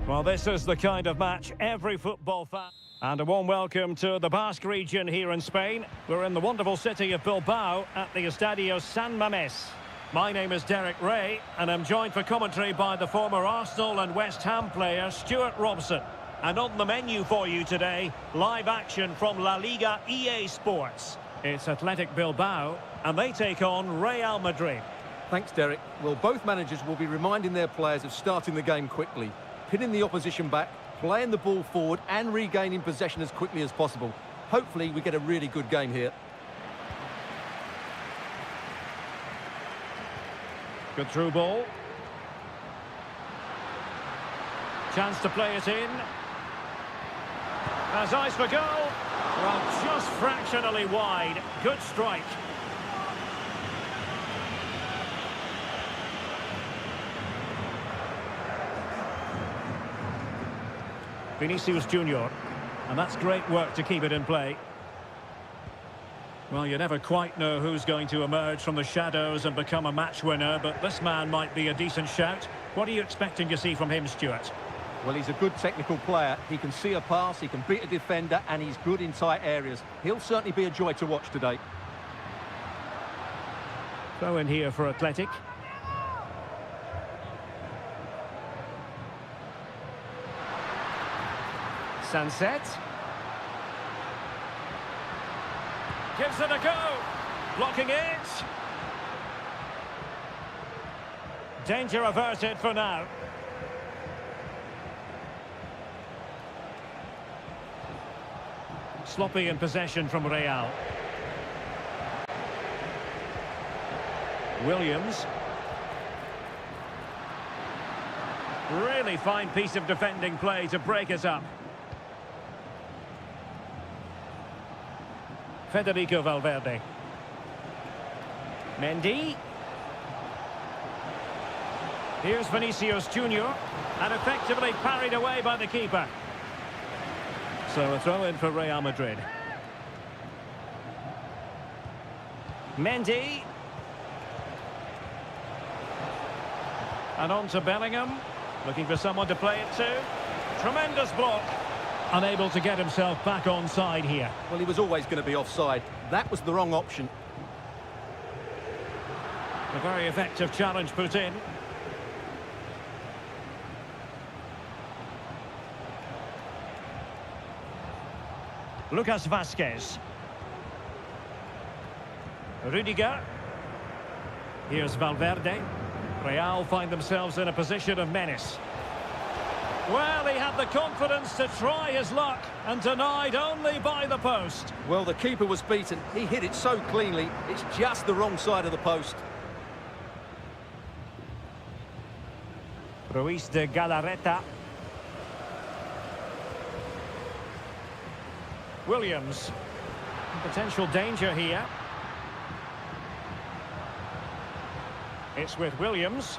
Well, this is the kind of match every football fan... And a warm welcome to the Basque region here in Spain. We're in the wonderful city of Bilbao at the Estadio San Mamés. My name is Derek Ray, and I'm joined for commentary by the former Arsenal and West Ham player Stuart Robson. And on the menu for you today, live action from La Liga EA Sports. It's Athletic Bilbao, and they take on Real Madrid. Thanks, Derek. Well, both managers will be reminding their players of starting the game quickly, pinning the opposition back, playing the ball forward and regaining possession as quickly as possible. Hopefully we get a really good game here. Good through ball. Chance to play it in. Has eyes for goal. Well, just fractionally wide. Good strike. Vinicius Junior, and that's great work to keep it in play. Well, you never quite know who's going to emerge from the shadows and become a match winner, but this man might be a decent shout. What are you expecting to see from him, Stuart? Well, he's a good technical player. He can see a pass, he can beat a defender, and he's good in tight areas. He'll certainly be a joy to watch today. Throw in here for Athletic. Sunset. Gives it a go. Blocking it. Danger averted for now. Sloppy in possession from Real. Williams. Really fine piece of defending play to break us up. Federico Valverde. Mendy. Here's Vinicius Junior, and effectively parried away by the keeper. So a throw in for Real Madrid. Mendy. And on to Bellingham. Looking for someone to play it to. Tremendous block. Unable to get himself back onside here. Well, he was always going to be offside. That was the wrong option. A very effective challenge put in. Lucas Vázquez. Rudiger. Here's Valverde. Real find themselves in a position of menace. Well, he had the confidence to try his luck and denied only by the post. Well, the keeper was beaten. He hit it so cleanly, it's just the wrong side of the post. Ruiz de Galarreta. Williams. Potential danger here. It's with Williams.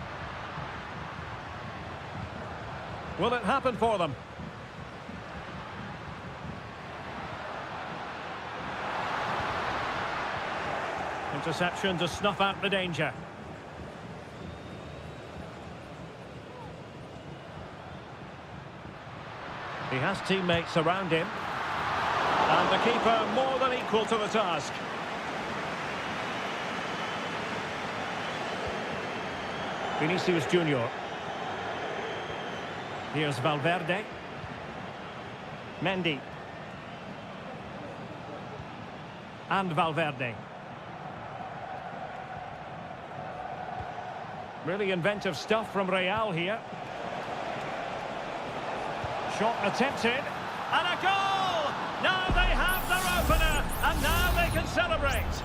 Will it happen for them? Interception to snuff out the danger. He has teammates around him. And the keeper more than equal to the task. Vinicius Junior. Here's Valverde. Mendy. And Valverde. Really inventive stuff from Real here. Shot attempted. And a goal! Now they have their opener. And now they can celebrate.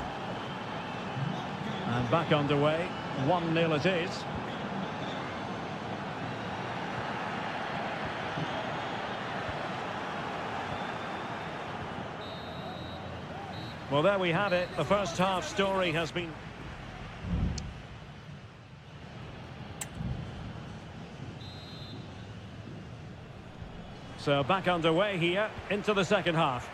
And back underway. 1-0 it is. Well, there we have it. The first half story has been... So back underway here into the second half.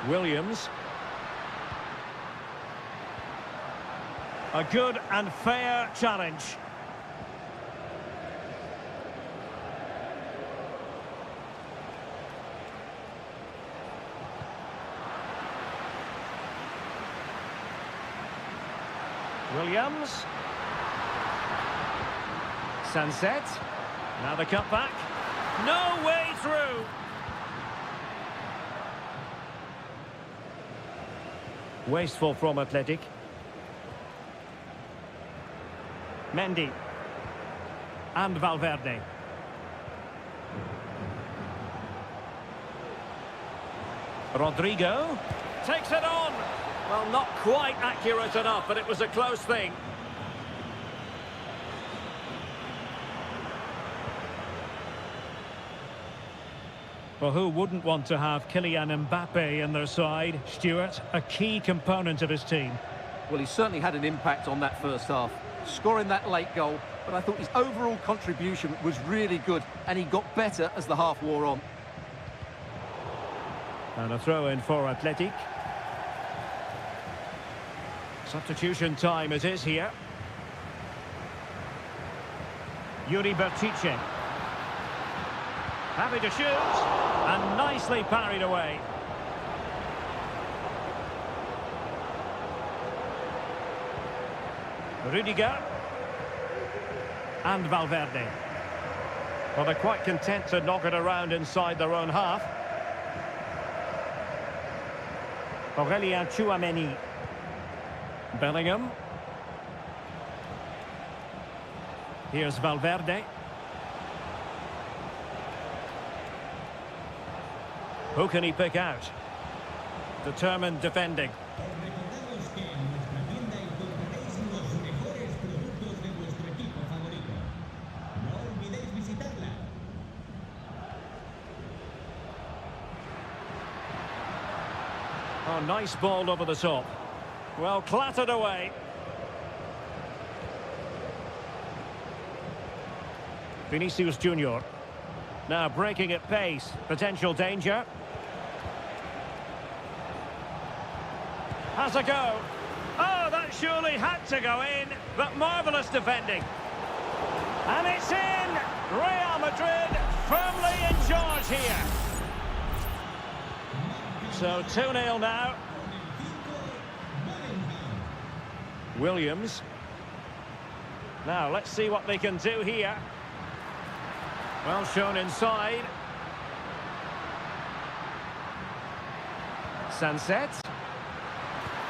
Williams. A good and fair challenge. Williams. Sunset. Now the cut back. No way through. Wasteful from Athletic. Mendy. And Valverde. Rodrigo. Takes it on. Well, not quite accurate enough, but it was a close thing. Well, who wouldn't want to have Kylian Mbappe in their side? Stuart, a key component of his team. Well, he certainly had an impact on that first half, scoring that late goal, but I thought his overall contribution was really good, and he got better as the half wore on. And a throw-in for Athletic. Substitution time it is here. Yuri Bertice. Happy to shoot, and nicely parried away. Rudiger. And Valverde. Well, they're quite content to knock it around inside their own half. Aurelien Tchouameni. Bellingham. Here's Valverde. Who can he pick out? Determined defending. Oh, nice ball over the top. Well, clattered away. Vinicius Junior. Now breaking at pace. Potential danger. Has a go. Oh, that surely had to go in. But marvellous defending. And it's in. Real Madrid firmly in charge here. So 2-0 now. Williams. Now, let's see what they can do here. Well shown inside. Sunset.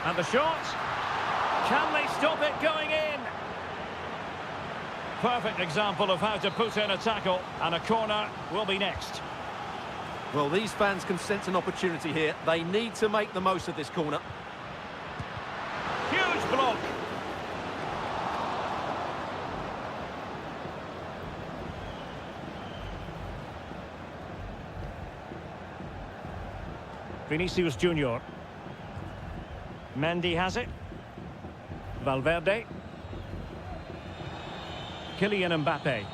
And the shot. Can they stop it going in? Perfect example of how to put in a tackle. And a corner will be next. Well, these fans can sense an opportunity here. They need to make the most of this corner. Huge block. Vinicius Junior. Mendy has it. Valverde. Kylian Mbappe.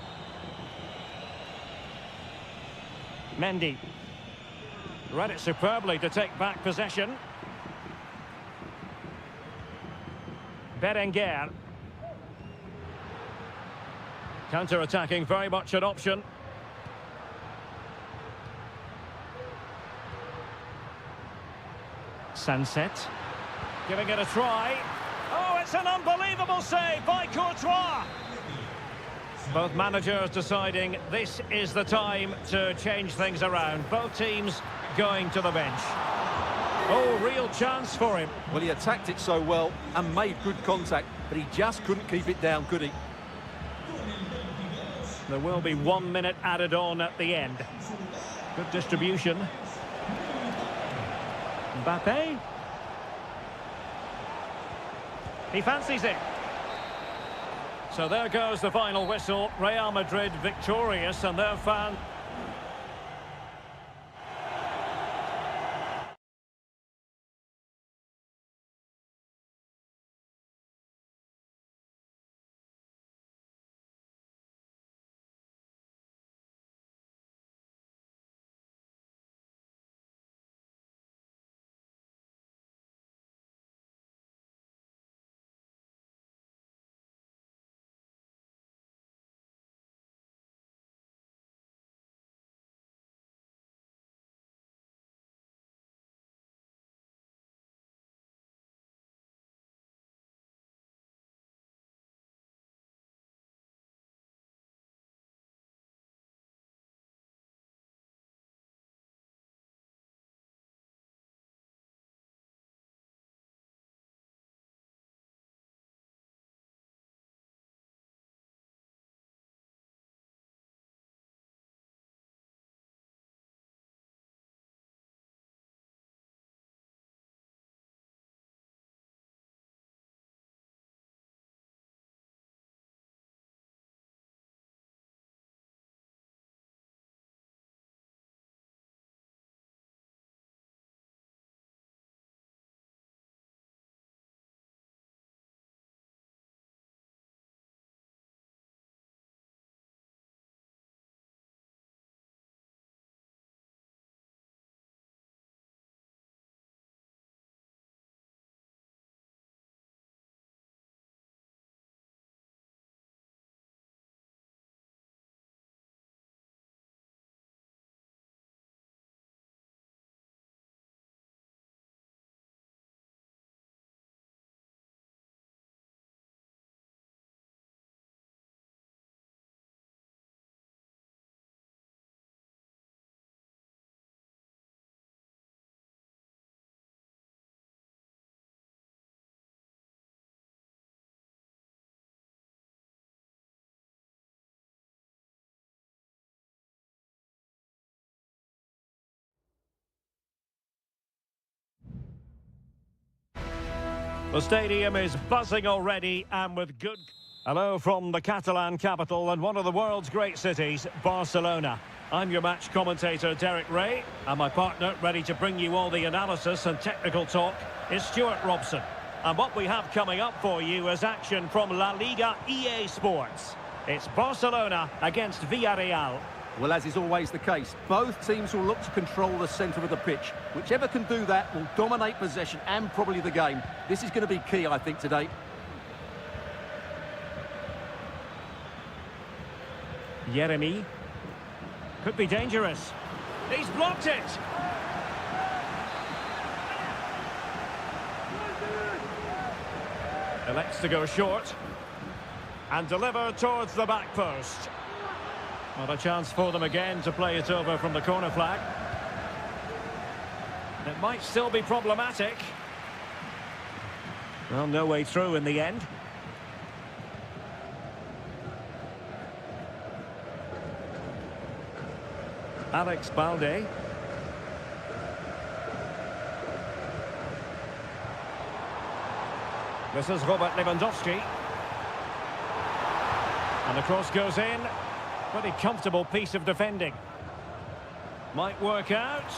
Mendy. Read it superbly to take back possession. Berenguer. Counter-attacking, very much an option. Sunset. Giving it a try. Oh, it's an unbelievable save by Courtois. Both managers deciding this is the time to change things around. Both teams going to the bench. Oh, real chance for him. Well, he attacked it so well and made good contact, but he just couldn't keep it down, could he? There will be 1 minute added on at the end. Good distribution. Mbappe. He fancies it. So there goes the final whistle. Real Madrid victorious, and their fans The stadium is buzzing already and with good... Hello from the Catalan capital and one of the world's great cities, Barcelona. I'm your match commentator, Derek Ray, and my partner, ready to bring you all the analysis and technical talk, is Stuart Robson. And what we have coming up for you is action from La Liga EA Sports. It's Barcelona against Villarreal. Well, as is always the case, both teams will look to control the centre of the pitch. Whichever can do that will dominate possession and probably the game. This is going to be key, I think, today. Yeremy. Could be dangerous. He's blocked it. Elects to go short. And deliver towards the back post. Not a chance for them again to play it over from the corner flag. It might still be problematic. Well, no way through in the end. Alex Balde. This is Robert Lewandowski. And the cross goes in. Pretty comfortable piece of defending. Might work out.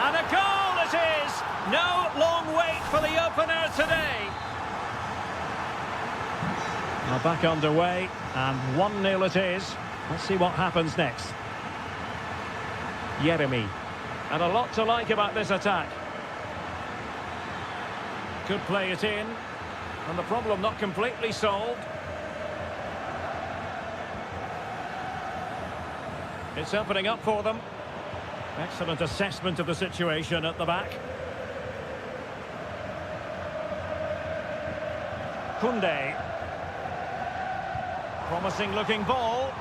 And a goal it is! No long wait for the opener today. Now back underway, and 1-0 it is. Let's see what happens next. Yeremy. And a lot to like about this attack. Could play it in. And the problem not completely solved. It's opening up for them. Excellent assessment of the situation at the back. Koundé. Promising looking ball.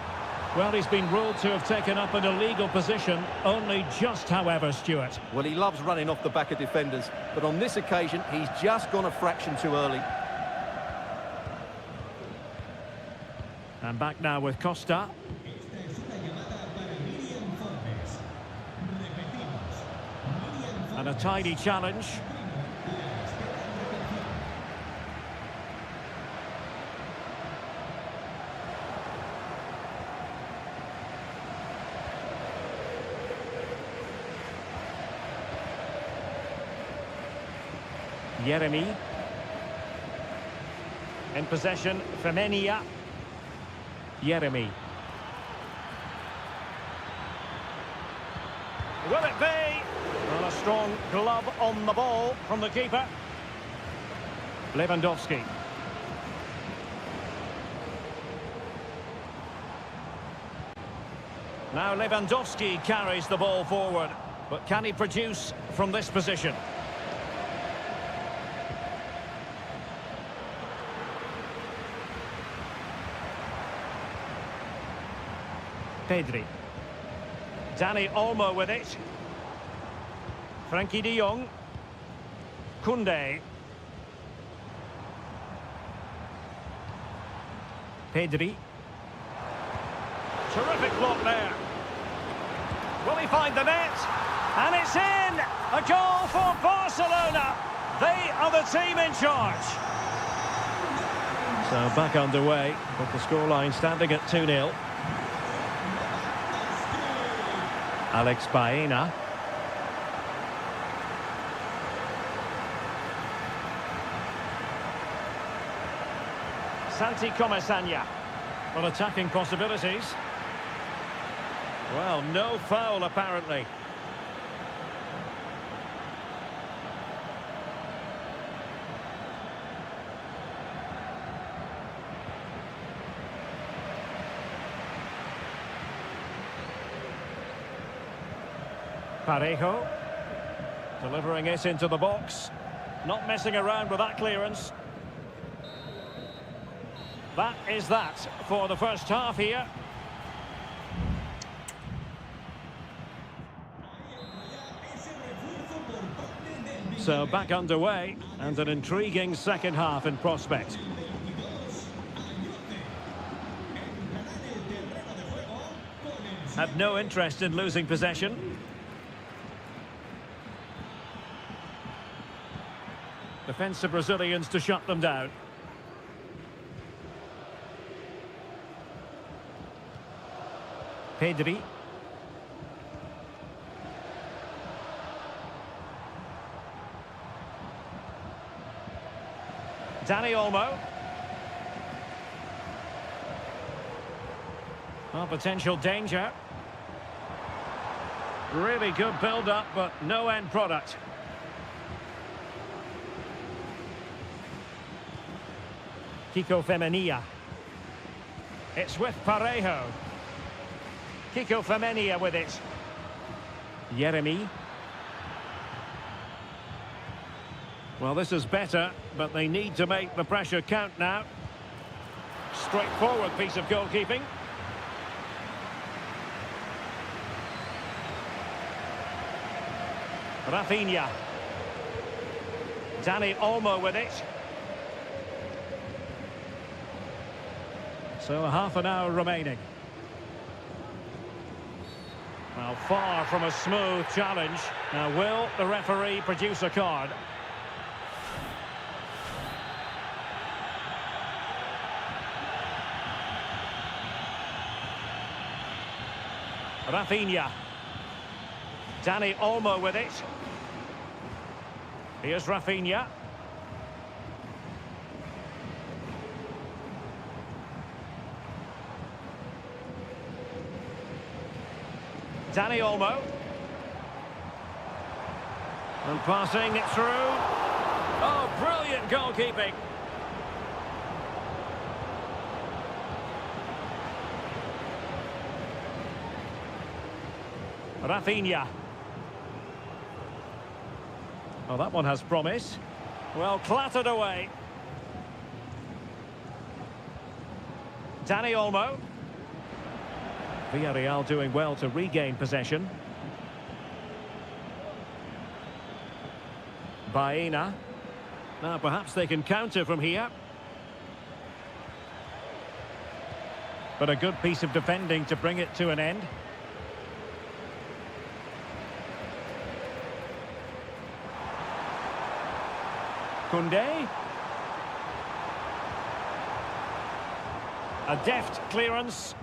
Well, he's been ruled to have taken up an illegal position, only just, however, Stuart. Well, he loves running off the back of defenders, but on this occasion, he's just gone a fraction too early. And back now with Costa. And a tidy challenge. Yeremy. In possession, Femenia. Yeremy. Will it be? Well, a strong glove on the ball from the keeper. Lewandowski. Now Lewandowski carries the ball forward. But can he produce from this position? Pedri. Dani Olmo with it. Frankie de Jong. Koundé. Pedri. Terrific block there. Will he find the net? And it's in! A goal for Barcelona. They are the team in charge. So back underway, with the scoreline standing at 2-0. Alex Baena. Santi Comesaña. Well, attacking possibilities. Well, no foul apparently. Parejo. Delivering it into the box. Not messing around with that clearance. That is that for the first half here. So back underway and an intriguing second half in prospect. Have no interest in losing possession. Defensive Brazilians to shut them down. Pedri. Dani Olmo. Well, potential danger. Really good build-up, but no end product. Kiko Femenia. It's with Parejo. Kiko Femenia with it. Yeremi. Well, this is better, but they need to make the pressure count now. Straightforward piece of goalkeeping. Rafinha. Dani Olmo with it. So half an hour remaining. Well, far from a smooth challenge. Now, will the referee produce a card? Rafinha. Dani Olmo with it. Here's Rafinha. Dani Olmo. And passing it through. Oh, brilliant goalkeeping. Rafinha. Oh, that one has promise. Well, clattered away. Dani Olmo. Villarreal doing well to regain possession. Baena. Now, perhaps they can counter from here. But a good piece of defending to bring it to an end. Koundé. A deft clearance.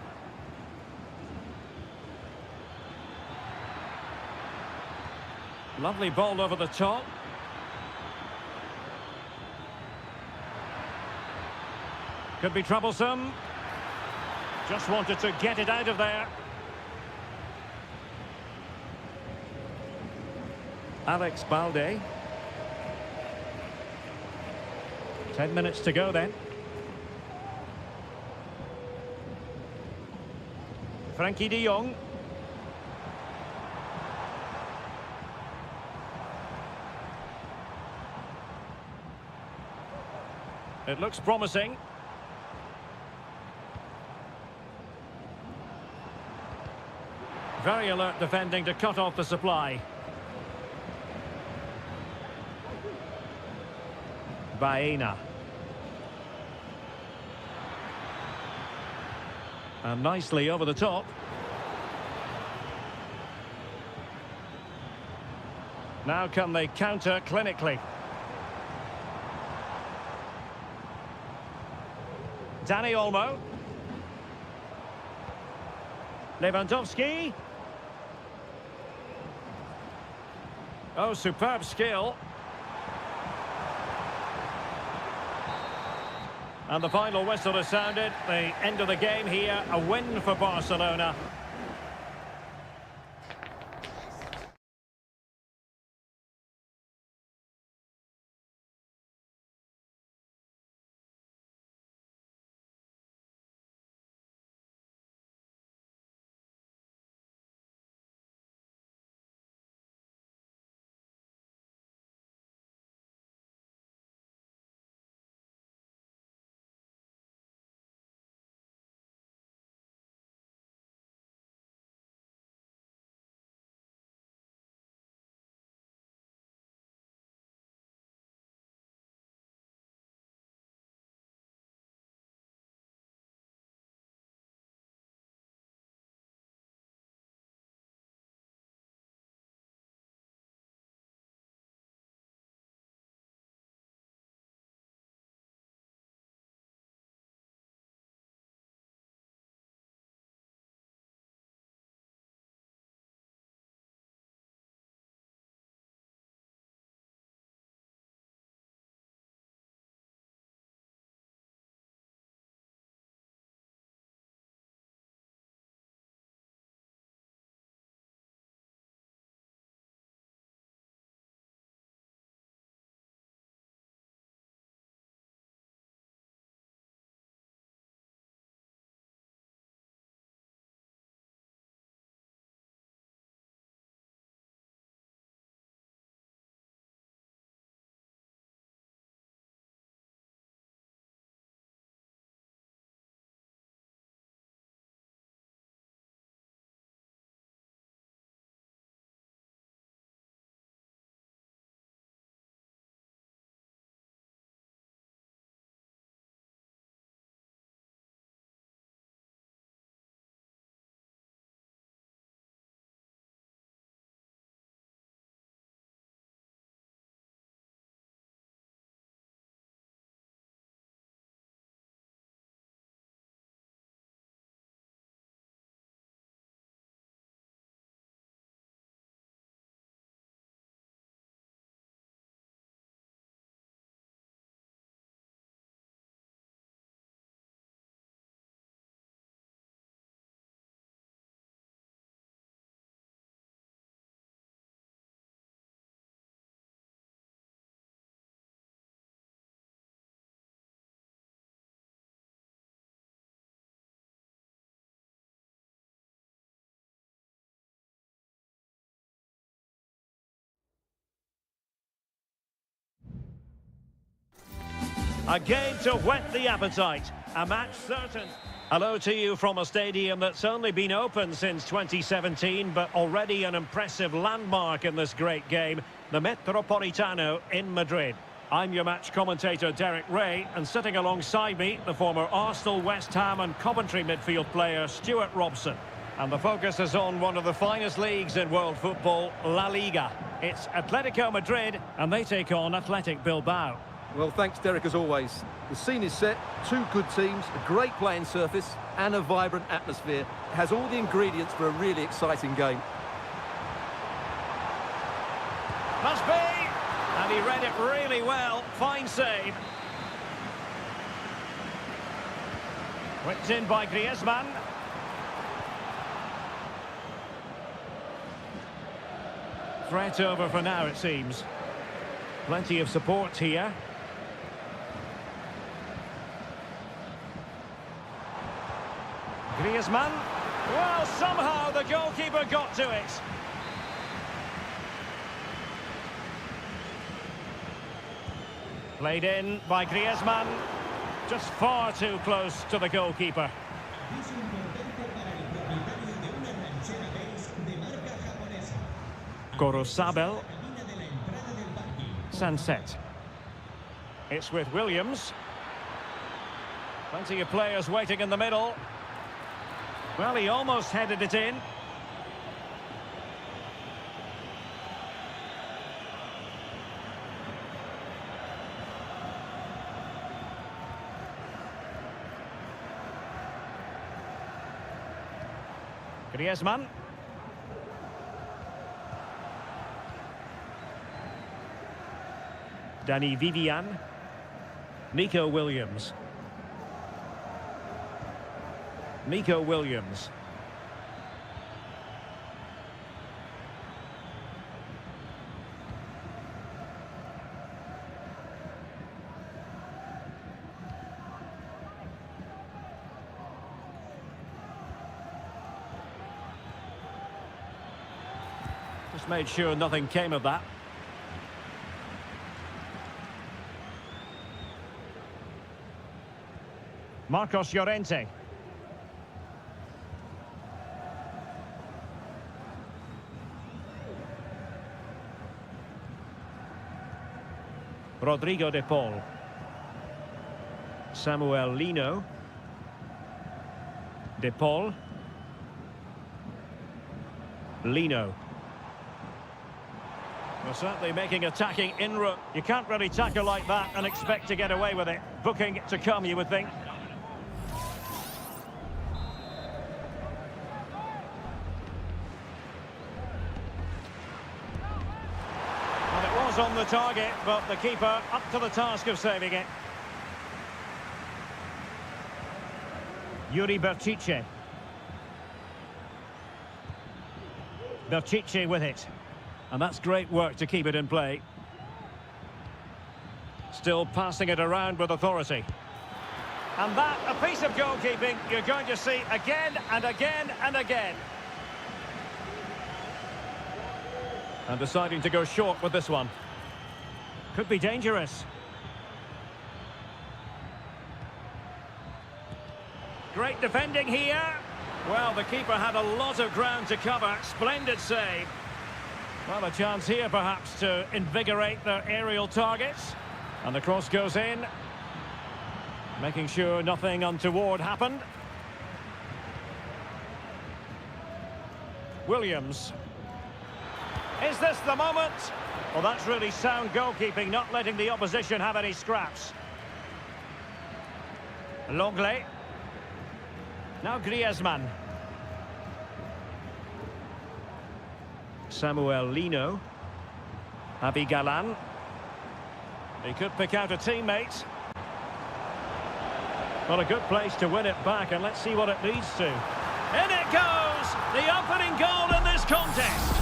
Lovely ball over the top. Could be troublesome. Just wanted to get it out of there. Alex Balde. 10 minutes to go then. Frankie de Jong. It looks promising. Very alert defending to cut off the supply. Baena. And nicely over the top. Now can they counter clinically? Dani Olmo. Lewandowski. Oh, superb skill. And the final whistle has sounded. The end of the game here. A win for Barcelona. A game to whet the appetite. A match certain. Hello to you from a stadium that's only been open since 2017, but already an impressive landmark in this great game, the Metropolitano in Madrid. I'm your match commentator, Derek Ray, and sitting alongside me, the former Arsenal, West Ham and Coventry midfield player, Stuart Robson. And the focus is on one of the finest leagues in world football, La Liga. It's Atletico Madrid, and they take on Athletic Bilbao. Well, thanks, Derek, as always. The scene is set, two good teams, a great playing surface and a vibrant atmosphere. It has all the ingredients for a really exciting game. Must be! And he read it really well. Fine save. Whipped in by Griezmann. Threat over for now, it seems. Plenty of support here. Griezmann. Well, somehow the goalkeeper got to it. Played in by Griezmann. Just far too close to the goalkeeper. Gorosabel. Sunset. It's with Williams. Plenty of players waiting in the middle. Well, he almost headed it in. Griezmann. Danny Vivian. Nico Williams. Nico Williams. Just made sure nothing came of that. Marcos Llorente. Rodrigo de Paul. Samuel Lino. De Paul. Lino. Well, certainly making attacking inroad. You can't really tackle like that and expect to get away with it. Booking to come, you would think. On the target, but the keeper up to the task of saving it. Yuri Berchiche. Berchiche with it. And that's great work to keep it in play. Still passing it around with authority. And that, a piece of goalkeeping you're going to see again and again and again. And deciding to go short with this one. Could be dangerous. Great defending here. Well, the keeper had a lot of ground to cover. Splendid save. Well, a chance here perhaps to invigorate their aerial targets. And the cross goes in. Making sure nothing untoward happened. Williams. Is this the moment? Well, that's really sound goalkeeping, not letting the opposition have any scraps. Longley. Now Griezmann. Samuel Lino. Javi Galan. He could pick out a teammate. Well, a good place to win it back, and let's see what it leads to. In it goes! The opening goal in this contest.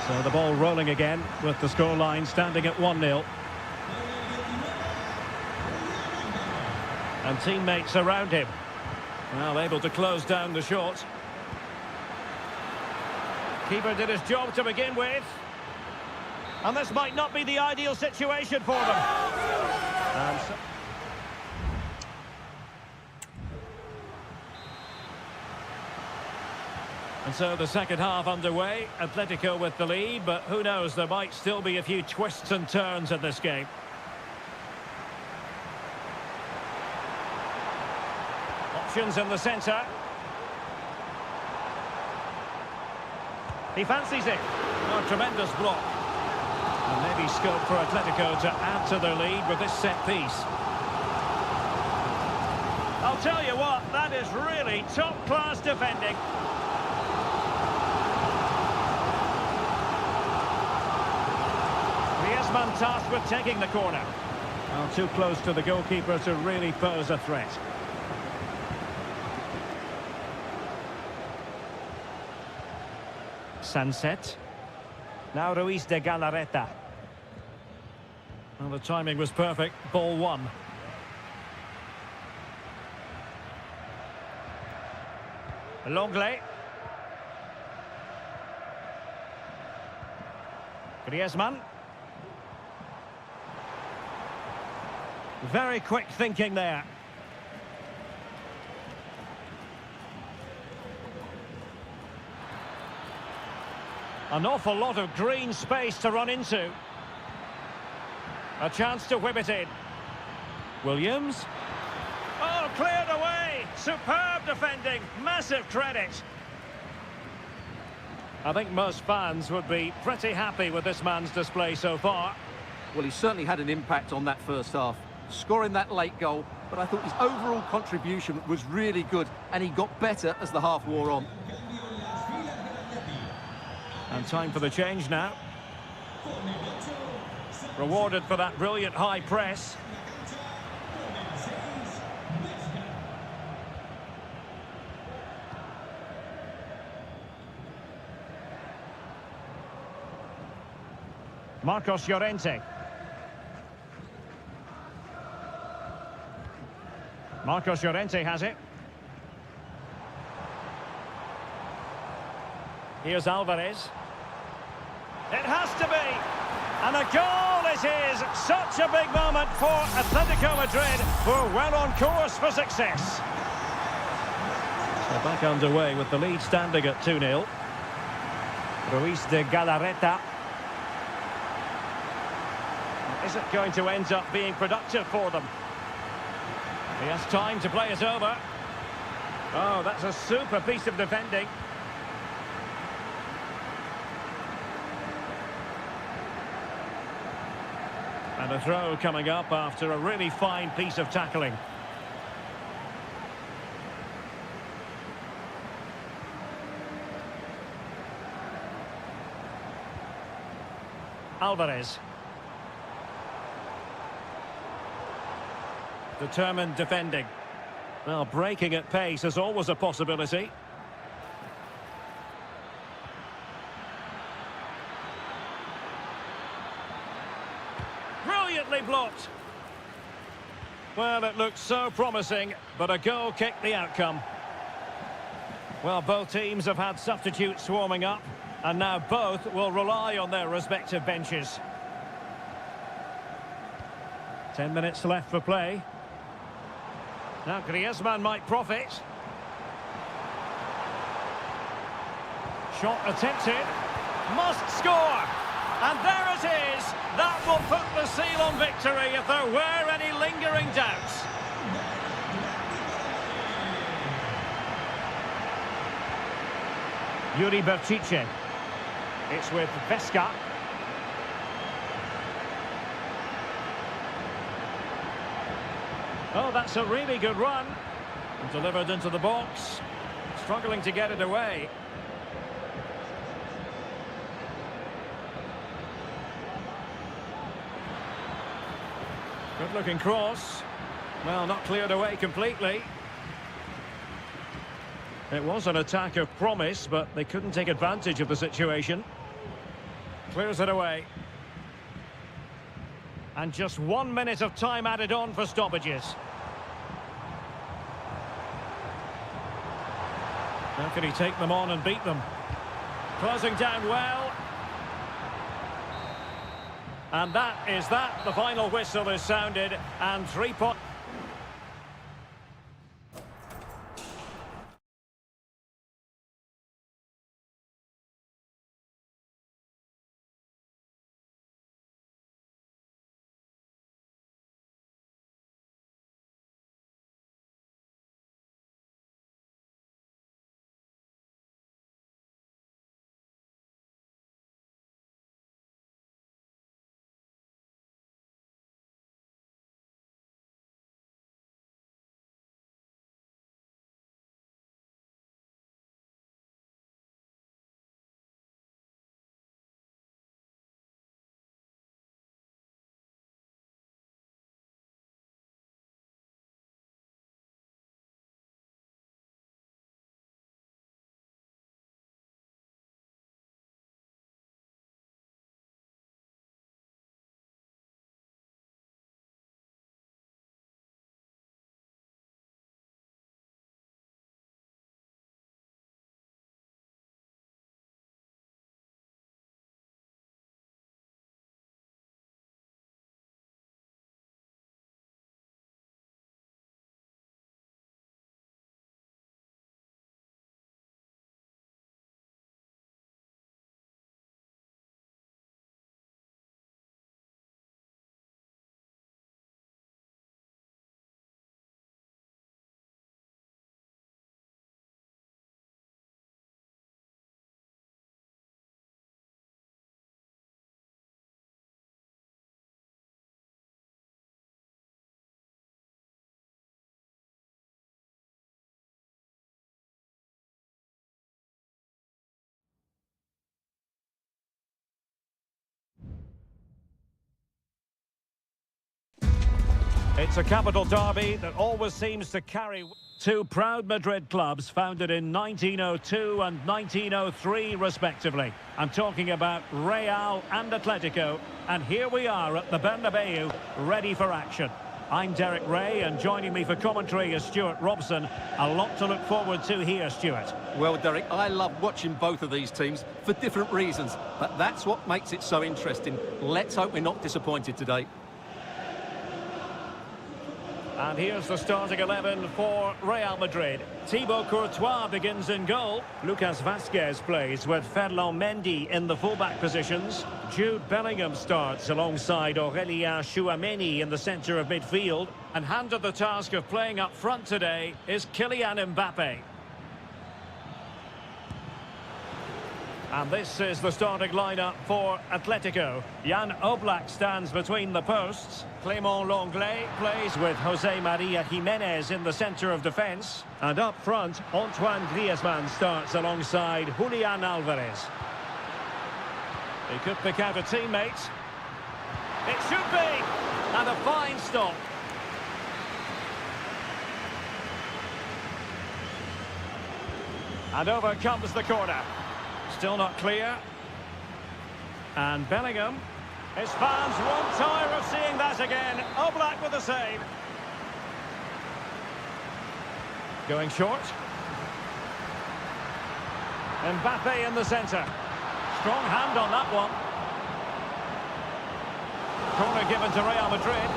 So the ball rolling again with the scoreline standing at 1-0. And teammates around him. Well, able to close down the shot. Keeper did his job to begin with. And this might not be the ideal situation for them. And so the second half underway. Atletico with the lead, but who knows, there might still be a few twists and turns in this game. Options in the centre. He fancies it. Oh, tremendous block. And maybe scope for Atletico to add to their lead with this set piece. I'll tell you what, that is really top-class defending. Griezmann tasked with taking the corner. Well, too close to the goalkeeper to really pose a threat. Sunset. Now Ruiz de Galarreta. Well, the timing was perfect. Ball one. Longley. Griezmann. Very quick thinking there. An awful lot of green space to run into. A chance to whip it in. Williams. Oh, cleared away. Superb defending. Massive credit. I think most fans would be pretty happy with this man's display so far. Well, he certainly had an impact on that first half, scoring that late goal, but I thought his overall contribution was really good, and he got better as the half wore on. And time for the change now. Rewarded for that brilliant high press. Marcos Llorente. Marcos Llorente has it. Here's Alvarez. It has to be. And a goal it is. Such a big moment for Atletico Madrid, who are well on course for success. So back underway with the lead standing at 2-0. Ruiz de Galarreta. Is it going to end up being productive for them? He has time to play it over. Oh, that's a super piece of defending. And a throw coming up after a really fine piece of tackling. Alvarez. Determined defending. Well, breaking at pace is always a possibility. Brilliantly blocked. Well, it looked so promising, but a goal kicked the outcome. Well, both teams have had substitutes warming up, and now both will rely on their respective benches. 10 minutes left for play. Now Griezmann might profit. Shot attempted. Must score. And there it is. That will put the seal on victory if there were any lingering doubts. Yuri Berchiche. It's with Vesca. Oh, that's a really good run. Delivered into the box. Struggling to get it away. Good-looking cross. Well, not cleared away completely. It was an attack of promise, but they couldn't take advantage of the situation. Clears it away. And just 1 minute of time added on for stoppages. How can he take them on and beat them? Closing down well. And that is that. The final whistle is sounded, and 3 points. It's a capital derby that always seems to carry two proud Madrid clubs founded in 1902 and 1903 respectively. I'm talking about Real and Atletico, and here we are at the Bernabeu, ready for action. I'm Derek Ray, and joining me for commentary is Stuart Robson. A lot to look forward to here, Stuart. Well, Derek, I love watching both of these teams for different reasons, but that's what makes it so interesting. Let's hope we're not disappointed today. And here's the starting 11 for Real Madrid. Thibaut Courtois begins in goal. Lucas Vazquez plays with Ferland Mendy in the fullback positions. Jude Bellingham starts alongside Aurélien Tchouameni in the centre of midfield. And handed the task of playing up front today is Kylian Mbappe. And this is the starting lineup for Atletico. Jan Oblak stands between the posts. Clément Lenglet plays with José María Jiménez in the centre of defence. And up front, Antoine Griezmann starts alongside Julián Álvarez. He could pick out a teammate. It should be! And a fine stop. And over comes the corner. Still not clear. And Bellingham. His fans won't tire of seeing that again. Oblak with the save. Going short. Mbappe in the centre. Strong hand on that one. Corner given to Real Madrid.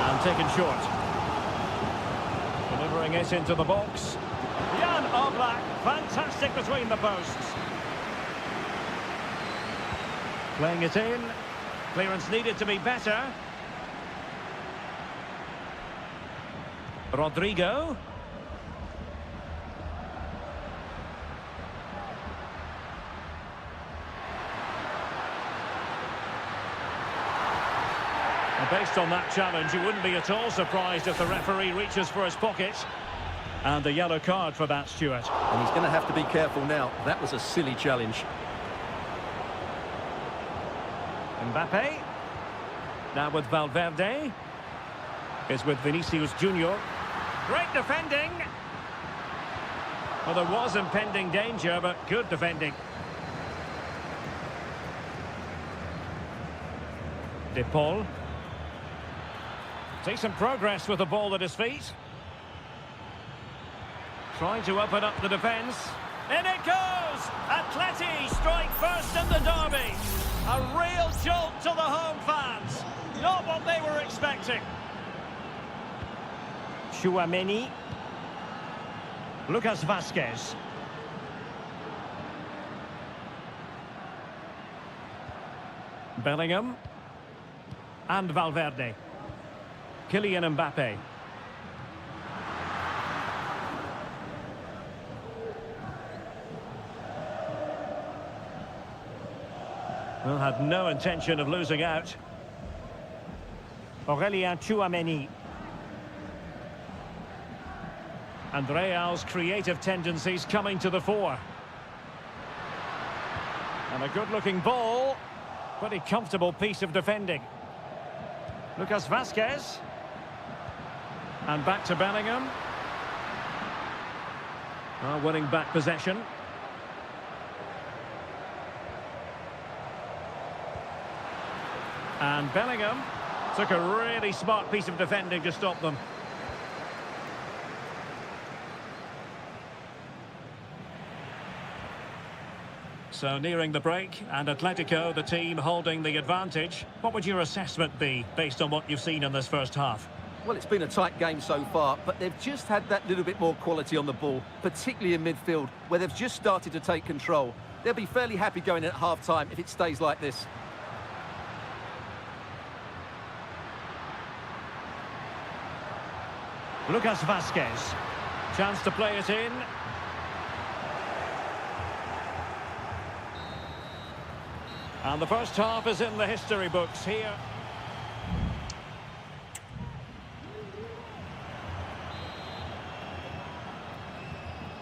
And taken short. Delivering it into the box. Jan Oblak, fantastic between the posts. Playing it in. Clearance needed to be better. Rodrigo. Based on that challenge, you wouldn't be at all surprised if the referee reaches for his pocket. And a yellow card for that, Stuart. And he's going to have to be careful now. That was a silly challenge. Mbappe. Now with Valverde. Is with Vinicius Junior. Great defending. Well, there was impending danger, but good defending. De Paul. Decent progress with the ball at his feet. Trying to open up the defence. In it goes! Atleti strike first in the derby. A real jolt to the home fans. Not what they were expecting. Chouameni. Lucas Vazquez. Bellingham. And Valverde. Kylian Mbappe. Well, had no intention of losing out. Aurelien Chouameni. And Real's creative tendencies coming to the fore. And a good-looking ball. Pretty comfortable piece of defending. Lucas Vazquez. And back to Bellingham. Winning back possession. And Bellingham took a really smart piece of defending to stop them. So nearing the break, and Atletico, the team holding the advantage. What would your assessment be, based on what you've seen in this first half? Well, it's been a tight game so far, but they've just had that little bit more quality on the ball, particularly in midfield, where they've just started to take control. They'll be fairly happy going in at half-time if it stays like this. Lucas Vazquez. Chance to play it in. And the first half is in the history books here.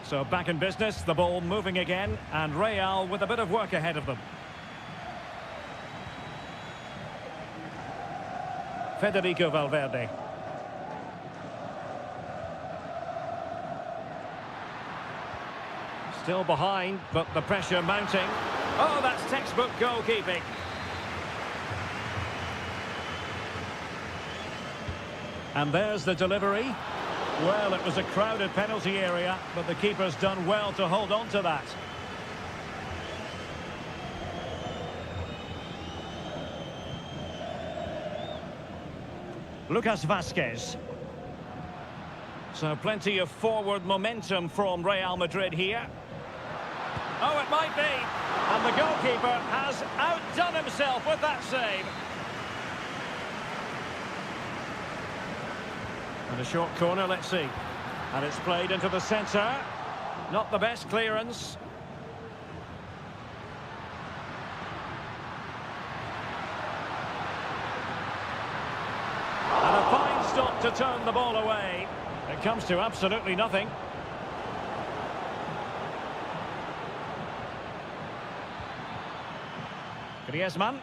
So back in business, the ball moving again, and Real with a bit of work ahead of them. Federico Valverde. Still behind, but the pressure mounting. Oh, that's textbook goalkeeping. And there's the delivery. Well, it was a crowded penalty area, but the keeper's done well to hold on to that. Lucas Vazquez. So plenty of forward momentum from Real Madrid here. Oh, it might be. And the goalkeeper has outdone himself with that save. And a short corner, let's see. And it's played into the centre. Not the best clearance. And a fine stop to turn the ball away. It comes to absolutely nothing. Griezmann.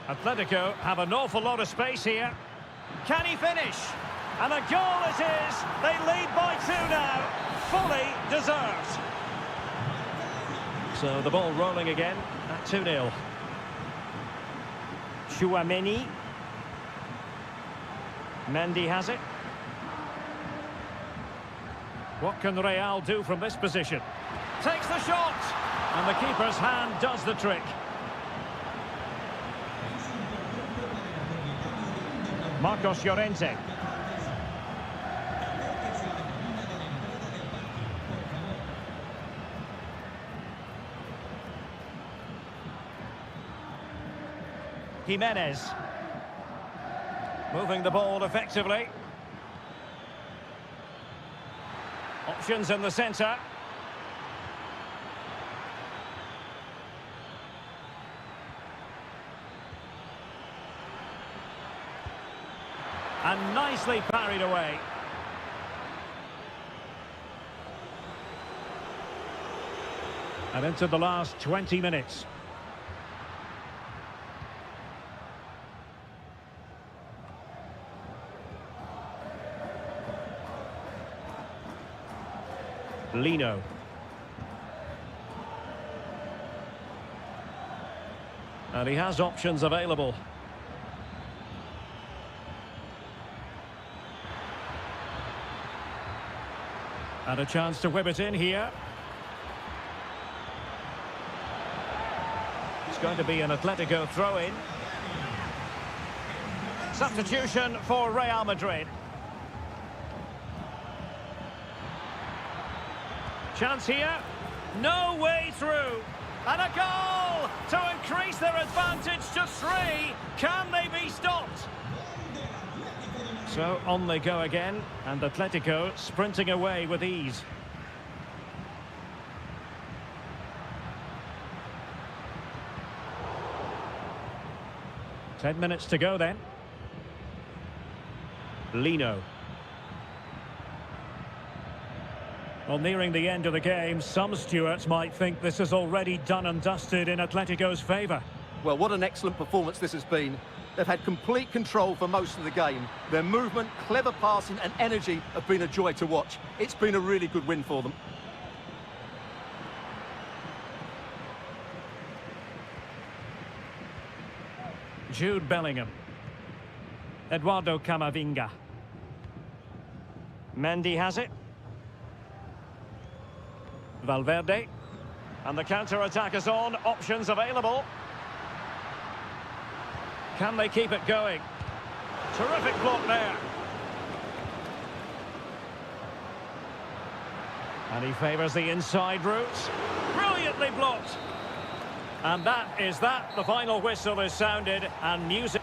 Atletico have an awful lot of space here. Can he finish? And a goal it is. They lead by 2 now. Fully deserved. So the ball rolling again at 2-0. Chouameni. Mendy has it. What can Real do from this position? Takes the shot. And the keeper's hand does the trick. Marcos Llorente. Jimenez. Moving the ball effectively. Options in the centre. And nicely parried away. And into the last 20 minutes. Lino. And he has options available. And a chance to whip it in here. It's going to be an Atletico throw-in. Substitution for Real Madrid. Chance here. No way through. And a goal to increase their advantage to 3. Can they be stopped? So on they go again, and Atletico sprinting away with ease. Ten minutes to go then. Lino. Well, nearing the end of the game, some stewards might think this is already done and dusted in Atletico's favour. Well, what an excellent performance this has been. They've had complete control for most of the game. Their movement, clever passing and energy have been a joy to watch. It's been a really good win for them. Jude Bellingham. Eduardo Camavinga. Mendy has it. Valverde. And the counter-attack is on. Options available. Can they keep it going? Terrific block there. And he favours the inside route. Brilliantly blocked. And that is that. The final whistle is sounded and music.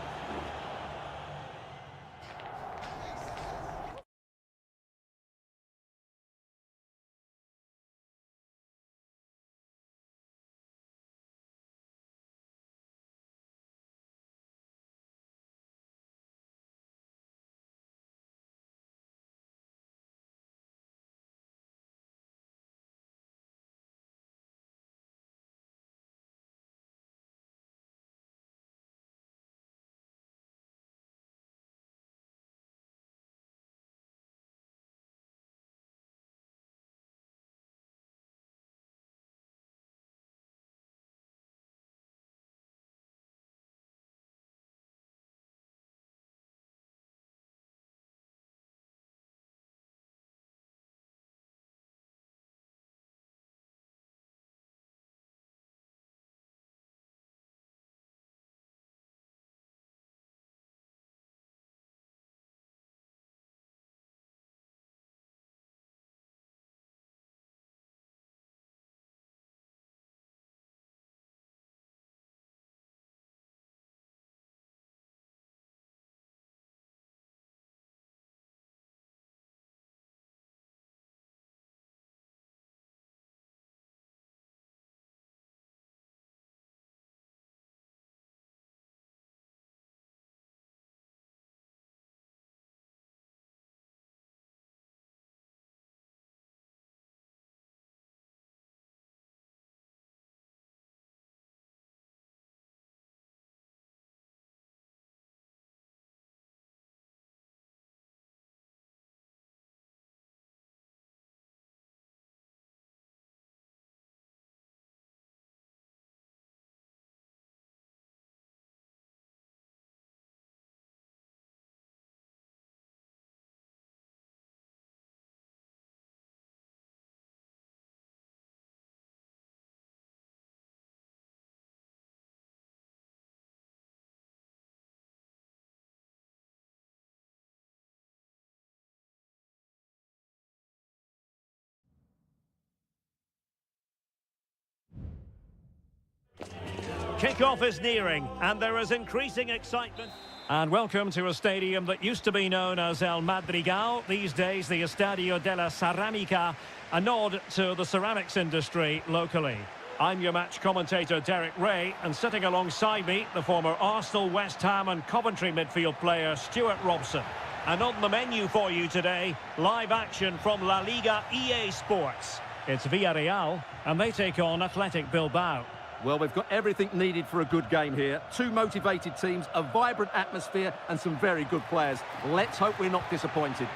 Kick-off is nearing, and there is increasing excitement. And welcome to a stadium that used to be known as El Madrigal, these days the Estadio de la Ceramica, a nod to the ceramics industry locally. I'm your match commentator Derek Ray, and sitting alongside me, the former Arsenal, West Ham and Coventry midfield player Stuart Robson. And on the menu for you today, live action from La Liga EA Sports. It's Villarreal, and they take on Athletic Bilbao. Well, we've got everything needed for a good game here. Two motivated teams, a vibrant atmosphere and some very good players. Let's hope we're not disappointed.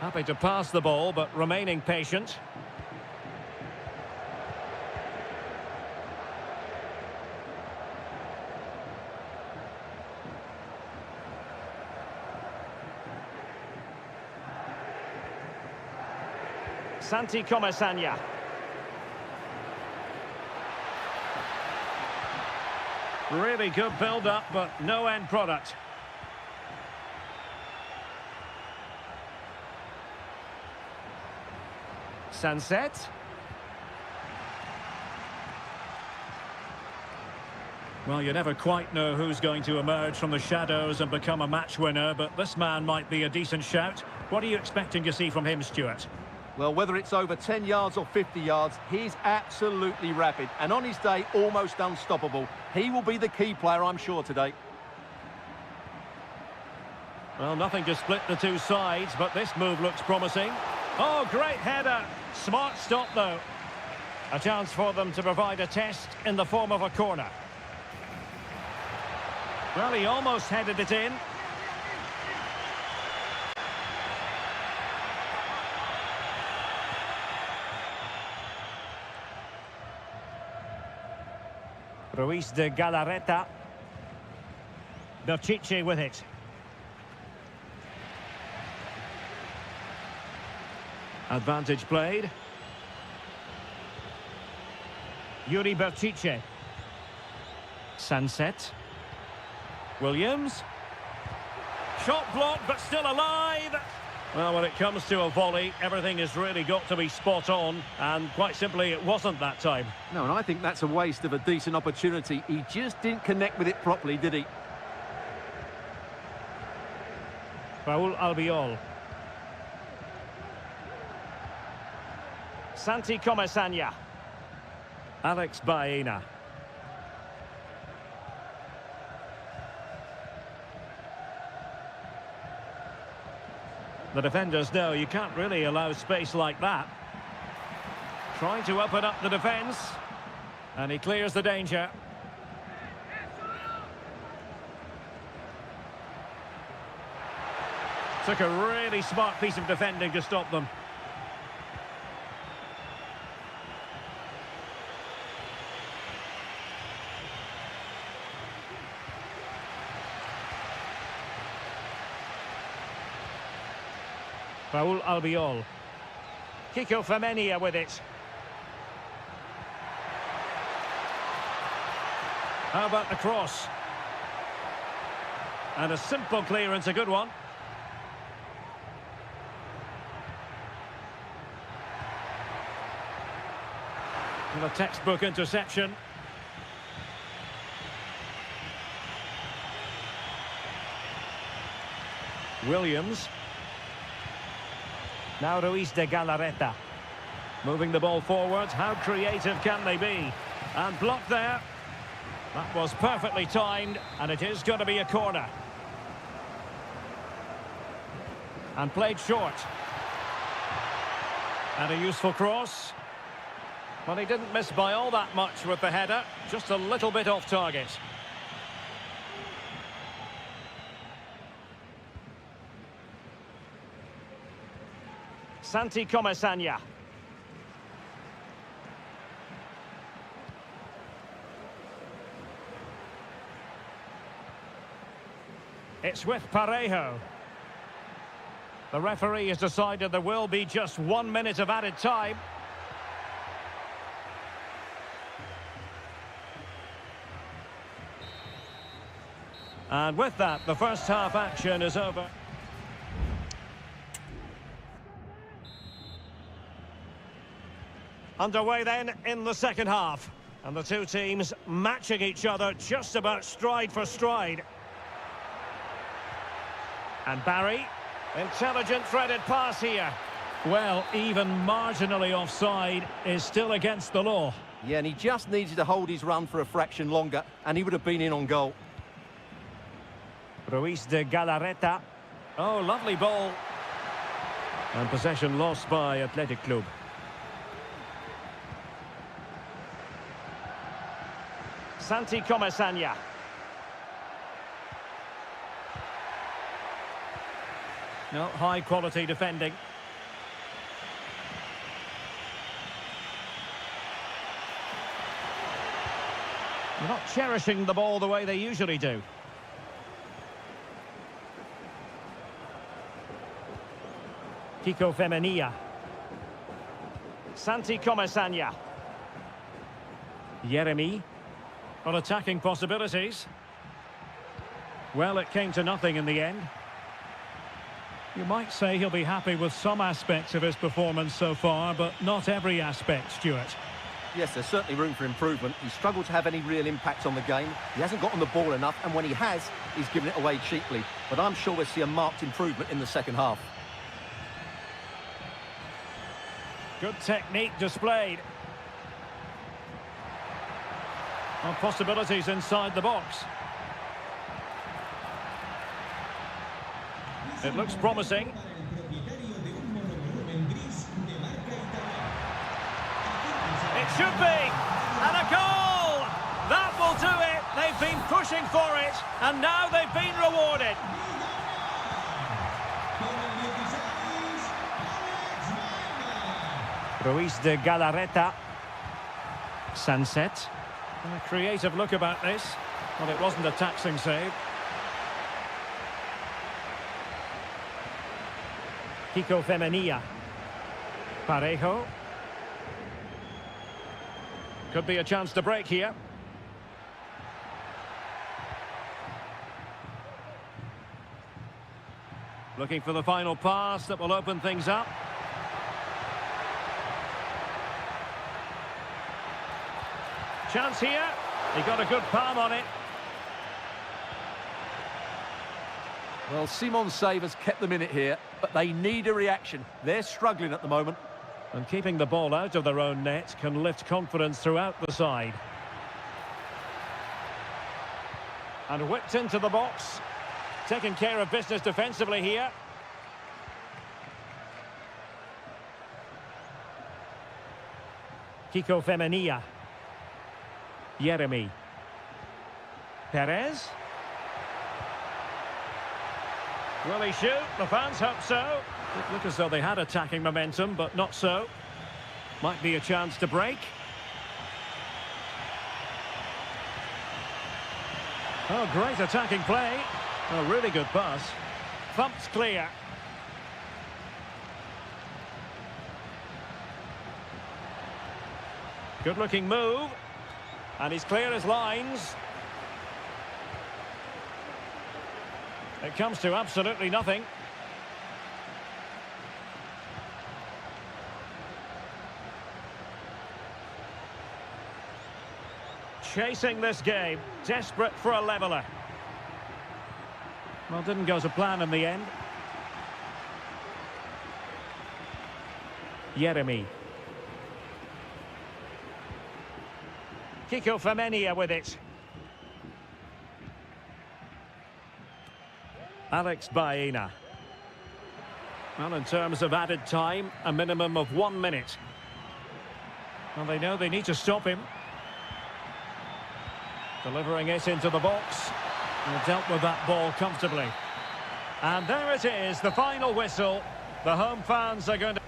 Happy to pass the ball, but remaining patient. Santi Comesaña. Really good build-up, but no end product. Sunset. Well, you never quite know who's going to emerge from the shadows and become a match winner, but this man might be a decent shout. What are you expecting to see from him, Stuart? Well, whether it's over 10 yards or 50 yards, he's absolutely rapid. And on his day, almost unstoppable. He will be the key player, I'm sure, today. Well, nothing to split the two sides, but this move looks promising. Oh, great header. Smart stop, though. A chance for them to provide a test in the form of a corner. Well, he almost headed it in. Ruiz de Galarreta. Berchiche with it. Advantage played. Yuri Berchiche. Sunset. Williams. Shot blocked, but still alive. Well, when it comes to a volley, everything has really got to be spot on, and quite simply, it wasn't that time. No, and I think that's a waste of a decent opportunity. He just didn't connect with it properly, did he? Raul Albiol. Santi Comesaña. Alex Baena. The defenders know you can't really allow space like that. Trying to open up the defence. And he clears the danger. Took a really smart piece of defending to stop them. Raul Albiol. Kiko Femenia with it. How about the cross? And a simple clearance, a good one. And a textbook interception. Williams. Now Ruiz de Galarreta. Moving the ball forward. How creative can they be? And blocked there. That was perfectly timed, and it is going to be a corner. And played short. And a useful cross. Well, he didn't miss by all that much with the header. Just a little bit off target. Santi Comesaña. It's with Parejo. The referee has decided there will be just 1 minute of added time. And with that, the first half action is over. Underway then in the second half. And the two teams matching each other just about stride for stride. And Barry, intelligent threaded pass here. Well, even marginally offside is still against the law. Yeah, and he just needed to hold his run for a fraction longer, and he would have been in on goal. Ruiz de Galarreta. Oh, lovely ball. And possession lost by Athletic Club. Santi Comesaña. No, high quality defending. They're not cherishing the ball the way they usually do. Kiko Femenia. Santi Comesaña. Jeremy. Got attacking possibilities. Well, it came to nothing in the end. You might say he'll be happy with some aspects of his performance so far, but not every aspect, Stuart. Yes, there's certainly room for improvement. He's struggled to have any real impact on the game. He hasn't got on the ball enough, and when he has, he's given it away cheaply. But I'm sure we'll see a marked improvement in the second half. Good technique displayed. Well, possibilities inside the box. It looks promising. It should be. And a goal! That will do it. They've been pushing for it, and now they've been rewarded. Ruiz de Galarreta. Sunset. A creative look about this. Well, it wasn't a taxing save. Kiko Femenia. Parejo. Could be a chance to break here. Looking for the final pass that will open things up. Chance here. He got a good palm on it. Well, Simon's save has kept them in it here, but they need a reaction. They're struggling at the moment. And keeping the ball out of their own net can lift confidence throughout the side. And whipped into the box. Taking care of business defensively here. Kiko Femenia. Yeremy. Perez. Will he shoot? The fans hope so. It looked as though they had attacking momentum, but not so. Might be a chance to break. Oh, great attacking play. A really good pass. Thumped clear. Good-looking move. And he's clear as lines. It comes to absolutely nothing. Chasing this game, desperate for a leveller. Well, didn't go to plan in the end. Yeremy. Kiko Femenia with it. Alex Baena. Well, in terms of added time, a minimum of 1 minute. Well, they know they need to stop him. Delivering it into the box. And dealt with that ball comfortably. And there it is, the final whistle. The home fans are going to...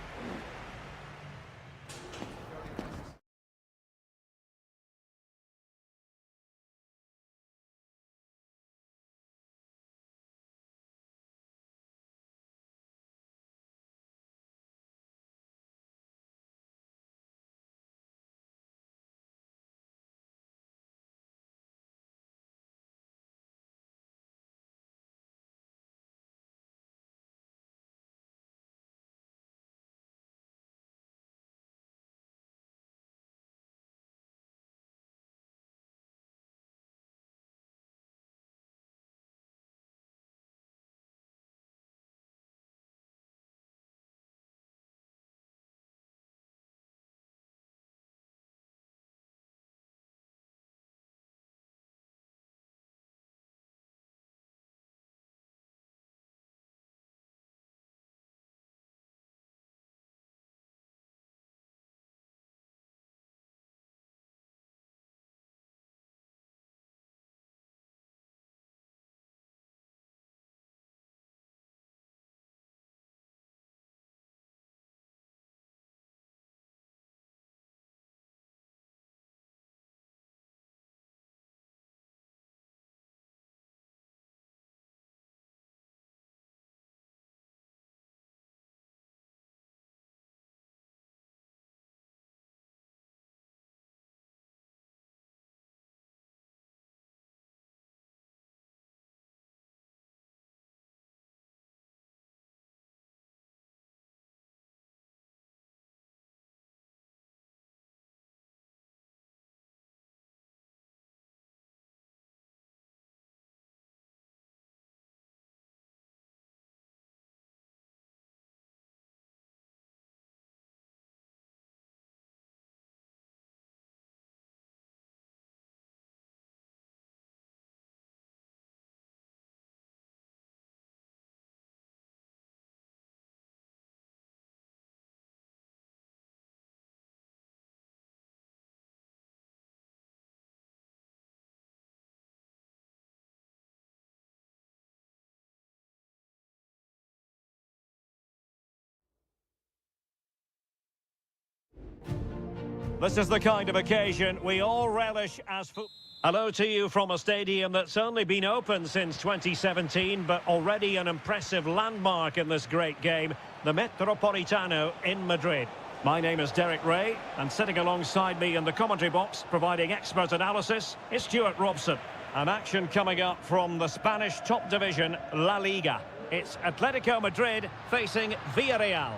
This is the kind of occasion we all relish as football. Hello to you from a stadium that's only been open since 2017, but already an impressive landmark in this great game, the Metropolitano in Madrid. My name is Derek Ray, and sitting alongside me in the commentary box, providing expert analysis, is Stuart Robson. An action coming up from the Spanish top division, La Liga. It's Atletico Madrid facing Villarreal.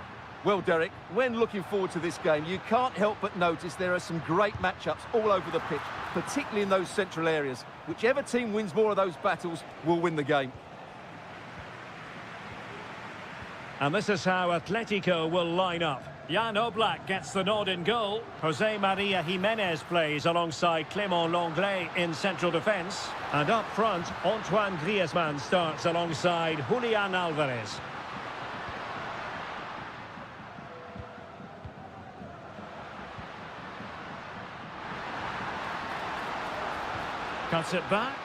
Well, Derek, when looking forward to this game, you can't help but notice there are some great matchups all over the pitch, particularly in those central areas. Whichever team wins more of those battles will win the game. And this is how Atletico will line up. Jan Oblak gets the nod in goal. Jose Maria Jimenez plays alongside Clément Lenglet in central defence. And up front, Antoine Griezmann starts alongside Julian Alvarez. Cuts it back.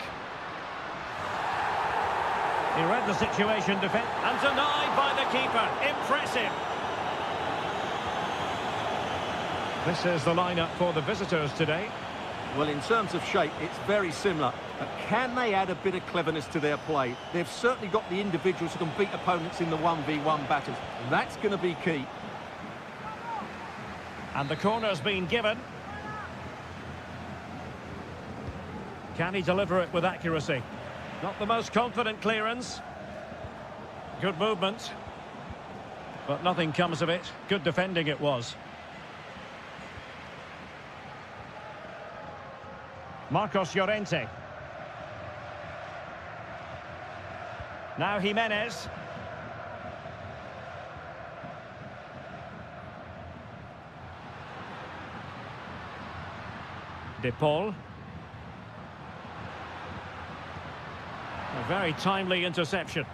He read the situation, defense, and denied by the keeper. Impressive. This is the lineup for the visitors today. Well, in terms of shape, it's very similar. But can they add a bit of cleverness to their play? They've certainly got the individuals who can beat opponents in the 1v1 battles. That's going to be key. And the corner's been given. Can he deliver it with accuracy? Not the most confident clearance. Good movement. But nothing comes of it. Good defending it was. Marcos Llorente. Now Jimenez. De Paul. A very timely interception.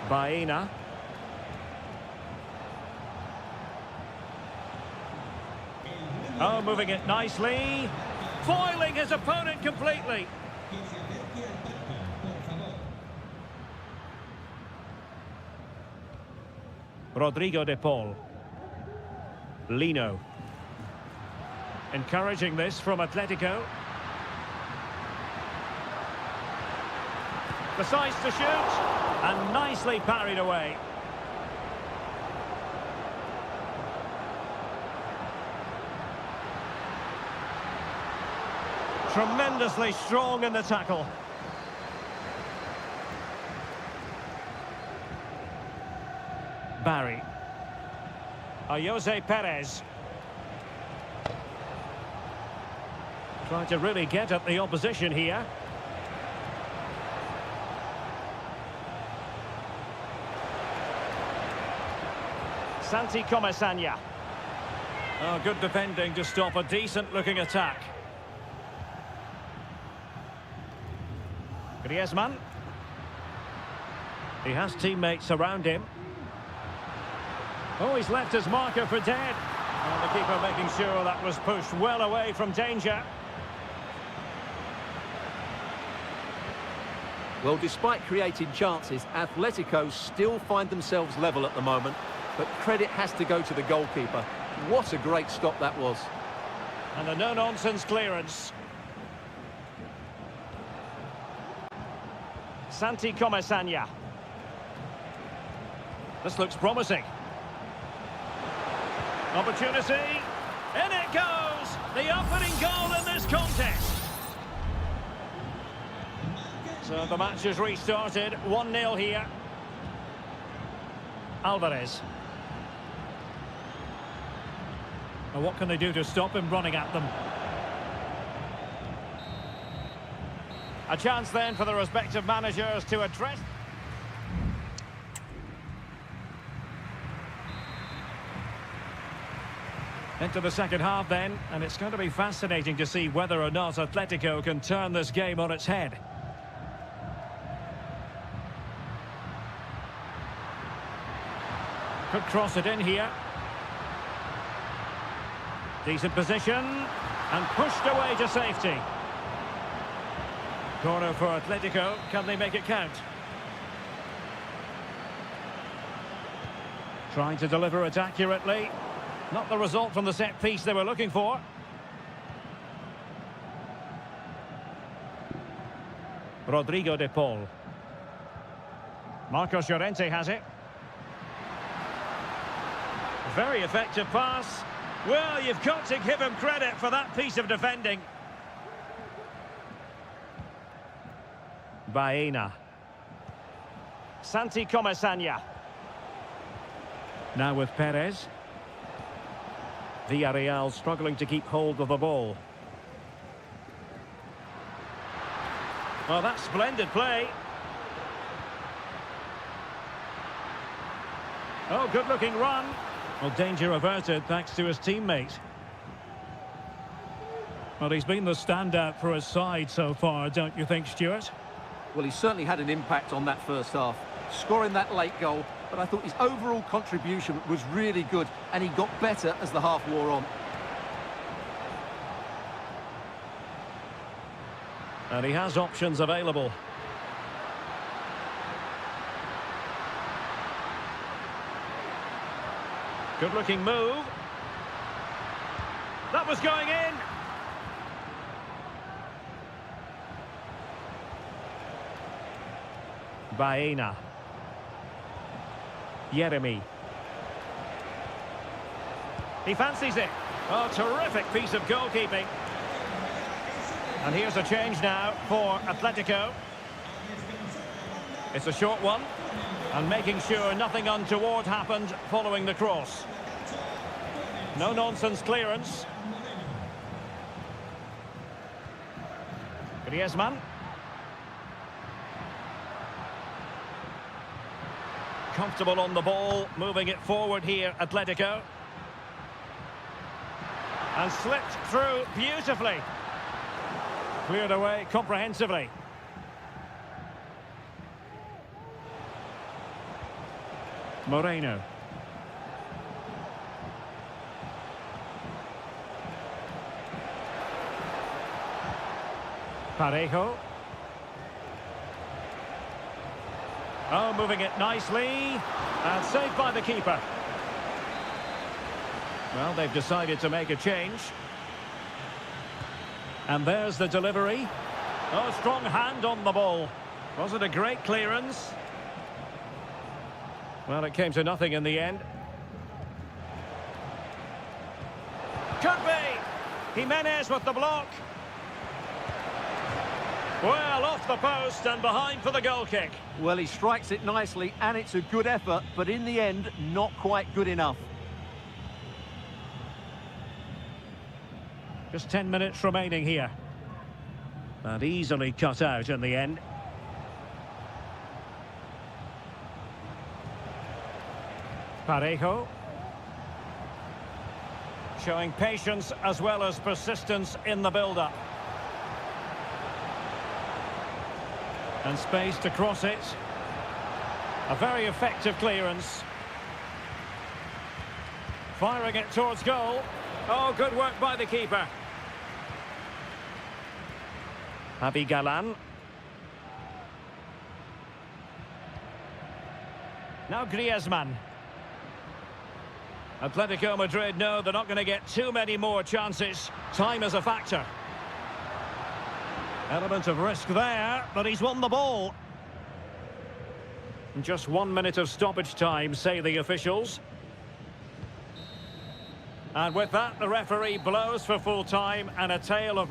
Baena. Oh, moving it nicely. Foiling his opponent completely. Rodrigo De Paul. Lino. Encouraging this from Atletico. Decides to shoot. And nicely parried away. Tremendously strong in the tackle. Barry. Jose Perez. Trying to really get at the opposition here. Santi Comesaña. Oh, good defending to stop a decent-looking attack. Griezmann. He has teammates around him. Oh, he's left his marker for dead. And the keeper making sure that was pushed well away from danger. Well, despite creating chances, Atletico still find themselves level at the moment. But credit has to go to the goalkeeper. What a great stop that was. And a no-nonsense clearance. Santi Comesaña. This looks promising. Opportunity. In it goes! The opening goal in this contest. So the match has restarted. 1-0 here. Alvarez. Well, what can they do to stop him running at them? A chance then for the respective managers to address. Into the second half then, and it's going to be fascinating to see whether or not Atletico can turn this game on its head. Could cross it in here. Decent position, and pushed away to safety. Corner for Atletico, can they make it count? Trying to deliver it accurately. Not the result from the set piece they were looking for. Rodrigo de Paul. Marcos Llorente has it. Very effective pass. Well, you've got to give him credit for that piece of defending. Baena. Santi Comesaña. Now with Perez. Villarreal struggling to keep hold of the ball. Well, that's splendid play. Oh, good-looking run. Well, danger averted thanks to his teammate. Well, he's been the standout for his side so far, don't you think, Stuart? Well, he certainly had an impact on that first half, scoring that late goal, but I thought his overall contribution was really good, and he got better as the half wore on. And he has options available. Good-looking move. That was going in. Baena. Yeremi. He fancies it. Oh, terrific piece of goalkeeping. And here's a change now for Atletico. It's a short one. And making sure nothing untoward happened following the cross. No-nonsense clearance. Griezmann. Comfortable on the ball, moving it forward here, Atletico. And slipped through beautifully. Cleared away comprehensively. Moreno. Parejo. Oh, moving it nicely. And saved by the keeper. Well, they've decided to make a change. And there's the delivery. Oh, strong hand on the ball. Was it a great clearance? Well, it came to nothing in the end. Could be. Jimenez with the block. Well, off the post and behind for the goal kick. Well, he strikes it nicely, and it's a good effort, but in the end, not quite good enough. Just 10 minutes remaining here. And easily cut out in the end. Parejo. Showing patience as well as persistence in the build-up. And space to cross it. A very effective clearance. Firing it towards goal. Oh, good work by the keeper. Javi Galan. Now Griezmann. Atletico Madrid know they're not going to get too many more chances. Time is a factor. Element of risk there, but he's won the ball. Just 1 minute of stoppage time, say the officials. And with that, the referee blows for full time and a tale of...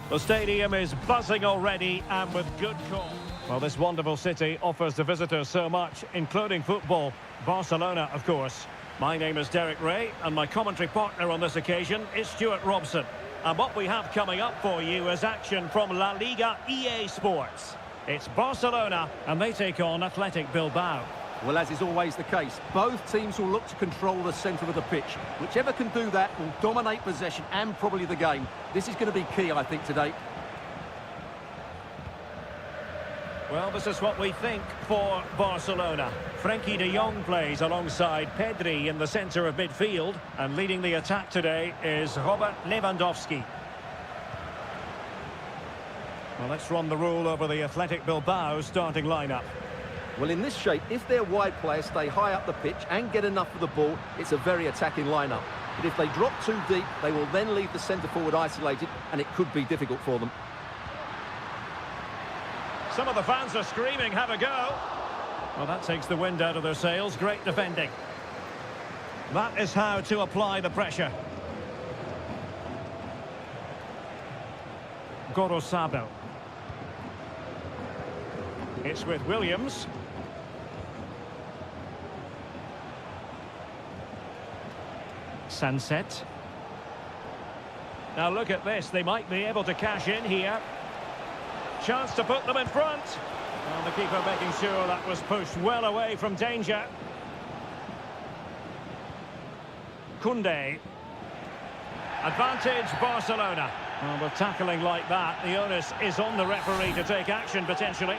The stadium is buzzing already and with good cause. Well, this wonderful city offers the visitors so much, including football. Barcelona, of course. My name is Derek Ray, and my commentary partner on this occasion is Stuart Robson. And what we have coming up for you is action from La Liga EA Sports. It's Barcelona, and they take on Athletic Bilbao. Well, as is always the case, both teams will look to control the centre of the pitch. Whichever can do that will dominate possession and probably the game. This is going to be key, I think, today. Well, this is what we think for Barcelona. Frenkie de Jong plays alongside Pedri in the centre of midfield, and leading the attack today is Robert Lewandowski. Well, let's run the rule over the Athletic Bilbao starting lineup. Well, in this shape, if their wide players stay high up the pitch and get enough of the ball, it's a very attacking lineup. But if they drop too deep, they will then leave the centre forward isolated, and it could be difficult for them. Some of the fans are screaming, have a go. Well, that takes the wind out of their sails. Great defending. That is how to apply the pressure. Gorosabel. It's with Williams. Sunset. Now look at this. They might be able to cash in here. Chance to put them in front. And the keeper making sure that was pushed well away from danger. Koundé. Advantage Barcelona. Well, with tackling like that, the onus is on the referee to take action potentially.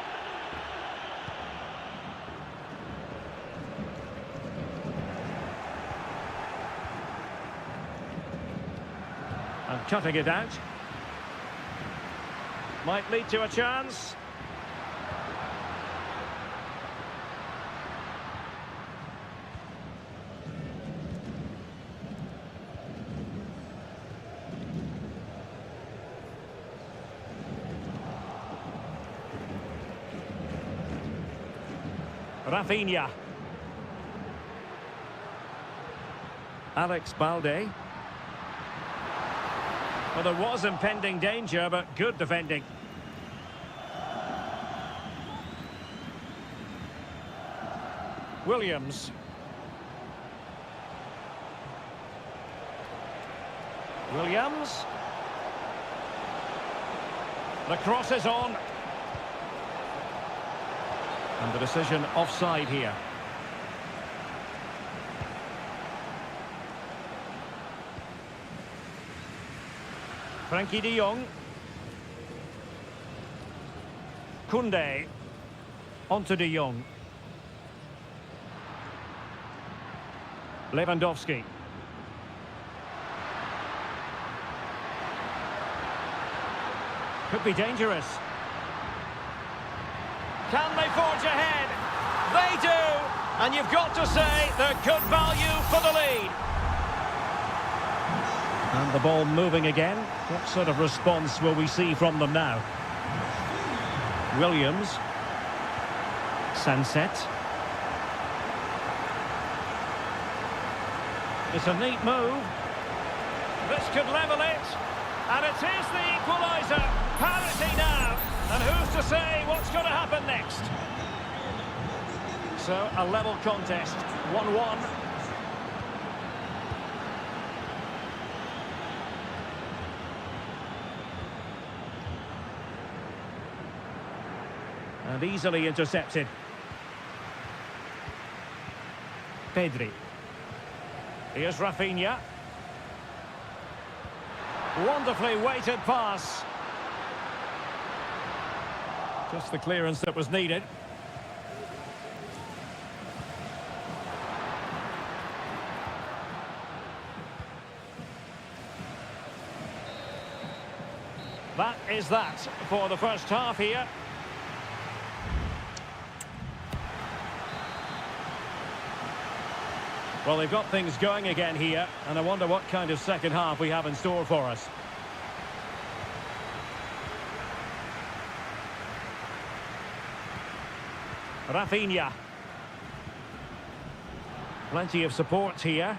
And cutting it out. Might lead to a chance. Rafinha. Alex Balde. Well, there was impending danger, but good defending. Williams. Williams. The cross is on. And the decision offside here. Frenkie de Jong. Koundé. Onto de Jong. Lewandowski. Could be dangerous. Can they forge ahead? They do! And you've got to say they're good value for the lead. And the ball moving again. What sort of response will we see from them now? Williams. Sunset. It's a neat move. This could level it. And it is the equaliser. Parity now. And who's to say what's going to happen next? So, a level contest. 1-1. And easily intercepted. Pedri. Here's Rafinha. Wonderfully weighted pass. Just the clearance that was needed. That is that for the first half here. Well, they've got things going again here, and I wonder what kind of second half we have in store for us. Rafinha. Plenty of support here.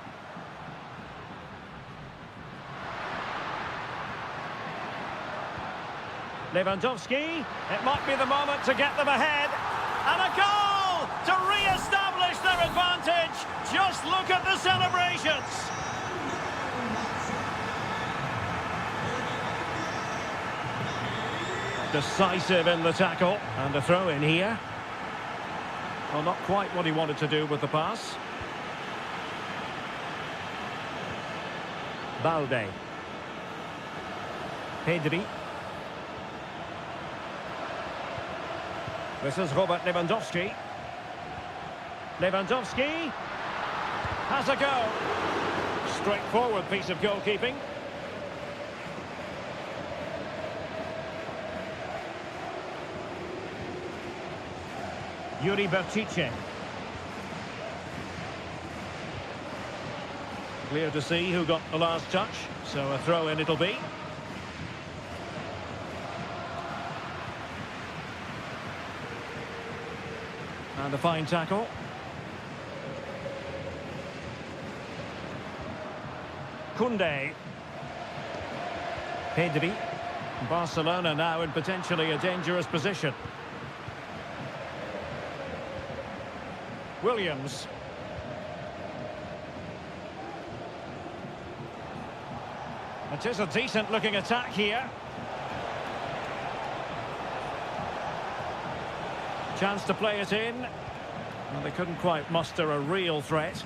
Lewandowski, it might be the moment to get them ahead. And a goal to re-establish their advantage. Just look at the celebrations. Decisive in the tackle. And a throw in here. Well, not quite what he wanted to do with the pass. Balde. Pedri. This is Robert Lewandowski. Lewandowski has a go. Straightforward piece of goalkeeping. Yuri Berchiche. Clear to see who got the last touch, so a throw-in it'll be. And a fine tackle. Koundé. Pedri. Barcelona now in potentially a dangerous position. Williams. It is a decent looking attack here. Chance to play it in. Well, they couldn't quite muster a real threat.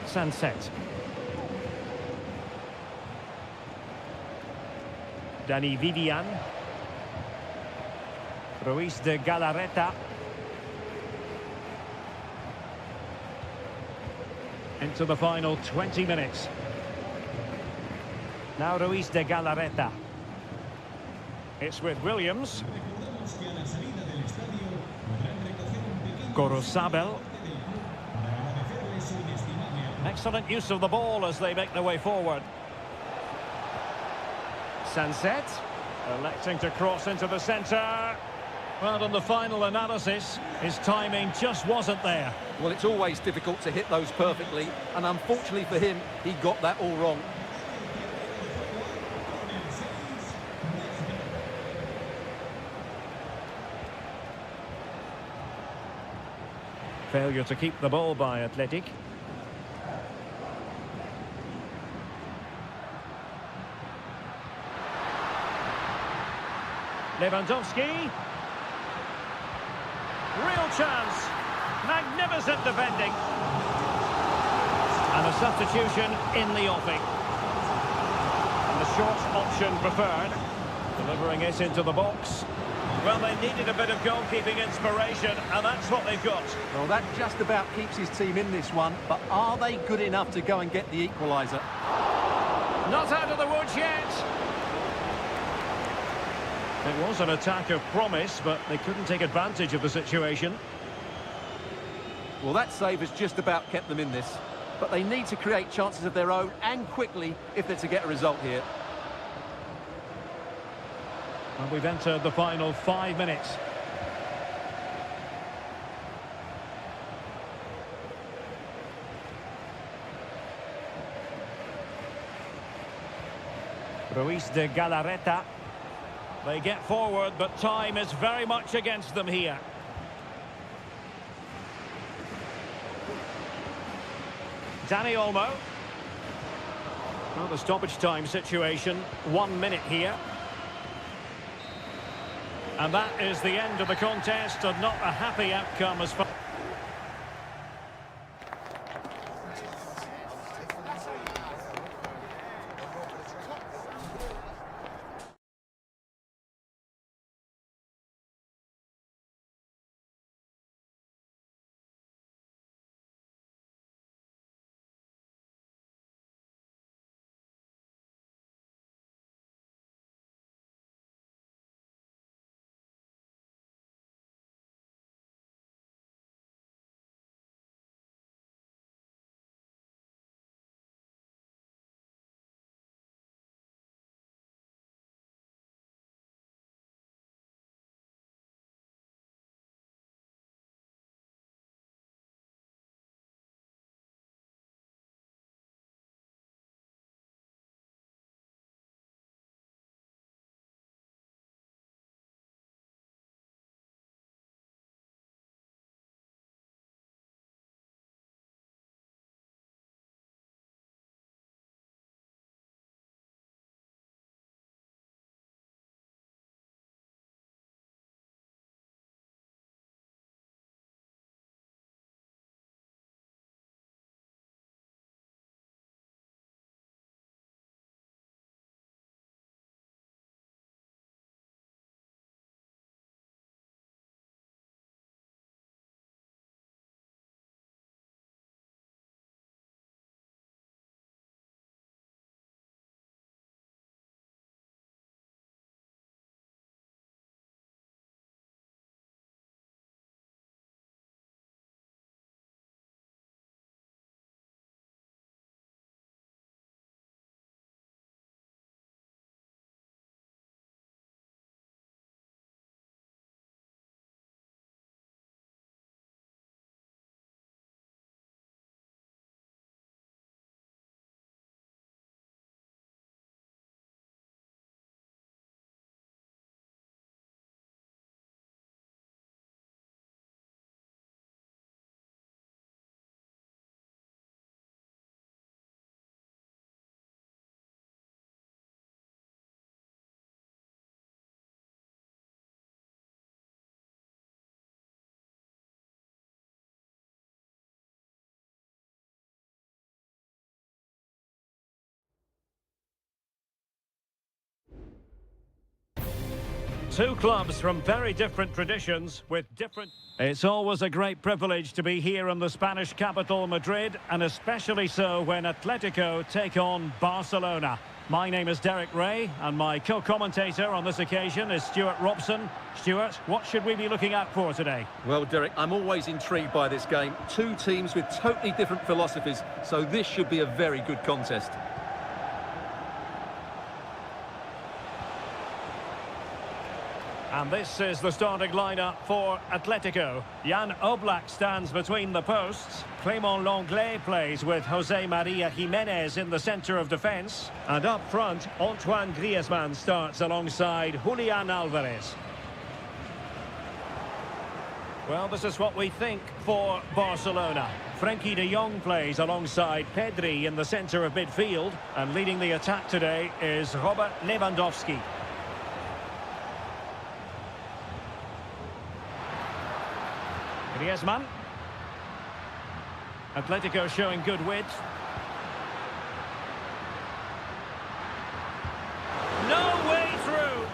Sunset. Dani Vivian. Ruiz de Galarreta. Into the final 20 minutes. Now Ruiz de Galarreta. It's with Williams. Gorosabel. Excellent use of the ball as they make their way forward. Sunset, electing to cross into the centre. Well, on the final analysis, his timing just wasn't there. Well, it's always difficult to hit those perfectly, and unfortunately for him, he got that all wrong. Failure to keep the ball by Athletic. Lewandowski. Real chance. Magnificent defending. And a substitution in the offing. And the short option preferred. Delivering it into the box. Well, they needed a bit of goalkeeping inspiration, and that's what they've got. Well, that just about keeps his team in this one, but are they good enough to go and get the equaliser? Not out of the woods yet. It was an attack of promise, but they couldn't take advantage of the situation. Well, that save has just about kept them in this, but they need to create chances of their own and quickly if they're to get a result here. And we've entered the final 5 minutes. Ruiz de Galarreta. They get forward, but time is very much against them here. Dani Olmo. Well, the stoppage time situation, 1 minute here. And that is the end of the contest, and not a happy outcome as far... Two clubs from very different traditions with different... It's always a great privilege to be here in the Spanish capital, Madrid, and especially so when Atletico take on Barcelona. My name is Derek Ray, and my co-commentator on this occasion is Stuart Robson. Stuart, what should we be looking out for today? Well, Derek, I'm always intrigued by this game. Two teams with totally different philosophies, so this should be a very good contest. And this is the starting lineup for Atletico. Jan Oblak stands between the posts. Clément Lenglet plays with Jose Maria Jimenez in the centre of defence. And up front, Antoine Griezmann starts alongside Julian Alvarez. Well, this is what we think for Barcelona. Frenkie de Jong plays alongside Pedri in the centre of midfield. And leading the attack today is Robert Lewandowski. Griezmann. Atletico showing good width. No way through!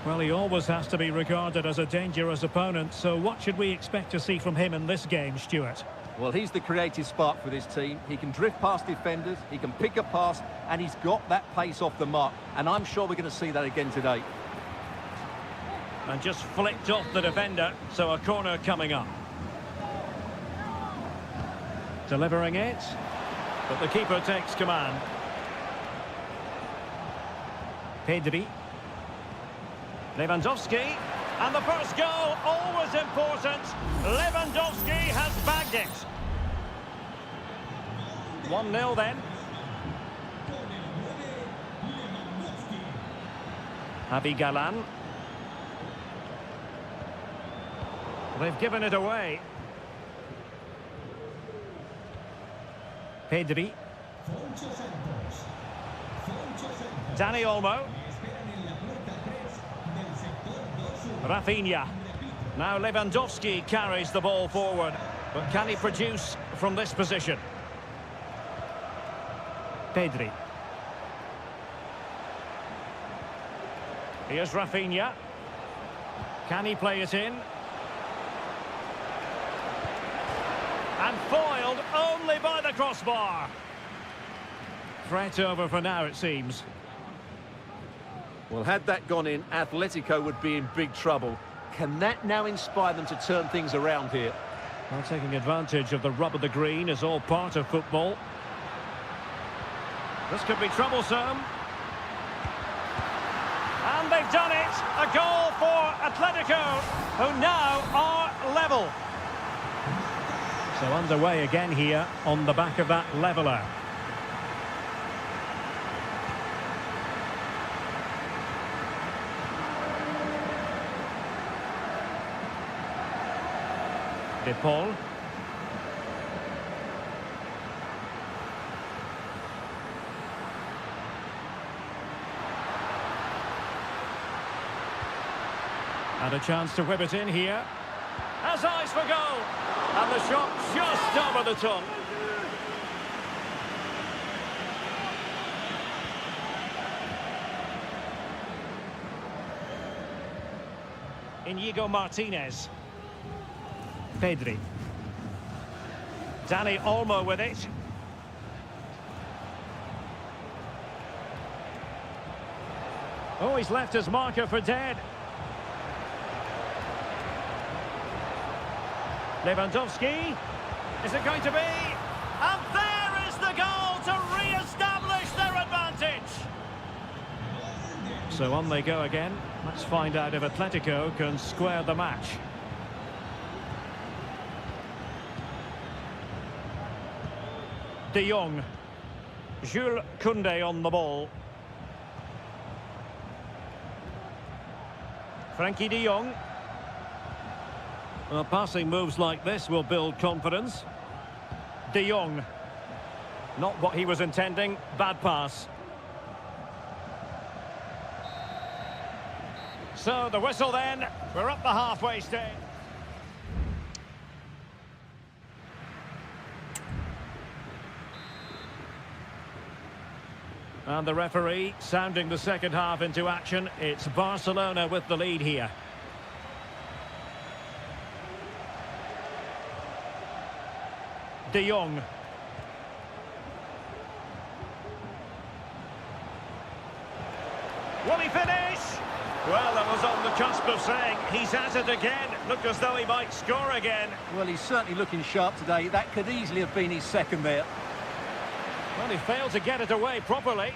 Well, he always has to be regarded as a dangerous opponent, so what should we expect to see from him in this game, Stuart? Well, he's the creative spark for this team. He can drift past defenders, he can pick a pass, and he's got that pace off the mark. And I'm sure we're going to see that again today. And just flicked off the defender, so a corner coming up. Delivering it, but the keeper takes command. Pedri. Lewandowski, and the first goal, always important. Lewandowski has bagged it. 1-0 then. Javi Galán. They've given it away. Pedri. Dani Olmo. Rafinha. Now Lewandowski carries the ball forward. But can he produce from this position? Pedri. Here's Rafinha. Can he play it in? And foiled only by the crossbar. Threat over for now, it seems. Well, had that gone in, Atletico would be in big trouble. Can that now inspire them to turn things around here? Well, taking advantage of the rub of the green is all part of football. This could be troublesome. And they've done it! A goal for Atletico, who now are level. So underway again here on the back of that leveller. De Paul. And a chance to whip it in here. Has eyes for goal. And the shot just over the top. Inigo Martinez. Pedri. Dani Olmo with it. Oh, he's left his marker for dead. Lewandowski. Is it going to be? And there is the goal to re-establish their advantage. So on they go again. Let's find out if Atletico can square the match. De Jong. Jules Koundé on the ball. Frenkie de Jong. Well, passing moves like this will build confidence. De Jong. Not what he was intending. Bad pass. So the whistle then. We're up the halfway stage. And the referee sounding the second half into action. It's Barcelona with the lead here. De Jong. Will he finish? Well, that was on the cusp of saying he's at it again. Looked as though he might score again. Well, he's certainly looking sharp today. That could easily have been his second there. Well, he failed to get it away properly.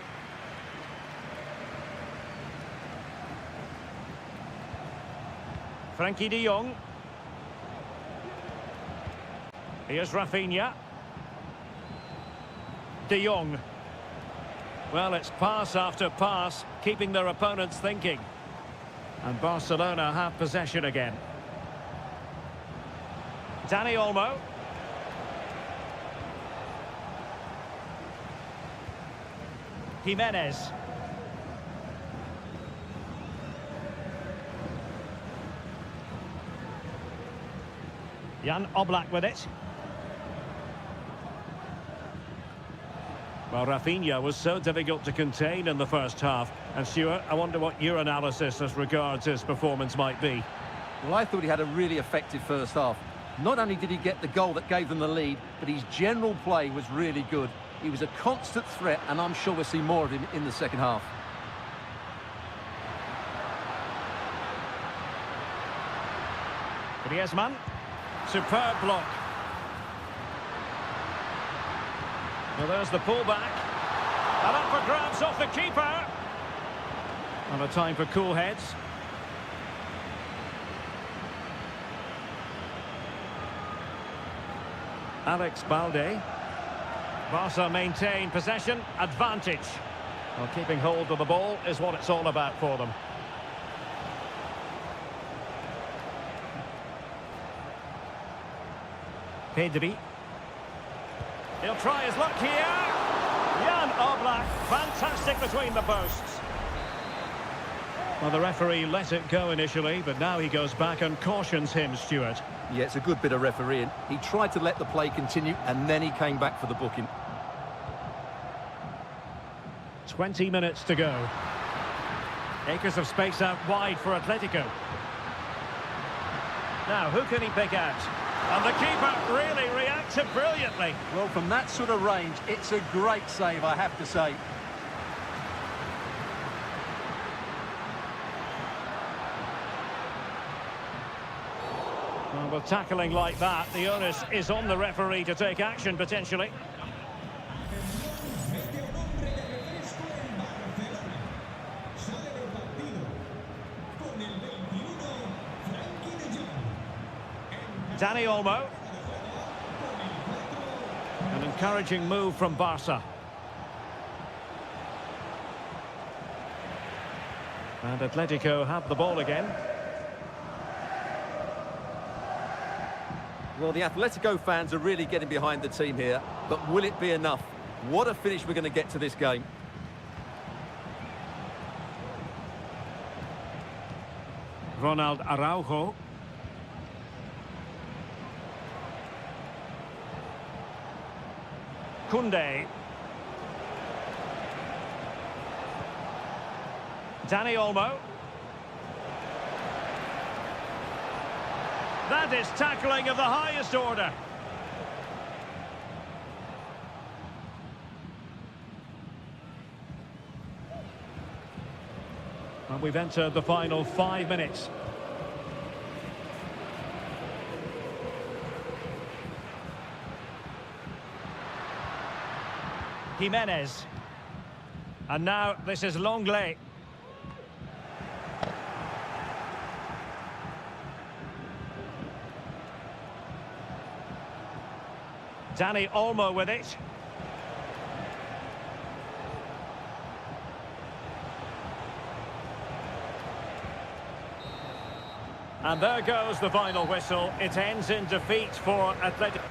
Frankie de Jong. Here's Rafinha. De Jong. Well, it's pass after pass, keeping their opponents thinking. And Barcelona have possession again. Dani Olmo. Jimenez. Jan Oblak with it. Well, Rafinha was so difficult to contain in the first half. And Stuart, I wonder what your analysis as regards his performance might be. Well, I thought he had a really effective first half. Not only did he get the goal that gave them the lead, but his general play was really good. He was a constant threat, and I'm sure we'll see more of him in the second half. Griezmann. Superb block. Well, there's the pullback. And up for grabs off the keeper. And a time for cool heads. Alex Balde. Barca maintain possession, advantage. Well, keeping hold of the ball is what it's all about for them. Pedri. He'll try his luck here. Jan Oblak, fantastic between the posts. Well, the referee let it go initially, but now he goes back and cautions him, Stuart. Yeah, it's a good bit of refereeing. He tried to let the play continue, and then he came back for the booking. 20 minutes to go. Acres of space out wide for Atletico. Now, who can he pick out? And the keeper really reacted brilliantly. Well, from that sort of range, it's a great save, I have to say. Well, with tackling like that, the onus is on the referee to take action, potentially. Dani Olmo. An encouraging move from Barca. And Atletico have the ball again. Well, the Atletico fans are really getting behind the team here, but will it be enough? What a finish we're going to get to this game. Ronald Araujo. Koundé. Dani Olmo. That is tackling of the highest order. And we've entered the final 5 minutes. Jimenez. And now this is Longley. Dani Olmo with it. And there goes the final whistle. It ends in defeat for Atletico.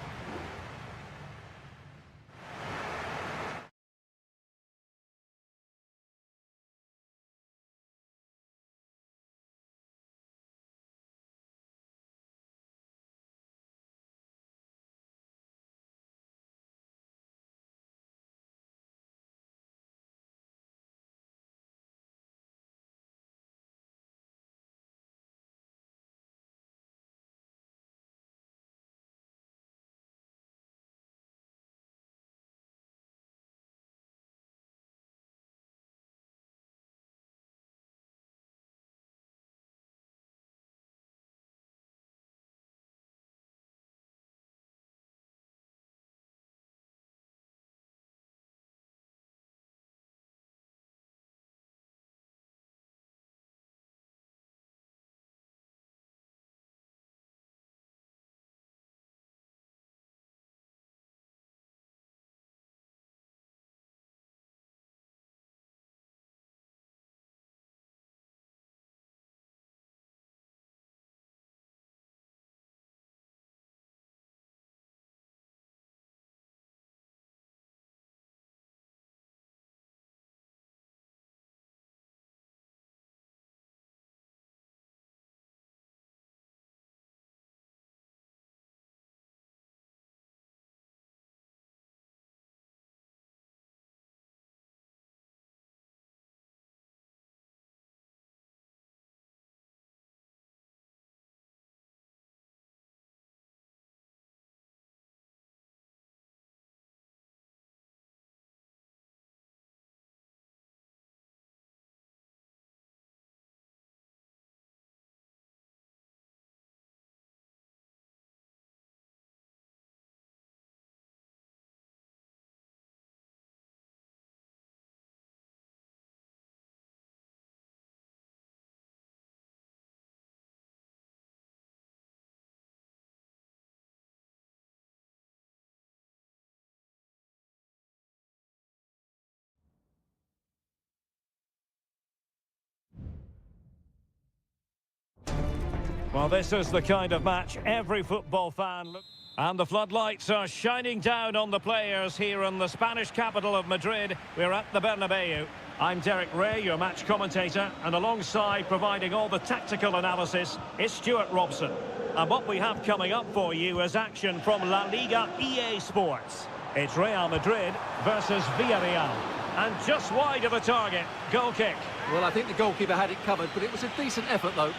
Well, this is the kind of match every football fan looks. And the floodlights are shining down on the players here in the Spanish capital of Madrid. We're at the Bernabeu. I'm Derek Ray, your match commentator, and alongside providing all the tactical analysis is Stuart Robson. And what we have coming up for you is action from La Liga EA Sports. It's Real Madrid versus Villarreal. And just wide of the target, goal kick. Well, I think the goalkeeper had it covered, but it was a decent effort, though.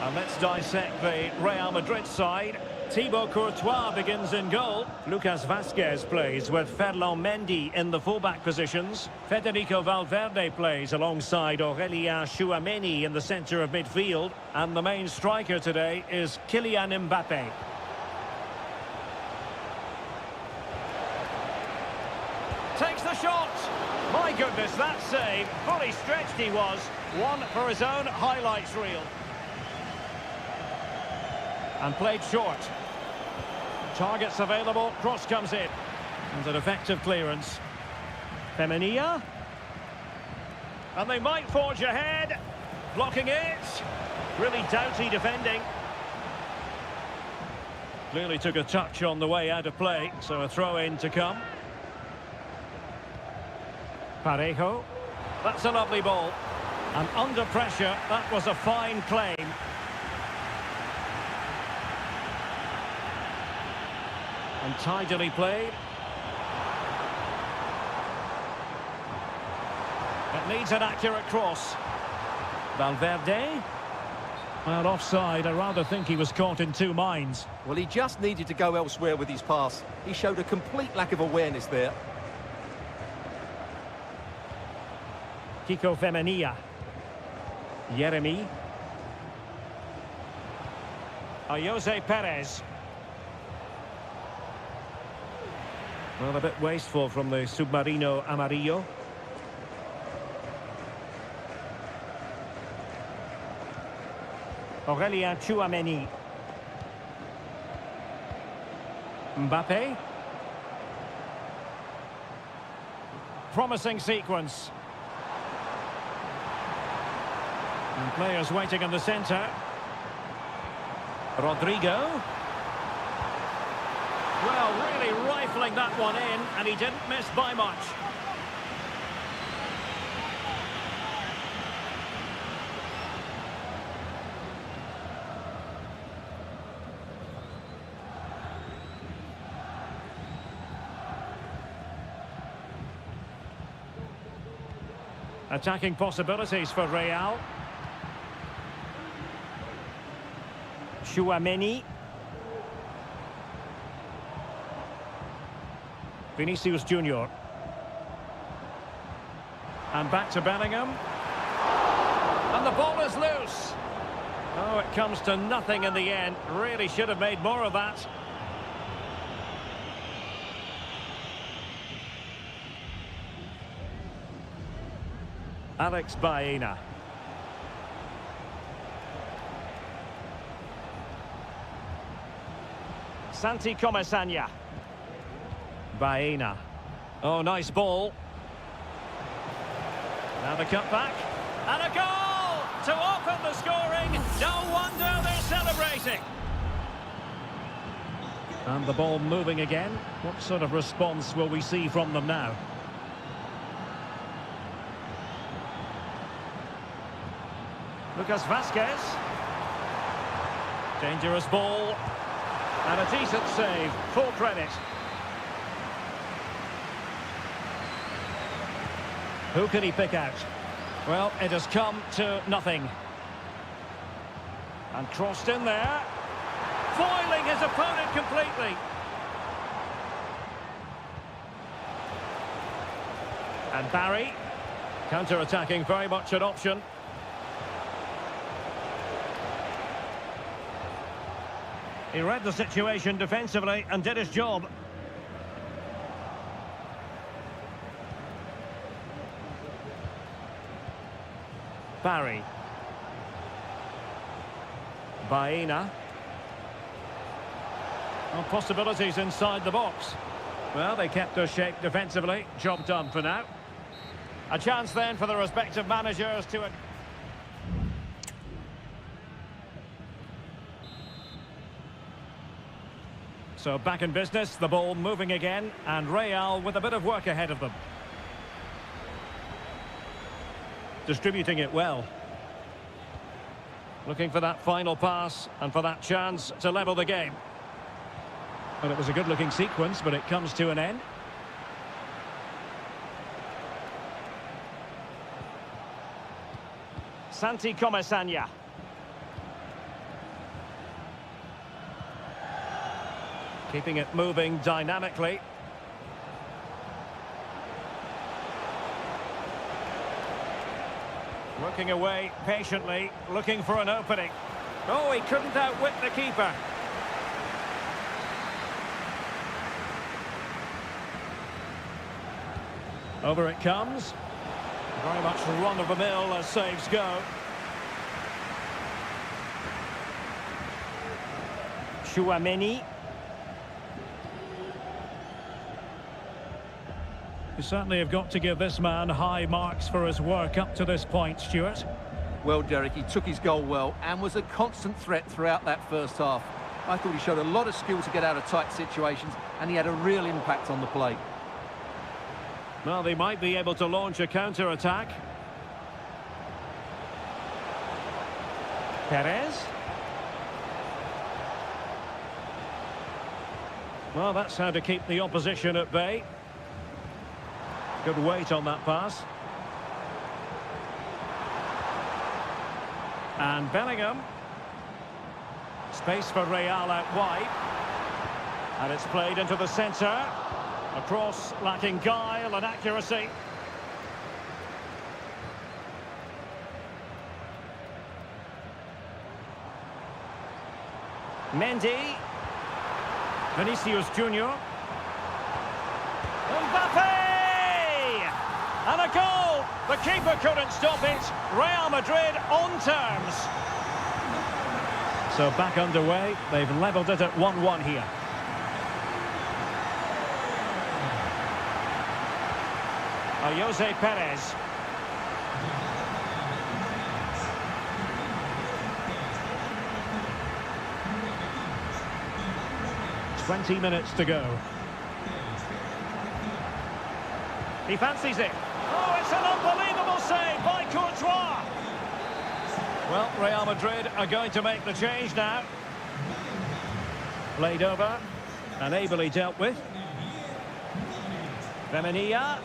And let's dissect the Real Madrid side. Thibaut Courtois begins in goal. Lucas Vázquez plays with Ferland Mendy in the fullback positions. Federico Valverde plays alongside Aurélien Tchouameni in the centre of midfield. And the main striker today is Kylian Mbappé. Takes the shot. My goodness, that save. Fully stretched he was. One for his own highlights reel. And played short. Targets available, cross comes in. And an effective clearance. Femenia. And they might forge ahead. Blocking it. Really doughty defending. Clearly took a touch on the way out of play, so a throw-in to come. Parejo. That's a lovely ball. And under pressure, that was a fine claim. And tidily played. It needs an accurate cross. Valverde. Well, offside. I rather think he was caught in two minds. Well, he just needed to go elsewhere with his pass. He showed a complete lack of awareness there. Kiko Femenia. Yeremi. Jose Perez. Well, a bit wasteful from the Submarino Amarillo. Aurélien Tchouameni. Mbappé. Promising sequence. And players waiting in the centre. Rodrigo. Well, really rifling that one in, and he didn't miss by much. Attacking possibilities for Real. Tchouameni. Vinicius Junior. And back to Bellingham. And the ball is loose. Oh, it comes to nothing in the end. Really should have made more of that. Alex Baena. Santi Comesaña. Baena. Oh, nice ball. Now the cutback. And a goal to open the scoring. No wonder they're celebrating. And the ball moving again. What sort of response will we see from them now? Lucas Vázquez. Dangerous ball. And a decent save. Full credit. Who can he pick out? Well, it has come to nothing. And crossed in there. Foiling his opponent completely. And Barry. Counter-attacking, very much an option. He read the situation defensively and did his job. Barry. Baena. Well, possibilities inside the box. Well, they kept their shape defensively. Job done for now. A chance then for the respective managers to... So back in business, the ball moving again, and Real with a bit of work ahead of them. Distributing it well. Looking for that final pass and for that chance to level the game. And it was a good-looking sequence, but it comes to an end. Santi Comesaña. Keeping it moving dynamically. Working away patiently, looking for an opening. Oh, he couldn't outwit the keeper. Over it comes. Very much run-of-the-mill as saves go. Tchouaméni. You certainly have got to give this man high marks for his work up to this point, Stuart. Well, Derek, he took his goal well and was a constant threat throughout that first half. I thought he showed a lot of skill to get out of tight situations, and he had a real impact on the play. Well, they might be able to launch a counter-attack. Perez. Well, that's how to keep the opposition at bay. Good weight on that pass. And Bellingham. Space for Real out wide. And it's played into the centre. A cross lacking guile and accuracy. Mendy. Vinicius Junior. Mbappe! And a goal! The keeper couldn't stop it. Real Madrid on terms. So back underway. They've levelled it at 1-1 here. Jose Perez. "20 minutes to go. He fancies it. Oh, it's an unbelievable save by Courtois. Well, Real Madrid are going to make the change now. Played over and ably dealt with. Femenia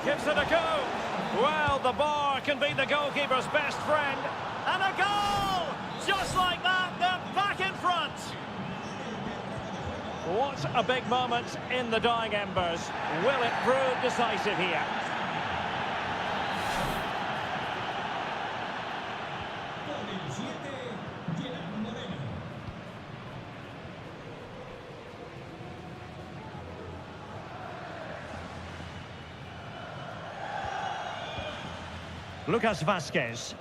gives it a go. Well, the bar can be the goalkeeper's best friend. And a goal! Just like that, they're back in front. What a big moment in the dying embers. Will it prove decisive here? Lucas Vazquez.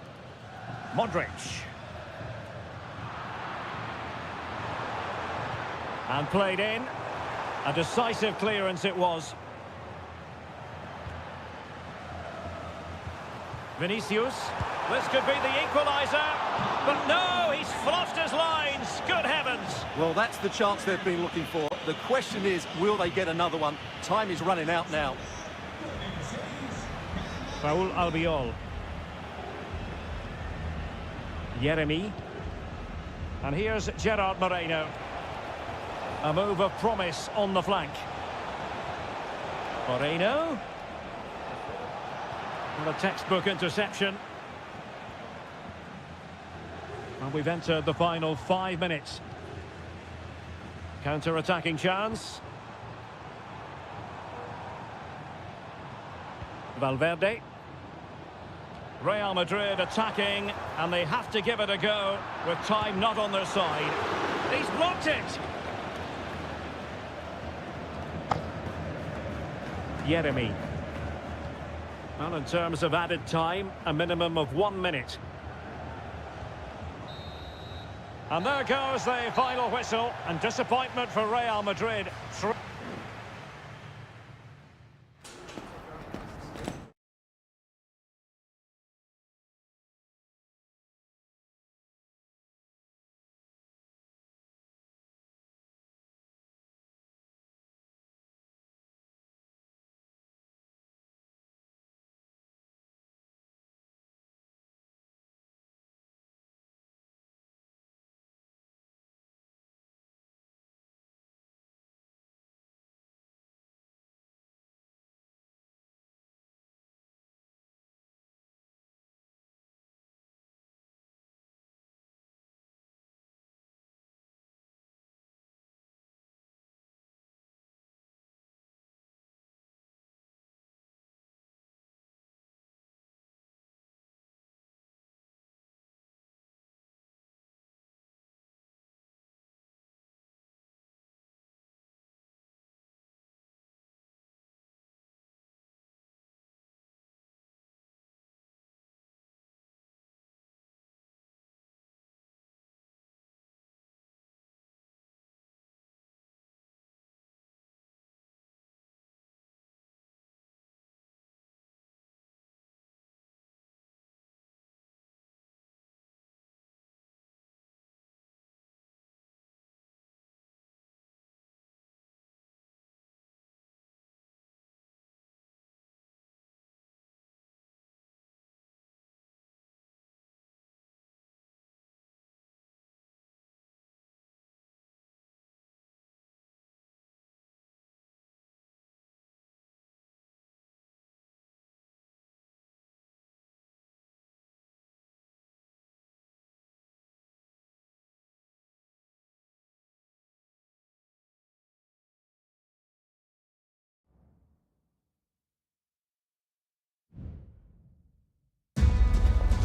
Modric. And played in. A decisive clearance it was. Vinicius. This could be the equaliser. But no, he's fluffed his lines. Good heavens. Well, that's the chance they've been looking for. The question is, will they get another one? Time is running out now. Raúl Albiol. Yeremy. And here's Gerard Moreno. A move of promise on the flank. Moreno. And a textbook interception. And we've entered the final 5 minutes. Counter-attacking chance. Valverde. Real Madrid attacking, and they have to give it a go with time not on their side. He's blocked it. Yeremy. Well, in terms of added time, a minimum of 1 minute. And there goes the final whistle, and disappointment for Real Madrid.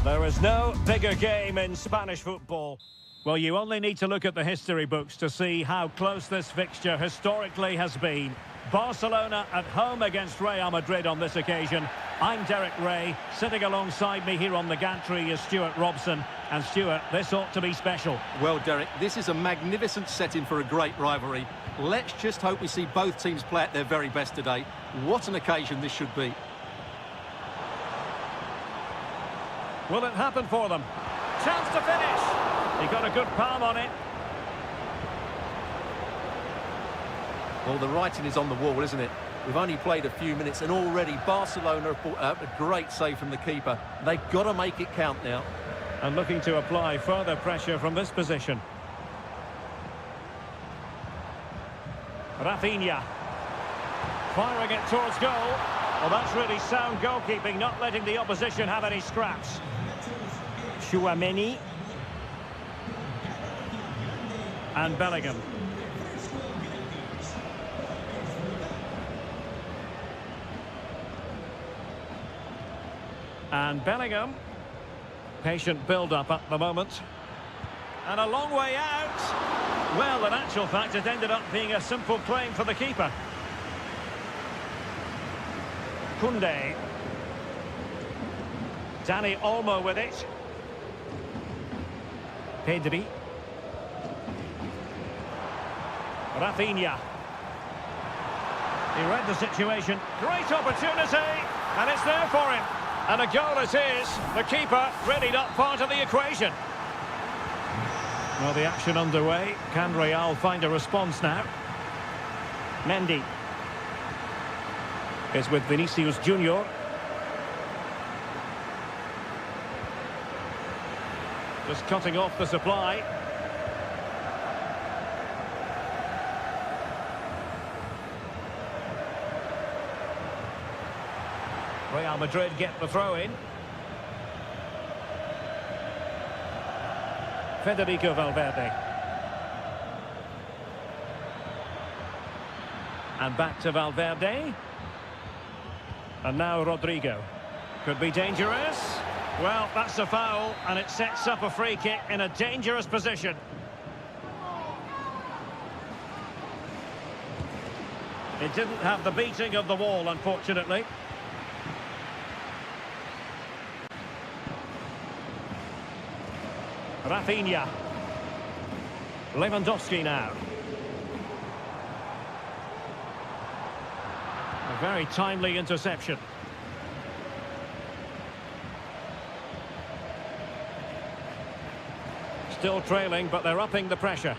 There is no bigger game in Spanish football. Well, you only need to look at the history books to see how close this fixture historically has been. Barcelona at home against Real Madrid on this occasion. I'm Derek Ray. Sitting alongside me here on the gantry is Stuart Robson. And Stuart, this ought to be special. Well, Derek, this is a magnificent setting for a great rivalry. Let's just hope we see both teams play at their very best today. What an occasion this should be. Will it happen for them? Chance to finish. He got a good palm on it. Well, the writing is on the wall, isn't it? We've only played a few minutes and already Barcelona have brought out a great save from the keeper. They've got to make it count now. And looking to apply further pressure from this position. Rafinha. Firing it towards goal. Well, that's really sound goalkeeping, not letting the opposition have any scraps. Tchouaméni. And Bellingham. And Bellingham. Patient build-up at the moment. And a long way out. Well, in actual fact, it ended up being a simple claim for the keeper. Koundé. Dani Olmo with it. Pedri. Rafinha. He read the situation. Great opportunity. And it's there for him. And a goal it is. The keeper really not part of the equation. Well, the action underway. Can Real find a response now? Mendy. Is with Vinicius Junior. Just cutting off the supply. Real Madrid get the throw in. Federico Valverde. And back to Valverde. And now Rodrigo. Could be dangerous. Well, that's a foul, and it sets up a free kick in a dangerous position. It didn't have the beating of the wall, unfortunately. Rafinha. Lewandowski now. A very timely interception. Still trailing, but they're upping the pressure.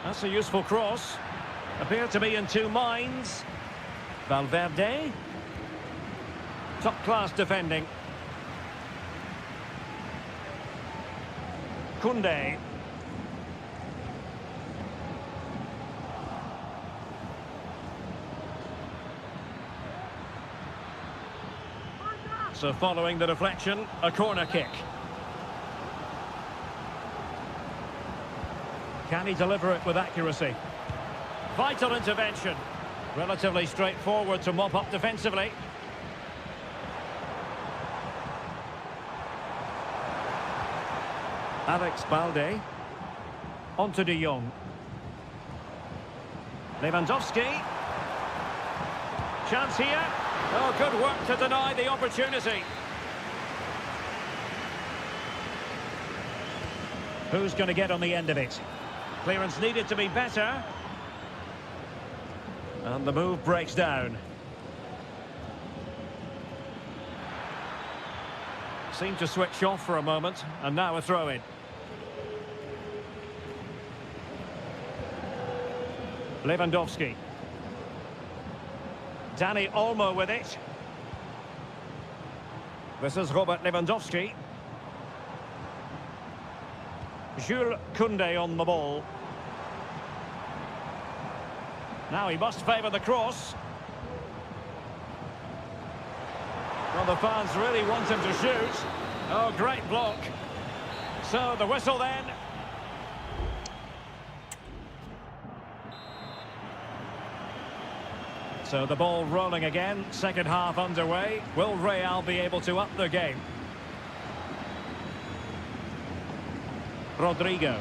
That's a useful cross. Appear to be in two minds. Valverde. Top-class defending. Koundé. So following the deflection, a corner kick. Can he deliver it with accuracy? Vital intervention. Relatively straightforward to mop up defensively. Alex Balde. On to De Jong. Lewandowski. Chance here. Oh, good work to deny the opportunity. Who's going to get on the end of it? Clearance needed to be better. And the move breaks down. Seemed to switch off for a moment, and now a throw-in. Lewandowski. Dani Olmo with it. This is Robert Lewandowski. Jules Koundé on the ball. Now he must favour the cross. Well, the fans really want him to shoot. Oh, great block. So the whistle then. So the ball rolling again, second half underway. Will Real be able to up their game? Rodrigo.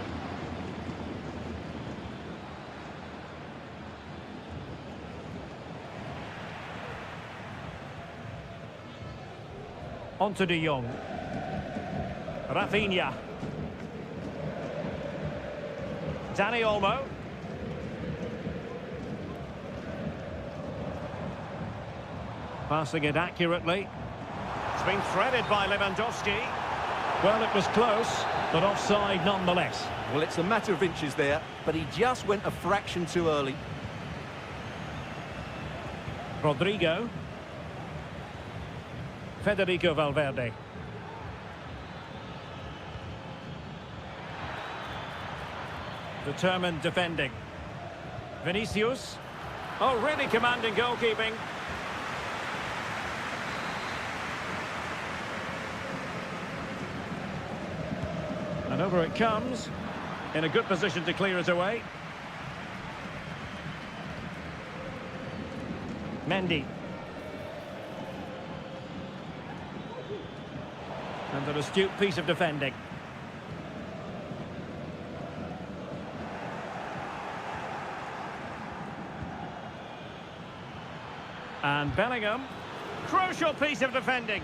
On to De Jong. Rafinha. Dani Olmo. Passing it accurately. It's been threaded by Lewandowski. Well, it was close, but offside nonetheless. Well, it's a matter of inches there, but he just went a fraction too early. Rodrigo. Federico Valverde. Determined defending. Vinicius. Oh, really commanding goalkeeping. And over it comes. In a good position to clear it away. Mendy. And an astute piece of defending. And Bellingham. Crucial piece of defending.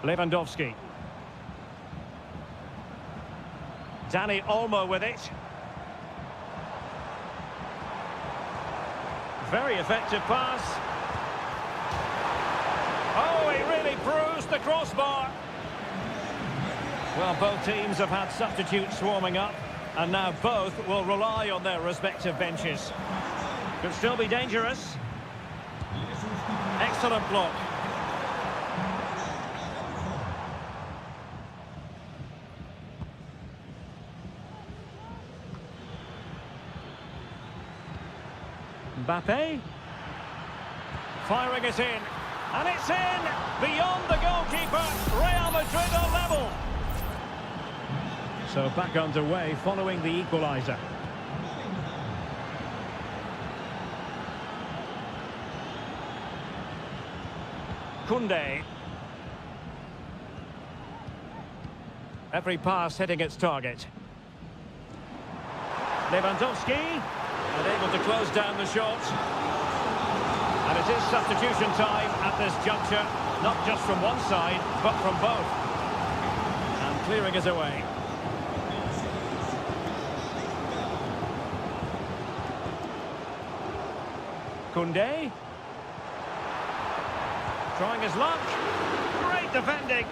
Lewandowski. Dani Olmo with it. Very effective pass. Oh, he really bruised the crossbar. Well, both teams have had substitutes swarming up, and now both will rely on their respective benches. Could still be dangerous. Excellent block. Mbappe. Firing it in. And it's in! Beyond the goalkeeper. Real Madrid are level. So back underway following the equaliser. Koundé. Every pass hitting its target. Lewandowski. And able to close down the shot. And it is substitution time at this juncture. Not just from one side, but from both. And clearing it away. Koundé. Trying his luck. Great defending.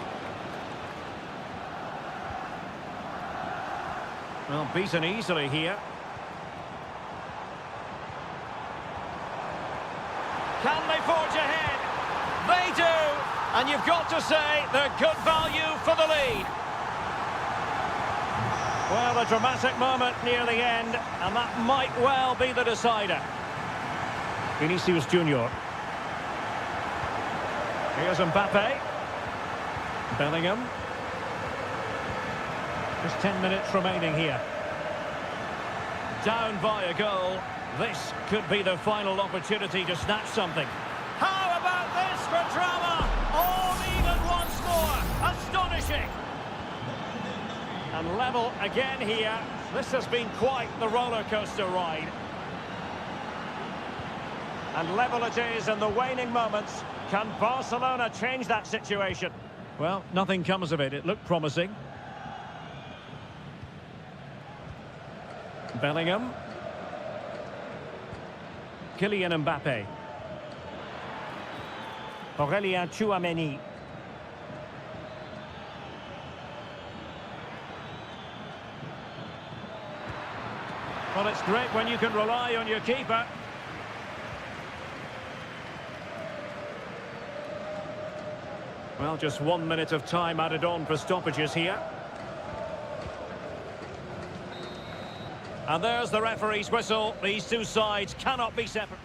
Well, beaten easily here. Can they forge ahead? They do! And you've got to say they're good value for the lead. Well, a dramatic moment near the end, and that might well be the decider. Vinicius Junior. Here's Mbappe. Bellingham. Just 10 minutes remaining here. Down by a goal. This could be the final opportunity to snatch something. How about this for drama? All even once more. Astonishing. And level again here. This has been quite the roller coaster ride. And level it is in the waning moments. Can Barcelona change that situation? Well, nothing comes of it. It looked promising. Bellingham. Kylian Mbappe. Aurélien Tchouaméni. Well, it's great when you can rely on your keeper. Well, just 1 minute of time added on for stoppages here. And there's the referee's whistle. These two sides cannot be separate.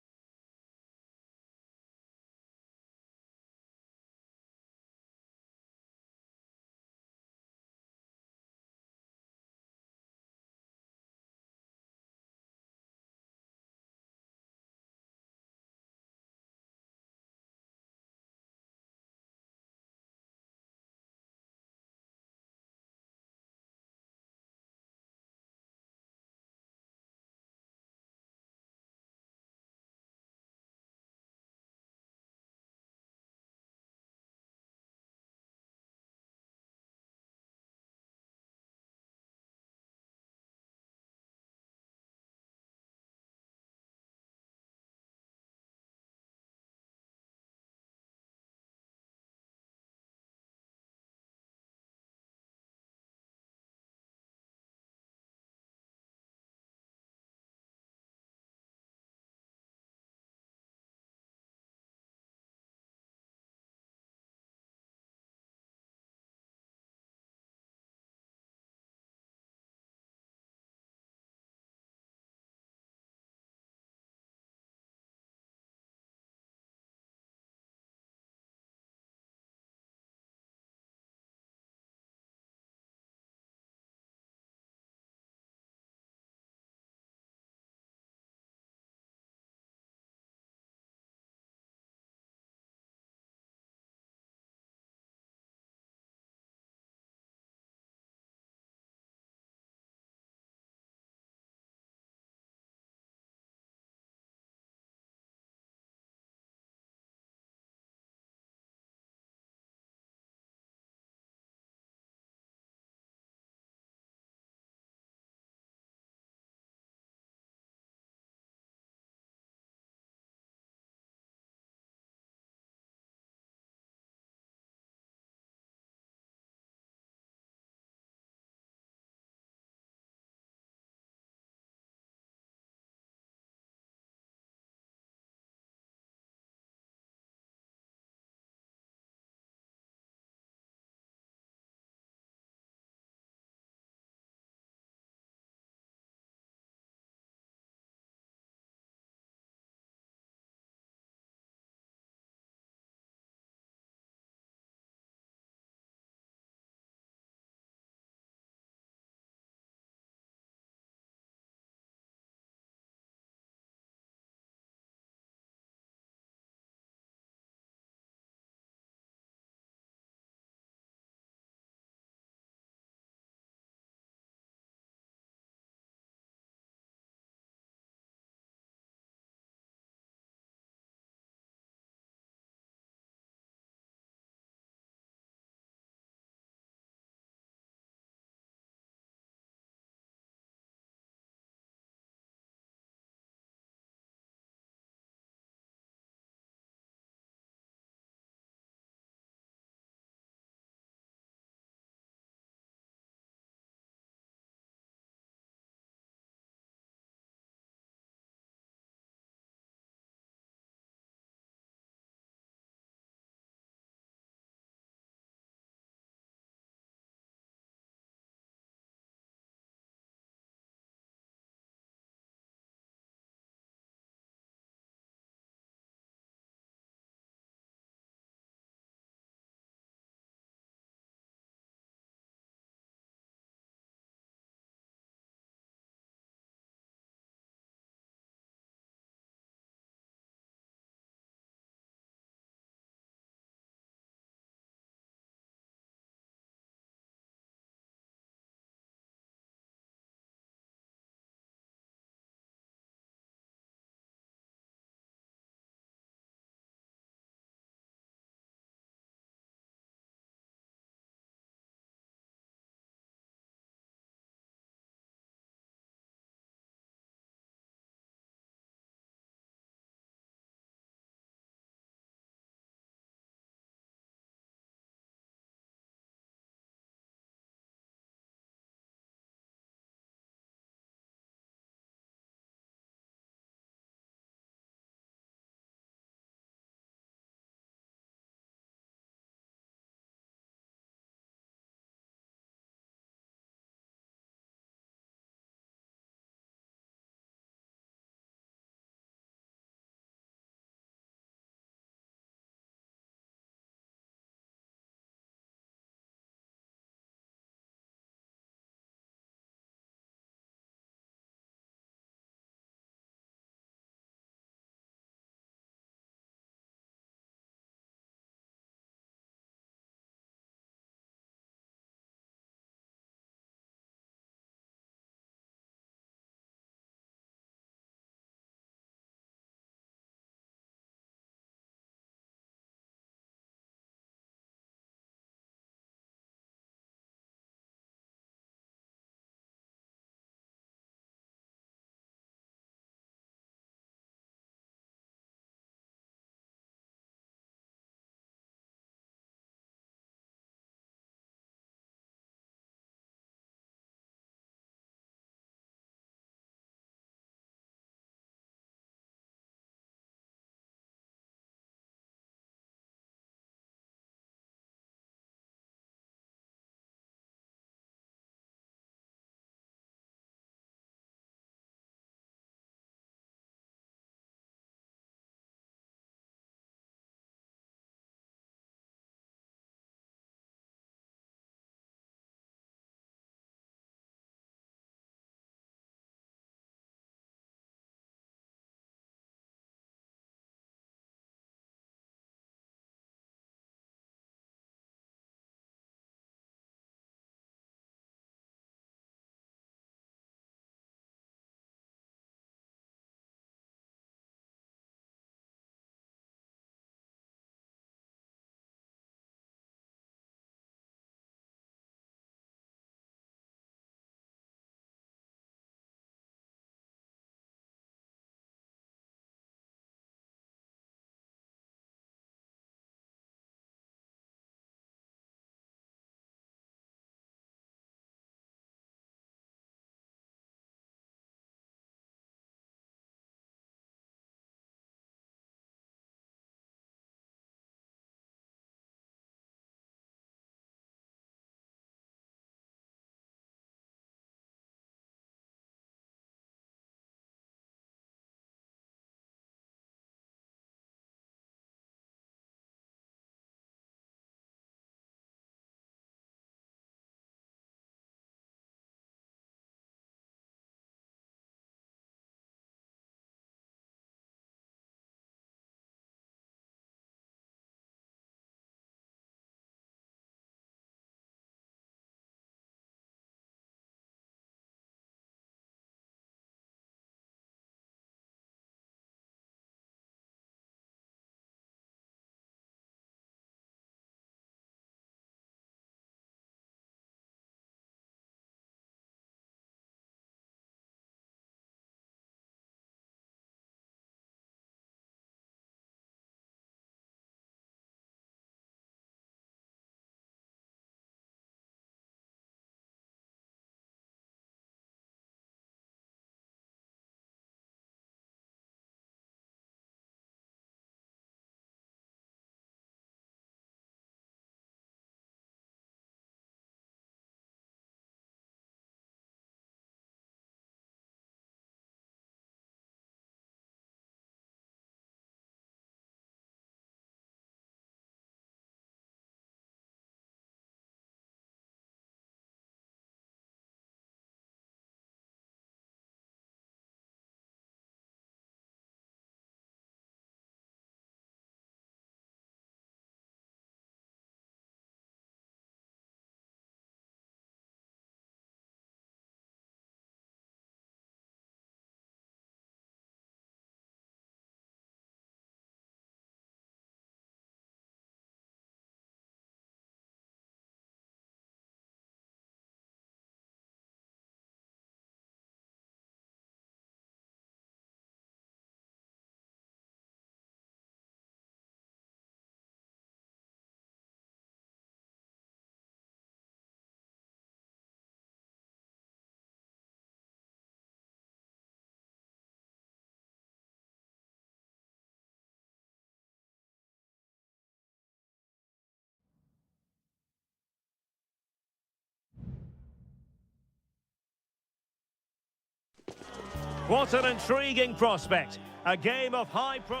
What an intriguing prospect. A game of high pro...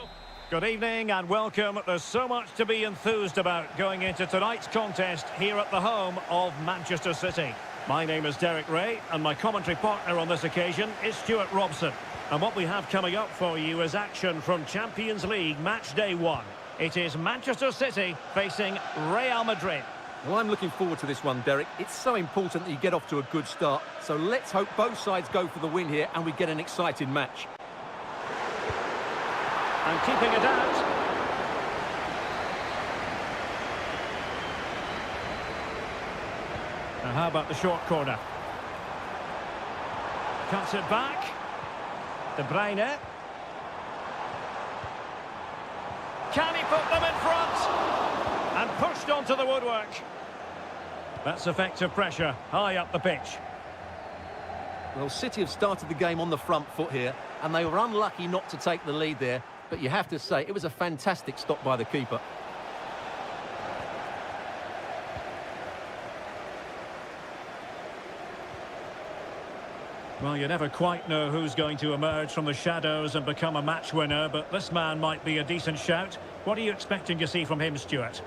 Good evening and welcome. There's so much to be enthused about going into tonight's contest here at the home of Manchester City. My name is Derek Ray and my commentary partner on this occasion is Stuart Robson. And what we have coming up for you is action from Champions League match day 1. It is Manchester City facing Real Madrid. Well, I'm looking forward to this one, Derek. It's so important that you get off to a good start. So let's hope both sides go for the win here and we get an exciting match. And keeping it out. Now how about the short corner? Cuts it back. De Bruyne. Can he put them in front? And pushed onto the woodwork. That's effective pressure, high up the pitch. Well, City have started the game on the front foot here, and they were unlucky not to take the lead there, but you have to say, it was a fantastic stop by the keeper. Well, you never quite know who's going to emerge from the shadows and become a match winner, but this man might be a decent shout. What are you expecting to see from him, Stuart?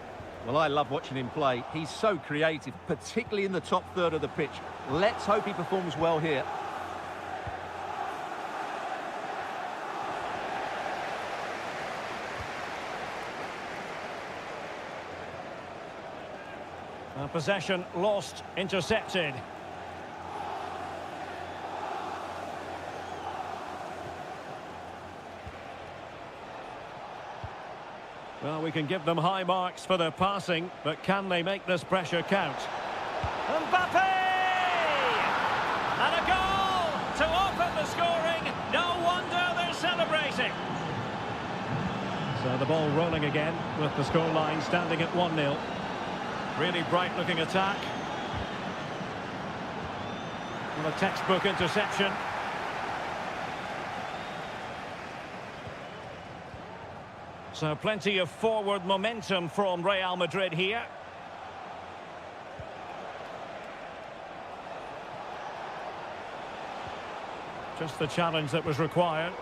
Well, I love watching him play. He's so creative, particularly in the top third of the pitch. Let's hope he performs well here. Possession lost, intercepted. Well, we can give them high marks for their passing, but can they make this pressure count? Mbappe! And a goal to open the scoring. No wonder they're celebrating. So the ball rolling again with the scoreline standing at 1-0. Really bright-looking attack. And a textbook interception. So plenty of forward momentum from Real Madrid here. Just the challenge that was required.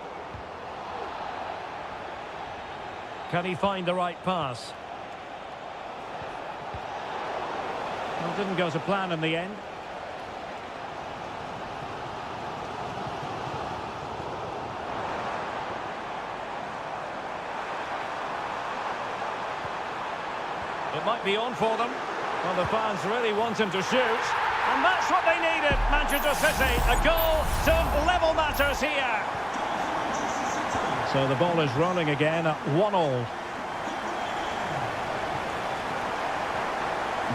Can he find the right pass? Well, didn't go to plan in the end. It might be on for them. Well, the fans really want him to shoot. And that's what they needed, Manchester City. A goal to level matters here. So the ball is rolling again at 1-1.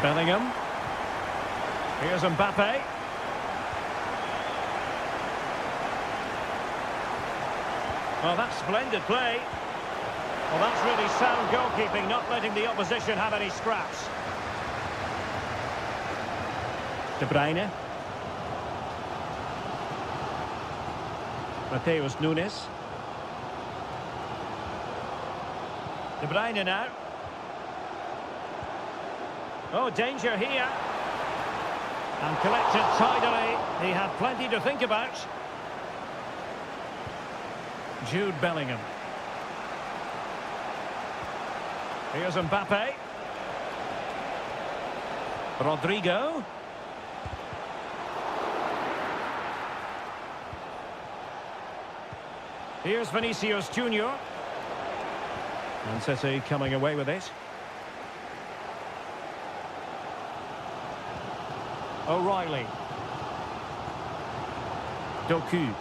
Bellingham. Here's Mbappe. Well, that's splendid play. Well, that's really sound goalkeeping, not letting the opposition have any scraps. De Bruyne. Mateus Nunes. De Bruyne now. Oh, danger here. And collected tidily. He had plenty to think about. Jude Bellingham. Here's Mbappe. Rodrigo. Here's Vinicius Junior. And City coming away with it. O'Reilly. Doku.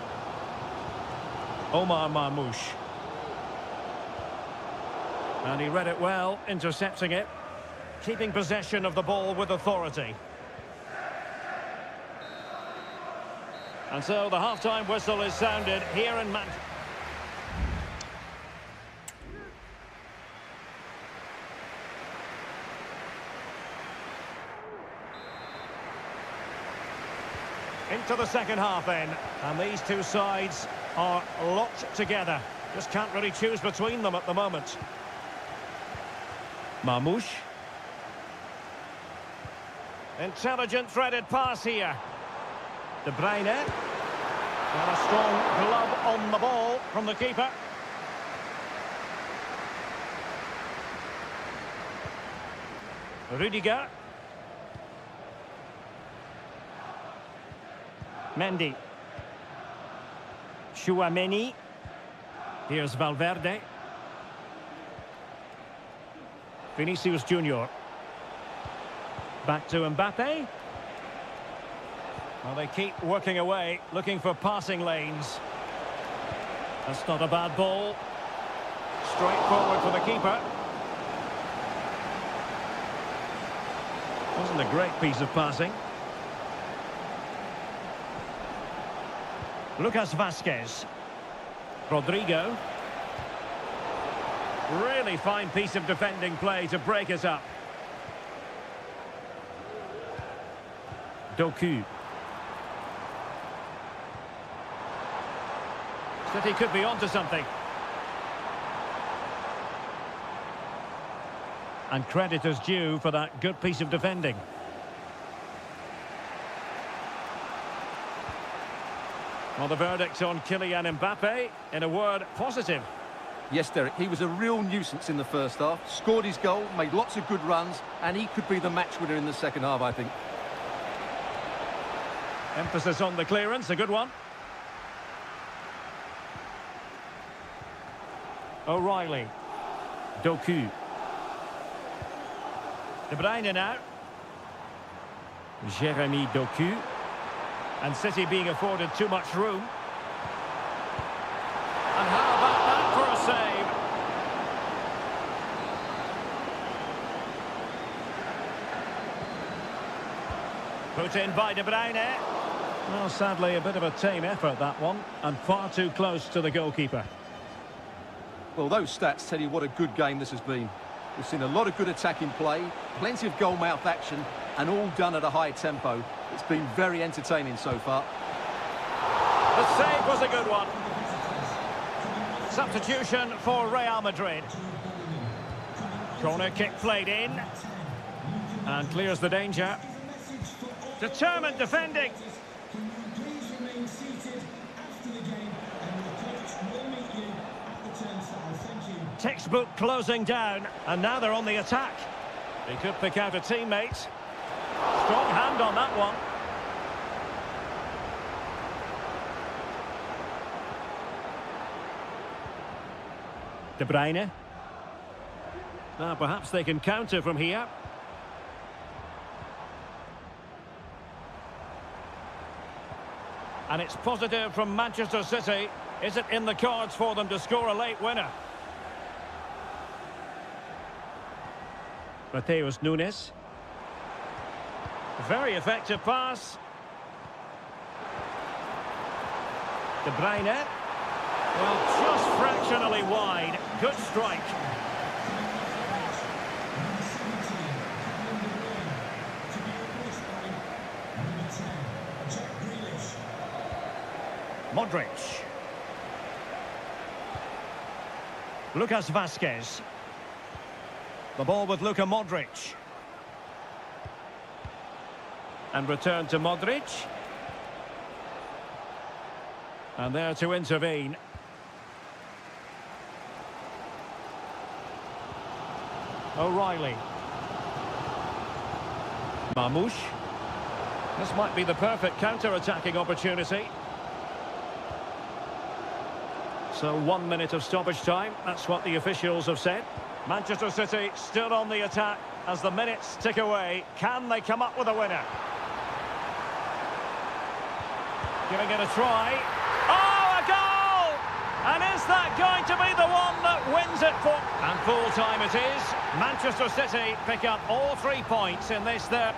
Omar Marmoush. And he read it well, intercepting it. Keeping possession of the ball with authority. And so the half-time whistle is sounded here in Manchester. Into the second half then, and these two sides are locked together. Just can't really choose between them at the moment. Marmoush. Intelligent threaded pass here. De Bruyne. And a strong glove on the ball from the keeper. Rudiger. Mendy. Chouameni. Here's Valverde. Vinicius Junior. Back to Mbappe. Well, they keep working away, looking for passing lanes. That's not a bad ball. Straight forward for the keeper. Wasn't a great piece of passing. Lucas Vazquez. Rodrigo. Really fine piece of defending play to break us up. Doku. City could be onto something. And credit is due for that good piece of defending. Well, the verdict on Kylian Mbappe, in a word, positive. Yes, Derek, he was a real nuisance in the first half. Scored his goal, made lots of good runs, and he could be the match winner in the second half, I think. Emphasis on the clearance, a good one. O'Reilly. Doku. De Bruyne now. Jeremy Doku. And City being afforded too much room. And how about that for a save? Put in by De Bruyne. Well, sadly, a bit of a tame effort, that one. And far too close to the goalkeeper. Well, those stats tell you what a good game this has been. We've seen a lot of good attacking play, plenty of goal-mouth action, and all done at a high tempo. It's been very entertaining so far. The save was a good one. Substitution for Real Madrid. Corner kick played in. And clears the danger. Determined defending. Textbook closing down, and now they're on the attack. They could pick out a teammate. Strong hand on that one. De Bruyne. Now perhaps they can counter from here. And it's positive from Manchester City. Is it in the cards for them to score a late winner? Mateus Nunes. Very effective pass. De Bruyne. Well, just fractionally wide. Good strike. Modric. Lucas Vazquez. The ball with Luka Modric. And return to Modric. And there to intervene. O'Reilly. Marmoush. This might be the perfect counter-attacking opportunity. So 1 minute of stoppage time, that's what the officials have said. Manchester City still on the attack as the minutes tick away. Can they come up with a winner? Giving it a try. Oh, a goal! And is that going to be the one that wins it for? And full time it is. Manchester City pick up all 3 points in this there.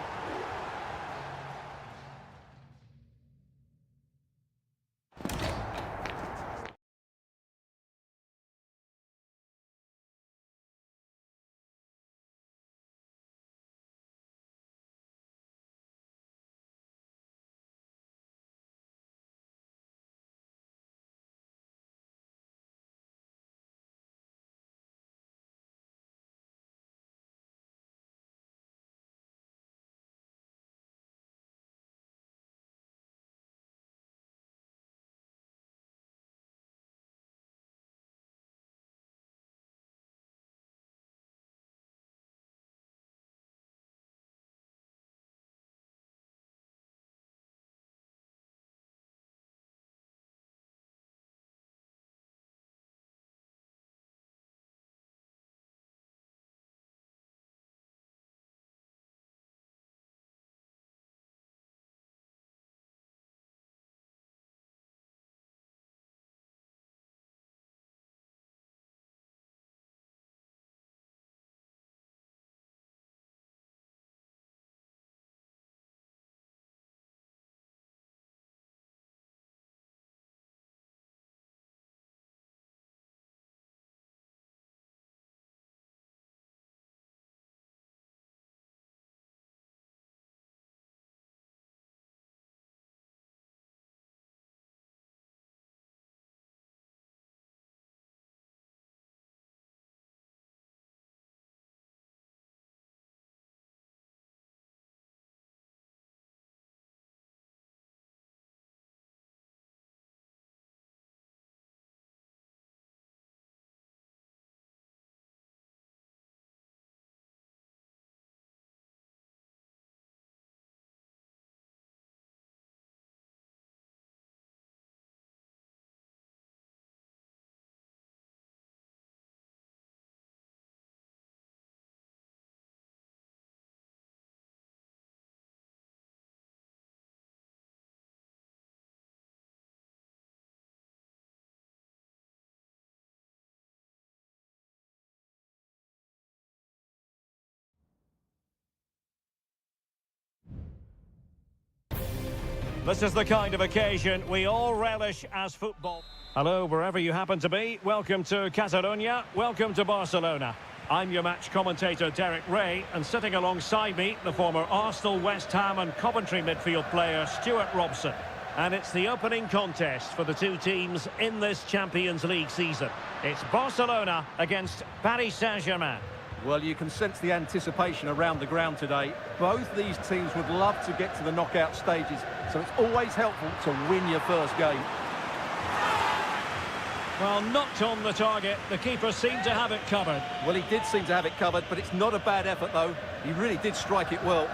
This is the kind of occasion we all relish as football. Hello, wherever you happen to be. Welcome to Catalonia. Welcome to Barcelona. I'm your match commentator, Derek Ray, and sitting alongside me, the former Arsenal, West Ham and Coventry midfield player, Stuart Robson. And it's the opening contest for the two teams in this Champions League season. It's Barcelona against Paris Saint-Germain. Well, you can sense the anticipation around the ground today. Both these teams would love to get to the knockout stages, so it's always helpful to win your first game. Well, knocked on the target. The keeper seemed to have it covered. Well, he did seem to have it covered, but it's not a bad effort, though. He really did strike it well.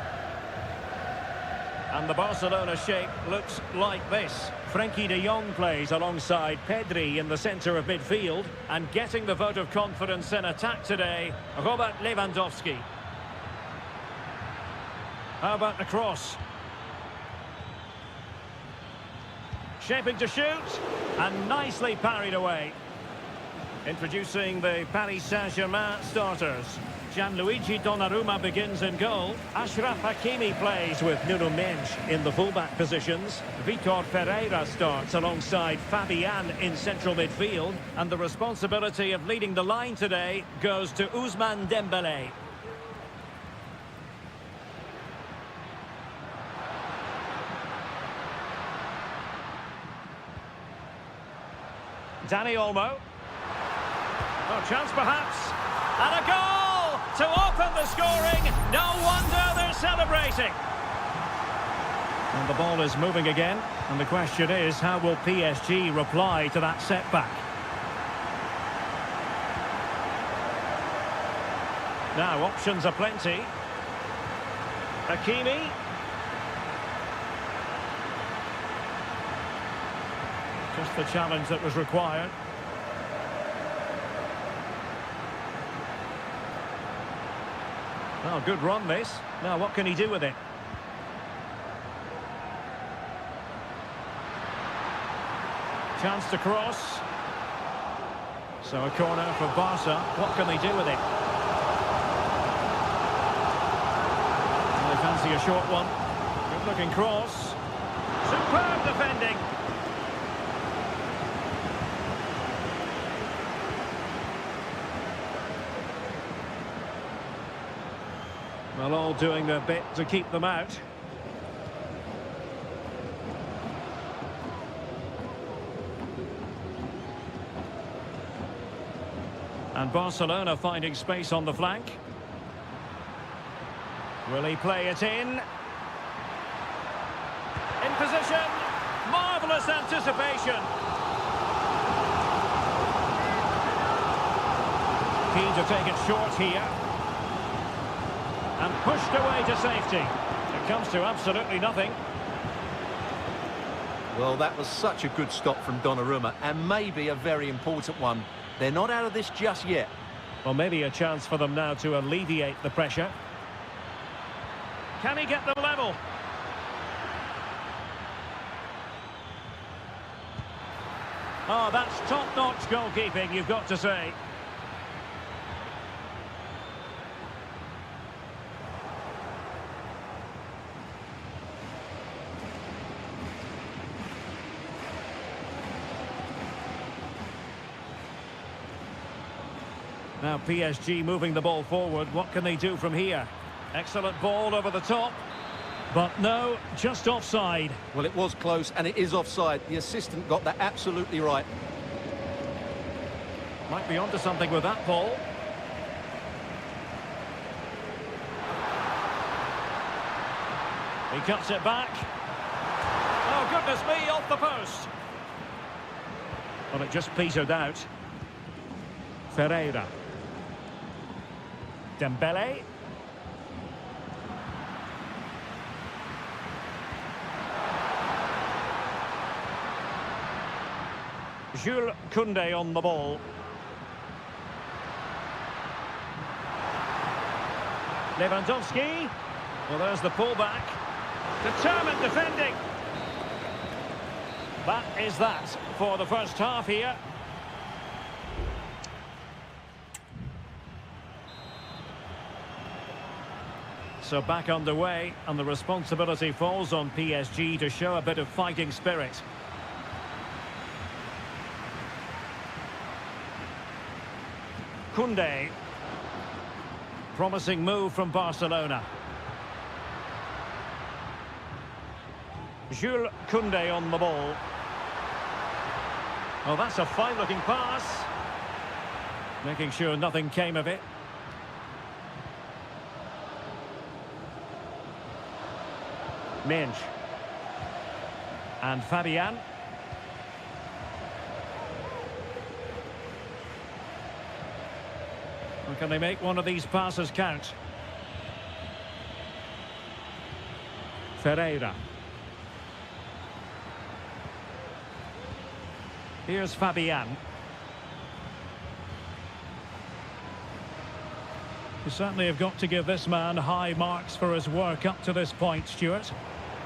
And the Barcelona shape looks like this. Frenkie de Jong plays alongside Pedri in the centre of midfield. And getting the vote of confidence in attack today, Robert Lewandowski. How about the cross? Shaping to shoot, and nicely parried away. Introducing the Paris Saint-Germain starters. Gianluigi Donnarumma begins in goal. Achraf Hakimi plays with Nuno Mendes in the fullback positions. Vitor Pereira starts alongside Fabian in central midfield. And the responsibility of leading the line today goes to Ousmane Dembélé. Dani Olmo. Oh, chance perhaps. And a goal to open the scoring. No wonder they're celebrating. And the ball is moving again. And the question is, how will PSG reply to that setback? Now, options are plenty. Hakimi. Just the challenge that was required. Oh, good run this. Now, what can he do with it? Chance to cross. So a corner for Barca. What can they do with it? Well, they fancy a short one. Good-looking cross. Superb defending. Well, all doing their bit to keep them out. And Barcelona finding space on the flank. Will he play it in? In position. Marvellous anticipation. Keen to take it short here. And pushed away to safety. It comes to absolutely nothing. Well, that was such a good stop from Donnarumma, and maybe a very important one. They're not out of this just yet. Well, maybe a chance for them now to alleviate the pressure. Can he get them level? Oh, that's top-notch goalkeeping, you've got to say. Now PSG moving the ball forward. What can they do from here? Excellent ball over the top. But no, just offside. Well, it was close, and it is offside. The assistant got that absolutely right. Might be onto something with that ball. He cuts it back. Oh, goodness me, off the post. Well, it just petered out. Pereira. Dembélé. Jules Koundé on the ball. Lewandowski. Well, there's the pullback. Determined defending. That is that for the first half here. So back underway, and the responsibility falls on PSG to show a bit of fighting spirit. Koundé. Promising move from Barcelona. Jules Koundé on the ball. Oh, that's a fine-looking pass. Making sure nothing came of it. Minge. And Fabian. Or can they make one of these passes count? Ferreira. Here's Fabian. You certainly have got to give this man high marks for his work up to this point, Stuart.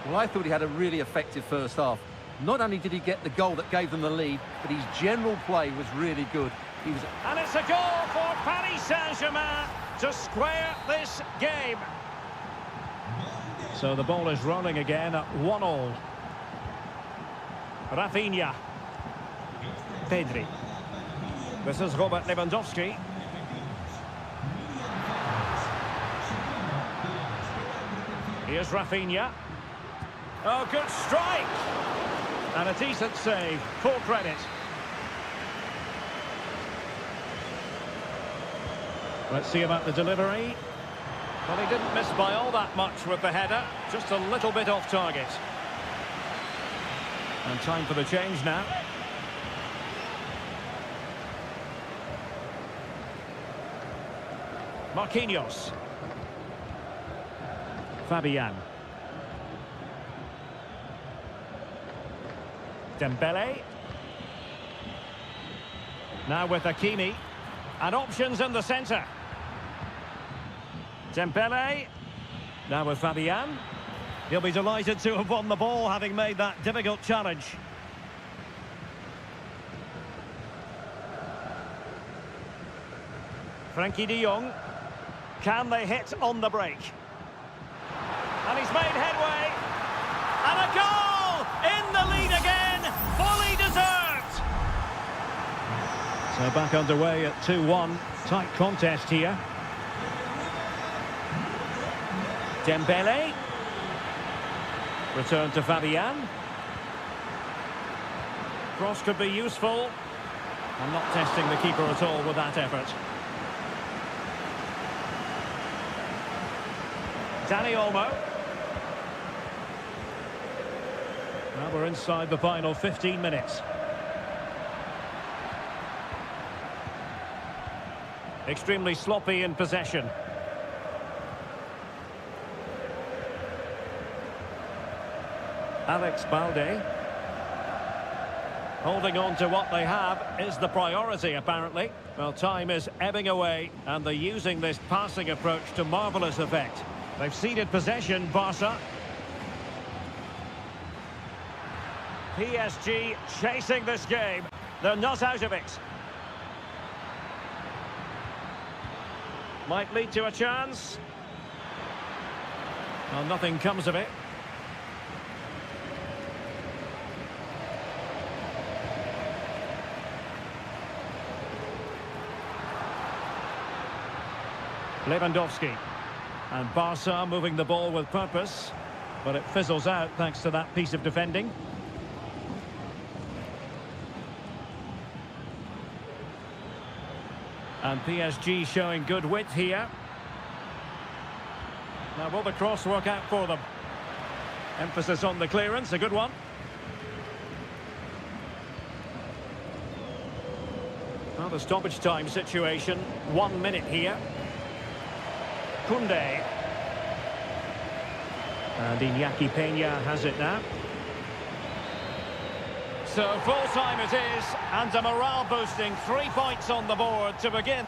Well, I thought he had a really effective first half. Not only did he get the goal that gave them the lead, but his general play was really good. He was... And it's a goal for Paris Saint-Germain to square this game. So the ball is rolling again at 1-1. Rafinha. Pedri. This is Robert Lewandowski. Here's Rafinha. Oh, good strike! And a decent save. Full credit. Let's see about the delivery. Well, he didn't miss by all that much with the header. Just a little bit off target. And time for the change now. Marquinhos. Fabian. Dembele. Now with Hakimi. And options in the centre. Dembele. Now with Fabian. He'll be delighted to have won the ball, having made that difficult challenge. Frankie de Jong. Can they hit on the break? And he's made headway. And a goal! In the lead again! Fully deserved! So back underway at 2-1. Tight contest here. Dembele. Return to Fabian. Cross could be useful. I'm not testing the keeper at all with that effort. Dani Olmo. Now we're inside the final 15 minutes. Extremely sloppy in possession. Alex Balde. Holding on to what they have is the priority, apparently. Well, time is ebbing away, and they're using this passing approach to marvellous effect. They've ceded possession, Barca. PSG chasing this game. They're not out of it. Might lead to a chance. Well, nothing comes of it. Lewandowski. And Barca moving the ball with purpose. But it fizzles out thanks to that piece of defending. And PSG showing good width here. Now will the cross work out for them? Emphasis on the clearance, a good one. Well, the stoppage time situation, 1 minute here. Koundé. And Iñaki Peña has it now. So full time it is, and a morale boosting 3 points on the board to begin.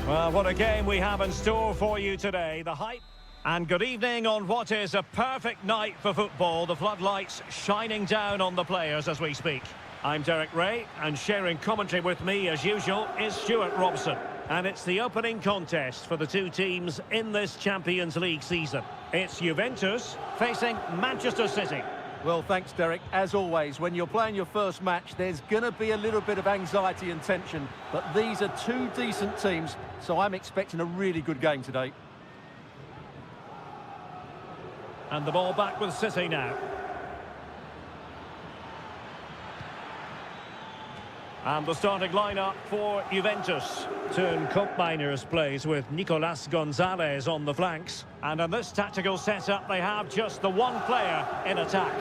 Well, what a game we have in store for you today. The hype. And good evening on what is a perfect night for football. The floodlights shining down on the players as we speak. I'm Derek Ray, and sharing commentary with me, as usual, is Stuart Robson. And it's the opening contest for the two teams in this Champions League season. It's Juventus facing Manchester City. Well, thanks, Derek. As always, when you're playing your first match, there's going to be a little bit of anxiety and tension. But these are two decent teams, so I'm expecting a really good game today. And the ball back with City now. And the starting lineup for Juventus. Turn Koopmeiners plays with Nicolas Gonzalez on the flanks. And in this tactical setup, they have just the one player in attack.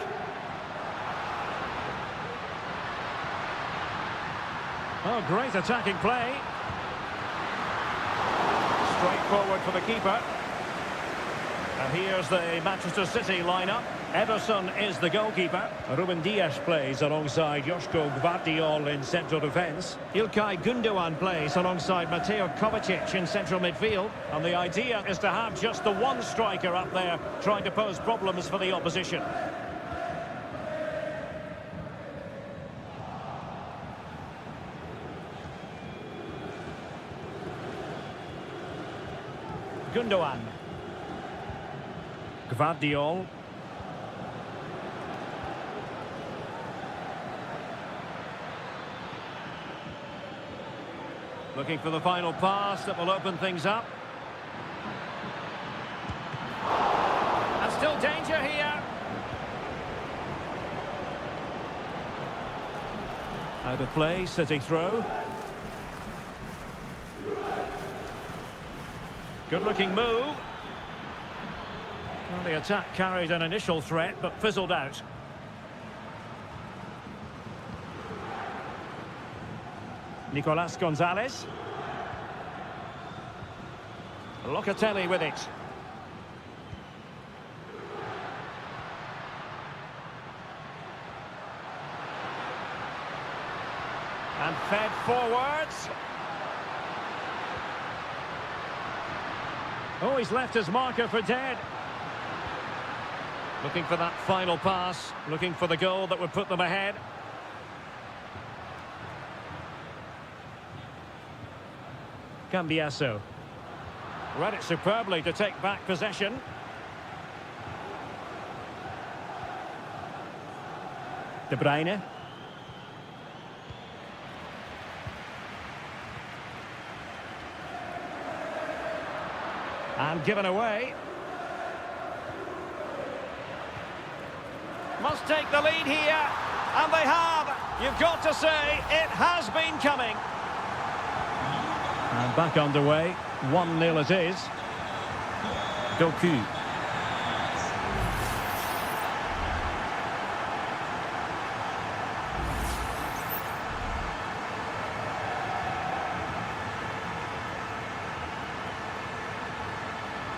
Oh, great attacking play. Straight forward for the keeper. And here's the Manchester City lineup. Ederson is the goalkeeper. Ruben Dias plays alongside Joško Gvardiol in central defence. İlkay Gündoğan plays alongside Mateo Kovacic in central midfield. And the idea is to have just the one striker up there trying to pose problems for the opposition. Gündoğan. Gvardiol. Looking for the final pass that will open things up. And still danger here. Out of play, City throw. Good-looking move. Well, the attack carried an initial threat, but fizzled out. Nicolas Gonzalez. Locatelli with it. And fed forwards. Oh, he's left his marker for dead. Looking for that final pass, looking for the goal that would put them ahead. Cambiasso. Read it superbly to take back possession. De Bruyne. And given away. Must take the lead here. And they have. You've got to say, it has been coming. And back underway, 1-0 it is. Doku.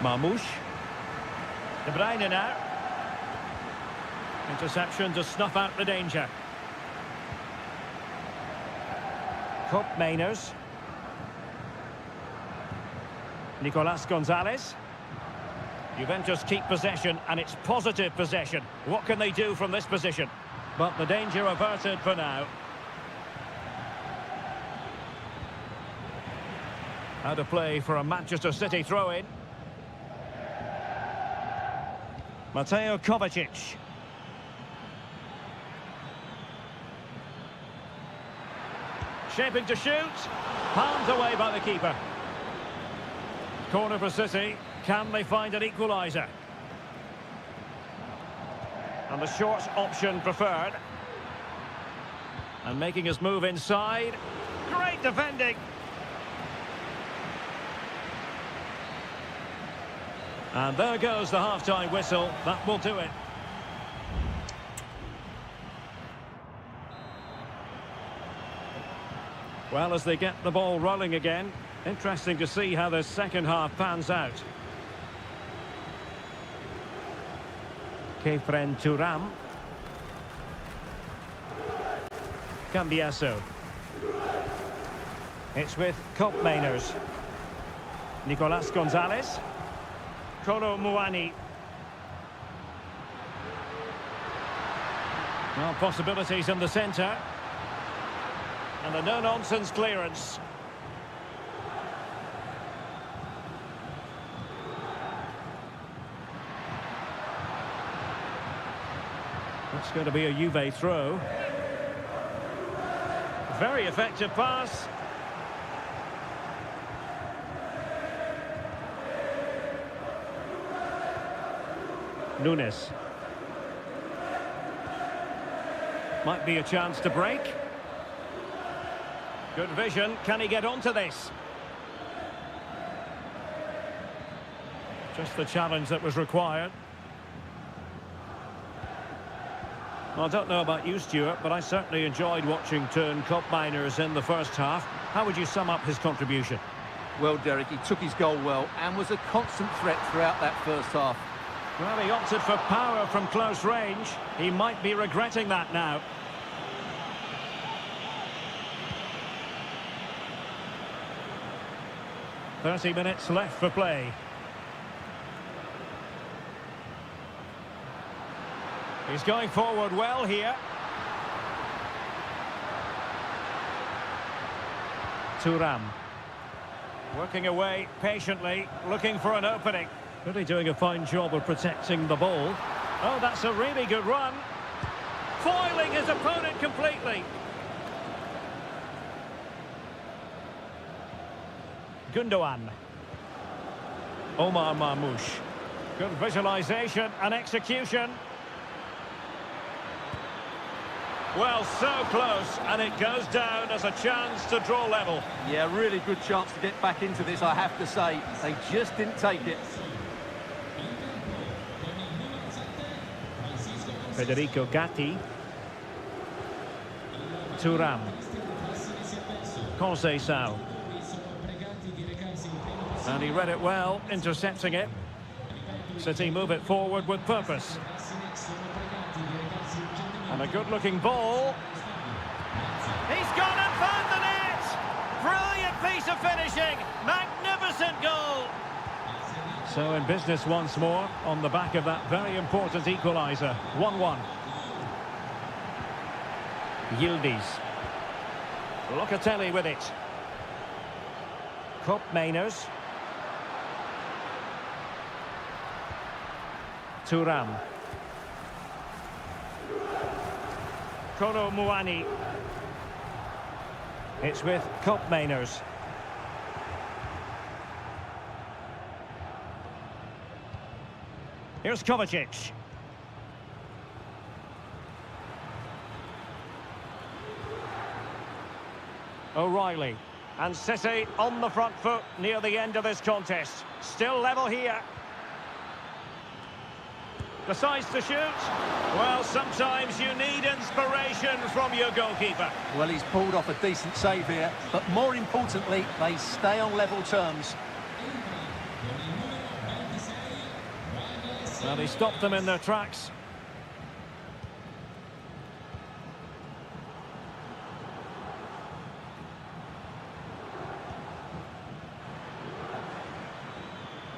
Marmoush. De Bruyne now. Interception to snuff out the danger. Koopmeiners. Nicolas Gonzalez. Juventus keep possession, and it's positive possession. What can they do from this position? But the danger averted for now. Out of play for a Manchester City throw-in. Mateo Kovacic. Shaping to shoot. Palmed away by the keeper. Corner for City. Can they find an equaliser? And the short option preferred. And making his move inside. Great defending. And there goes the half-time whistle. That will do it. Well, as they get the ball rolling again, interesting to see how the second half pans out. Kefren Thuram. Cambiasso. It's with Koopmeiners. Nicolas Gonzalez. Kolo Muani. Well, possibilities in the centre. And a no-nonsense clearance. That's going to be a Juve throw. Very effective pass. Nunes. Might be a chance to break. Good vision. Can he get onto this? Just the challenge that was required. Well, I don't know about you, Stuart, but I certainly enjoyed watching Turn Cup Miners in the first half. How would you sum up his contribution? Well, Derek, he took his goal well and was a constant threat throughout that first half. Well, he opted for power from close range. He might be regretting that now. "30 minutes left for play. He's going forward well here. Thuram. Working away patiently, looking for an opening. Really doing a fine job of protecting the ball. Oh, that's a really good run. Foiling his opponent completely. Gundogan. Omar Marmoush. Good visualisation and execution. Well, so close, and it goes down as a chance to draw level. Yeah, really good chance to get back into this, I have to say. They just didn't take it. Federico Gatti. Thuram. Conceição. And he read it well, intercepting it. City move it forward with purpose. And a good-looking ball. He's gone and found the net! Brilliant piece of finishing! Magnificent goal! So in business once more, on the back of that very important equaliser. 1-1. Yildiz. Locatelli with it. Cup Mainers. Thuram. Kolo Muani. It's with Cup Mainers. Here's Kovacic. O'Reilly. And City on the front foot near the end of this contest. Still level here. Decides to shoot. Well, sometimes you need inspiration from your goalkeeper. Well, he's pulled off a decent save here, but more importantly, they stay on level terms. Well, he stopped them in their tracks.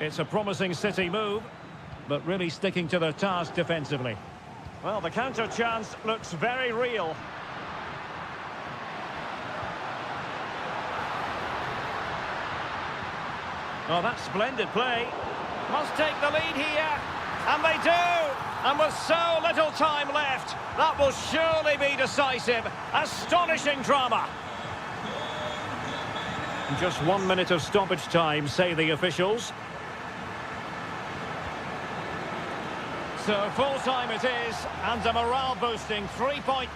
It's a promising City move, but really sticking to their task defensively. Well, the counter chance looks very real. Oh, that's splendid play. Must take the lead here. And they do! And with so little time left, that will surely be decisive. Astonishing drama. Just 1 minute of stoppage time, say the officials. So full time it is, and a morale-boosting 3-point...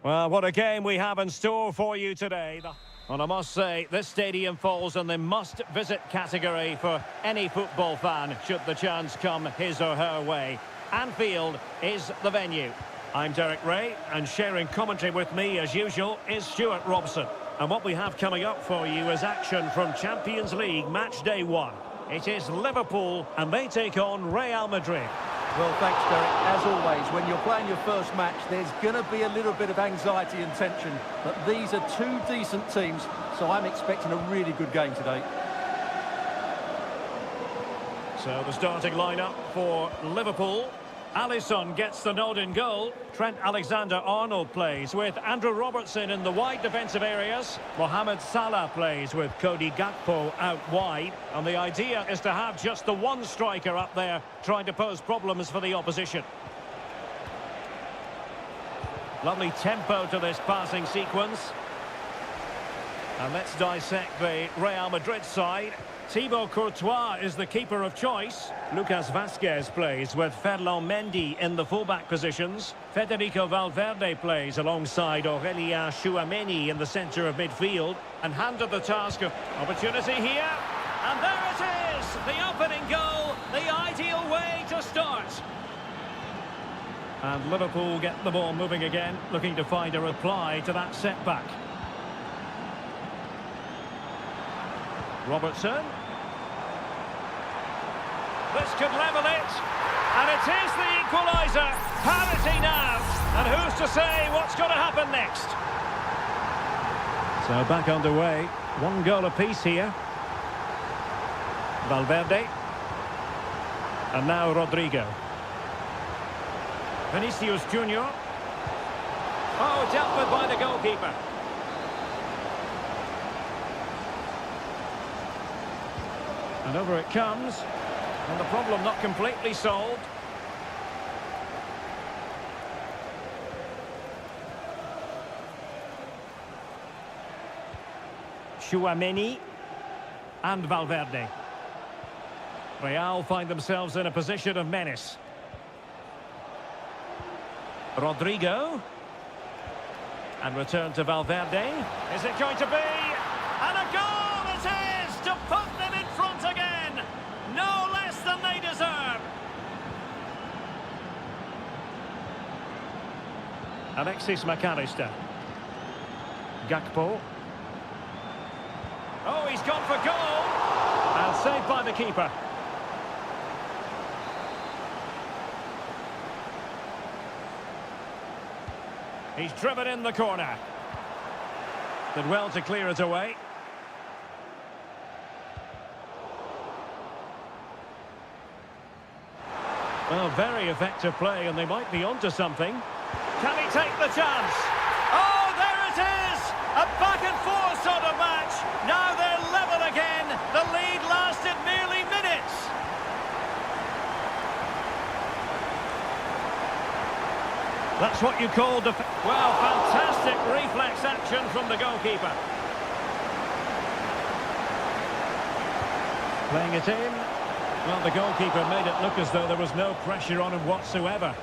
Well, what a game we have in store for you today. And I must say, this stadium falls in the must-visit category for any football fan, should the chance come his or her way. Anfield is the venue. I'm Derek Ray, and sharing commentary with me, as usual, is Stuart Robson. And what we have coming up for you is action from Champions League Match Day 1. It is Liverpool, and they take on Real Madrid. Well, thanks, Derek. As always, when you're playing your first match, there's going to be a little bit of anxiety and tension. But these are two decent teams, so I'm expecting a really good game today. So the starting lineup for Liverpool. Alisson gets the nod in goal. Trent Alexander-Arnold plays with Andrew Robertson in the wide defensive areas. Mohamed Salah plays with Cody Gakpo out wide. And the idea is to have just the one striker up there trying to pose problems for the opposition. Lovely tempo to this passing sequence. And let's dissect the Real Madrid side. Thibaut Courtois is the keeper of choice. Lucas Vazquez plays with Ferland Mendy in the fullback positions. Federico Valverde plays alongside Aurélien Tchouameni in the centre of midfield. And handed the task of opportunity here. And there it is! The opening goal, the ideal way to start. And Liverpool get the ball moving again, looking to find a reply to that setback. Robertson. This could level it. And it is the equaliser. Parity now. And who's to say what's going to happen next? So back underway. One goal apiece here. Valverde. And now Rodrigo. Vinicius Junior. Oh, dealt with by the goalkeeper. And over it comes. And the problem not completely solved. Tchouameni and Valverde. Real find themselves in a position of menace. Rodrigo. And return to Valverde. Is it going to be? And a goal it is to put them in front again. No less than they deserve. Alexis McAllister. Gakpo. Oh, he's gone for goal. And saved by the keeper. He's driven in the corner. Did well to clear it away. Well, very effective play, and they might be onto something. Can he take the chance? Oh, there it is! A back-and-forth sort of match. Now they're level again. The lead lasted nearly minutes. That's what you call the... Well, fantastic reflex action from the goalkeeper. Playing it in. Well, the goalkeeper made it look as though there was no pressure on him whatsoever.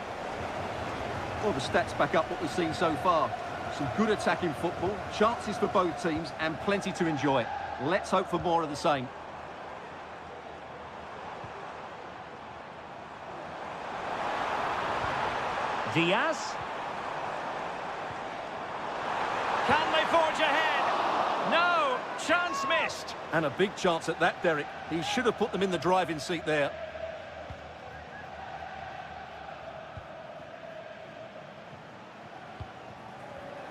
Well, the stats back up what we've seen so far. Some good attacking football, chances for both teams, and plenty to enjoy. Let's hope for more of the same. Diaz. Can they forge ahead? No, chance missed. And a big chance at that, Derek. He should have put them in the driving seat there.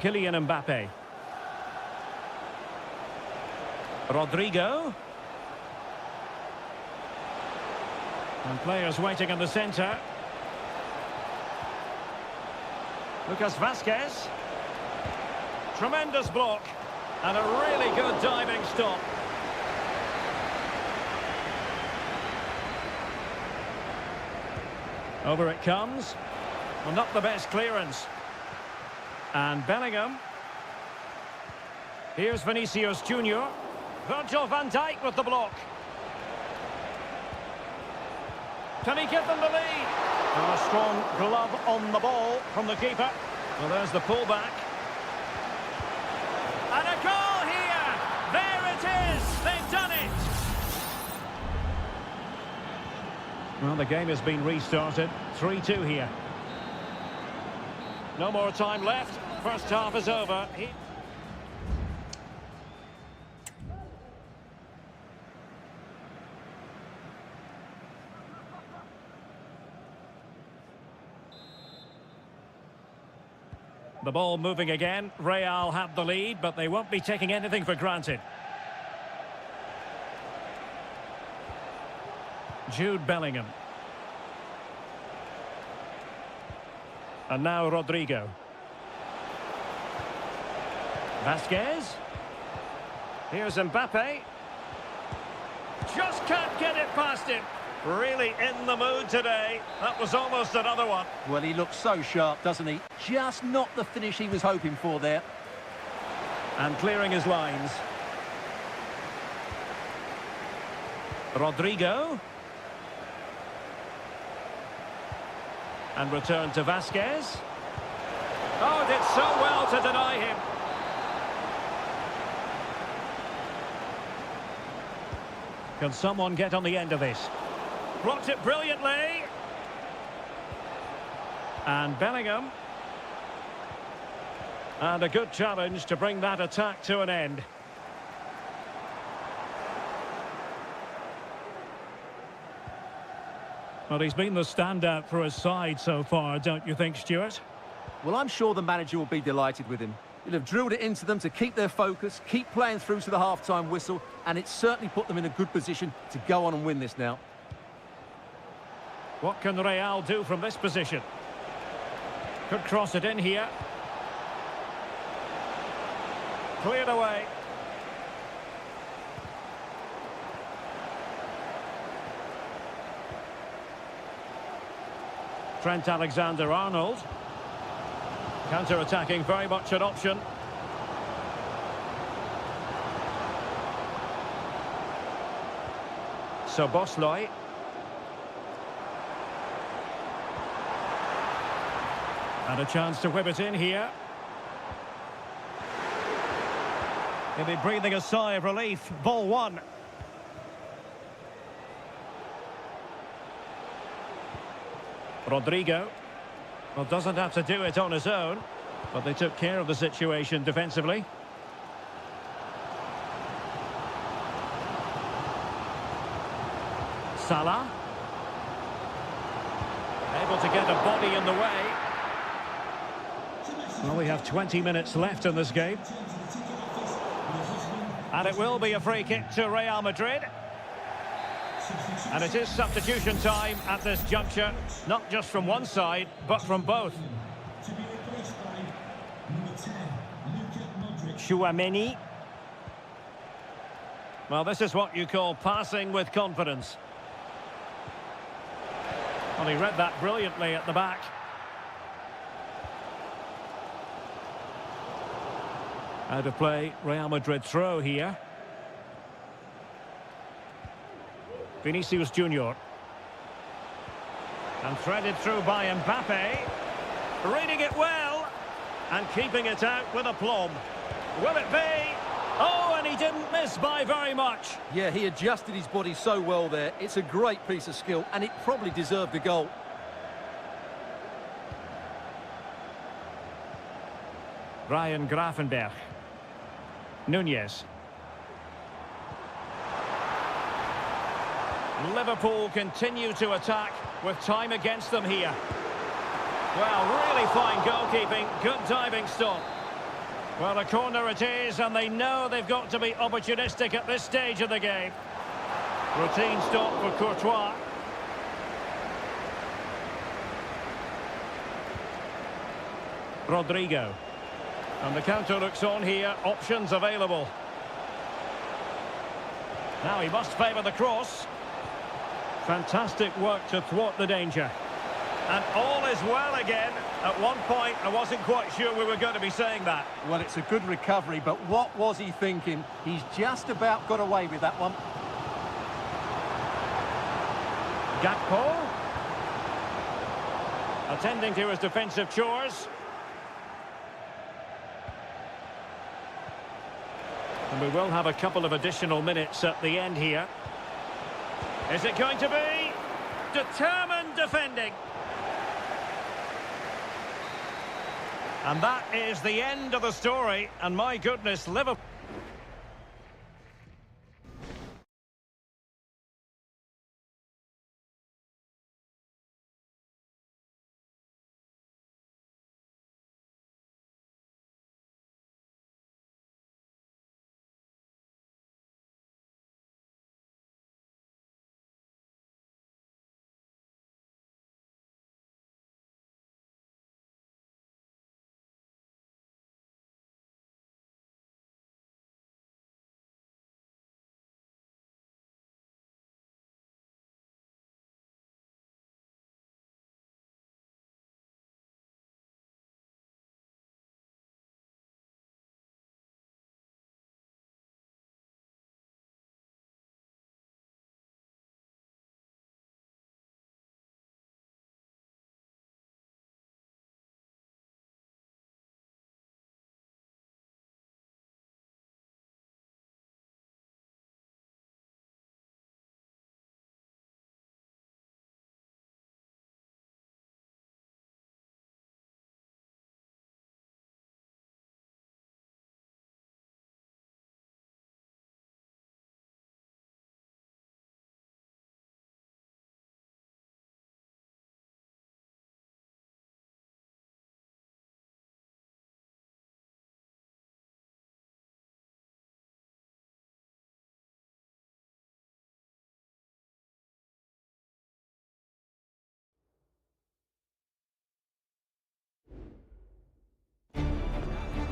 Kylian Mbappe. Rodrigo. And players waiting in the centre. Lucas Vazquez. Tremendous block. And a really good diving stop. Over it comes. Well, not the best clearance. And Bellingham. Here's Vinicius Junior. Virgil van Dijk with the block. Can he give them the lead? And a strong glove on the ball from the keeper. Well, there's the pullback. Well, the game has been restarted. 3-2 here. No more time left. First half is over. The ball moving again. Real have the lead, but they won't be taking anything for granted. Jude Bellingham. And now Rodrigo. Vasquez. Here's Mbappe. Just can't get it past him. Really in the mood today. That was almost another one. Well, he looks so sharp, doesn't he? Just not the finish he was hoping for there. And clearing his lines. Rodrigo. And return to Vasquez. Oh, did so well to deny him. Can someone get on the end of this? Blocked it brilliantly. And Bellingham. And a good challenge to bring that attack to an end. Well, he's been the standout for his side so far, don't you think, Stuart? Well, I'm sure the manager will be delighted with him. He'll have drilled it into them to keep their focus, keep playing through to the half-time whistle, and it's certainly put them in a good position to go on and win this now. What can Real do from this position? Could cross it in here. Cleared away. Trent Alexander-Arnold. Counter-attacking, very much an option. So Bosley. And a chance to whip it in here. He'll be breathing a sigh of relief. Ball one. Rodrigo. Well, doesn't have to do it on his own, but they took care of the situation defensively. Salah. Able to get a body in the way. Well, we have 20 minutes left in this game. And it will be a free kick to Real Madrid. And it is substitution time at this juncture, not just from one side, but from both. Tchouaméni. Well, this is what you call passing with confidence. Well, he read that brilliantly at the back. Out of play, Real Madrid throw here. Vinicius Junior. And threaded through by Mbappe. Reading it well. And keeping it out with aplomb. Will it be? Oh, and he didn't miss by very much. Yeah, he adjusted his body so well there. It's a great piece of skill, and it probably deserved a goal. Ryan Gravenberch. Nunez. Liverpool continue to attack with time against them here. Well, really fine goalkeeping, good diving stop. Well, a corner it is, and they know they've got to be opportunistic at this stage of the game. Routine stop for Courtois. Rodrigo. And the counter looks on here, options available. Now he must favour the cross. Fantastic work to thwart the danger. And all is well again. At one point, I wasn't quite sure we were going to be saying that. Well, it's a good recovery, but what was he thinking? He's just about got away with that one. Gakpo. Attending to his defensive chores. And we will have a couple of additional minutes at the end here. Is it going to be? Determined defending. And that is the end of the story. And my goodness, Liverpool...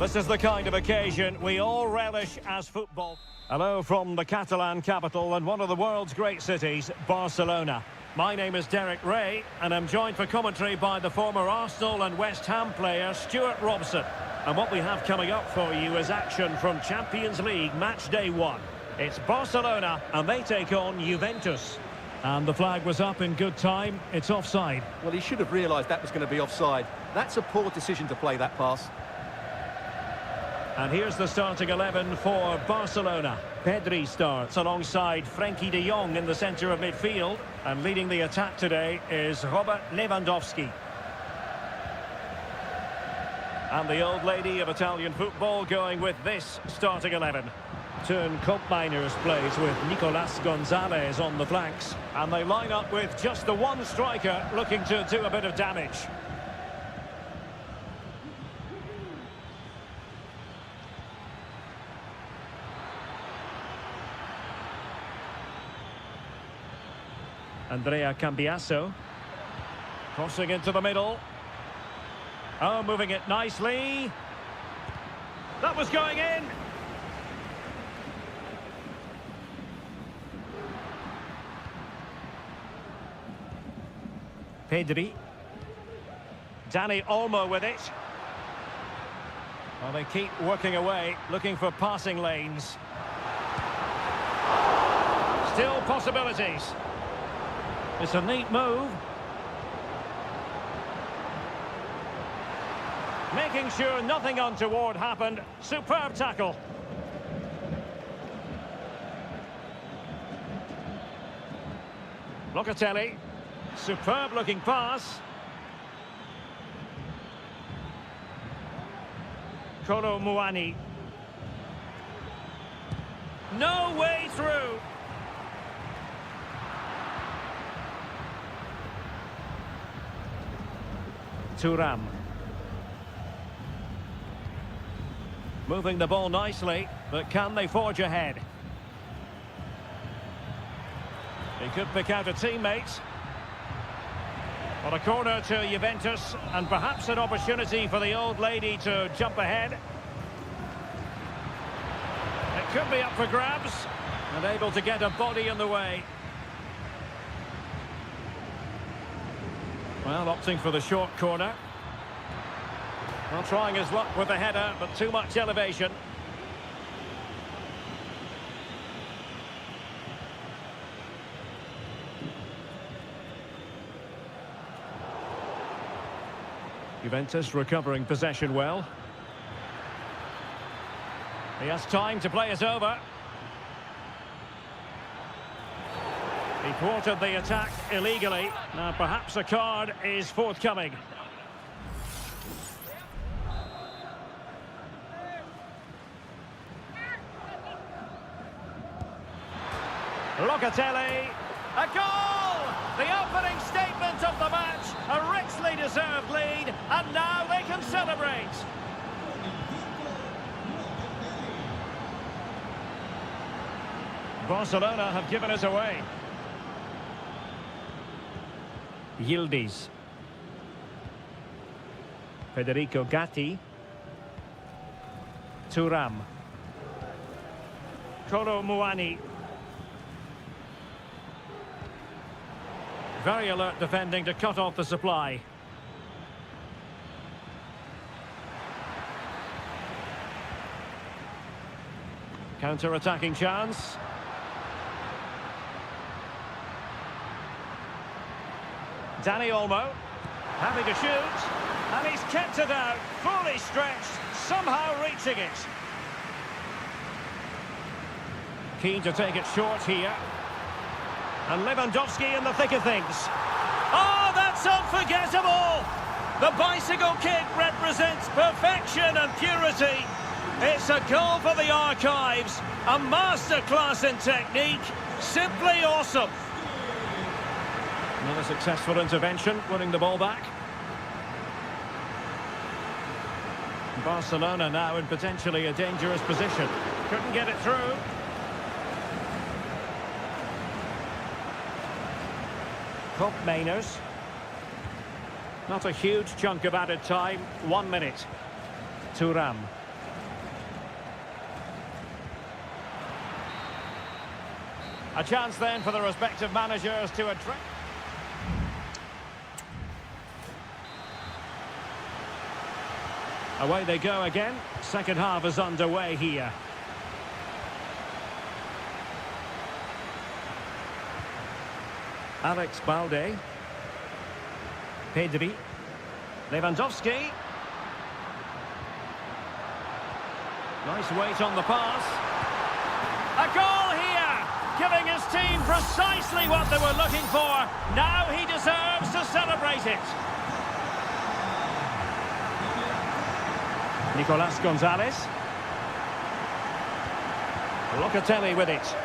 This is the kind of occasion we all relish as football. Hello from the Catalan capital and one of the world's great cities, Barcelona. My name is Derek Ray, and I'm joined for commentary by the former Arsenal and West Ham player Stuart Robson. And what we have coming up for you is action from Champions League match day 1. It's Barcelona, and they take on Juventus. And the flag was up in good time. It's offside. Well, he should have realised that was going to be offside. That's a poor decision to play that pass. And here's the starting 11 for Barcelona. Pedri starts alongside Frenkie de Jong in the centre of midfield. And leading the attack today is Robert Lewandowski. And the old lady of Italian football going with this starting 11. Turn Koopmeiners plays with Nicolas Gonzalez on the flanks. And they line up with just the one striker looking to do a bit of damage. Andrea Cambiasso. Crossing into the middle. Oh, moving it nicely. That was going in. Pedri. Dani Olmo with it. Well, they keep working away, looking for passing lanes. Still possibilities. It's a neat move. Making sure nothing untoward happened. Superb tackle. Locatelli. Superb looking pass. Kolo Muani. No way through. Thuram. Moving the ball nicely, but can they forge ahead? He could pick out a teammate. On a corner to Juventus, and perhaps an opportunity for the old lady to jump ahead. It could be up for grabs, and able to get a body in the way. Well, opting for the short corner. Well, trying his luck with the header, but too much elevation. Juventus recovering possession well. He has time to play it over. He thwarted the attack illegally. Now perhaps a card is forthcoming. Locatelli, a goal! The opening statement of the match, a richly deserved lead, and now they can celebrate. Barcelona have given us away. Yildiz. Federico Gatti. Thuram. Kolo Muani. Very alert defending to cut off the supply. Counter-attacking chance. Dani Olmo, happy to shoot, and he's kept it out, fully stretched, somehow reaching it. Keen to take it short here. And Lewandowski in the thick of things. Oh, that's unforgettable! The bicycle kick represents perfection and purity. It's a goal for the archives, a masterclass in technique, simply awesome. Another successful intervention, winning the ball back. Barcelona now in potentially a dangerous position. Couldn't get it through. Cup Mainers. Not a huge chunk of added time. 1 minute. Thuram. A chance then for the respective managers to address. Away they go again. Second half is underway here. Alex Balde. Pedri. Lewandowski. Nice weight on the pass. A goal here, giving his team precisely what they were looking for. Now he deserves to celebrate it. Nicolas Gonzalez. Locatelli with it.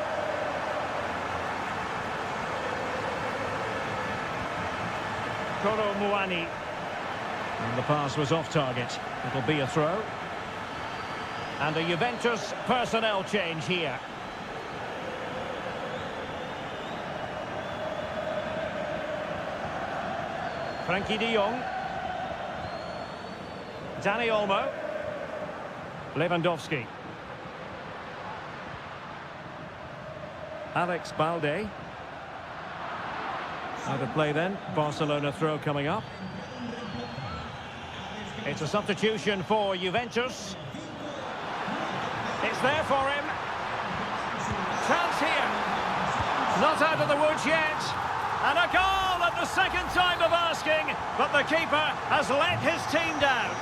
Kolo Muani. And the pass was off target. It'll be a throw. And a Juventus personnel change here. Frankie de Jong. Dani Olmo. Lewandowski. Alex Balde. Out of play then. Barcelona throw coming up. It's a substitution for Juventus. It's there for him. Chance here. Not out of the woods yet. And a goal at the second time of asking. But the keeper has let his team down.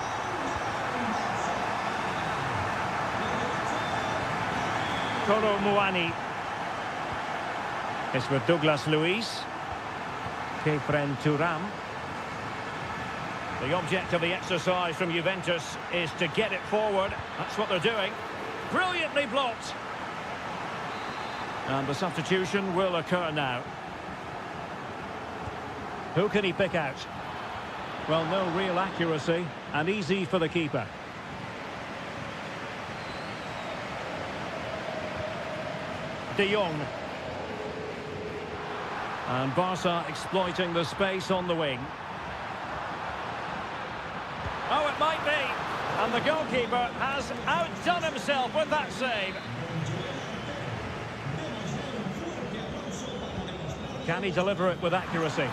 Kolo Muani. It's with Douglas Luiz. Kefren Thuram. The object of the exercise from Juventus is to get it forward. That's what they're doing. Brilliantly blocked. And the substitution will occur now. Who can he pick out? Well, no real accuracy and easy for the keeper. De Jong. And Barca exploiting the space on the wing. Oh, it might be. And the goalkeeper has outdone himself with that save. Can he deliver it with accuracy?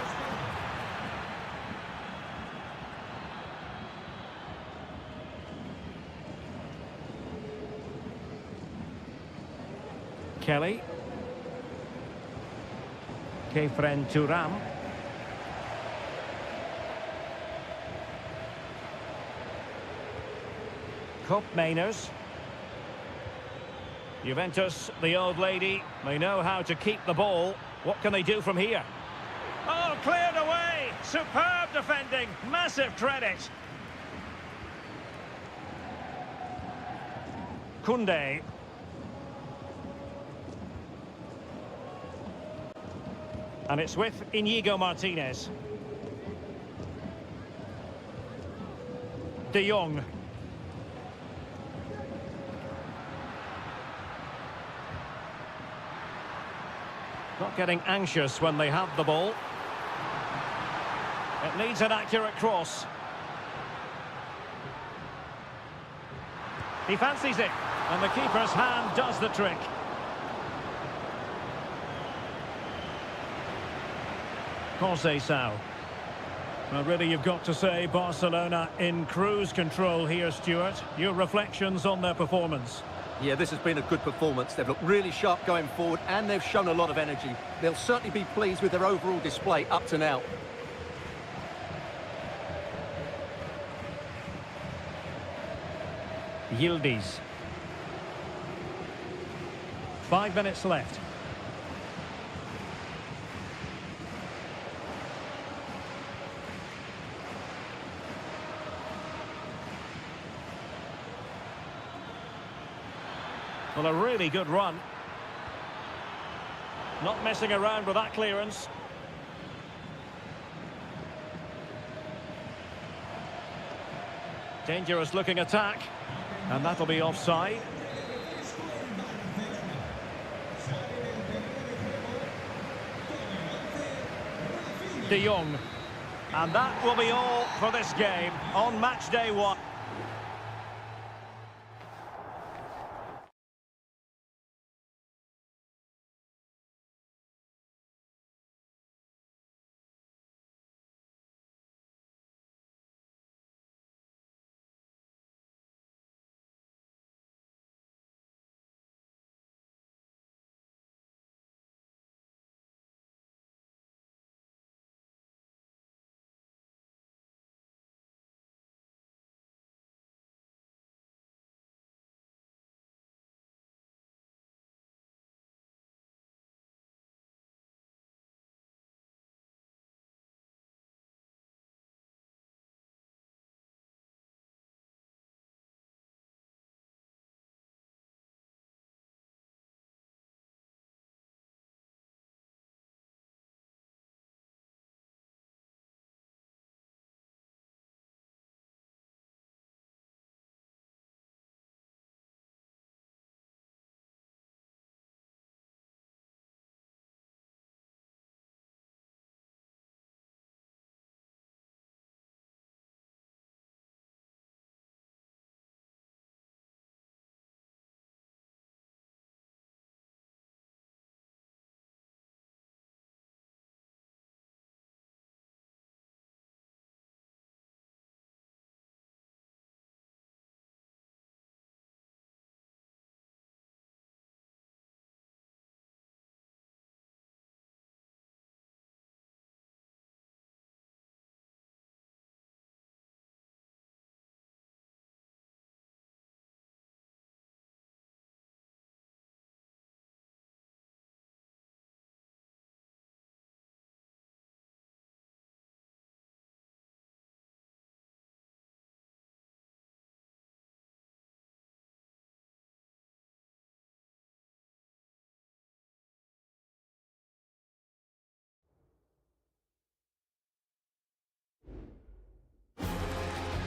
Kelly. Kefren Thuram. Cup Mainers. Juventus, the old lady, they know how to keep the ball. What can they do from here? Oh, cleared away! Superb defending! Massive credit! Koundé. And it's with Inigo Martinez. De Jong. Not getting anxious when they have the ball. It needs an accurate cross. He fancies it, and the keeper's hand does the trick. Conceição. Well, really, you've got to say Barcelona in cruise control here, Stuart. Your reflections on their performance? Yeah, this has been a good performance. They've looked really sharp going forward, and they've shown a lot of energy. They'll certainly be pleased with their overall display up to now. Yildiz. 5 minutes left. Well, a really good run. Not messing around with that clearance. Dangerous looking attack. And that'll be offside. De Jong. And that will be all for this game on match day 1.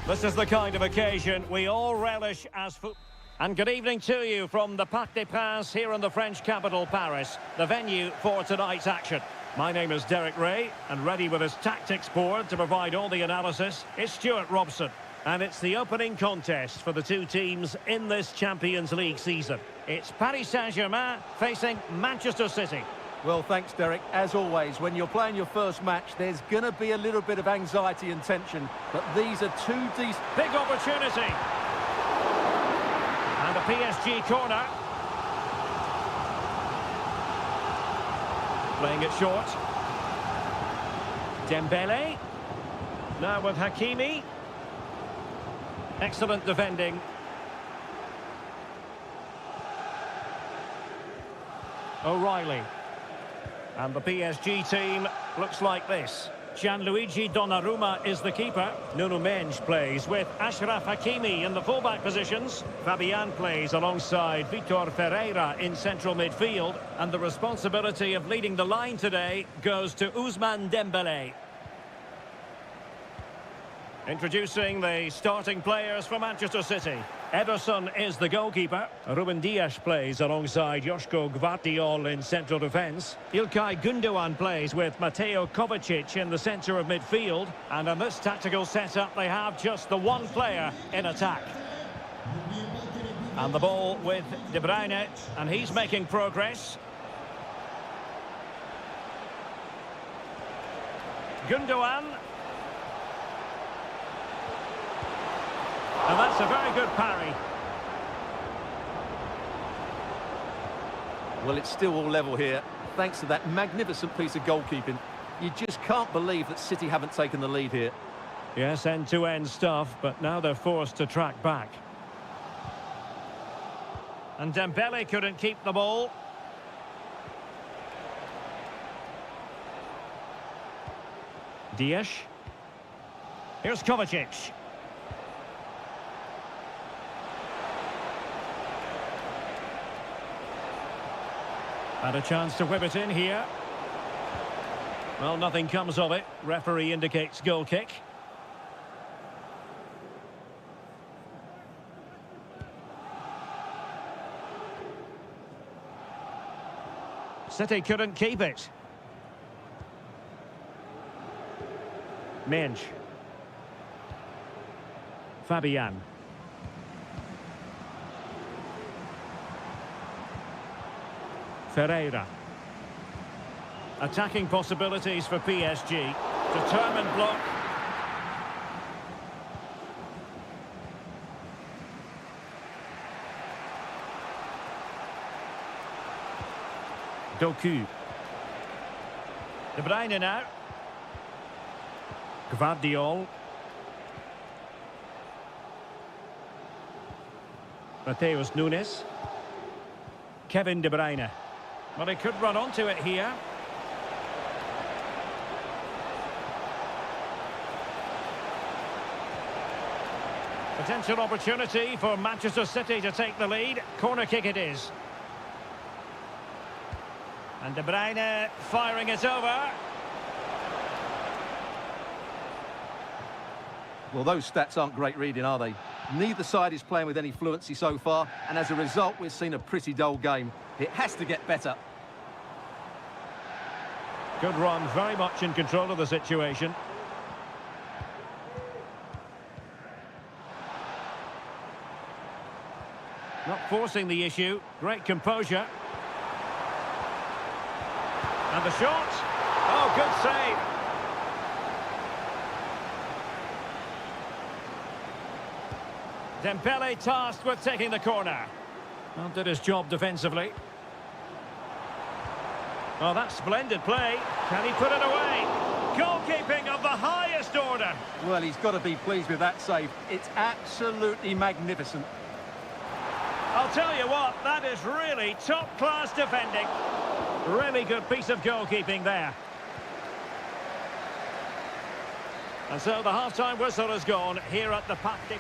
This is the kind of occasion we all relish as football. And good evening to you from the Parc des Princes here in the French capital, Paris, the venue for tonight's action. My name is Derek Ray, and ready with his tactics board to provide all the analysis is Stuart Robson. And it's the opening contest for the two teams in this Champions League season. It's Paris Saint-Germain facing Manchester City. Well, thanks, Derek. As always, when you're playing your first match, there's going to be a little bit of anxiety and tension. But these are two decent... Big opportunity. And a PSG corner. Playing it short. Dembele. Now with Hakimi. Excellent defending. O'Reilly. And the PSG team looks like this. Gianluigi Donnarumma is the keeper. Nuno Mendes plays with Achraf Hakimi in the fullback positions. Fabian plays alongside Vitor Ferreira in central midfield. And the responsibility of leading the line today goes to Ousmane Dembélé. Introducing the starting players for Manchester City. Ederson is the goalkeeper. Ruben Dias plays alongside Joško Gvardiol in central defence. İlkay Gündoğan plays with Mateo Kovacic in the centre of midfield. And in this tactical setup, they have just the one player in attack. And the ball with De Bruyne, and he's making progress. Gündoğan. And that's a very good parry. Well, it's still all level here, thanks to that magnificent piece of goalkeeping. You just can't believe that City haven't taken the lead here. Yes, end-to-end stuff, but now they're forced to track back. And Dembele couldn't keep the ball. Dias. Here's Kovacic. And a chance to whip it in here. Well, nothing comes of it. Referee indicates goal kick. City couldn't keep it. Mendes. Fabian. Ferreira. Attacking possibilities for PSG. Determined block. Doku. De Bruyne now. Gvardiol. Mateus Nunes. Kevin De Bruyne. Well, he could run onto it here. Potential opportunity for Manchester City to take the lead. Corner kick it is. And De Bruyne firing it over. Well, those stats aren't great reading, are they? Neither side is playing with any fluency so far, and as a result, we've seen a pretty dull game. It has to get better. Good run, very much in control of the situation. Not forcing the issue. Great composure. And the shot. Oh, good save. Dembele tasked with taking the corner. Well, did his job defensively. Oh, that's splendid play. Can he put it away? Goalkeeping of the highest order. Well, he's got to be pleased with that save. It's absolutely magnificent. I'll tell you what, that is really top-class defending. Really good piece of goalkeeping there. And so the half-time whistle has gone here at the Parc des...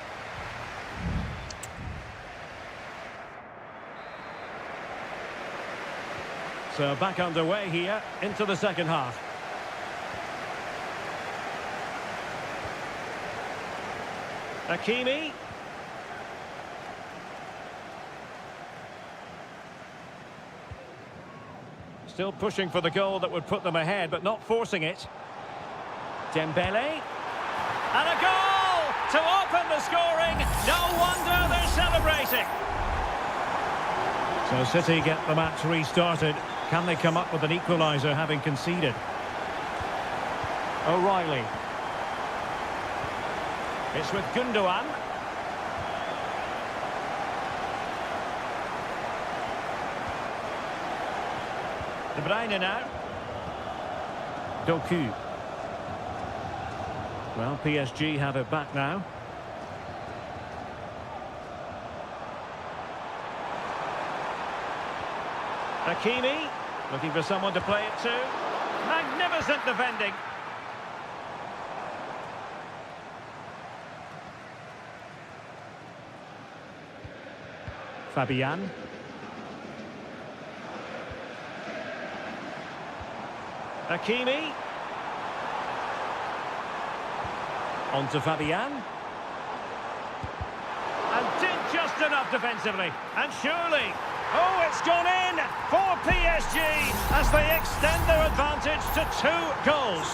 So back underway here into the second half. Hakimi. Still pushing for the goal that would put them ahead, but not forcing it. Dembele. And a goal to open the scoring. No wonder they're celebrating. So City get the match restarted. Can they come up with an equaliser having conceded? O'Reilly. It's with Gündoğan. De Bruyne now. Doku. Well, PSG have it back now. Hakimi. Looking for someone to play it to. Magnificent defending. Fabian. Hakimi. On to Fabian. And did just enough defensively. And surely, oh, it's gone in for PSG as they extend their advantage to 2 goals.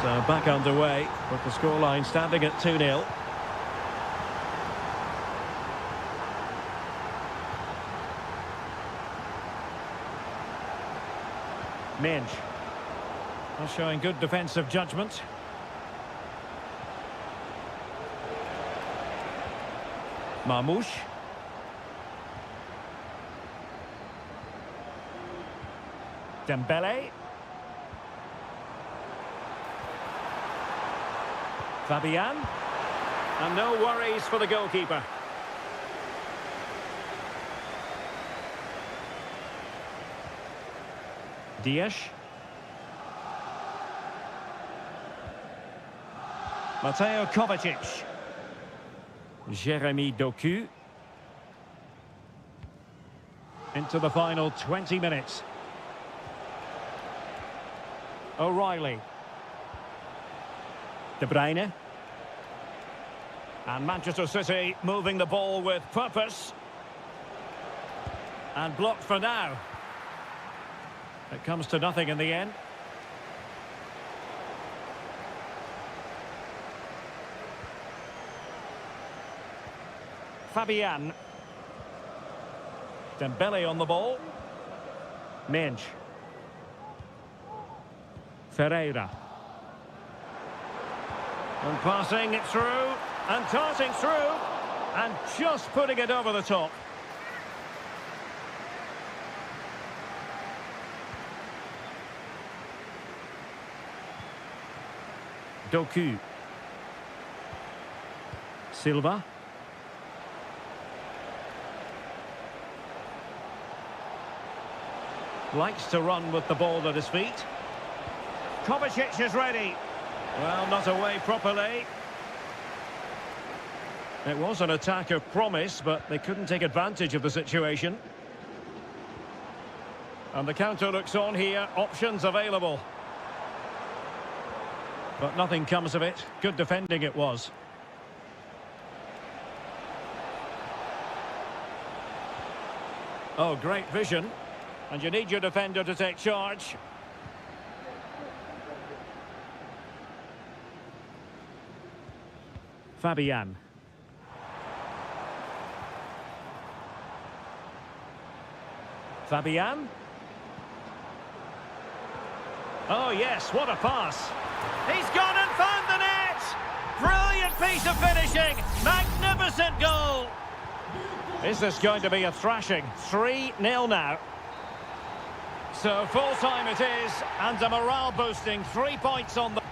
So back underway with the scoreline standing at 2-0. Minge. Showing good defensive judgment. Marmoush. Dembele. Fabian. And no worries for the goalkeeper. Dias. Mateo Kovacic. Jeremy Doku. Into the final 20 minutes. O'Reilly. De Bruyne. And Manchester City moving the ball with purpose. And blocked for now. It comes to nothing in the end. Fabian. Dembele on the ball. Minge. Ferreira. And passing it through. And darting through. And just putting it over the top. Doku. Silva. Likes to run with the ball at his feet. Kovacic is ready. Well, not away properly. It was an attack of promise, but they couldn't take advantage of the situation. And the counter looks on here. Options available. But nothing comes of it. Good defending it was. Oh, great vision. And you need your defender to take charge. Fabian. Fabian. Oh, yes, what a pass. He's gone and found the net! Brilliant piece of finishing! Magnificent goal! Is this going to be a thrashing? 3-0 now. So full time it is, and a morale boosting 3 points on the...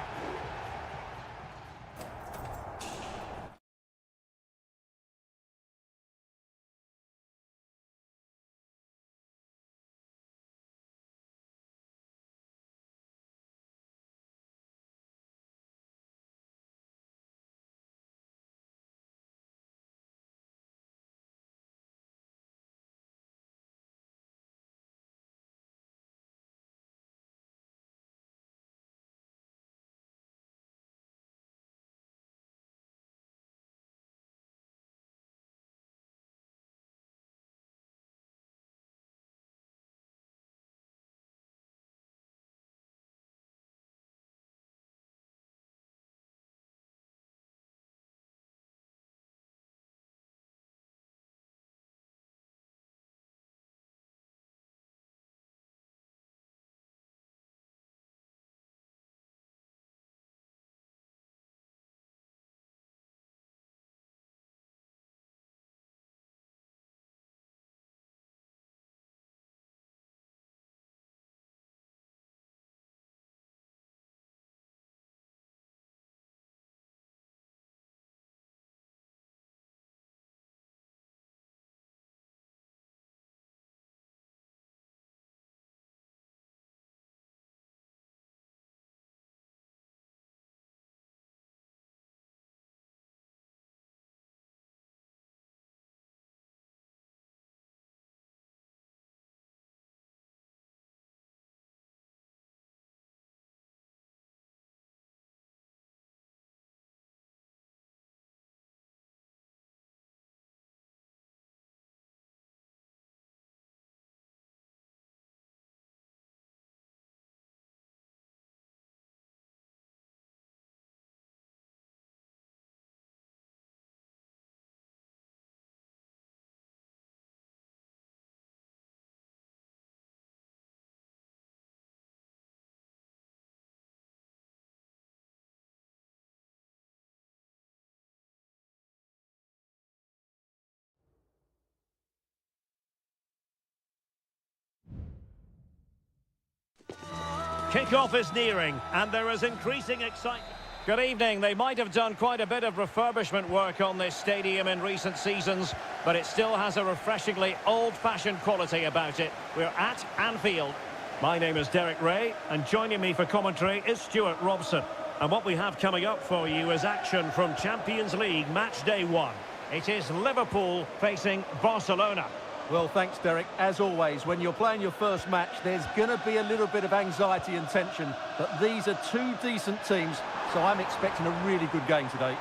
Kick-off is nearing, and there is increasing excitement. Good evening. They might have done quite a bit of refurbishment work on this stadium in recent seasons, but it still has a refreshingly old-fashioned quality about it. We're at Anfield. My name is Derek Ray, and joining me for commentary is Stuart Robson. And what we have coming up for you is action from Champions League Match Day 1. It is Liverpool facing Barcelona. Well, thanks, Derek. As always, when you're playing your first match, there's going to be a little bit of anxiety and tension. But these are two decent teams, so I'm expecting a really good game today.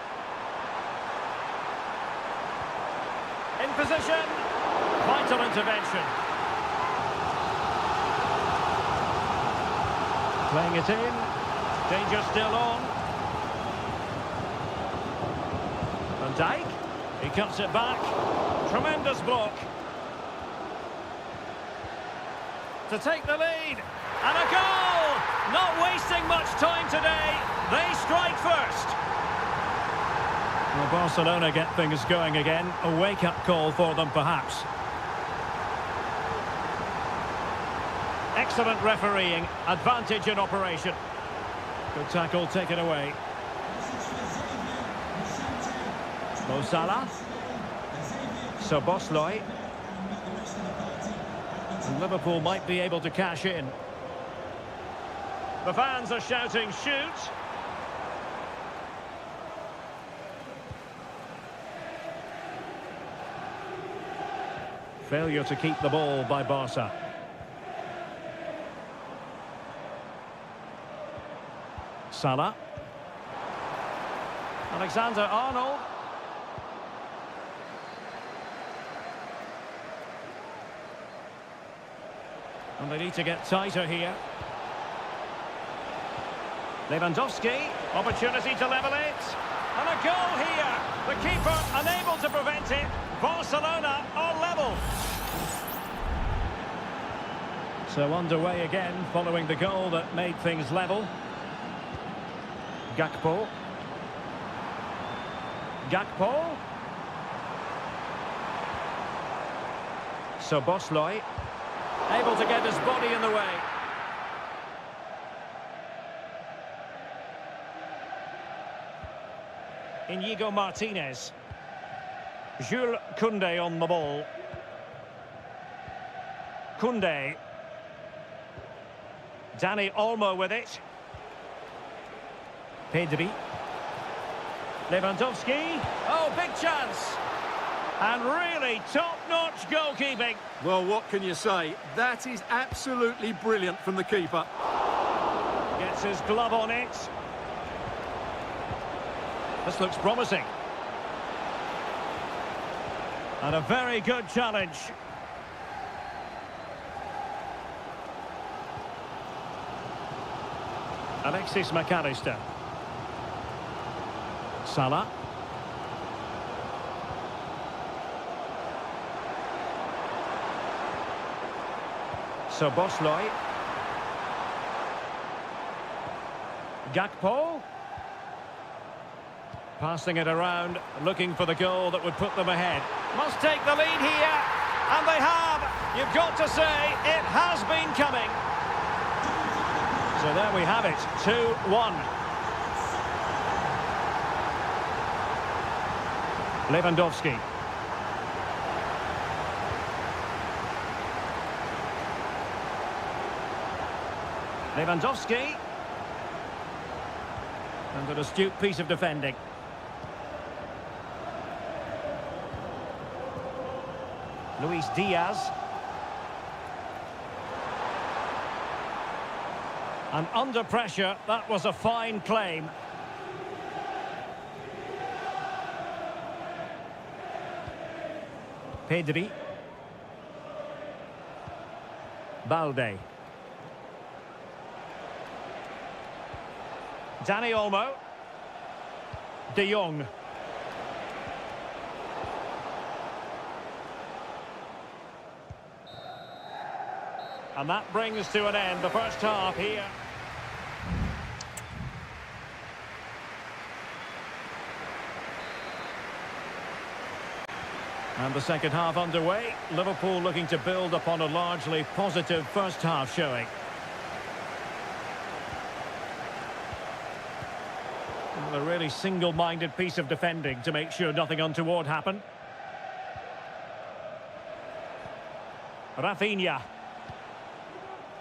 In position. Vital intervention. Playing it in. Danger still on. Van Dijk. He cuts it back. Tremendous block. To take the lead. And a goal! Not wasting much time today. They strike first. Well, Barcelona get things going again. A wake-up call for them, perhaps. Excellent refereeing. Advantage in operation. Good tackle taken away. Mo Salah. Szoboszlai. And Liverpool might be able to cash in. The fans are shouting, shoot! Failure to keep the ball by Barca. Salah. Alexander-Arnold. And they need to get tighter here. Lewandowski, opportunity to level it. And a goal here. The keeper unable to prevent it. Barcelona are level. So underway again following the goal that made things level. Gakpo. Gakpo. Szoboszlai. Able to get his body in the way. Inigo Martinez. Jules Koundé on the ball. Koundé. Dani Olmo with it. Pedri. Lewandowski. Oh, big chance. And really top-notch goalkeeping. Well, what can you say? That is absolutely brilliant from the keeper. Gets his glove on it. This looks promising. And a very good challenge. Alexis McAllister. Salah. Szoboszlai. Gakpo. Passing it around, looking for the goal that would put them ahead. Must take the lead here, and they have. You've got to say, it has been coming. So there we have it, 2-1. Lewandowski. Lewandowski. And an astute piece of defending. Luis Diaz. And under pressure, that was a fine claim. Pedri. Balde. Dani Olmo. De Jong. And that brings to an end the first half here. And the second half underway. Liverpool looking to build upon a largely positive first half showing. Well, a really single-minded piece of defending to make sure nothing untoward happened. Rafinha.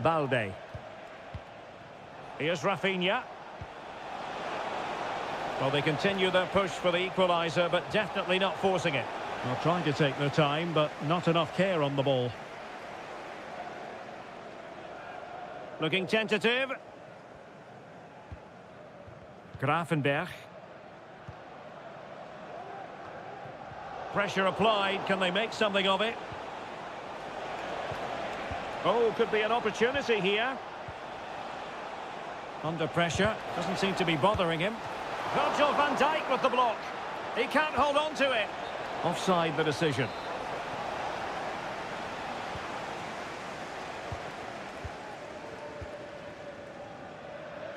Balde. Here's Rafinha. Well, they continue their push for the equaliser, but definitely not forcing it. Well, trying to take their time, but not enough care on the ball. Looking tentative. Gravenberch. Pressure applied. Can they make something of it? Oh, could be an opportunity here. Under pressure. Doesn't seem to be bothering him. Virgil van Dijk with the block. He can't hold on to it. Offside the decision.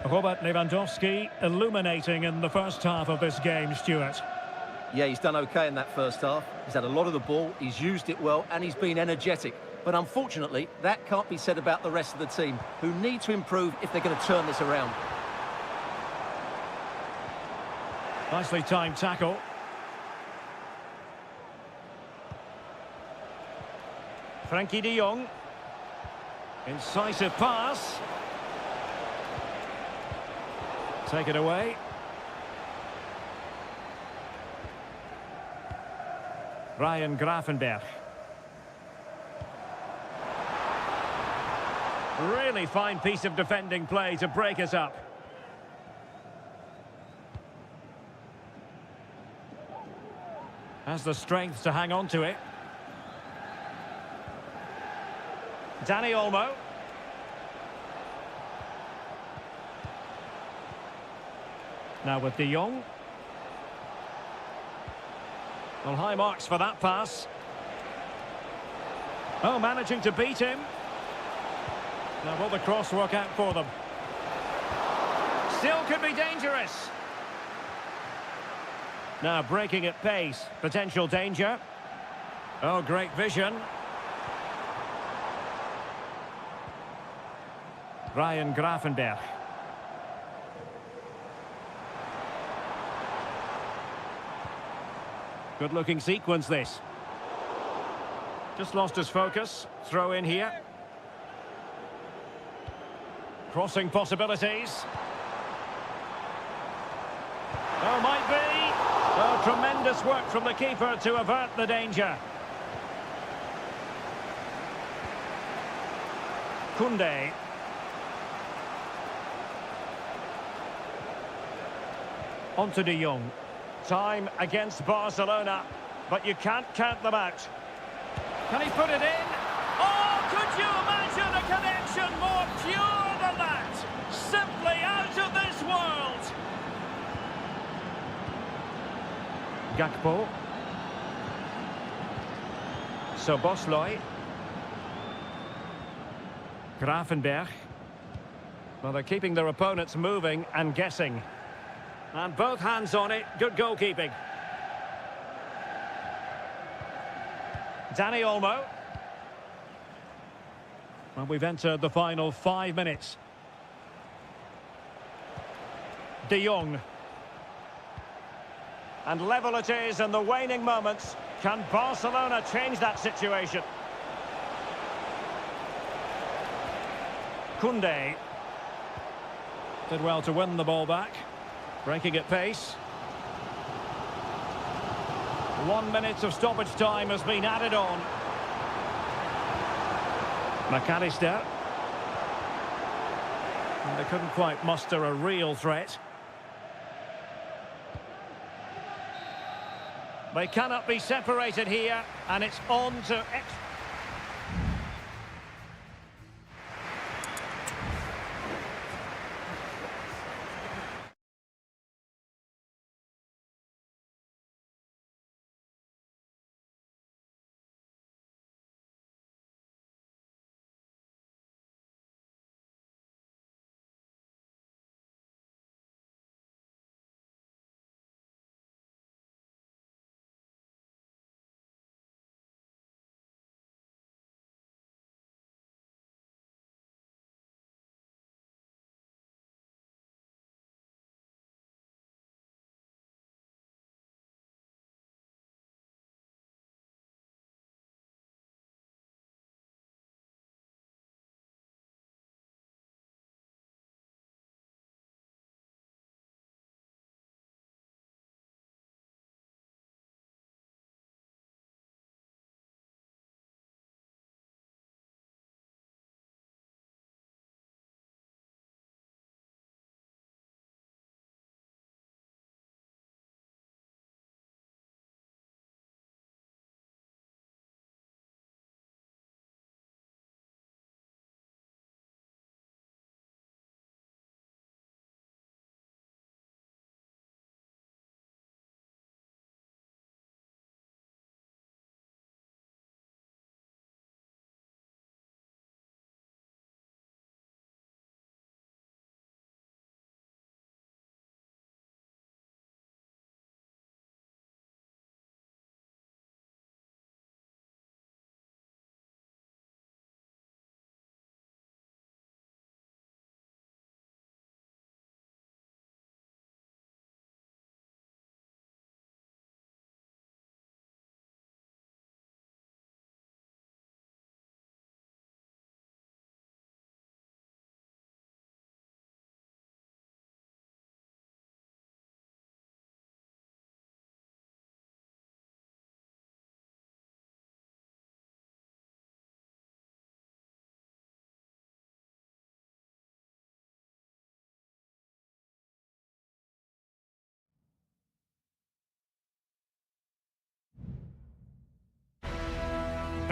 Robert Lewandowski illuminating in the first half of this game, Stuart. Yeah, he's done okay in that first half. He's had a lot of the ball, he's used it well, and he's been energetic. But unfortunately, that can't be said about the rest of the team, who need to improve if they're going to turn this around. Nicely timed tackle. Frankie de Jong. Incisive pass. Take it away. Ryan Gravenberch. Really fine piece of defending play to break us up. Has the strength to hang on to it. Dani Olmo. Now with de Jong. Well, high marks for that pass. Oh, managing to beat him. Now will the cross work out for them? Still could be dangerous. Now breaking at pace. Potential danger. Oh, great vision. Ryan Gravenberch. Good-looking sequence, this. Just lost his focus. Throw in here. Crossing possibilities. Oh, might be. Oh, tremendous work from the keeper to avert the danger. Koundé. On to de Jong. Time against Barcelona, but you can't count them out. Can he put it in? Oh, could you imagine a connection more pure than that? Simply out of this world. Gakpo. Szoboszlai. Gravenberch. Well, they're keeping their opponents moving and guessing. And both hands on it. Good goalkeeping. Dani Olmo. Well, we've entered the final 5 minutes. De Jong. And level it is in the waning moments. Can Barcelona change that situation? Koundé. Did well to win the ball back. Breaking at pace. 1 minute of stoppage time has been added on. McAllister. And they couldn't quite muster a real threat. They cannot be separated here, and it's on to extra.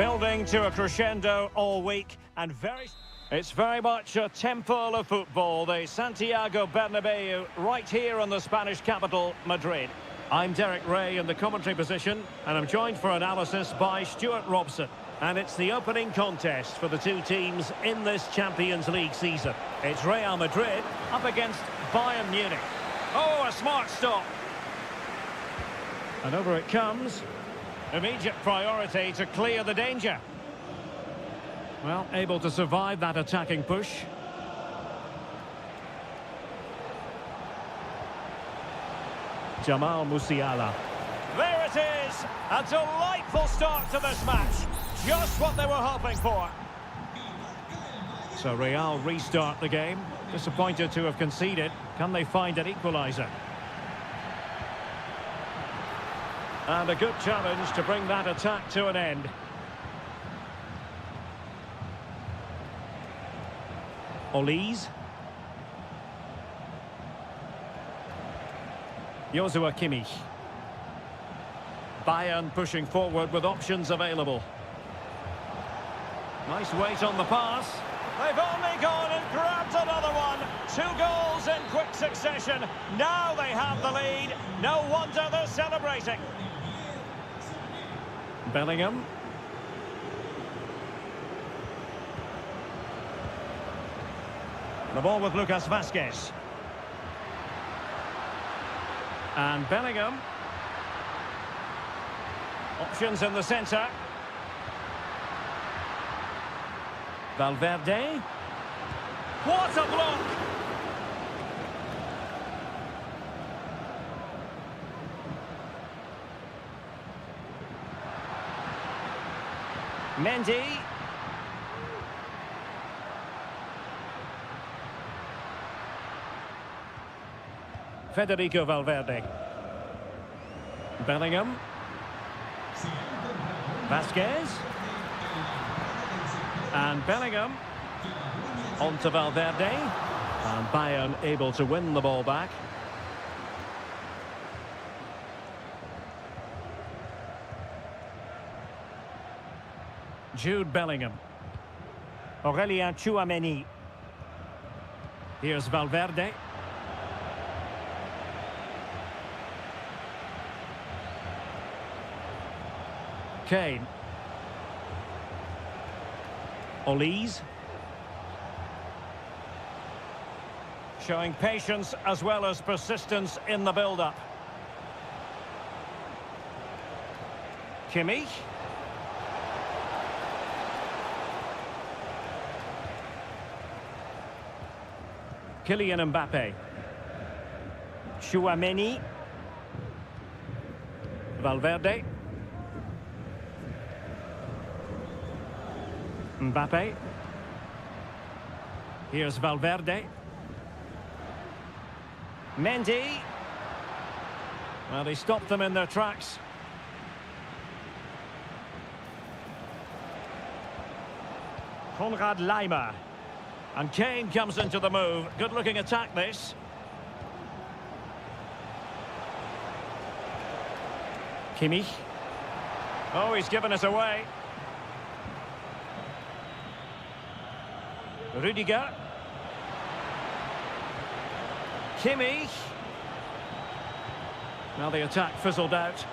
Building to a crescendo all week and It's very much a temple of football, the Santiago Bernabeu, right here in the Spanish capital, Madrid. I'm Derek Ray in the commentary position, and I'm joined for analysis by Stuart Robson. And it's the opening contest for the two teams in this Champions League season. It's Real Madrid up against Bayern Munich. Oh, a smart stop. And over it comes. Immediate priority to clear the danger. Well, able to survive that attacking push. Jamal Musiala. There it is! A delightful start to this match. Just what they were hoping for. So Real restart the game. Disappointed to have conceded. Can they find an equaliser? And a good challenge to bring that attack to an end. Olise. Joshua Kimmich. Bayern pushing forward with options available. Nice weight on the pass. They've only gone and grabbed another one. 2 goals in quick succession. Now they have the lead. No wonder they're celebrating. Bellingham. The ball with Lucas Vazquez. And Bellingham. Options in the centre. Valverde. What a block! Mendy. Federico Valverde. Bellingham. Vazquez. And Bellingham. On to Valverde. And Bayern able to win the ball back. Jude Bellingham. Aurelien Tchouameni. Here's Valverde. Kane. Olise. Showing patience as well as persistence in the build-up. Kimmich. Kylian Mbappe. Tchouameni. Valverde. Mbappe. Here's Valverde. Mendy. Well, he stopped them in their tracks. Konrad Laimer. And Kane comes into the move. Good-looking attack, this. Kimmich. Oh, he's given us away. Rudiger. Kimmich. Now the attack fizzled out.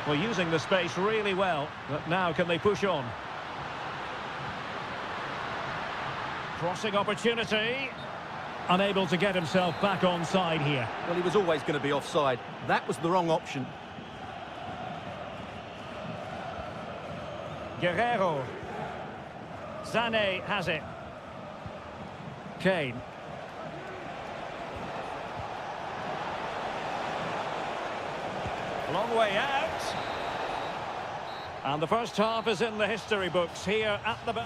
Well, using the space really well, but now can they push on? Crossing opportunity. Unable to get himself back onside here. Well, he was always going to be offside. That was the wrong option. Guerrero. Sané has it. Kane. Long way out. And the first half is in the history books here at the...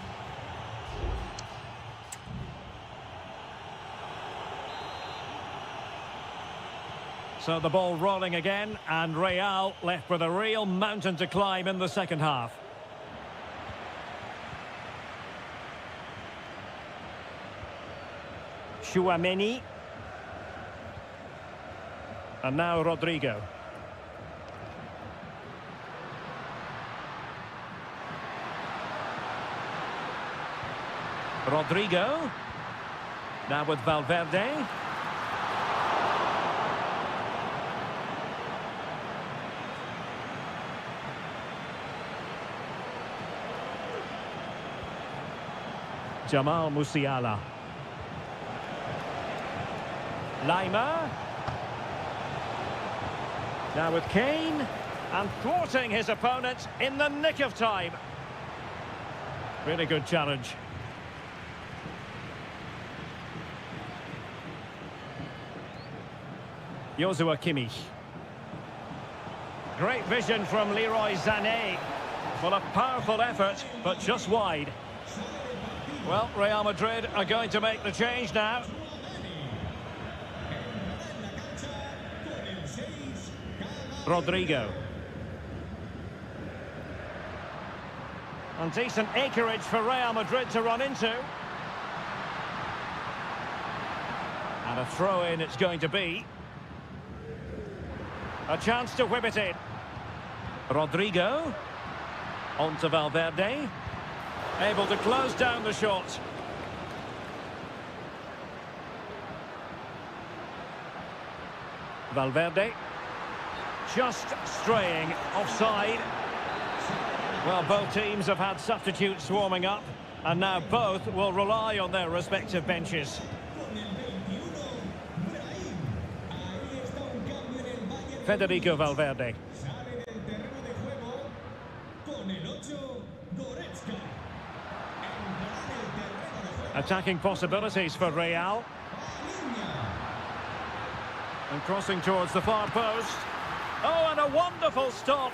So the ball rolling again, and Real left with a real mountain to climb in the second half. Tchouameni. And now Rodrigo. Rodrigo. Now with Valverde. Jamal Musiala. Lima. Now with Kane. And thwarting his opponent in the nick of time. Really good challenge. Joshua Kimmich. Great vision from Leroy Sané. Well, a powerful effort, but just wide. Well, Real Madrid are going to make the change now. Rodrigo. And decent acreage for Real Madrid to run into. And a throw-in it's going to be. A chance to whip it in. Rodrigo. On to Valverde. Able to close down the shot. Valverde. Just straying offside. Well, both teams have had substitutes warming up, and now both will rely on their respective benches. Federico Valverde. Attacking possibilities for Real. And crossing towards the far post. Oh, and a wonderful stop.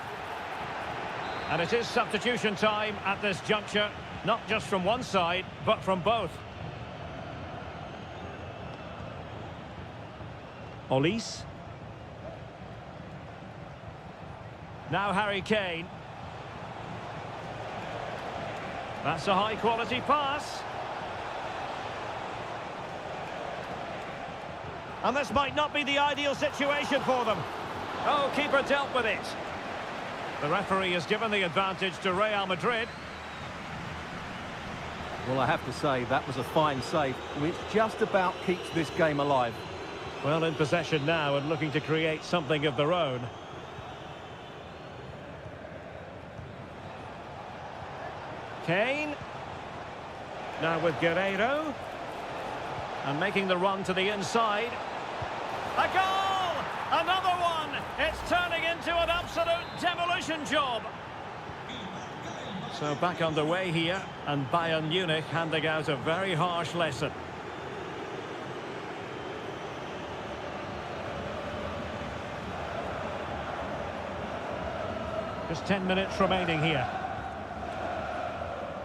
And it is substitution time at this juncture, not just from one side, but from both. Olise. Now Harry Kane. That's a high-quality pass. And this might not be the ideal situation for them. Oh, keeper dealt with it. The referee has given the advantage to Real Madrid. Well, I have to say, that was a fine save, which just about keeps this game alive. Well, in possession now and looking to create something of their own. Kane. Now with Guerreiro. And making the run to the inside. A goal! Another one! It's turning into an absolute demolition job. So back underway here, and Bayern Munich handing out a very harsh lesson. Just 10 minutes remaining here.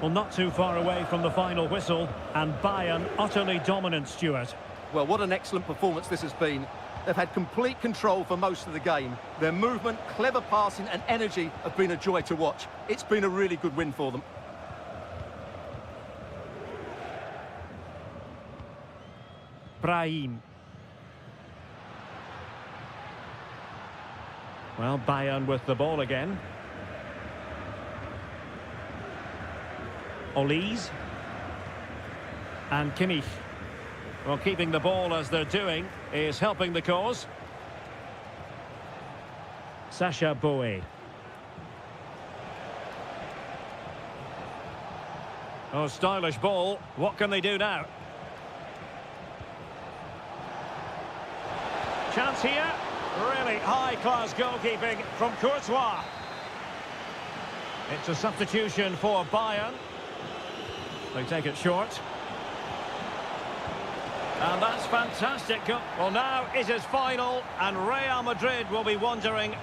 Well, not too far away from the final whistle, and Bayern utterly dominant, Stuart. Well, what an excellent performance this has been. They've had complete control for most of the game. Their movement, clever passing and energy have been a joy to watch. It's been a really good win for them. Brahim. Well, Bayern with the ball again. Olise. And Kimmich. Well, keeping the ball as they're doing is helping the cause. Sacha Boey. Oh, stylish ball. What can they do now? Chance here. Really high-class goalkeeping from Courtois. It's a substitution for Bayern. They take it short. And that's fantastic. Well, now it is final, and Real Madrid will be wondering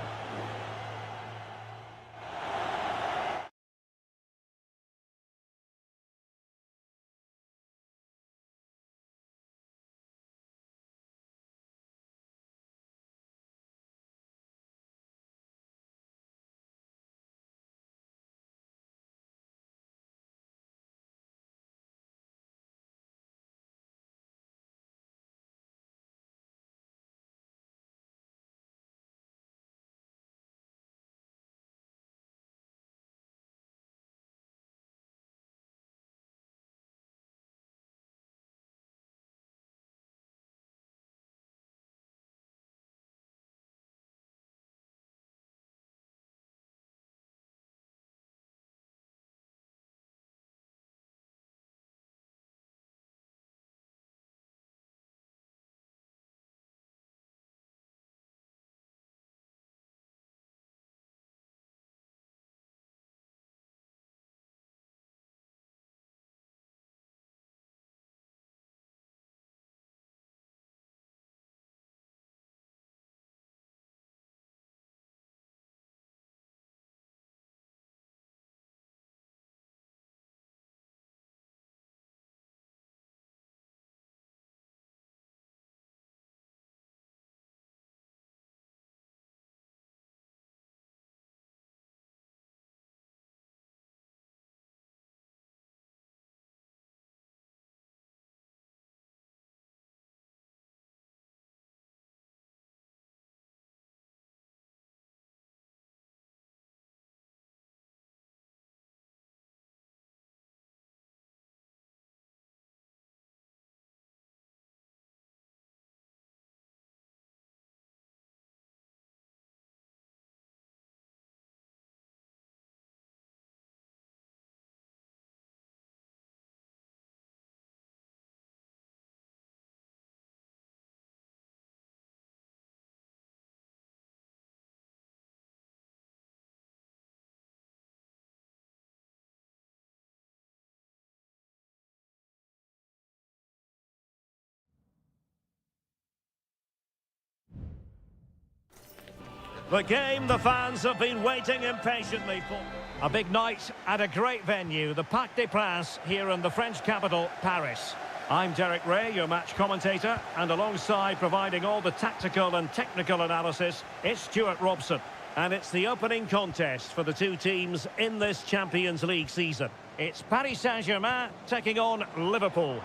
The game the fans have been waiting impatiently for. A big night at a great venue, the Parc des Princes, here in the French capital, Paris. I'm Derek Ray, your match commentator, and alongside providing all the tactical and technical analysis, it's Stuart Robson. And it's the opening contest for the two teams in this Champions League season. It's Paris Saint-Germain taking on Liverpool.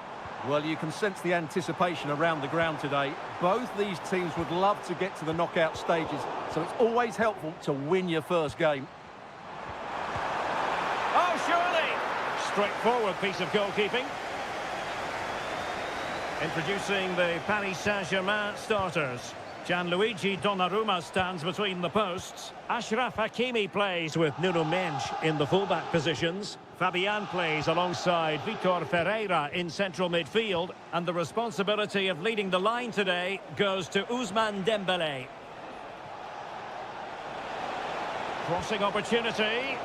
Well, you can sense the anticipation around the ground today. Both these teams would love to get to the knockout stages, so it's always helpful to win your first game. Oh, surely! Straightforward piece of goalkeeping. Introducing the Paris Saint-Germain starters. Gianluigi Donnarumma stands between the posts. Achraf Hakimi plays with Nuno Mendes in the fullback positions. Fabian plays alongside Vitor Ferreira in central midfield. And the responsibility of leading the line today goes to Ousmane Dembélé. Crossing opportunity.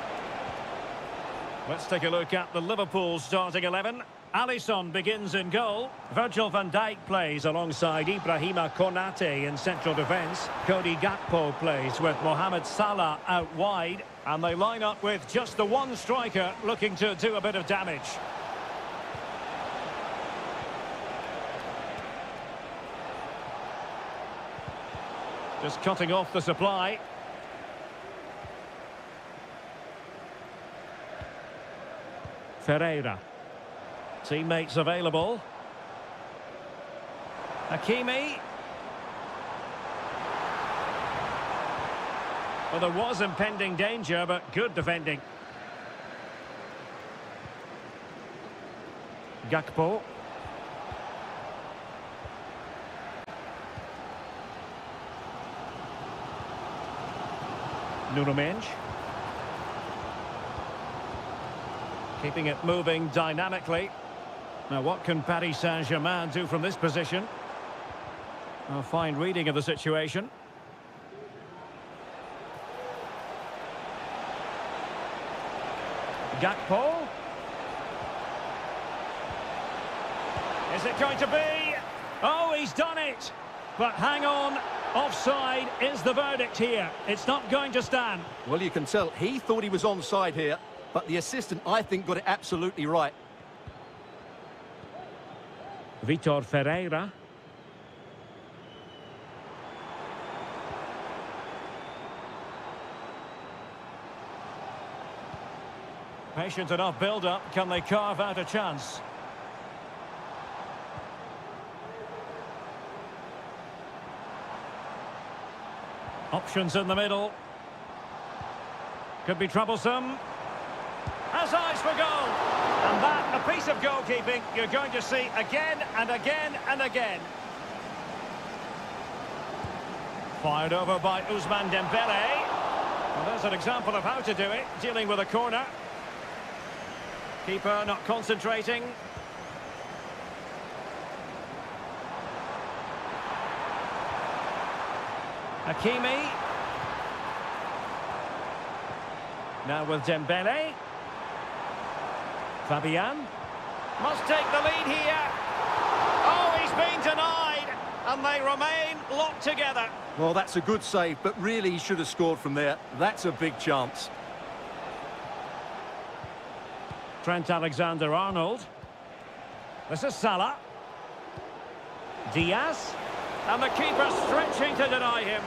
Let's take a look at the Liverpool starting 11. Alisson begins in goal. Virgil van Dijk plays alongside Ibrahima Konate in central defence. Cody Gakpo plays with Mohamed Salah out wide. And they line up with just the one striker looking to do a bit of damage. Just cutting off the supply. Ferreira. Teammates available. Hakimi. Well, there was impending danger, but good defending. Gakpo. Nuno Mendes. Keeping it moving dynamically. Now, what can Paris Saint-Germain do from this position? A fine reading of the situation. Gakpo. Is it going to be? Oh, he's done it! But hang on, offside is the verdict here. It's not going to stand. Well, you can tell he thought he was onside here, but the assistant, I think, got it absolutely right. Vitor Ferreira. Patient enough build-up. Can they carve out a chance? Options in the middle. Could be troublesome. Has eyes for goal. And that, a piece of goalkeeping you're going to see again and again and again. Fired over by Ousmane Dembélé. Well, there's an example of how to do it, dealing with a corner. Keeper not concentrating. Hakimi. Now with Dembélé. Fabian must take the lead here. Oh, he's been denied, and they remain locked together. Well, that's a good save, but really he should have scored from there. That's a big chance. Trent Alexander-Arnold. This is Salah. Diaz. And the keeper stretching to deny him.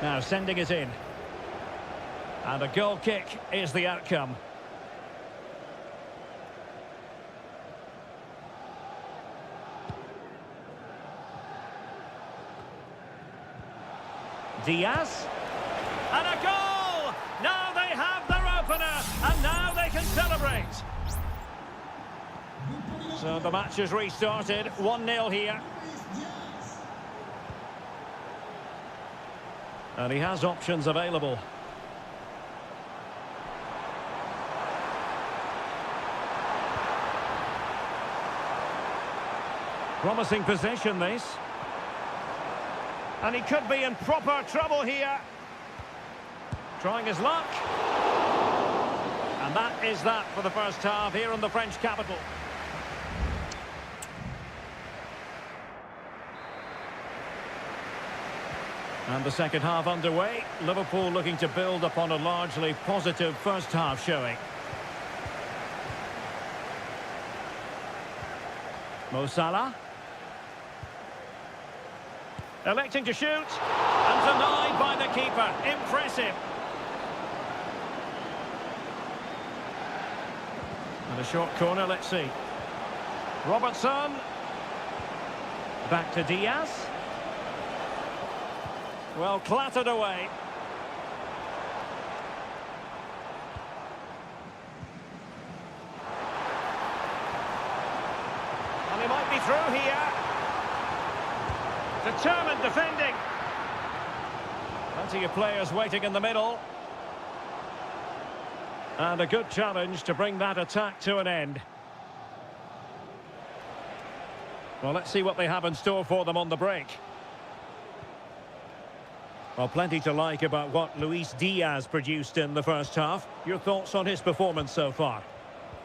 Now sending it in. And a goal kick is the outcome. Diaz. And a goal! Now they have their opener, and now they can celebrate. So the match has restarted, 1-0 here. And he has options available. Promising possession, this. And he could be in proper trouble here. Trying his luck. And that is that for the first half here in the French capital. And the second half underway. Liverpool looking to build upon a largely positive first half showing. Mo Salah. Electing to shoot. And denied by the keeper. Impressive. And a short corner, let's see. Robertson. Back to Diaz. Well, clattered away. And he might be through here. Determined defending. Plenty of players waiting in the middle. And a good challenge to bring that attack to an end. Well, let's see what they have in store for them on the break. Well, plenty to like about what Luis Diaz produced in the first half. Your thoughts on his performance so far?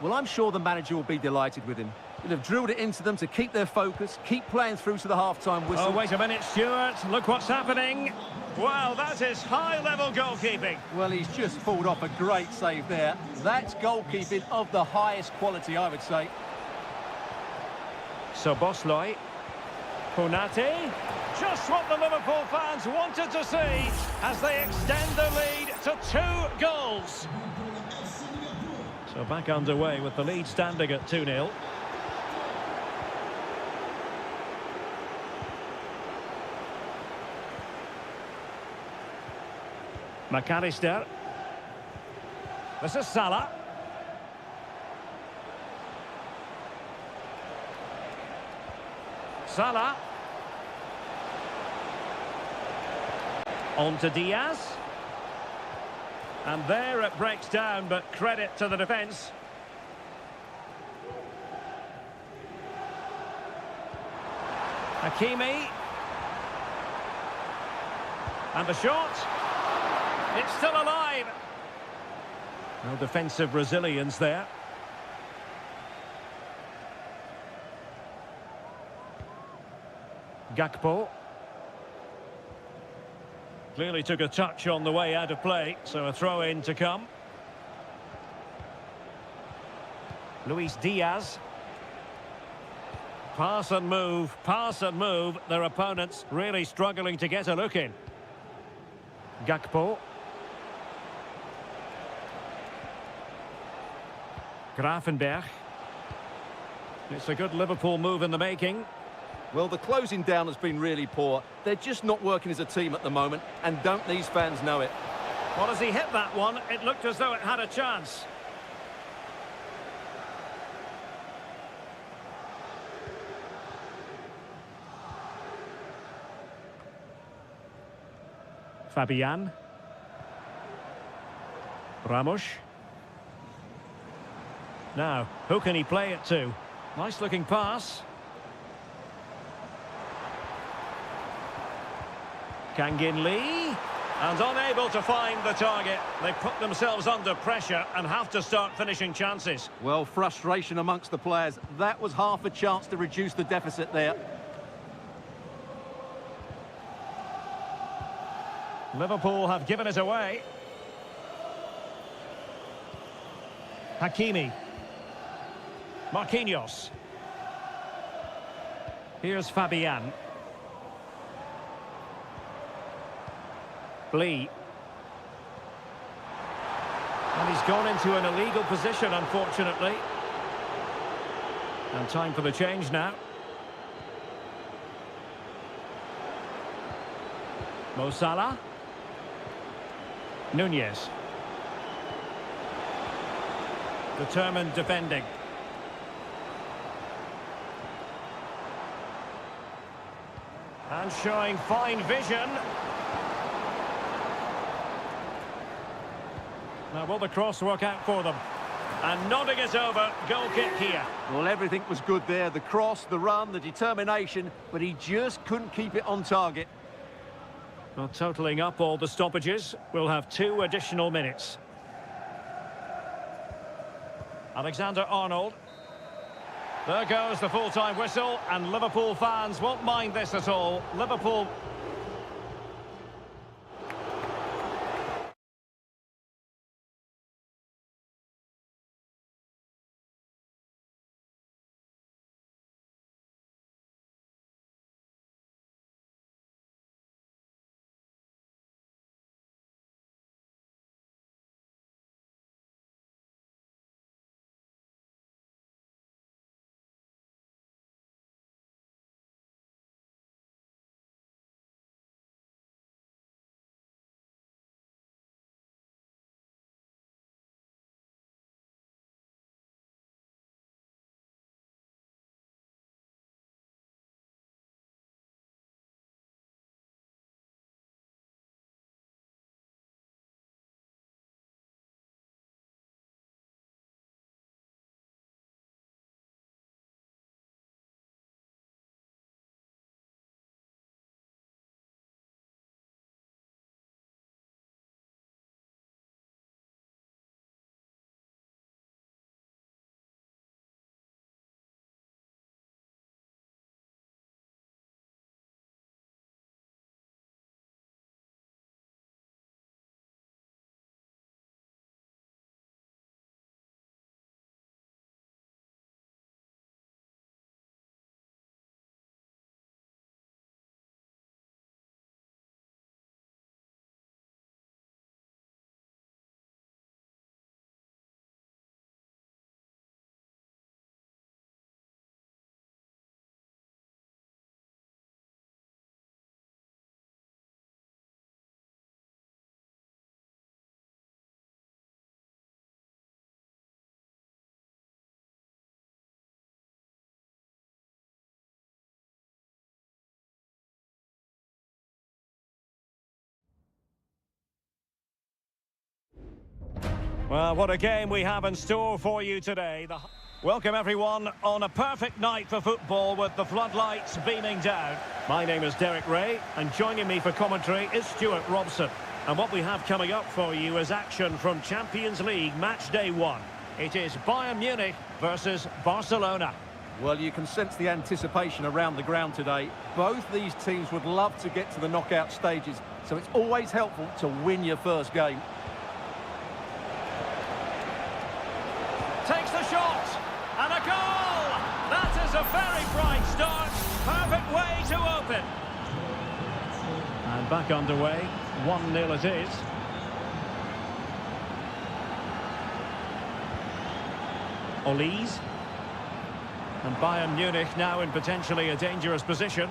Well, I'm sure the manager will be delighted with him. He'll have drilled it into them to keep their focus, keep playing through to the half-time whistle. Oh, wait a minute, Stuart. Look what's happening. Wow, that is high-level goalkeeping. Well, he's just pulled off a great save there. That's goalkeeping of the highest quality, I would say. So Bosley. Konate. Just what the Liverpool fans wanted to see as they extend the lead to 2 goals. So back underway with the lead standing at 2-0. McAllister. This is Salah. Salah. On to Diaz. And there it breaks down, but credit to the defence. Hakimi. And the shot. It's still alive. No defensive resilience there. Gakpo. Clearly took a touch on the way out of play, so a throw-in to come. Luis Diaz. Pass and move, their opponents really struggling to get a look in. Gakpo. Gravenberch. It's a good Liverpool move in the making. Well, the closing down has been really poor. They're just not working as a team at the moment, and don't these fans know it? Well, as he hit that one, it looked as though it had a chance. Fabian. Ramos. Now, who can he play it to? Nice looking pass. Kangin Lee. And unable to find the target. They put themselves under pressure and have to start finishing chances. Well, frustration amongst the players. That was half a chance to reduce the deficit there. Liverpool have given it away. Hakimi. Marquinhos. Here's Fabian. Lee. And he's gone into an illegal position, unfortunately. And time for the change now. Mo Salah. Nunez. Determined defending. And showing fine vision. Now will the cross work out for them? And nodding it over, goal kick here. Well, everything was good there. The cross, the run, the determination, but he just couldn't keep it on target. Well, totalling up all the stoppages, we'll have 2 additional minutes. Alexander-Arnold. There goes the full-time whistle, and Liverpool fans won't mind this at all. Liverpool. Well, what a game we have in store for you today. Welcome everyone on a perfect night for football with the floodlights beaming down. My name is Derek Ray and joining me for commentary is Stuart Robson. And what we have coming up for you is action from Champions League match day 1. It is Bayern Munich versus Barcelona. Well, you can sense the anticipation around the ground today. Both these teams would love to get to the knockout stages, so it's always helpful to win your first game. Takes the shot, and a goal! That is a very bright start. Perfect way to open. And back underway, 1-0 it is. Olise. And Bayern Munich now in potentially a dangerous position.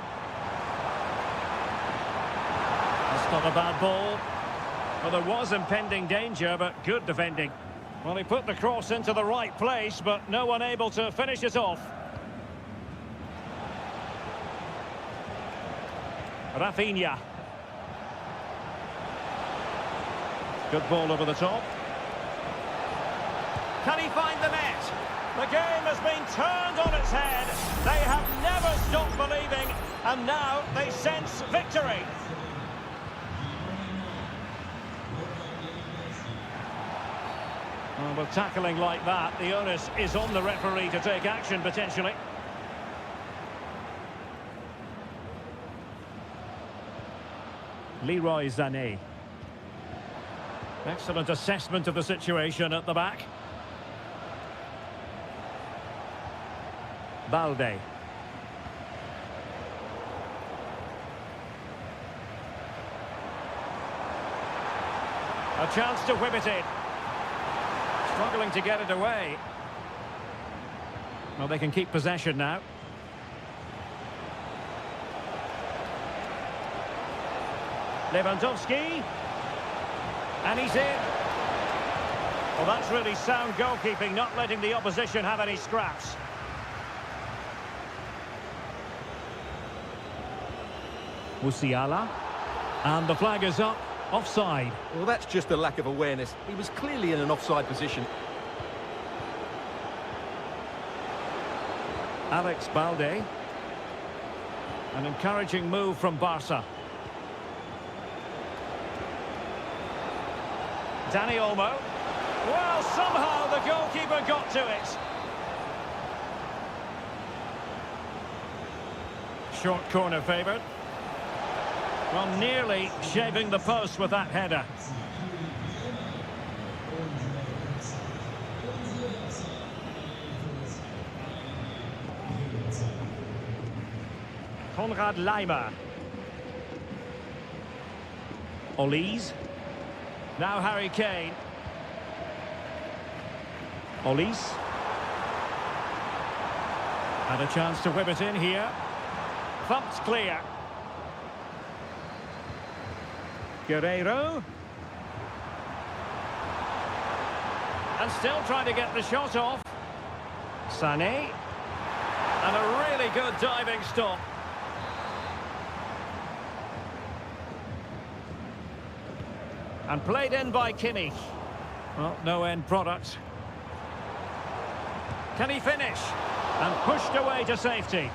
That's not a bad ball. Well, there was impending danger, but good defending. Well, he put the cross into the right place, but no one able to finish it off. Rafinha. Good ball over the top. Can he find the net? The game has been turned on its head. They have never stopped believing, and now they sense victory. Well, with tackling like that, the onus is on the referee to take action, potentially. Leroy Sané. Excellent assessment of the situation at the back. Balde. A chance to whip it in. Struggling to get it away. Well, they can keep possession now. Lewandowski. And he's in. Well, that's really sound goalkeeping, not letting the opposition have any scraps. Musiala. And the flag is up. Offside. Well, that's just a lack of awareness. He was clearly in an offside position. Alex Balde. An encouraging move from Barca. Dani Olmo. Well, somehow the goalkeeper got to it. Short corner favoured. Well, nearly shaving the post with that header. Konrad Laimer. Olise. Now Harry Kane. Olise. Had a chance to whip it in here. Thumped clear. Guerreiro. And still trying to get the shot off. Sané. And a really good diving stop. And played in by Kimmich. Well, no end product. Can he finish? And pushed away to safety.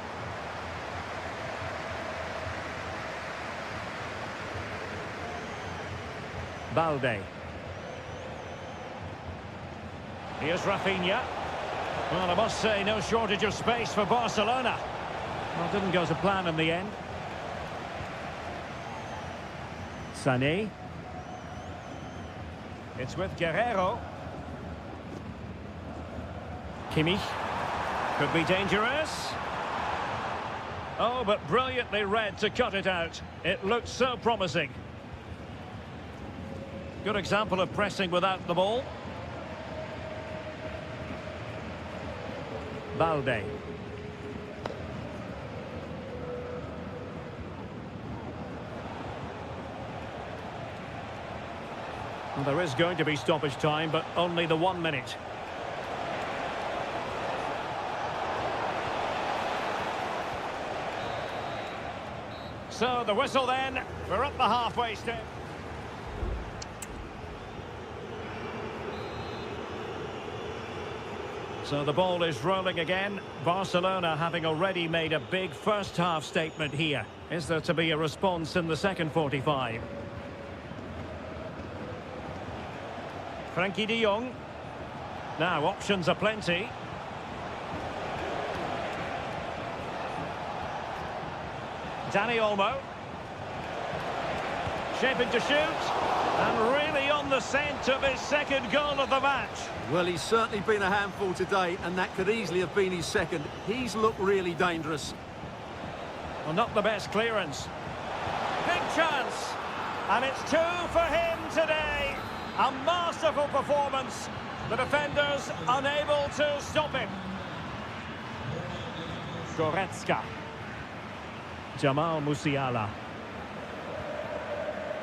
Balde. Here's Rafinha. Well, I must say, no shortage of space for Barcelona. Well, didn't go to plan in the end. Sané. It's with Guerreiro. Kimmich. Could be dangerous. Oh, but brilliantly read to cut it out. It looked so promising. Good example of pressing without the ball. Balde. Well, there is going to be stoppage time, but only the 1 minute. So the whistle then, we're up the halfway step. So the ball is rolling again. Barcelona having already made a big first half statement here. Is there to be a response in the second 45? Frankie de Jong. Now options are plenty. Dani Olmo. Shaping to shoot. And really on the scent of his second goal of the match. Well, he's certainly been a handful today, and that could easily have been his second. He's looked really dangerous. Well, not the best clearance. Big chance. And it's 2 for him today. A masterful performance. The defenders unable to stop him. Goretzka. Jamal Musiala.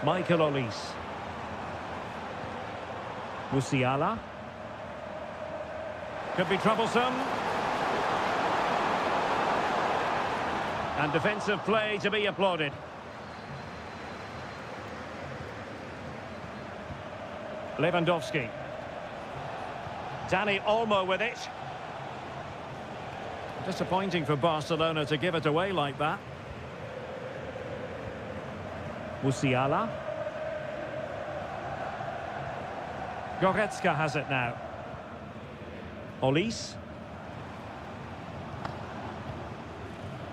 Michael Olise. Musiala. Could be troublesome. And defensive play to be applauded. Lewandowski. Dani Olmo with it. Disappointing for Barcelona to give it away like that. Musiala. Goretzka has it now. Olise.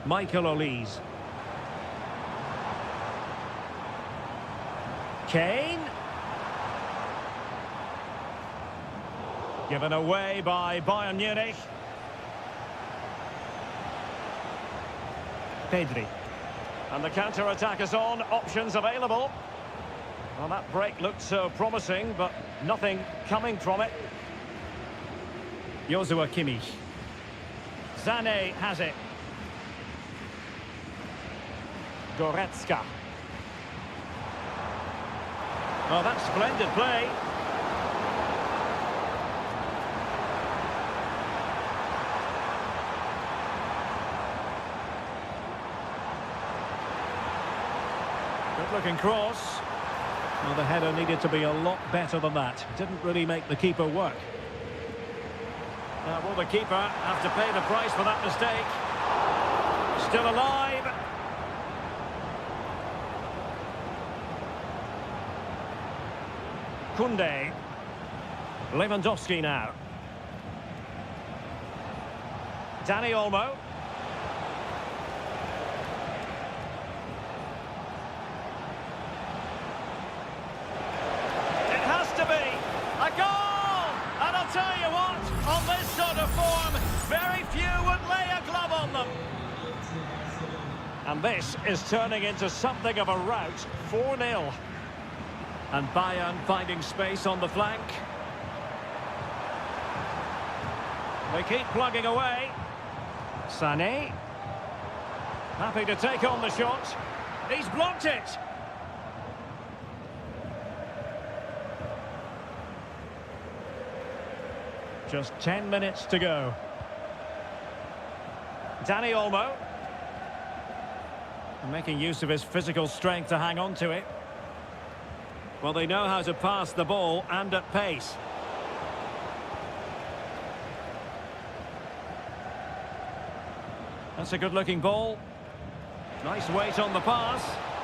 Michael Olise. Kane. Given away by Bayern Munich. Pedri. And the counter-attack is on. Options available. Well, that break looked so promising, but nothing coming from it. Joshua Kimmich. Sané has it. Goretzka. Oh, that's splendid play. Good-looking cross. Well, the header needed to be a lot better than that. Didn't really make the keeper work. Will the keeper have to pay the price for that mistake? Still alive. Koundé. Lewandowski now. Dani Olmo. It has to be a goal! And I'll tell you what, on this sort of form, very few would lay a glove on them. And this is turning into something of a rout, 4-0. And Bayern finding space on the flank. They keep plugging away. Sané. Happy to take on the shot. He's blocked it. Just 10 minutes to go. Dani Olmo. Making use of his physical strength to hang on to it. Well, they know how to pass the ball and at pace. That's a good-looking ball. Nice weight on the pass.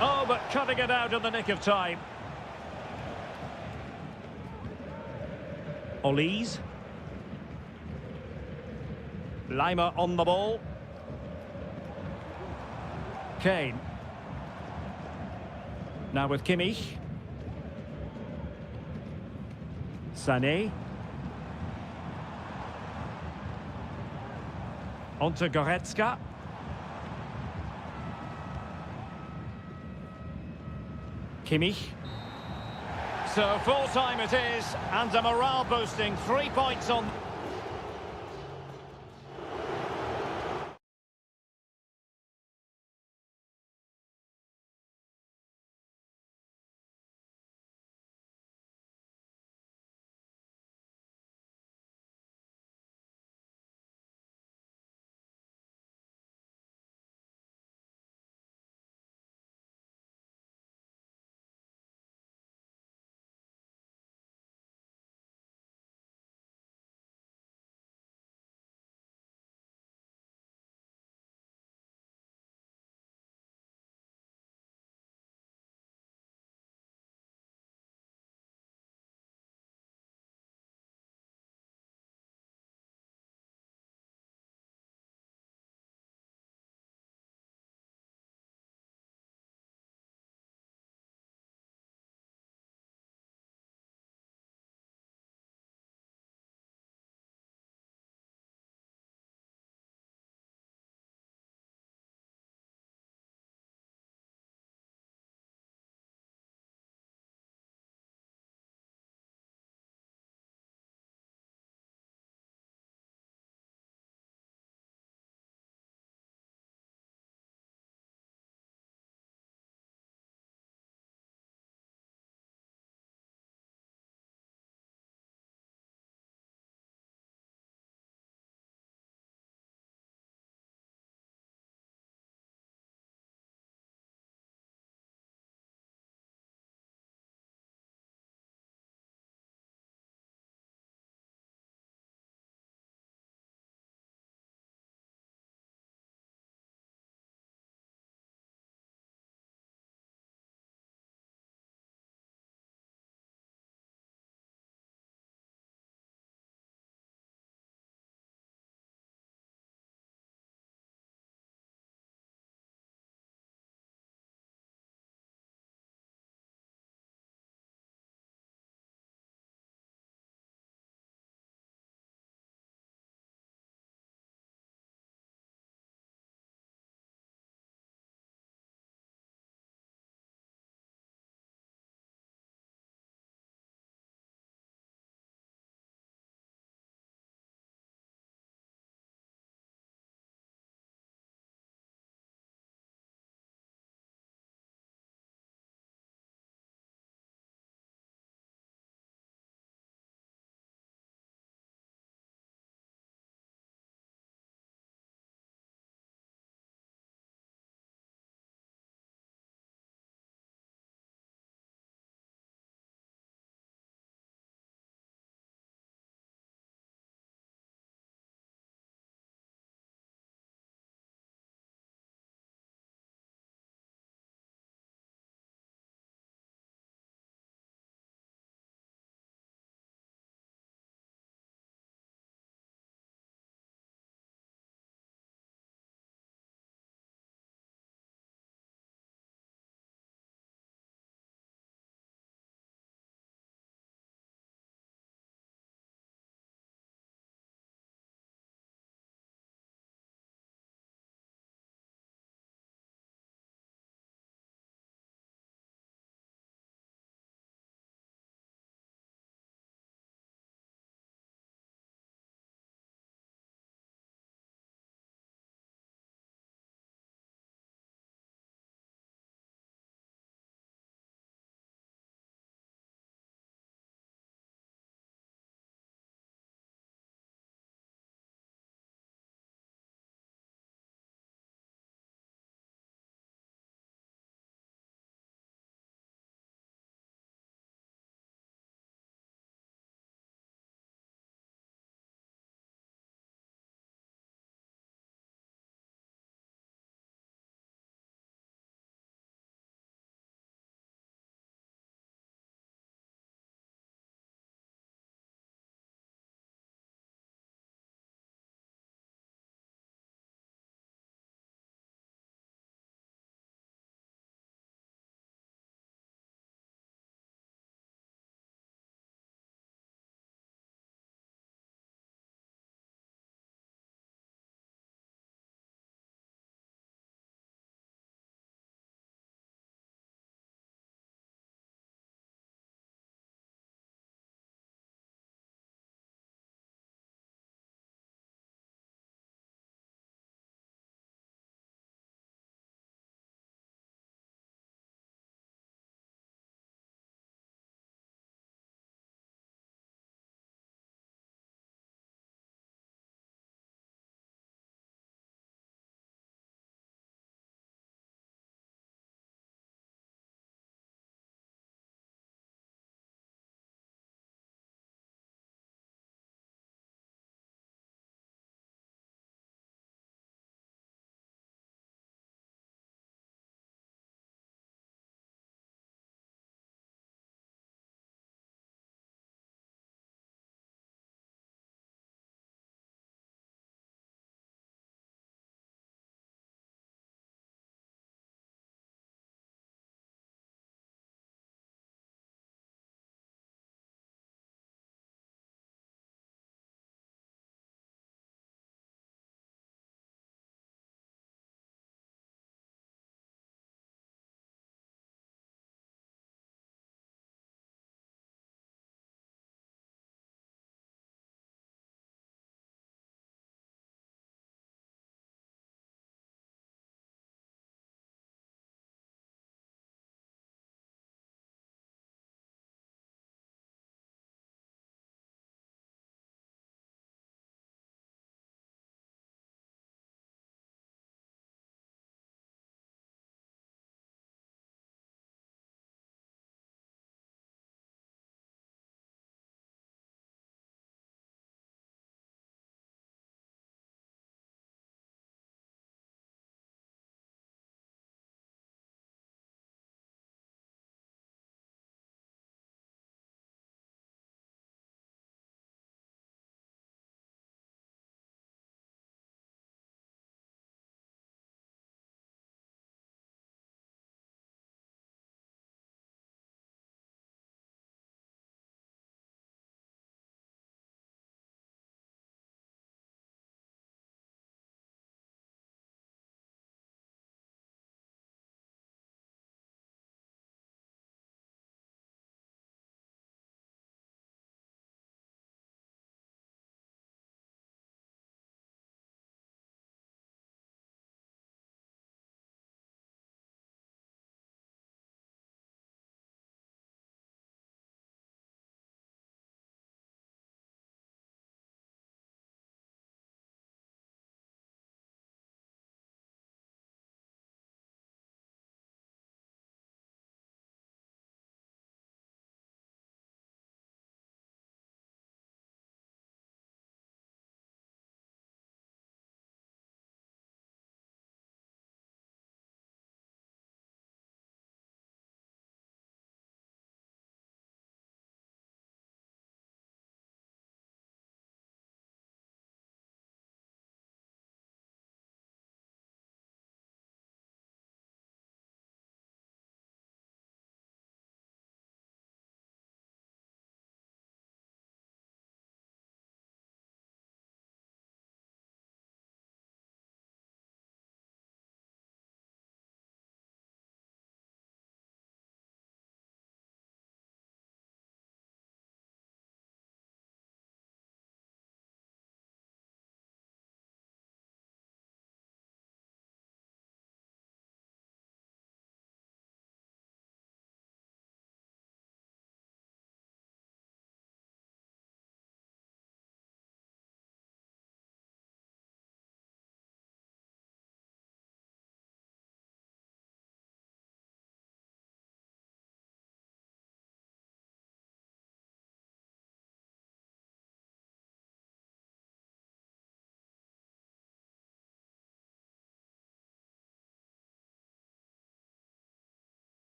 Oh, but cutting it out in the nick of time. Olise. Lima on the ball. Kane. Now with Kimmich. Sané. Onto Goretzka. Kimmich. So full time it is, and a morale boosting 3 points on.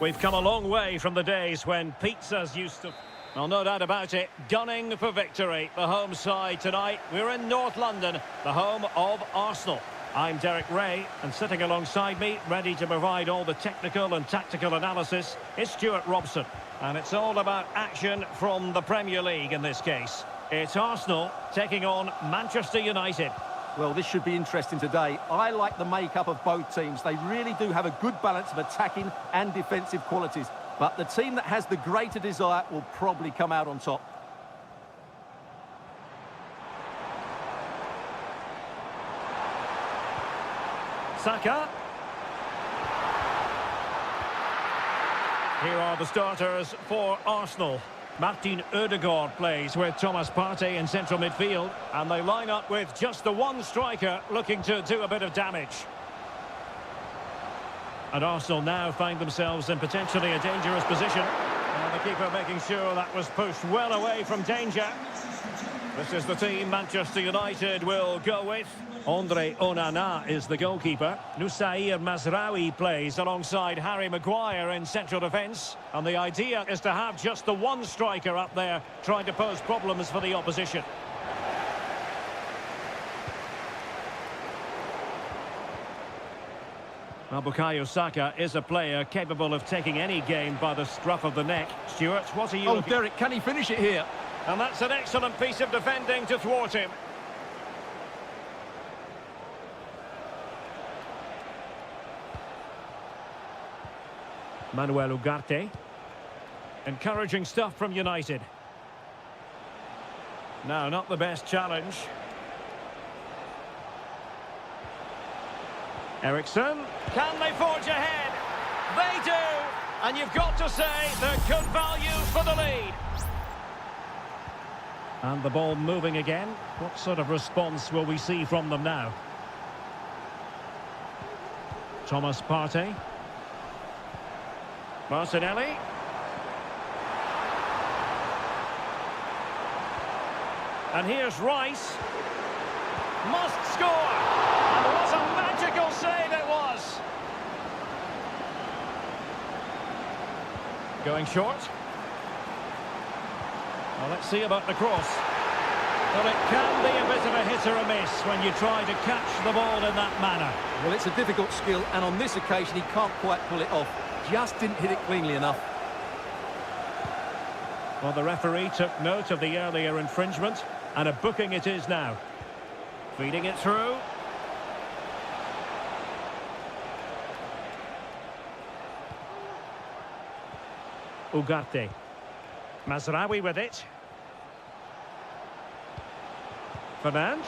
We've come a long way from the days when pizzas used to... Well, no doubt about it, gunning for victory. The home side tonight, we're in North London, the home of Arsenal. I'm Derek Ray, and sitting alongside me, ready to provide all the technical and tactical analysis, is Stuart Robson. And it's all about action from the Premier League in this case. It's Arsenal taking on Manchester United. Well, this should be interesting today. I like the makeup of both teams. They really do have a good balance of attacking and defensive qualities. But the team that has the greater desire will probably come out on top. Saka. Here are the starters for Arsenal. Martin Ødegaard plays with Thomas Partey in central midfield, and they line up with just the one striker looking to do a bit of damage. And Arsenal now find themselves in potentially a dangerous position. And the keeper making sure that was pushed well away from danger. This is the team Manchester United will go with. Andre Onana is the goalkeeper. Noussair Mazraoui plays alongside Harry Maguire in central defence. And the idea is to have just the one striker up there trying to pose problems for the opposition. Well, Bukayo Saka is a player capable of taking any game by the scruff of the neck. Stuart, what are you looking... Derek, can he finish it here? And that's an excellent piece of defending to thwart him. Manuel Ugarte. Encouraging stuff from United. No, not the best challenge. Ericsson. Can they forge ahead? They do! And you've got to say they're good value for the lead. And the ball moving again. What sort of response will we see from them now? Thomas Partey. Martinelli. And here's Rice. Must score! And what a magical save it was! Going short. Well, let's see about the cross. Well, it can be a bit of a hit or a miss when you try to catch the ball in that manner. Well, it's a difficult skill, and on this occasion he can't quite pull it off. Just didn't hit it cleanly enough. Well, the referee took note of the earlier infringement, and a booking it is now. Feeding it through. Ugarte. Mazraoui with it. Fernandes.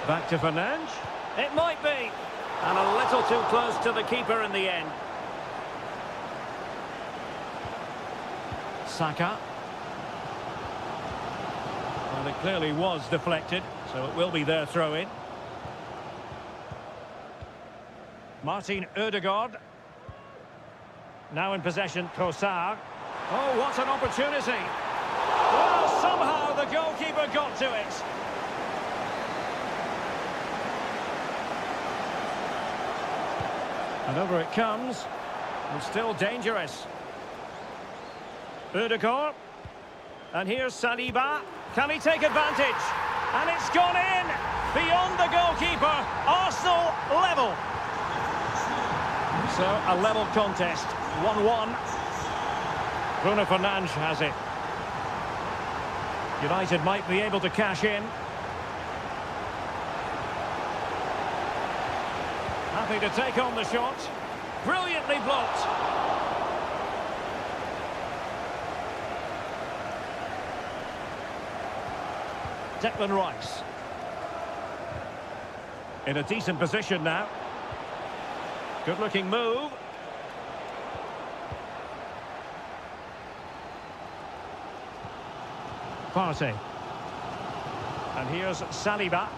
Back to Fernandes. It might be. And a little too close to the keeper in the end. Saka. Well, it clearly was deflected, so it will be their throw-in. Martin Ødegaard. Now in possession, Trossard. Oh, what an opportunity. Well, somehow the goalkeeper got to it. And over it comes. And still dangerous. Ødegaard. And here's Saliba. Can he take advantage? And it's gone in. Beyond the goalkeeper. Arsenal level. So, a level contest. 1-1. Bruno Fernandes has it. United might be able to cash in. Happy to take on the shot. Brilliantly blocked. Declan Rice. In a decent position now. Good-looking move. Partey. And here's Saliba.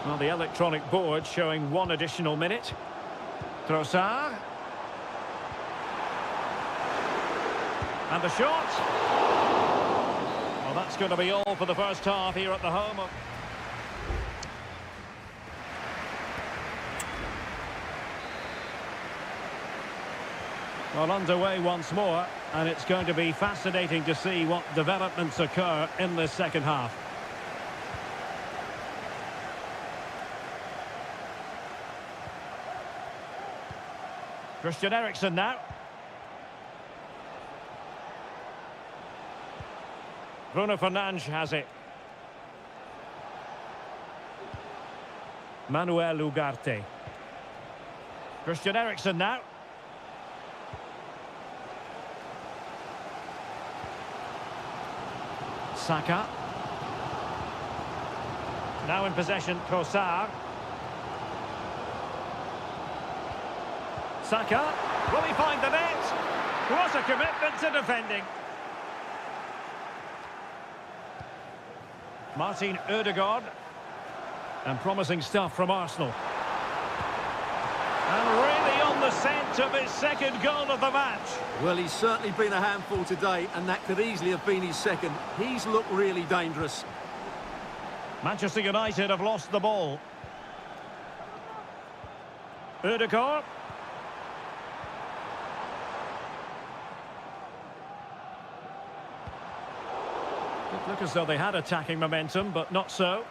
Well, the electronic board showing one additional minute. Trossard. And the shot. Well, that's going to be all for the first half here at the home of... Well, underway once more, and it's going to be fascinating to see what developments occur in this second half. Christian Eriksen now. Bruno Fernandes has it. Manuel Ugarte. Christian Eriksen now. Saka. Now in possession, Trossard. Saka. Will he find the net? What a commitment to defending. Martin Ødegaard. And promising stuff from Arsenal. And really on the scent of his second goal of the match. Well, he's certainly been a handful today, and that could easily have been his second. He's looked really dangerous. Manchester United have lost the ball. Ødegaard. It looked as though they had attacking momentum, but not so.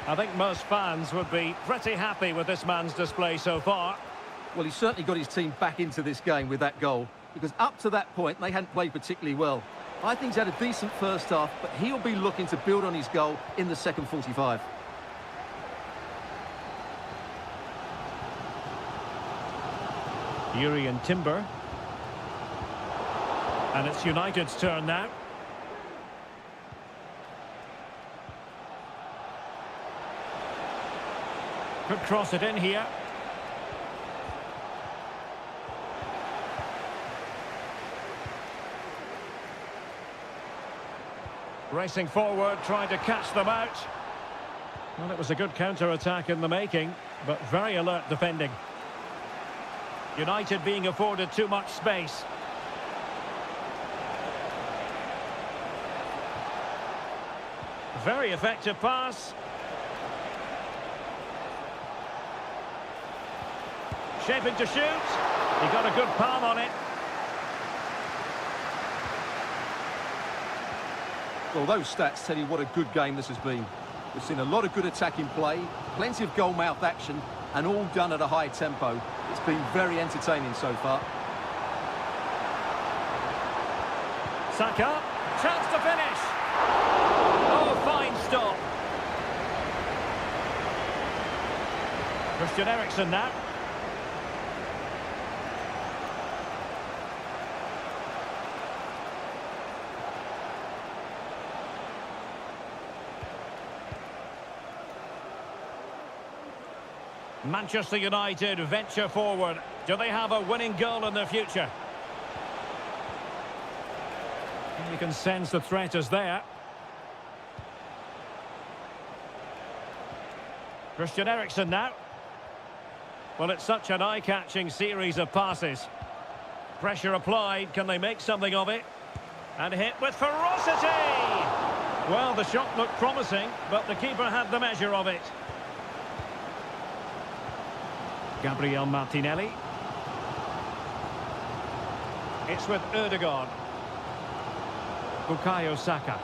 I think most fans would be pretty happy with this man's display so far. Well, he's certainly got his team back into this game with that goal, because up to that point, they hadn't played particularly well. I think he's had a decent first half, but he'll be looking to build on his goal in the second 45. Urian Timber. And it's United's turn now. Could cross it in here. Racing forward, trying to catch them out. Well, it was a good counter-attack in the making, but very alert defending. United being afforded too much space. Very effective pass. Shaping to shoot. He got a good palm on it. Well, those stats tell you what a good game this has been. We've seen a lot of good attacking play, plenty of goal-mouth action, and all done at a high tempo. It's been very entertaining so far. Saka, chance to finish. Oh, fine stop. Christian Eriksen now. Manchester United venture forward. Do they have a winning goal in their future? You can sense the threat is there. Christian Eriksen now. Well, it's such an eye-catching series of passes. Pressure applied. Can they make something of it? And hit with ferocity! Well, the shot looked promising, but the keeper had the measure of it. Gabriel Martinelli. It's with Ødegaard. Bukayo Saka.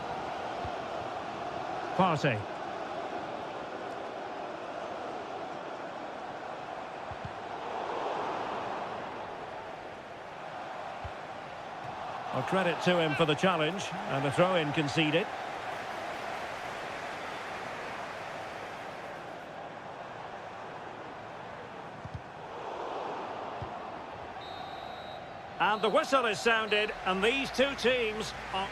Partey. Well, credit to him for the challenge, and a throw-in conceded. And the whistle is sounded, and these two teams are...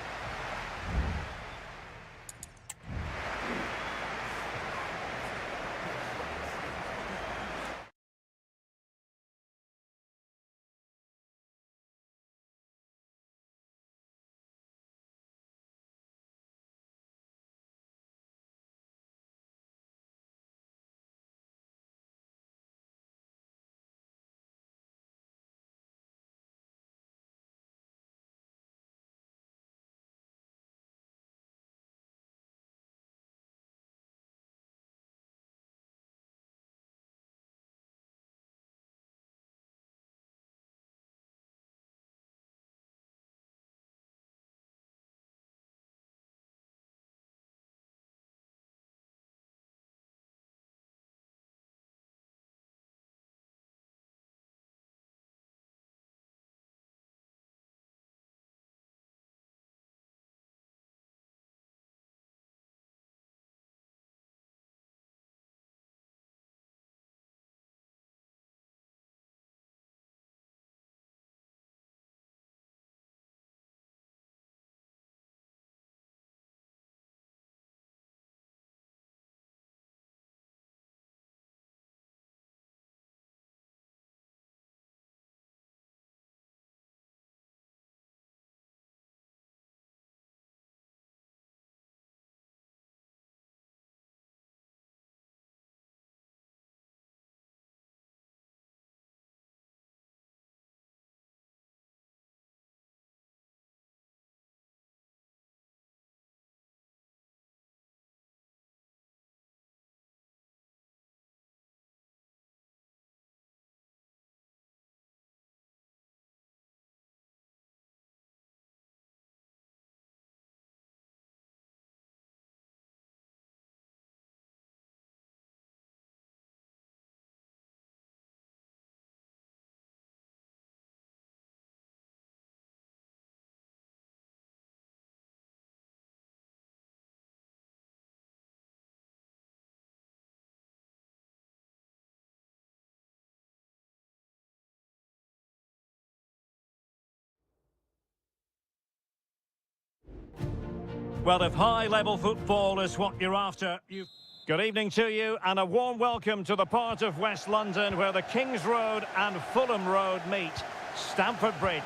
Well, if high-level football is what you're after, you... Good evening to you, and a warm welcome to the part of West London where the King's Road and Fulham Road meet, Stamford Bridge.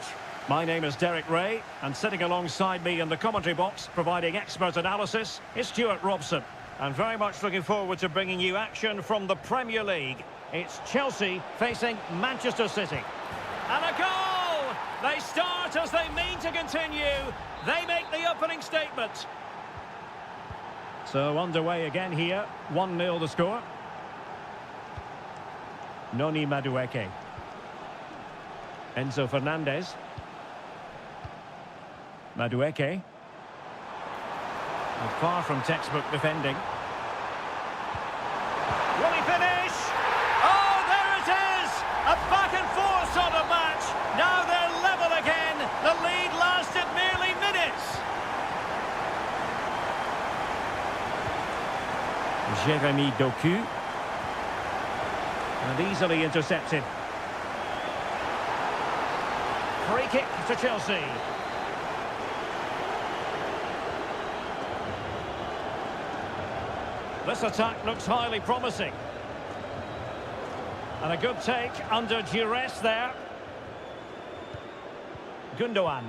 My name is Derek Ray, and sitting alongside me in the commentary box, providing expert analysis, is Stuart Robson. And very much looking forward to bringing you action from the Premier League. It's Chelsea facing Manchester City. And a goal! They start as they mean to continue. They make the opening statement. So underway again here. 1-0 the score. Noni Madueke. Enzo Fernandez. Madueke. And far from textbook defending. Will he finish? Oh, there it is! A back and forth sort of match. Now they're level again. The lead lasted merely minutes. Jeremy Doku. And easily intercepted. Free kick to Chelsea. This attack looks highly promising. And a good take under duress there. Gundogan.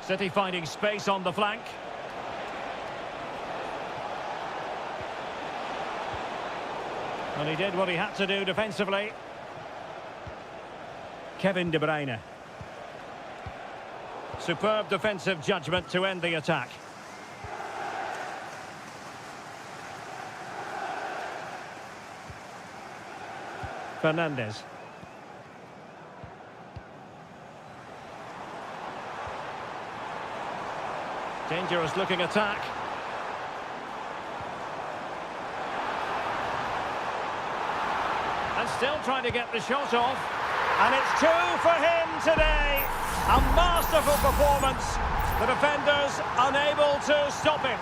City finding space on the flank. And he did what he had to do defensively. Kevin De Bruyne. Superb defensive judgment to end the attack. Fernandez. Dangerous looking attack. And still trying to get the shot off. And it's 2 for him today. A masterful performance. The defenders unable to stop him.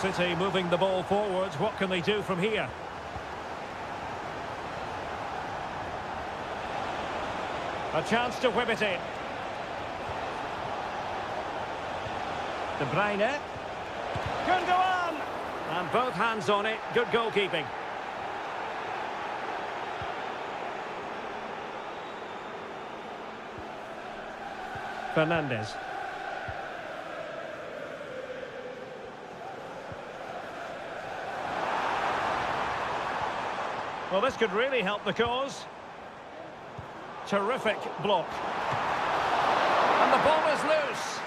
City moving the ball forwards. What can they do from here? A chance to whip it in. De Bruyne. Gundogan! And both hands on it. Good goalkeeping. Fernandez. Well, this could really help the cause. Terrific block. And the ball is loose.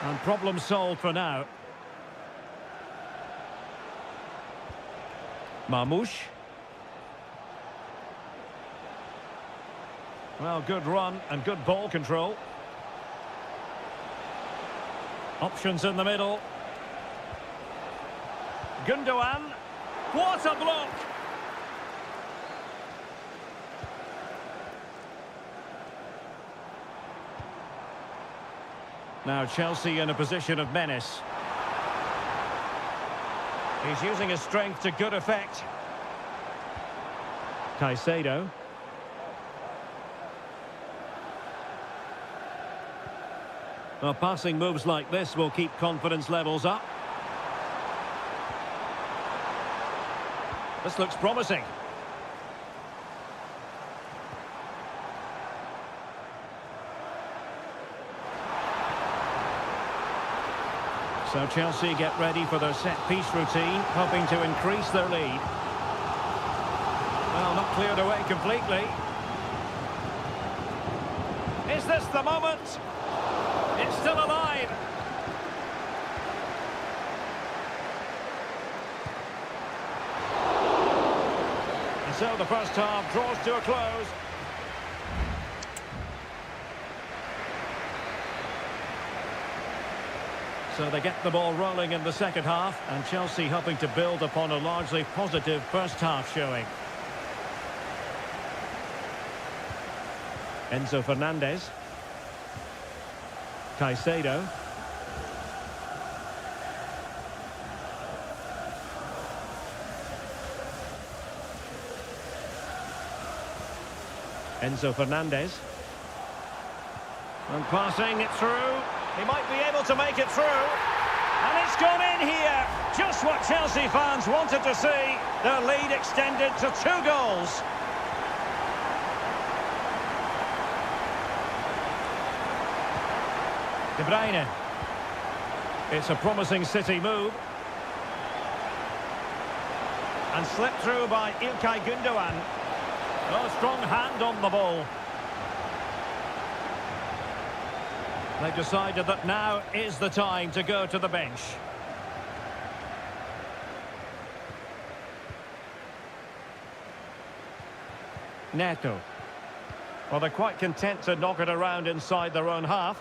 And problem solved for now. Marmoush. Well, good run and good ball control. Options in the middle. Gundogan. What a block! Now Chelsea in a position of menace. He's using his strength to good effect. Caicedo. Well, passing moves like this will keep confidence levels up. This looks promising. So Chelsea get ready for their set-piece routine, hoping to increase their lead. Well, not cleared away completely. Is this the moment? It's still alive. And so the first half draws to a close. So they get the ball rolling in the second half, and Chelsea hoping to build upon a largely positive first half showing. Enzo Fernandez. Caicedo. Enzo Fernandez. And passing it through. He might be able to make it through. And it's gone in here. Just what Chelsea fans wanted to see. Their lead extended to 2 goals. De Bruyne. It's a promising City move. And slipped through by İlkay Gündoğan. Oh, strong hand on the ball. They've decided that now is the time to go to the bench. Neto. Well, they're quite content to knock it around inside their own half.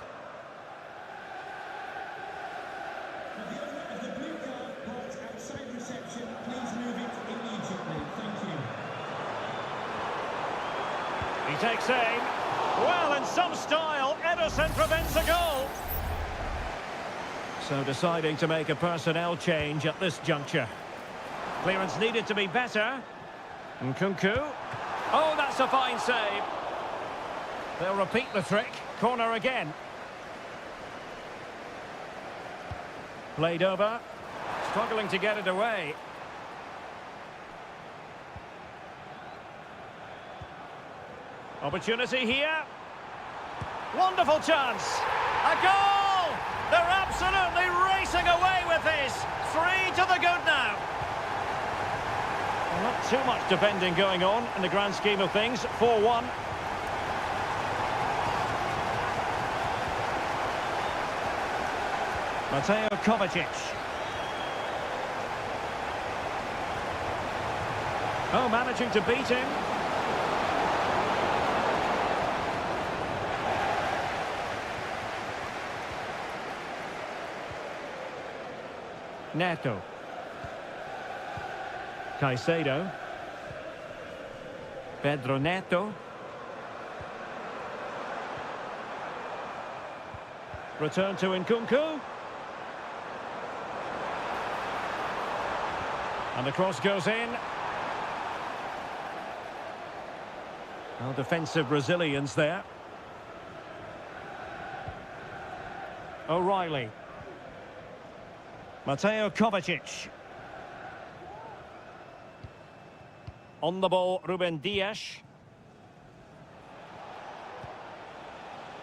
He takes aim. Well, in some style, Ederson prevents a goal. So deciding to make a personnel change at this juncture. Clearance needed to be better. Nkunku. Oh, that's a fine save. They'll repeat the trick. Corner again. Played over. Struggling to get it away. Opportunity here. Wonderful chance. A goal! They're absolutely racing away with this. 3 to the good now. Well, not too much defending going on in the grand scheme of things. 4-1. Mateo Kovacic. Oh, managing to beat him. Neto. Caicedo. Pedro Neto. Return to Nkunku. And the cross goes in. Well, defensive resilience there. O'Reilly. Mateo Kovacic. On the ball, Ruben Dias.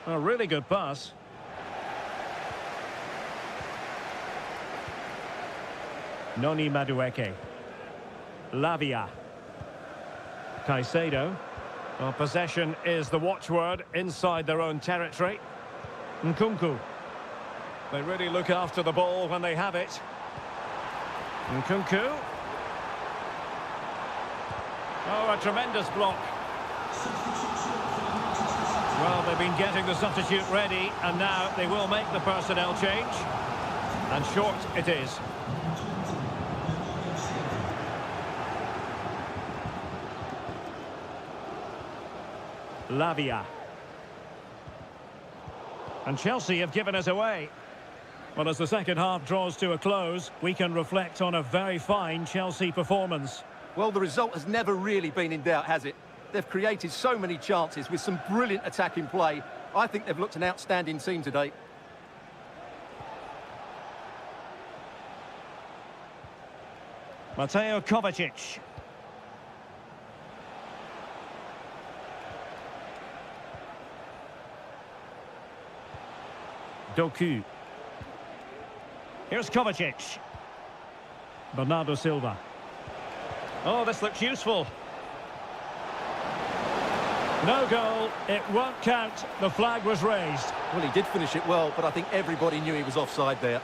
A really good pass. Noni Madueke. Lavia. Caicedo. Well, possession is the watchword inside their own territory. Nkunku. They really look after the ball when they have it. Nkunku. Oh, a tremendous block. Well, they've been getting the substitute ready, and now they will make the personnel change. And short it is. Lavia. And Chelsea have given us away. Well, as the second half draws to a close, we can reflect on a very fine Chelsea performance. Well, the result has never really been in doubt, has it? They've created so many chances with some brilliant attacking play. I think they've looked an outstanding team today. Mateo Kovacic. Doku. Here's Kovacic. Bernardo Silva. Oh, this looks useful. No goal. It won't count. The flag was raised. Well, he did finish it well, but I think everybody knew he was offside there.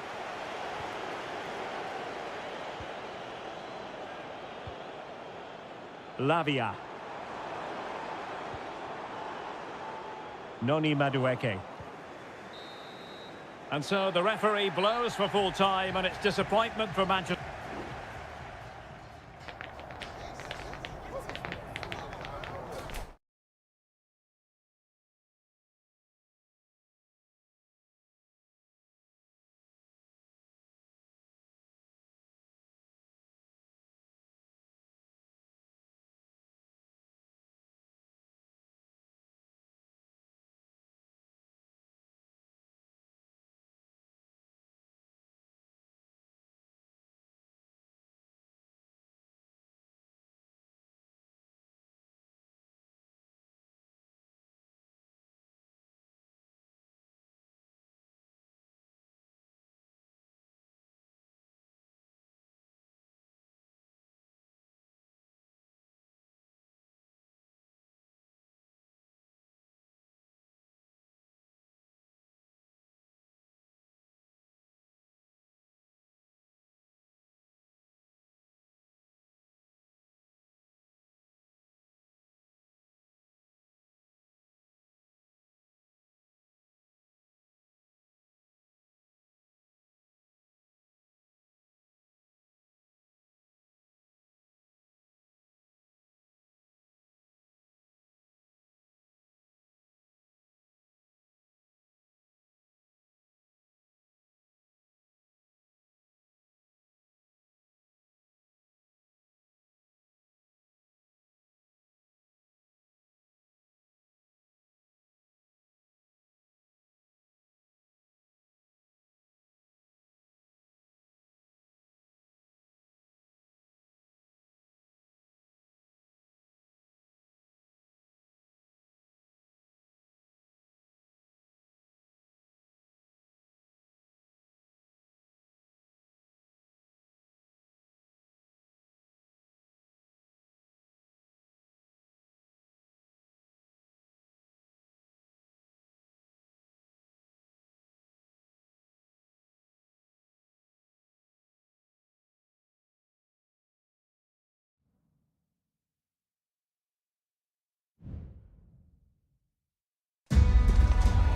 Lavia. Noni Madueke. And so the referee blows for full time, and it's disappointment for Manchester.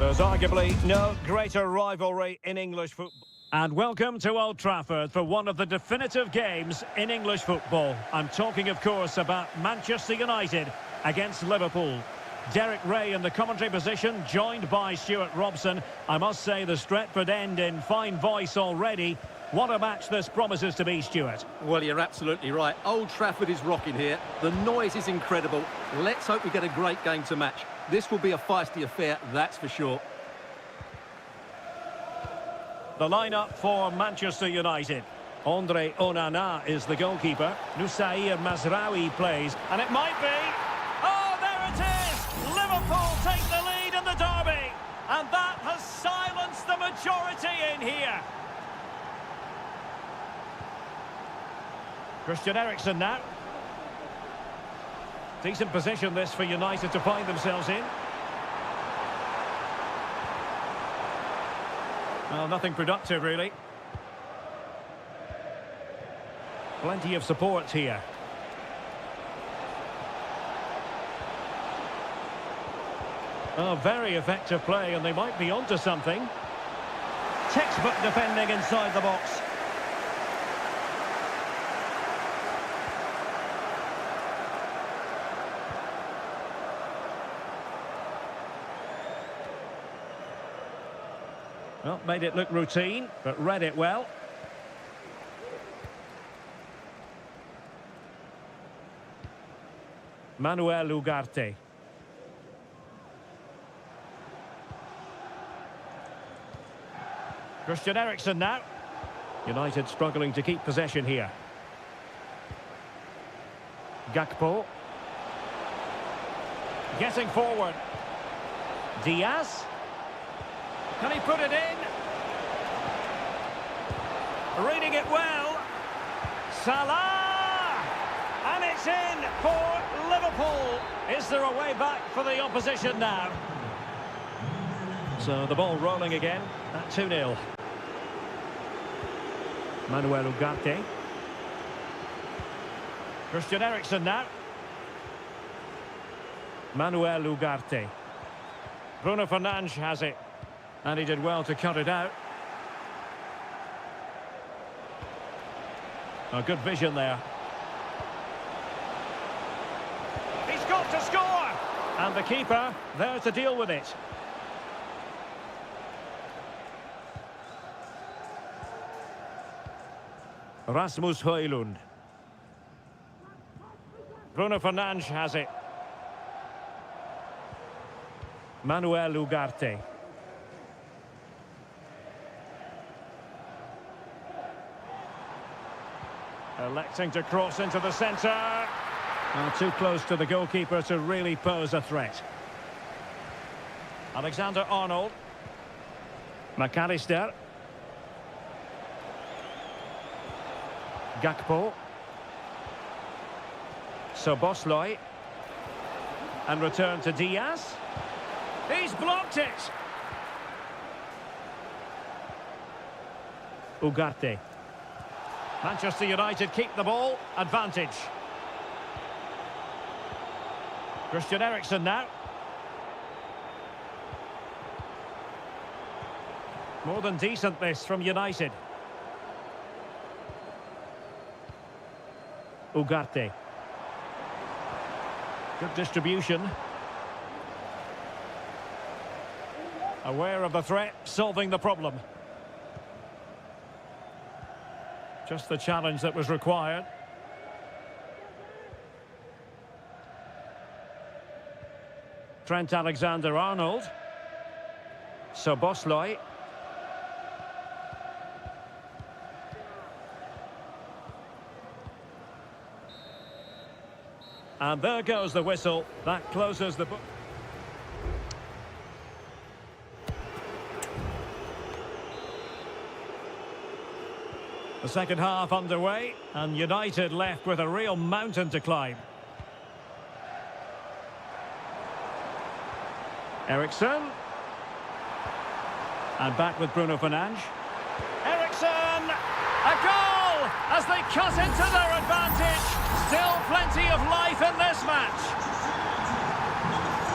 There's arguably no greater rivalry in English football. And welcome to Old Trafford for one of the definitive games in English football. I'm talking, of course, about Manchester United against Liverpool. Derek Ray in the commentary position, joined by Stuart Robson. I must say the Stretford end in fine voice already. What a match this promises to be, Stuart. Well, you're absolutely right. Old Trafford is rocking here. The noise is incredible. Let's hope we get a great game to match. This will be a feisty affair, that's for sure. The lineup for Manchester United. Andre Onana is the goalkeeper. Nusair Mazraoui plays, and it might be... Oh, there it is! Liverpool take the lead in the derby, and that has silenced the majority in here. Christian Eriksen now. Decent position this for United to find themselves in. Well, nothing productive really. Plenty of support here. Oh, very effective play, and they might be onto something. Textbook defending inside the box. Well, made it look routine, but read it well. Manuel Ugarte. Christian Eriksen now. United struggling to keep possession here. Gakpo. Getting forward. Diaz. Can he put it in? Reading it well. Salah! And it's in for Liverpool. Is there a way back for the opposition now? So the ball rolling again at 2-0. Manuel Ugarte. Christian Eriksen now. Manuel Ugarte. Bruno Fernandes has it. And he did well to cut it out. A good vision there. He's got to score! And the keeper there to deal with it. Rasmus Højlund. Bruno Fernandes has it. Manuel Ugarte. Electing to cross into the centre. Too close to the goalkeeper to really pose a threat. Alexander-Arnold. McAllister. Gakpo. Szoboszlai. And return to Diaz. He's blocked it. Ugarte. Manchester United keep the ball. Advantage. Christian Eriksen now. More than decent this from United. Ugarte. Good distribution. Aware of the threat, solving the problem. Just the challenge that was required. Trent Alexander-Arnold. Szoboszlai. And there goes the whistle. That closes the book. The second half underway, and United left with a real mountain to climb. Eriksen. And back with Bruno Fernandes. Eriksen! A goal as they cut into their advantage. Still plenty of life in this match.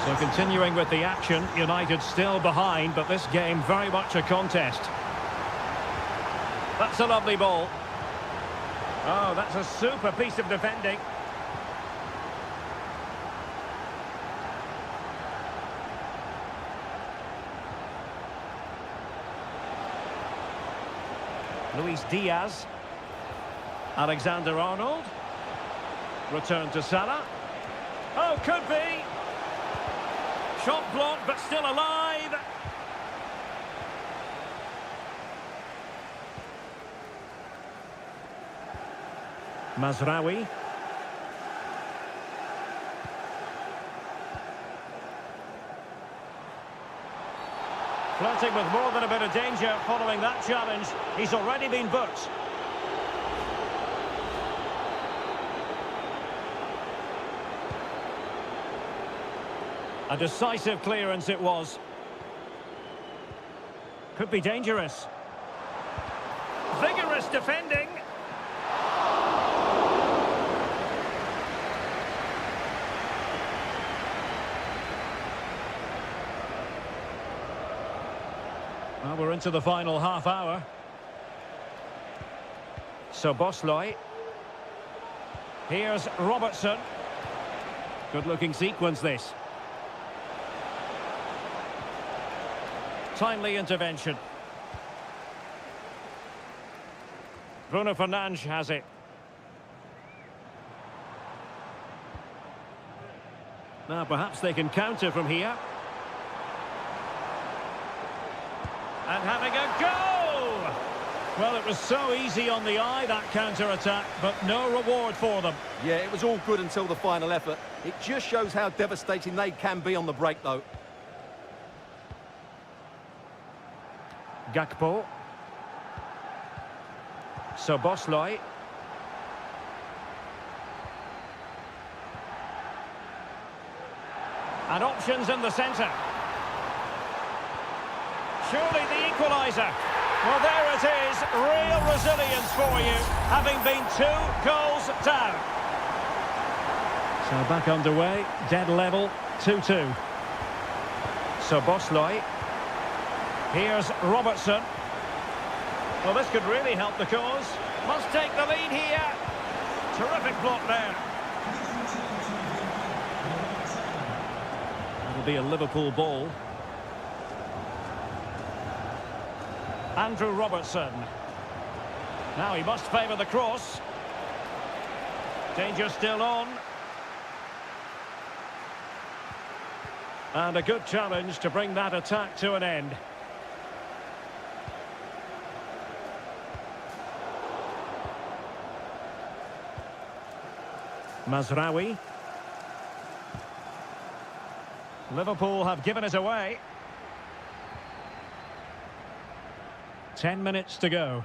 So continuing with the action, United still behind, but this game very much a contest. That's a lovely ball. Oh, that's a super piece of defending. Luis Diaz. Alexander-Arnold. Return to Salah. Oh, could be. Shot blocked, but still alive. Mazraoui. Flirting with more than a bit of danger following that challenge. He's already been booked. A decisive clearance it was. Could be dangerous. Vigorous defending. Well, we're into the final half hour. So Bosley. Here's Robertson. Good-looking sequence, this. Timely intervention. Bruno Fernandes has it. Now perhaps they can counter from here. And having a go! Well, it was so easy on the eye, that counter-attack, but no reward for them. Yeah, it was all good until the final effort. It just shows how devastating they can be on the break, though. Gakpo. So Bosley. And options in the centre. Surely the equaliser. Well, there it is. Real resilience for you, having been 2 goals down. So back underway, dead level, 2-2. So Bosley. Here's Robertson. Well, this could really help the cause. Must take the lead here. Terrific block there. It'll be a Liverpool ball. Andrew Robertson. Now he must favour the cross. Danger still on. And a good challenge to bring that attack to an end. Mazraoui. Liverpool have given it away. 10 minutes to go.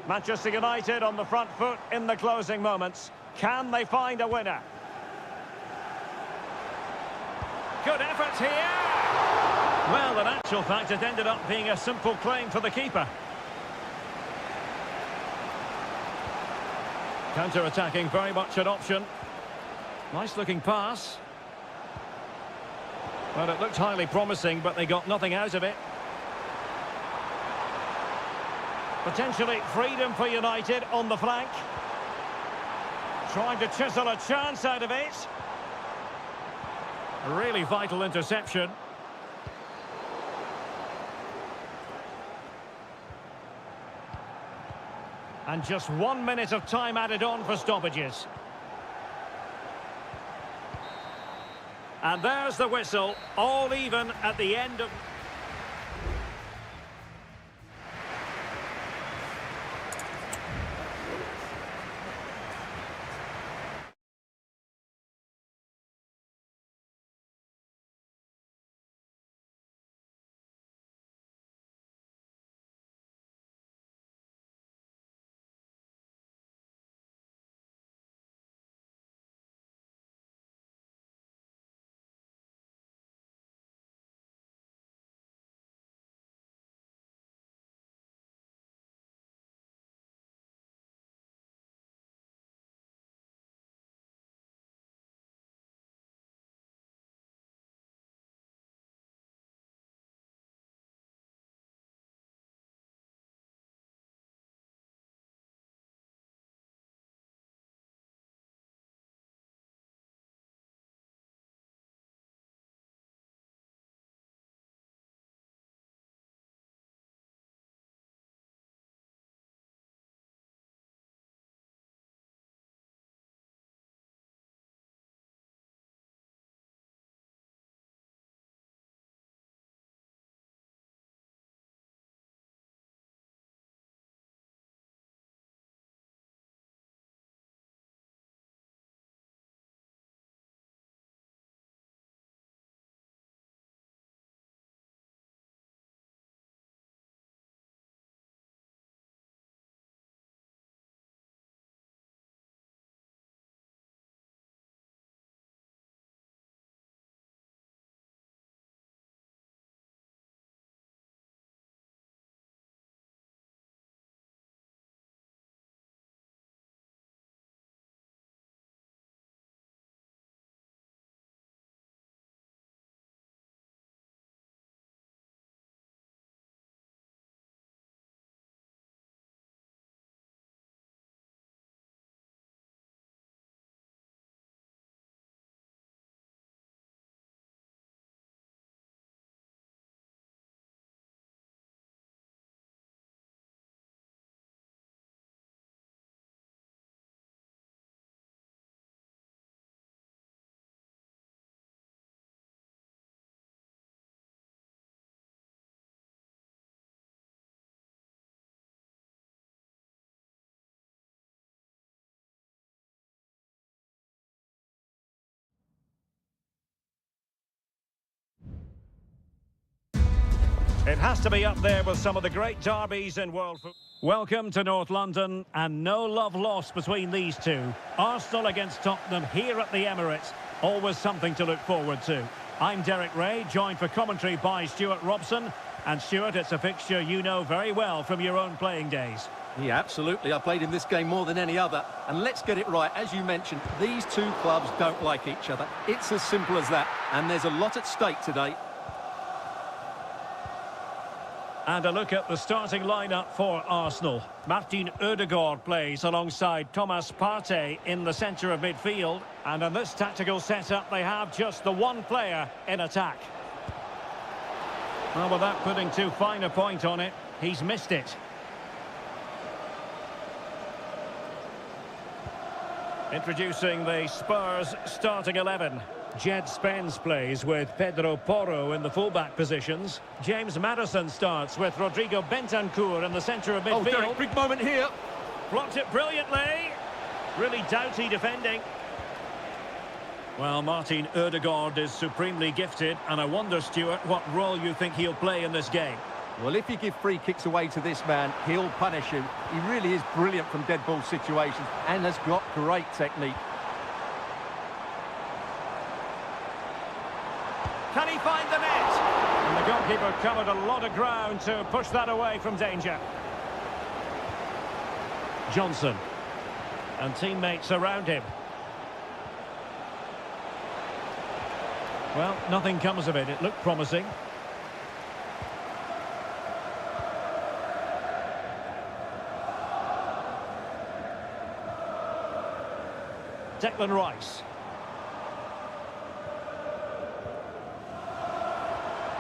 Manchester United on the front foot in the closing moments. Can they find a winner? Good effort here. Well, in actual fact, it ended up being a simple claim for the keeper. Counter-attacking, very much an option. Nice-looking pass. Well, it looked highly promising, but they got nothing out of it. Potentially freedom for United on the flank. Trying to chisel a chance out of it. A really vital interception. And just 1 minute of time added on for stoppages. And there's the whistle, all even at the end of... It has to be up there with some of the great derbies in world football. Welcome to North London, and no love lost between these two. Arsenal against Tottenham here at the Emirates. Always something to look forward to. I'm Derek Ray, joined for commentary by Stuart Robson. And Stuart, it's a fixture you know very well from your own playing days. Yeah, absolutely. I played in this game more than any other. And let's get it right. As you mentioned, these two clubs don't like each other. It's as simple as that. And there's a lot at stake today. And a look at the starting lineup for Arsenal. Martin Ødegaard plays alongside Thomas Partey in the centre of midfield. And in this tactical setup, they have just the one player in attack. Well, without putting too fine a point on it, he's missed it. Introducing the Spurs starting 11. Jed Spence plays with Pedro Porro in the fullback positions. James Maddison starts with Rodrigo Bentancur in the centre of midfield. Oh, Derek, big moment here. Blocked it brilliantly. Really doughty defending. Well, Martin Ødegaard is supremely gifted, and I wonder, Stuart, what role you think he'll play in this game. Well, if you give free kicks away to this man, he'll punish you. He really is brilliant from dead ball situations and has got great technique. Can he find the net? And the goalkeeper covered a lot of ground to push that away from danger. Johnson. And teammates around him. Well, nothing comes of it. It looked promising. Declan Rice.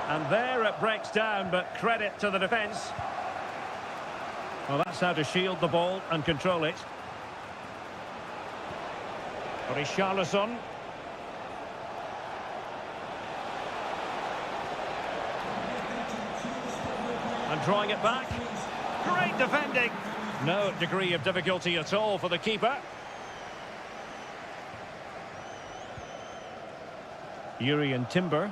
And there it breaks down, but credit to the defence. Well, that's how to shield the ball and control it. Richarlison. And drawing it back. Great defending. No degree of difficulty at all for the keeper. Urian Timber.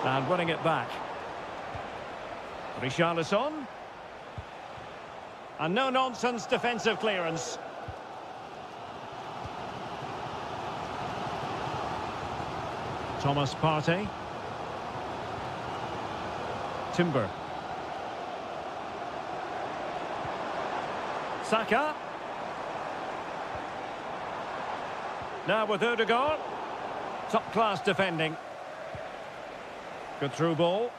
And winning it back. Richarlison. And no-nonsense defensive clearance. Thomas Partey. Timber. Saka. Now with Ødegaard. Top-class defending. Good through ball.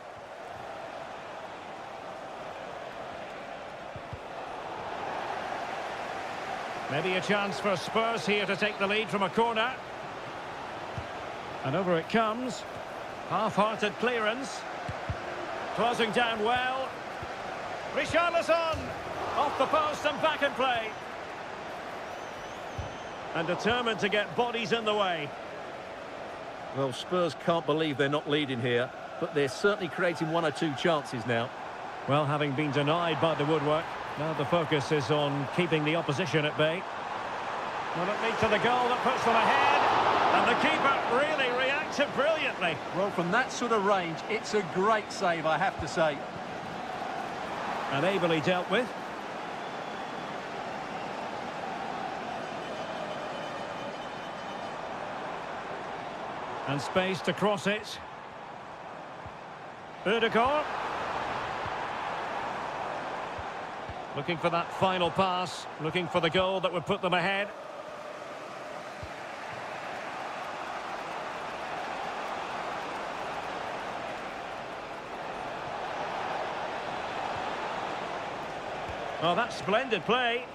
Maybe a chance for Spurs here to take the lead from a corner. And over it comes. Half-hearted clearance. Closing down well. Richarlison! Off the post and back in play. And determined to get bodies in the way. Well, Spurs can't believe they're not leading here, but they're certainly creating one or two chances now. Well, having been denied by the woodwork, now the focus is on keeping the opposition at bay. Will it lead to the goal that puts them ahead? And the keeper really reacted brilliantly. Well, from that sort of range, it's a great save, I have to say. And ably dealt with. And space to cross it. Ødegaard. Looking for that final pass. Looking for the goal that would put them ahead. Oh, that's splendid play.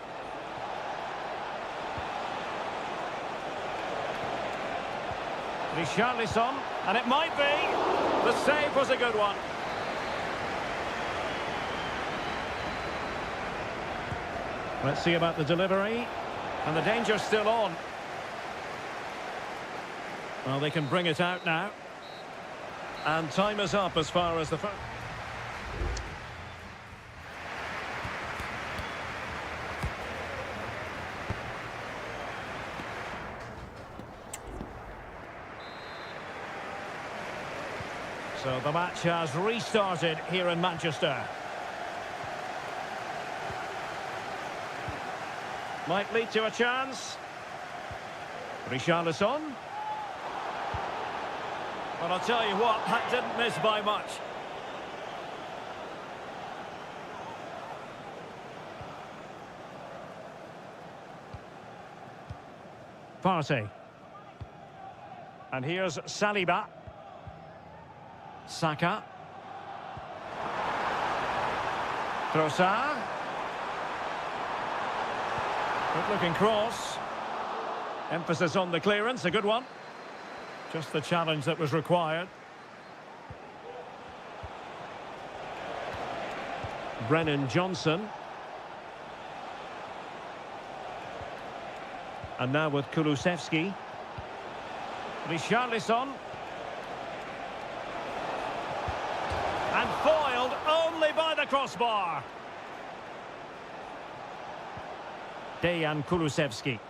Richarlison, and it might be. The save was a good one. Let's see about the delivery. And the danger's still on. Well, they can bring it out now. And time is up as far as the... So the match has restarted here in Manchester. Might lead to a chance. Richarlison. Well, I'll tell you what, that didn't miss by much. Partey. And here's Saliba. Saka. Trossard. Good-looking cross. Emphasis on the clearance, a good one. Just the challenge that was required. Brennan Johnson. And now with Kulusevski. Richarlison. And foiled only by the crossbar. Dejan Kulusevski.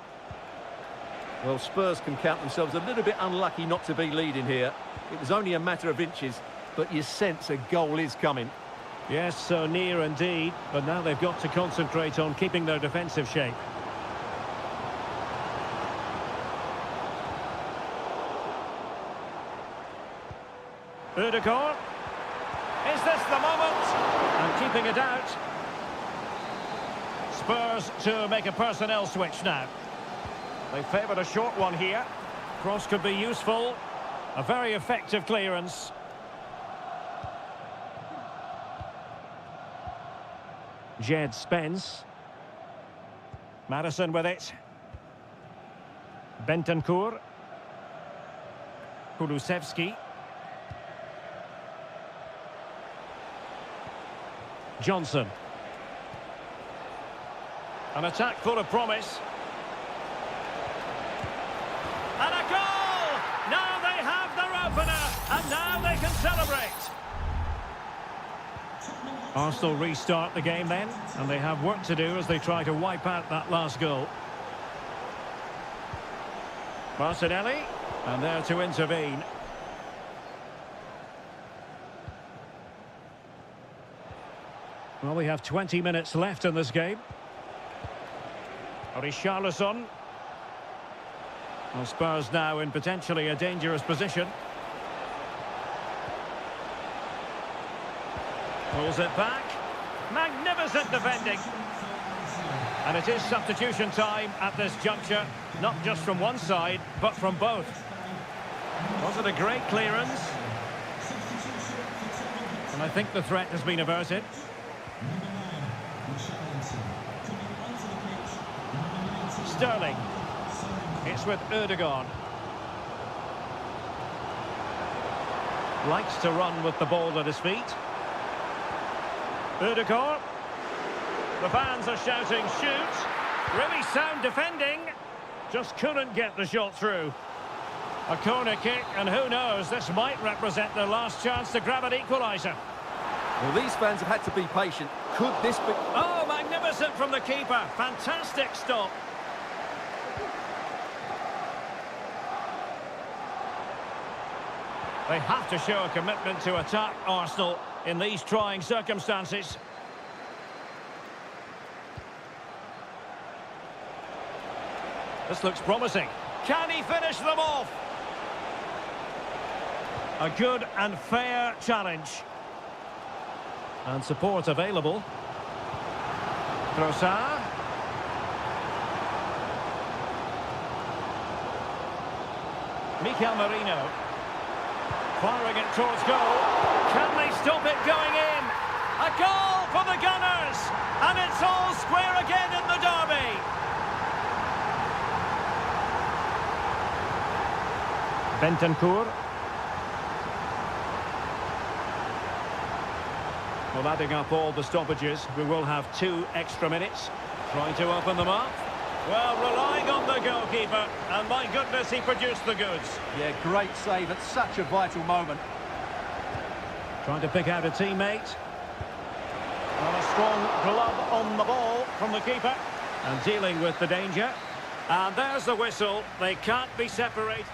Well, Spurs can count themselves a little bit unlucky not to be leading here. It was only a matter of inches, but you sense a goal is coming. Yes, so near indeed, but now they've got to concentrate on keeping their defensive shape. Ødegaard. Is this the moment? And keeping it out. Spurs to make a personnel switch now. They favoured a short one here. Cross could be useful. A very effective clearance. Jed Spence. Madison with it. Bentancur. Kulusevski. Johnson. An attack full of promise. And a goal! Now they have their opener, and now they can celebrate. Arsenal restart the game then, and they have work to do as they try to wipe out that last goal. Martinelli, and there to intervene. Well, we have 20 minutes left in this game. Richarlison. Well, Spurs now in potentially a dangerous position. Pulls it back. Magnificent defending. And it is substitution time at this juncture. Not just from one side, but from both. Was it a great clearance? And I think the threat has been averted. Sterling. It's with Ødegaard. Likes to run with the ball at his feet. Ødegaard. The fans are shouting, shoot. Really sound defending. Just couldn't get the shot through. A corner kick, and who knows, this might represent their last chance to grab an equaliser. Well, these fans have had to be patient. Could this be... Oh, magnificent from the keeper. Fantastic stop. They have to show a commitment to attack Arsenal in these trying circumstances. This looks promising. Can he finish them off? A good and fair challenge. And support available. Trossard. Mikel Merino. Firing it towards goal. Can they stop it going in? A goal for the Gunners! And it's all square again in the derby. Bentancur. Well, adding up all the stoppages, we will have 2 extra minutes. Trying to open them up. Well, relying on the goalkeeper, and my goodness, he produced the goods. Yeah, great save at such a vital moment. Trying to pick out a teammate. Well, a strong glove on the ball from the keeper. And dealing with the danger. And there's the whistle. They can't be separated.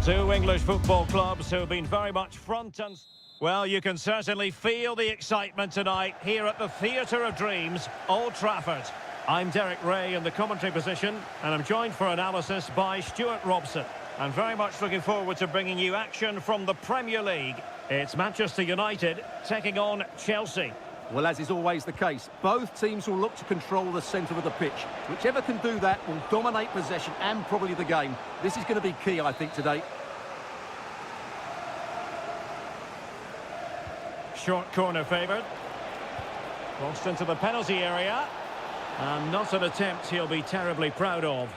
Two English football clubs who have been very much front and... Well, you can certainly feel the excitement tonight here at the Theatre of Dreams, Old Trafford. I'm Derek Ray in the commentary position, and I'm joined for analysis by Stuart Robson. I'm very much looking forward to bringing you action from the Premier League. It's Manchester United taking on Chelsea. Well, as is always the case, both teams will look to control the centre of the pitch. Whichever can do that will dominate possession and probably the game. This is going to be key, I think, today. Short corner favoured. Crossed into the penalty area. And not an attempt he'll be terribly proud of.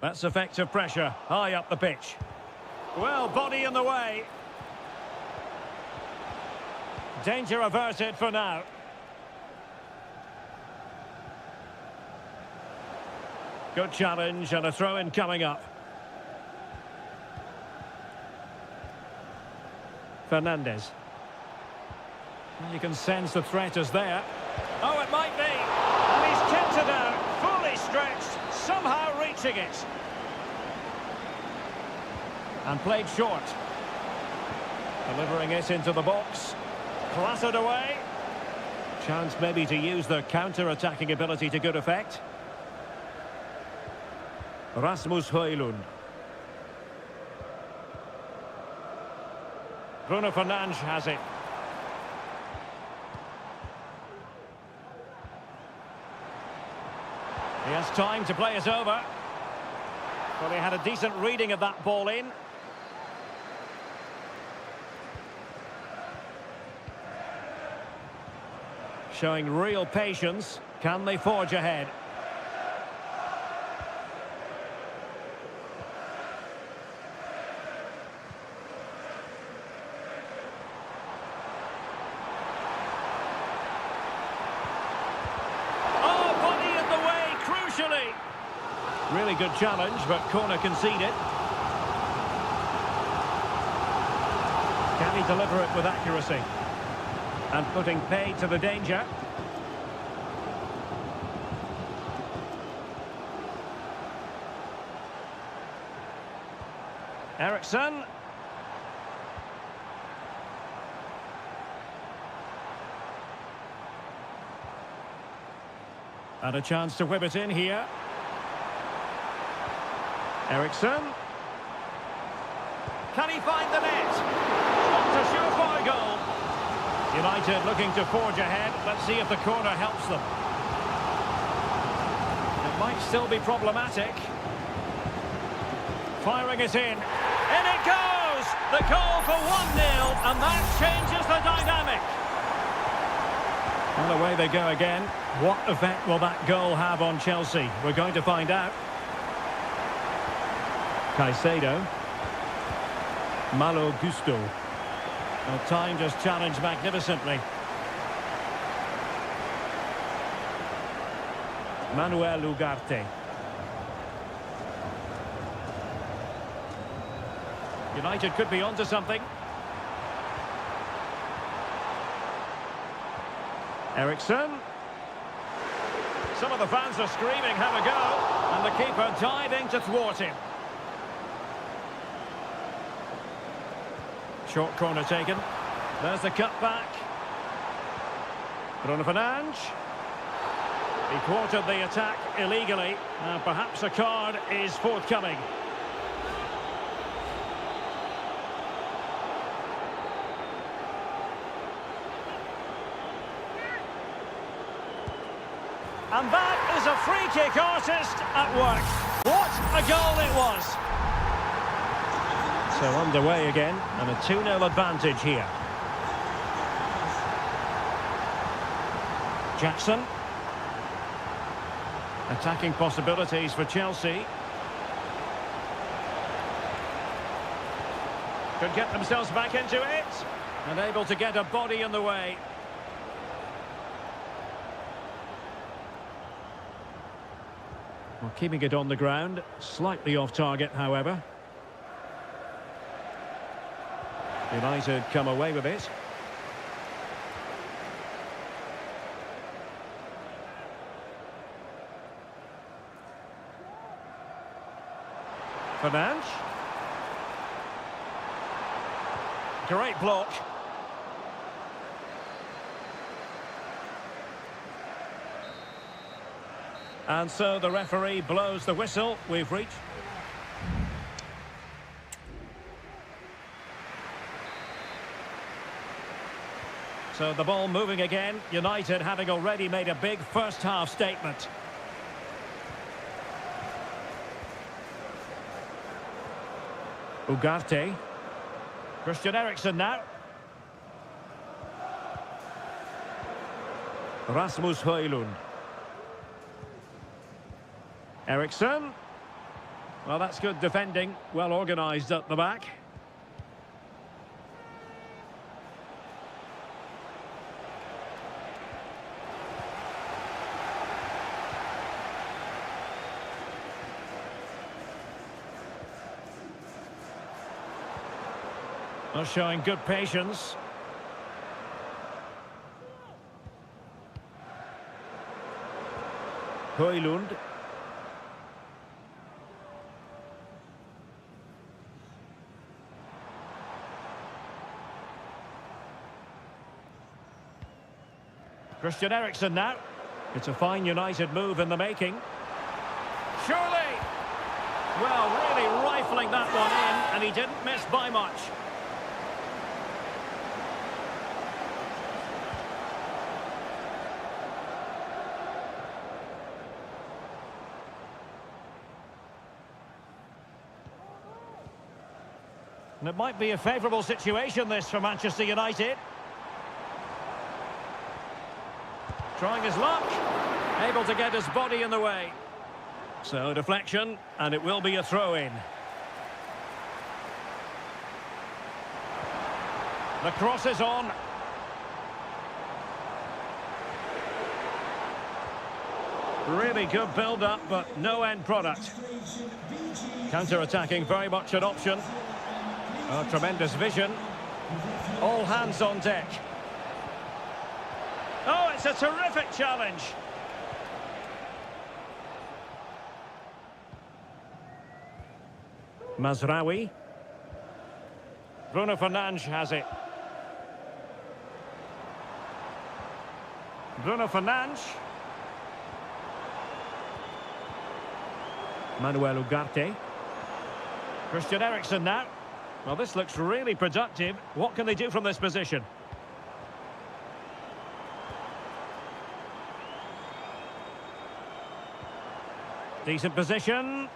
That's effective pressure, high up the pitch. Well, body in the way. Danger averted for now. Good challenge and a throw-in coming up. Fernandez. You can sense the threat is there. Oh, it might be. And he's kept it out, fully stretched, somehow reaching it. And played short. Delivering it into the box. Clattered away. Chance maybe to use their counter-attacking ability to good effect. Rasmus Højlund. Bruno Fernandes has it. He has time to play it over. Well, he had a decent reading of that ball in. Showing real patience. Can they forge ahead? Really good challenge, but corner conceded. Can he deliver it with accuracy? And putting paid to the danger. Eriksson. And a chance to whip it in here. Eriksson. Can he find the net? Not a surefire goal. United looking to forge ahead. Let's see if the corner helps them. It might still be problematic. Firing it in. In it goes! The goal for 1-0, and that changes the dynamic. And away they go again. What effect will that goal have on Chelsea? We're going to find out. Caicedo. Malo Gusto. Well, time just challenged magnificently. Manuel Ugarte. United could be onto something. Eriksson. Some of the fans are screaming, have a go. And the keeper diving to thwart him. Short corner taken. There's the cut back. Bruno Fernandes. He quartered the attack illegally. Perhaps a card is forthcoming. And that is a free kick artist at work. What a goal it was! So underway again, and a 2-0 advantage here. Jackson. Attacking possibilities for Chelsea. Could get themselves back into it. And able to get a body in the way. Well, keeping it on the ground. Slightly off target, however. United come away with it. Fernandes. Great block. And so the referee blows the whistle. We've reached. So the ball moving again. United having already made a big first half statement. Ugarte. Christian Eriksen now. Rasmus Højlund. Eriksen. Well, that's good defending. Well organised at the back. Well, showing good patience. Højlund. Christian Eriksen now. It's a fine United move in the making. Surely! Well, really rifling that one in, and he didn't miss by much. And it might be a favourable situation, this, for Manchester United. Trying his luck. Able to get his body in the way. So, deflection, and it will be a throw-in. The cross is on. Really good build-up, but no end product. Counter-attacking, very much an option. Oh, tremendous vision. All hands on deck. Oh, it's a terrific challenge. Mazraoui. Bruno Fernandes has it. Bruno Fernandes. Manuel Ugarte. Christian Eriksen now. Well, this looks really productive. What can they do from this position? Decent position.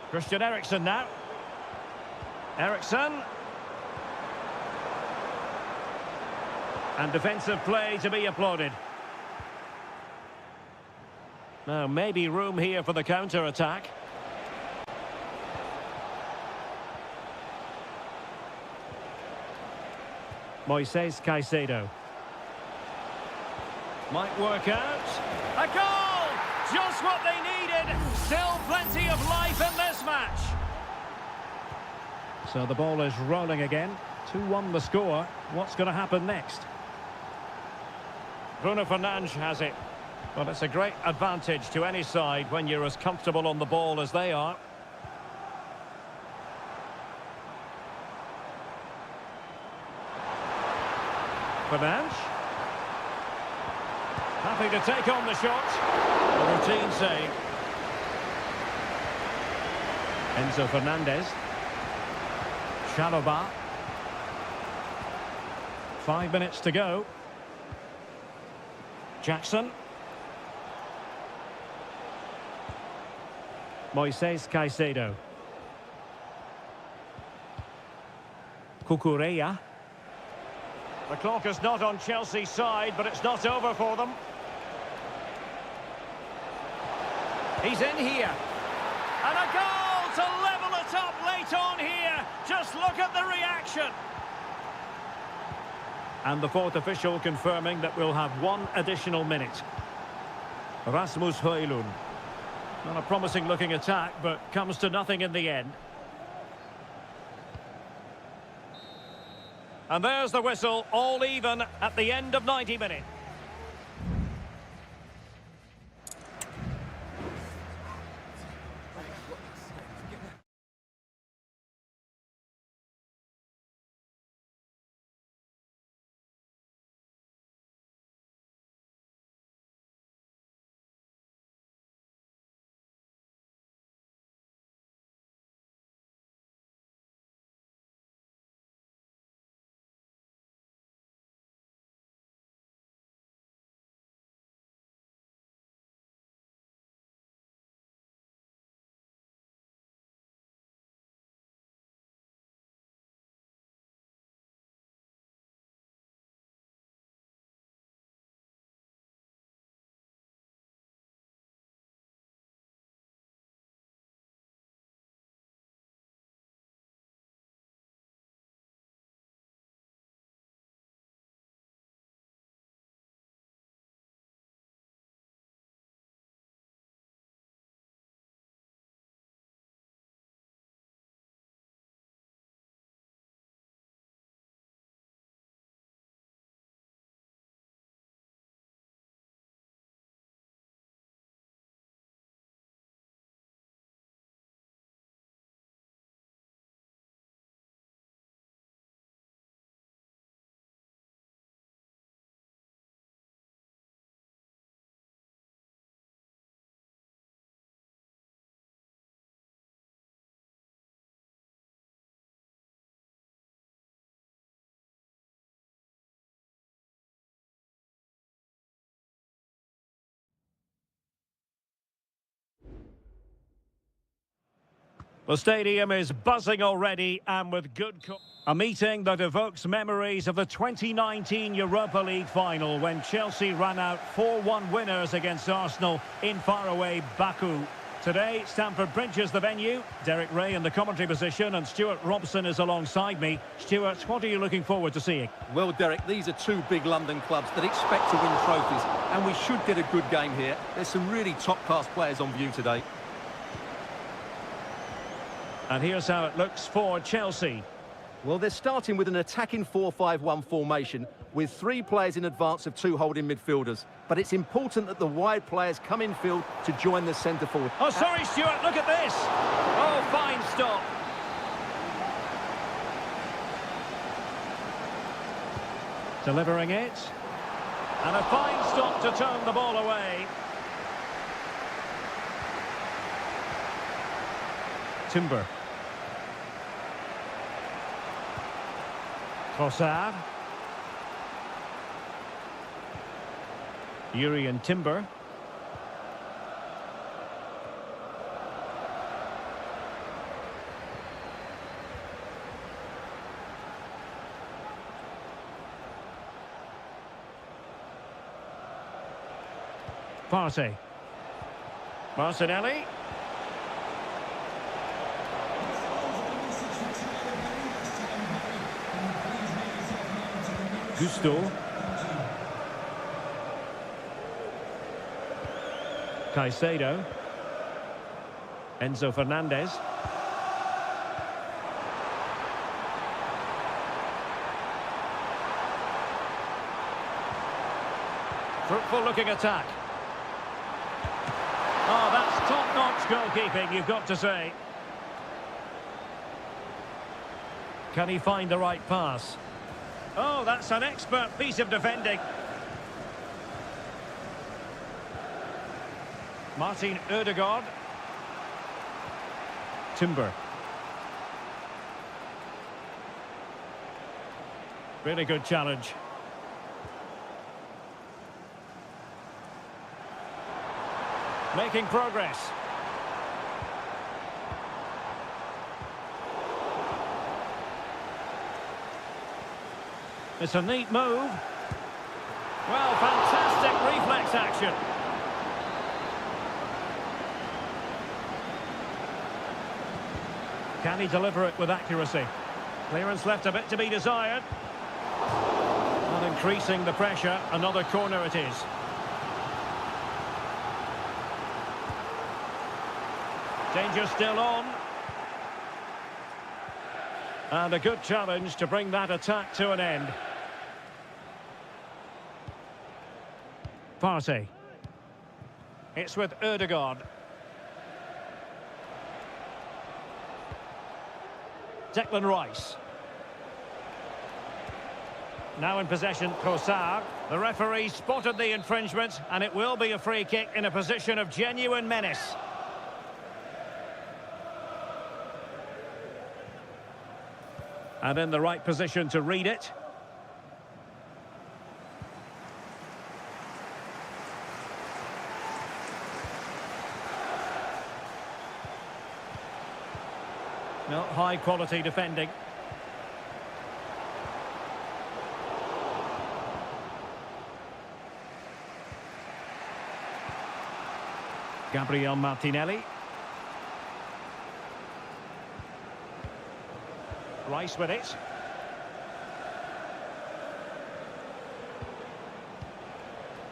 Christian Eriksen now. Eriksen. And defensive play to be applauded. Now, maybe room here for the counter-attack. Moises Caicedo. Might work out. A goal! Just what they needed. Still plenty of life in this match. So the ball is rolling again. 2-1 the score. What's going to happen next? Bruno Fernandes has it. Well, it's a great advantage to any side when you're as comfortable on the ball as they are. Fernandes. Happy to take on the shot. A routine save. Enzo Fernandez. Chalobah. 5 minutes to go. Jackson. Moises Caicedo. Cucurella. The clock is not on Chelsea's side, but it's not over for them. He's in here. And a goal to level it up late on here. Just look at the reaction. And the fourth official confirming that we'll have one additional minute. Rasmus Højlund. Not a promising looking attack, but comes to nothing in the end. And there's the whistle, all even at the end of 90 minutes. The stadium is buzzing already and with a meeting that evokes memories of the 2019 Europa League final when Chelsea ran out 4-1 winners against Arsenal in faraway Baku. Today, Stamford Bridge is the venue. Derek Ray in the commentary position and Stuart Robson is alongside me. Stuart, what are you looking forward to seeing? Well, Derek, these are two big London clubs that expect to win trophies, and we should get a good game here. There's some really top-class players on view today. And here's how it looks for Chelsea. Well, they're starting with an attacking 4-5-1 formation with 3 players in advance of 2 holding midfielders. But it's important that the wide players come in field to join the centre forward. Oh, sorry, Stuart, look at this. Oh, fine stop. Delivering it. And a fine stop to turn the ball away. Timber. Trossard. Yuri and Timber. Partey. Martinelli. Gusto. Caicedo. Enzo Fernandez. Fruitful looking attack. Oh, that's top-notch goalkeeping, you've got to say. Can he find the right pass? Oh, that's an expert piece of defending. Martin Ødegaard. Timber. Really good challenge. Making progress. It's a neat move. Well, fantastic reflex action. Can he deliver it with accuracy? Clearance left a bit to be desired. Not increasing the pressure. Another corner it is. Danger still on. And a good challenge to bring that attack to an end. Partey. It's with Ødegaard. Declan Rice. Now in possession, Trossard. The referee spotted the infringement, and it will be a free kick in a position of genuine menace. And in the right position to read it. No, high quality defending. Gabriel Martinelli. Rice with it.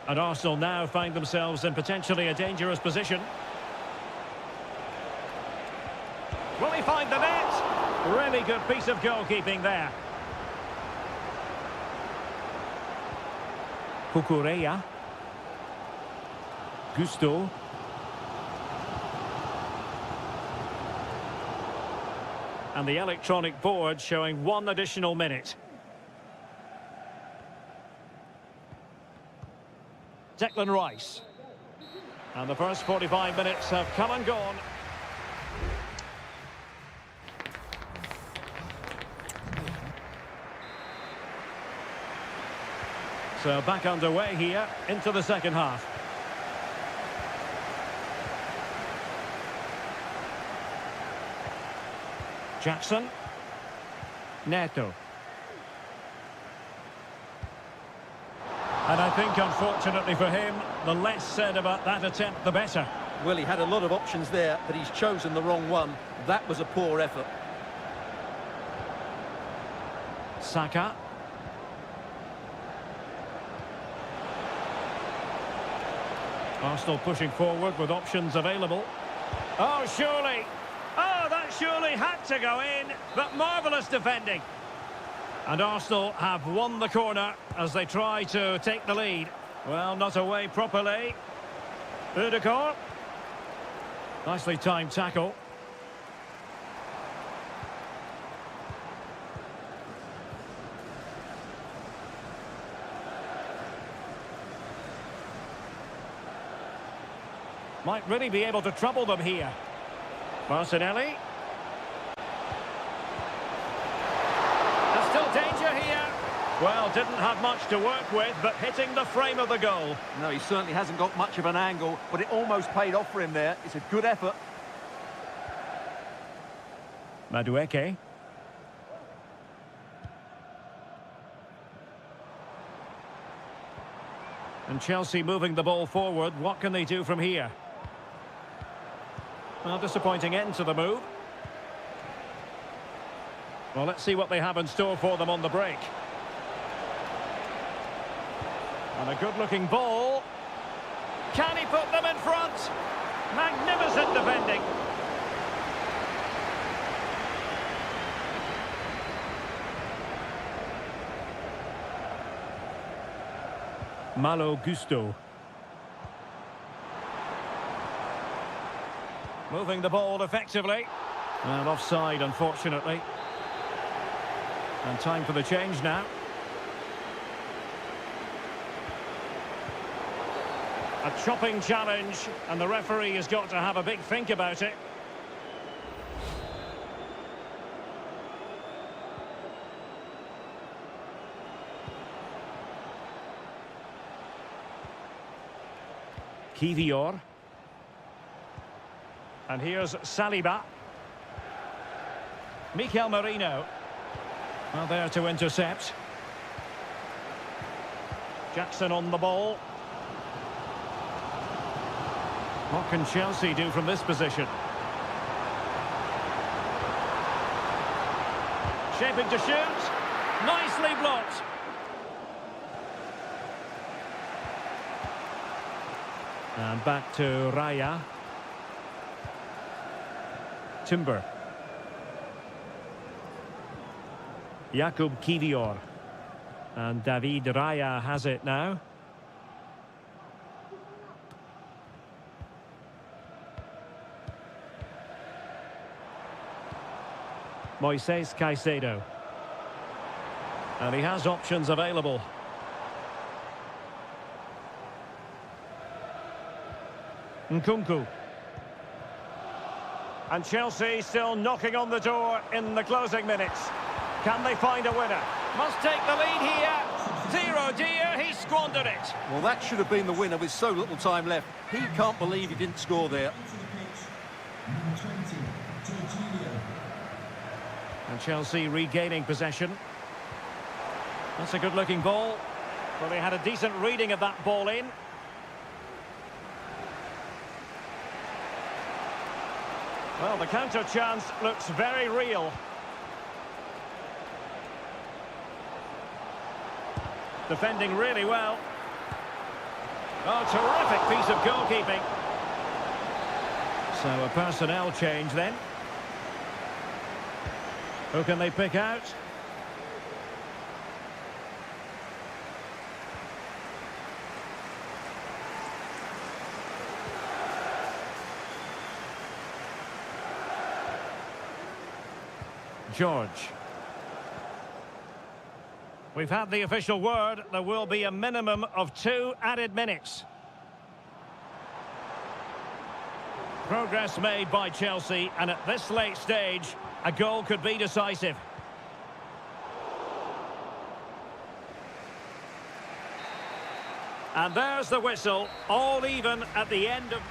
And Arsenal now find themselves in potentially a dangerous position. Will he find the net? Really good piece of goalkeeping there. Cucurella. Gusto. And the electronic board showing 1 additional minute. Declan Rice. And the first 45 minutes have come and gone. So back underway here into the second half. Jackson. Neto. And I think, unfortunately for him, the less said about that attempt, the better. Well, he had a lot of options there, but he's chosen the wrong one. That was a poor effort. Saka. Arsenal pushing forward with options available. Oh, surely. Oh, that surely had to go in, but marvellous defending. And Arsenal have won the corner as they try to take the lead. Well, not away properly. Udegaard. Nicely timed tackle. Might really be able to trouble them here. Martinelli. There's still danger here. Well, didn't have much to work with, but hitting the frame of the goal. No, he certainly hasn't got much of an angle, but it almost paid off for him there. It's a good effort. Madueke. And Chelsea moving the ball forward. What can they do from here? Well, disappointing end to the move. Well, let's see what they have in store for them on the break. And a good-looking ball. Can he put them in front? Magnificent defending. Malo Gusto. Moving the ball effectively. And offside, unfortunately. And time for the change now. A chopping challenge, and the referee has got to have a big think about it. Kivior. And here's Saliba. Mikel Merino. Well, there to intercept. Jackson on the ball. What can Chelsea do from this position? Shaping to shoot. Nicely blocked. And back to Raya. Timber. Jakub Kivior. And David Raya has it now. Moises Caicedo. And he has options available. Nkunku. And Chelsea still knocking on the door in the closing minutes. Can they find a winner? Must take the lead here. 0-0, he squandered it. Well, that should have been the winner with so little time left. He can't believe he didn't score there. And Chelsea regaining possession. That's a good-looking ball. Well, they had a decent reading of that ball in. Well, the counter chance looks very real. Defending really well. Oh, terrific piece of goalkeeping. So a personnel change then. Who can they pick out? George. We've had the official word. There will be a minimum of 2 added minutes. Progress made by Chelsea, and at this late stage, a goal could be decisive. And there's the whistle, all even at the end of...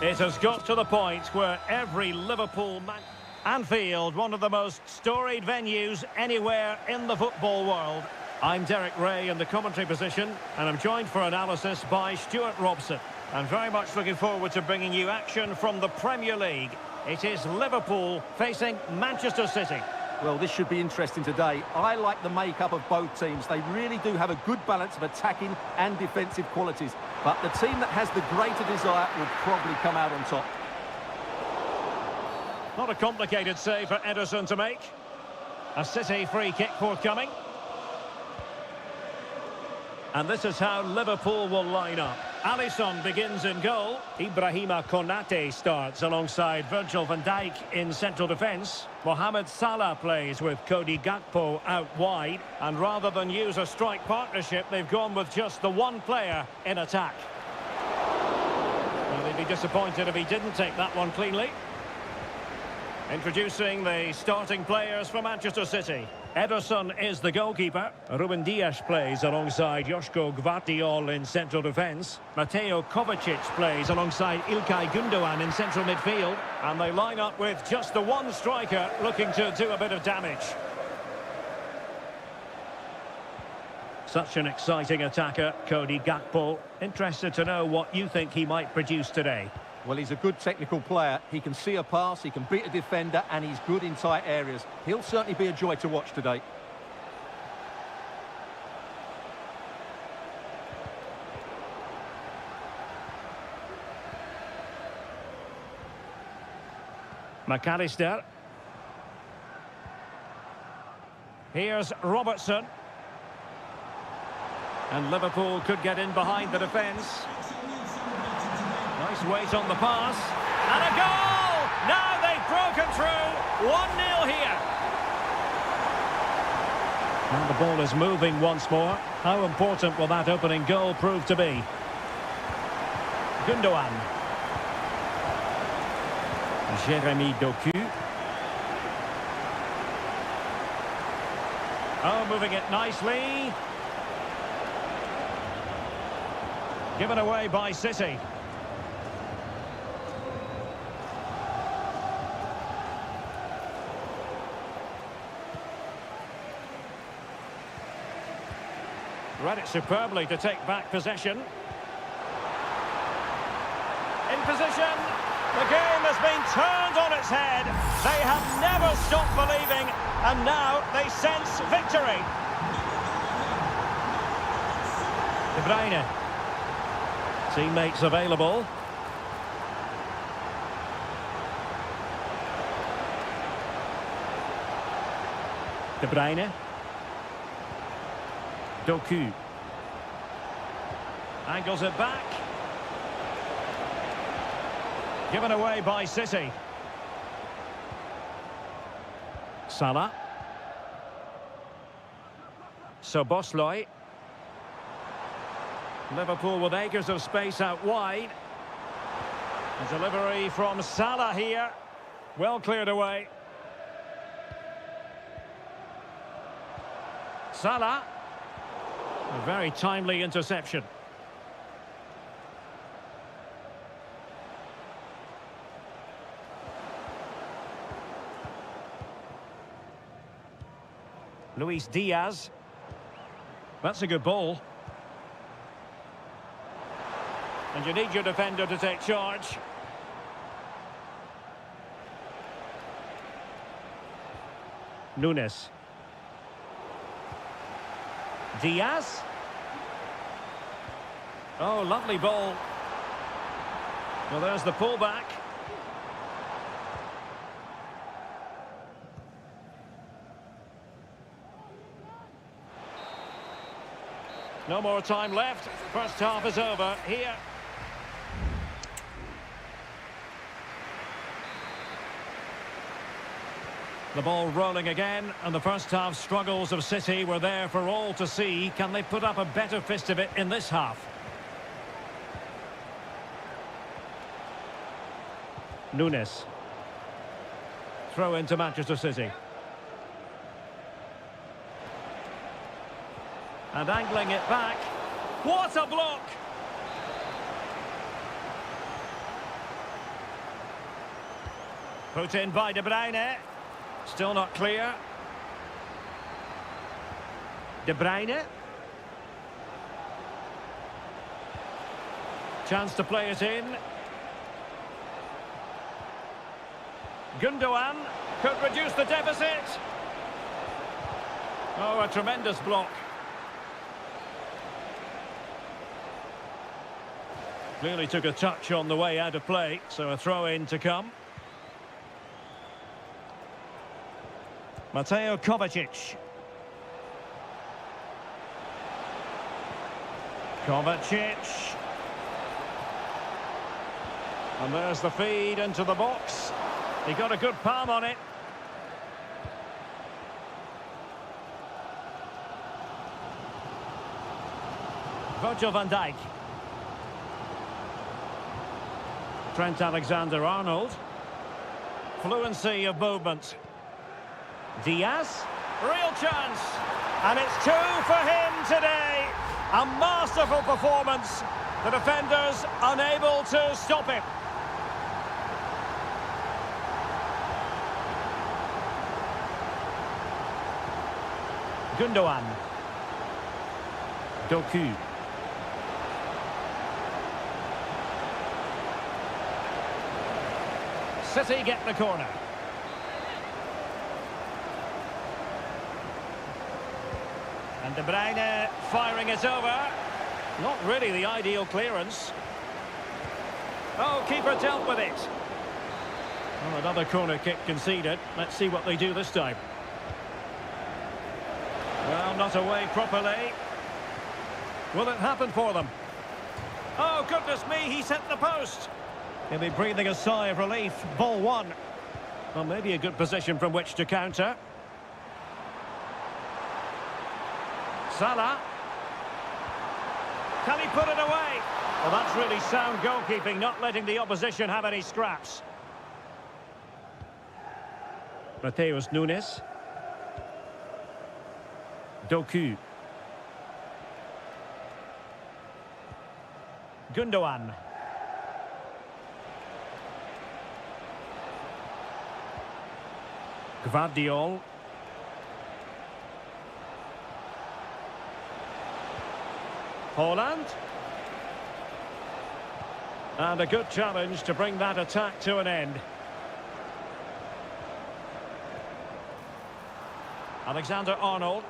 It has got to the point where every Liverpool man... Anfield, one of the most storied venues anywhere in the football world. I'm Derek Ray in the commentary position, and I'm joined for analysis by Stuart Robson. I'm very much looking forward to bringing you action from the Premier League. It is Liverpool facing Manchester City. Well, this should be interesting today. I like the makeup of both teams. They really do have a good balance of attacking and defensive qualities. But the team that has the greater desire will probably come out on top. Not a complicated save for Ederson to make. A City free kick forthcoming. And this is how Liverpool will line up. Alisson begins in goal. Ibrahima Konate starts alongside Virgil van Dijk in central defence. Mohamed Salah plays with Cody Gakpo out wide. And rather than use a strike partnership, they've gone with just the one player in attack. Well, they'd be disappointed if he didn't take that one cleanly. Introducing the starting players for Manchester City. Ederson is the goalkeeper. Ruben Dias plays alongside Joško Gvardiol in central defence. Mateo Kovacic plays alongside İlkay Gündoğan in central midfield. And they line up with just the one striker looking to do a bit of damage. Such an exciting attacker, Cody Gakpo. Interested to know what you think he might produce today. Well, he's a good technical player. He can see a pass, he can beat a defender, and he's good in tight areas. He'll certainly be a joy to watch today. McAllister. Here's Robertson. And Liverpool could get in behind the defence. Nice weight on the pass. And a goal! Now they've broken through. 1-0 here. And the ball is moving once more. How important will that opening goal prove to be? Gündoğan. Jeremy Doku. Oh, moving it nicely. Given away by City. Read it superbly to take back possession. In position. The game has been turned on its head. They have never stopped believing, and now they sense victory. De Bruyne. Teammates available. De Bruyne. Doku. Angles it back. Given away by City. Salah. Szoboszlai. Liverpool with acres of space out wide. A delivery from Salah here. Well cleared away. Salah. A very timely interception. Luis Diaz. That's a good ball. And you need your defender to take charge. Nunes. Diaz. Oh, lovely ball. Well, there's the pullback. No more time left. First half is over here. The ball rolling again, and the first half struggles of City were there for all to see. Can they put up a better fist of it in this half? Nunes. Throw into Manchester City. And angling it back. What a block! Put in by De Bruyne. Still not clear. De Bruyne. Chance to play it in. Gundogan could reduce the deficit. Oh, a tremendous block. Clearly took a touch on the way out of play, so a throw-in to come. Mateo Kovacic. Kovacic. And there's the feed into the box. He got a good palm on it. Virgil van Dijk. Trent Alexander-Arnold. Fluency of movement. Diaz. Real chance. And it's 2 for him today. A masterful performance. The defenders unable to stop him. Gundogan. Doku. City get the corner. And De Bruyne firing it over. Not really the ideal clearance. Oh, keeper dealt with it. Well, another corner kick conceded. Let's see what they do this time. Well, not away properly. Will it happen for them? Oh, goodness me, he's hit the post. He'll be breathing a sigh of relief. Ball one. Well, maybe a good position from which to counter. Salah. Can he put it away? Well, that's really sound goalkeeping, not letting the opposition have any scraps. Mateus Nunes. Doku. Gundogan. Gvardiol. Haaland. And a good challenge to bring that attack to an end. Alexander-Arnold.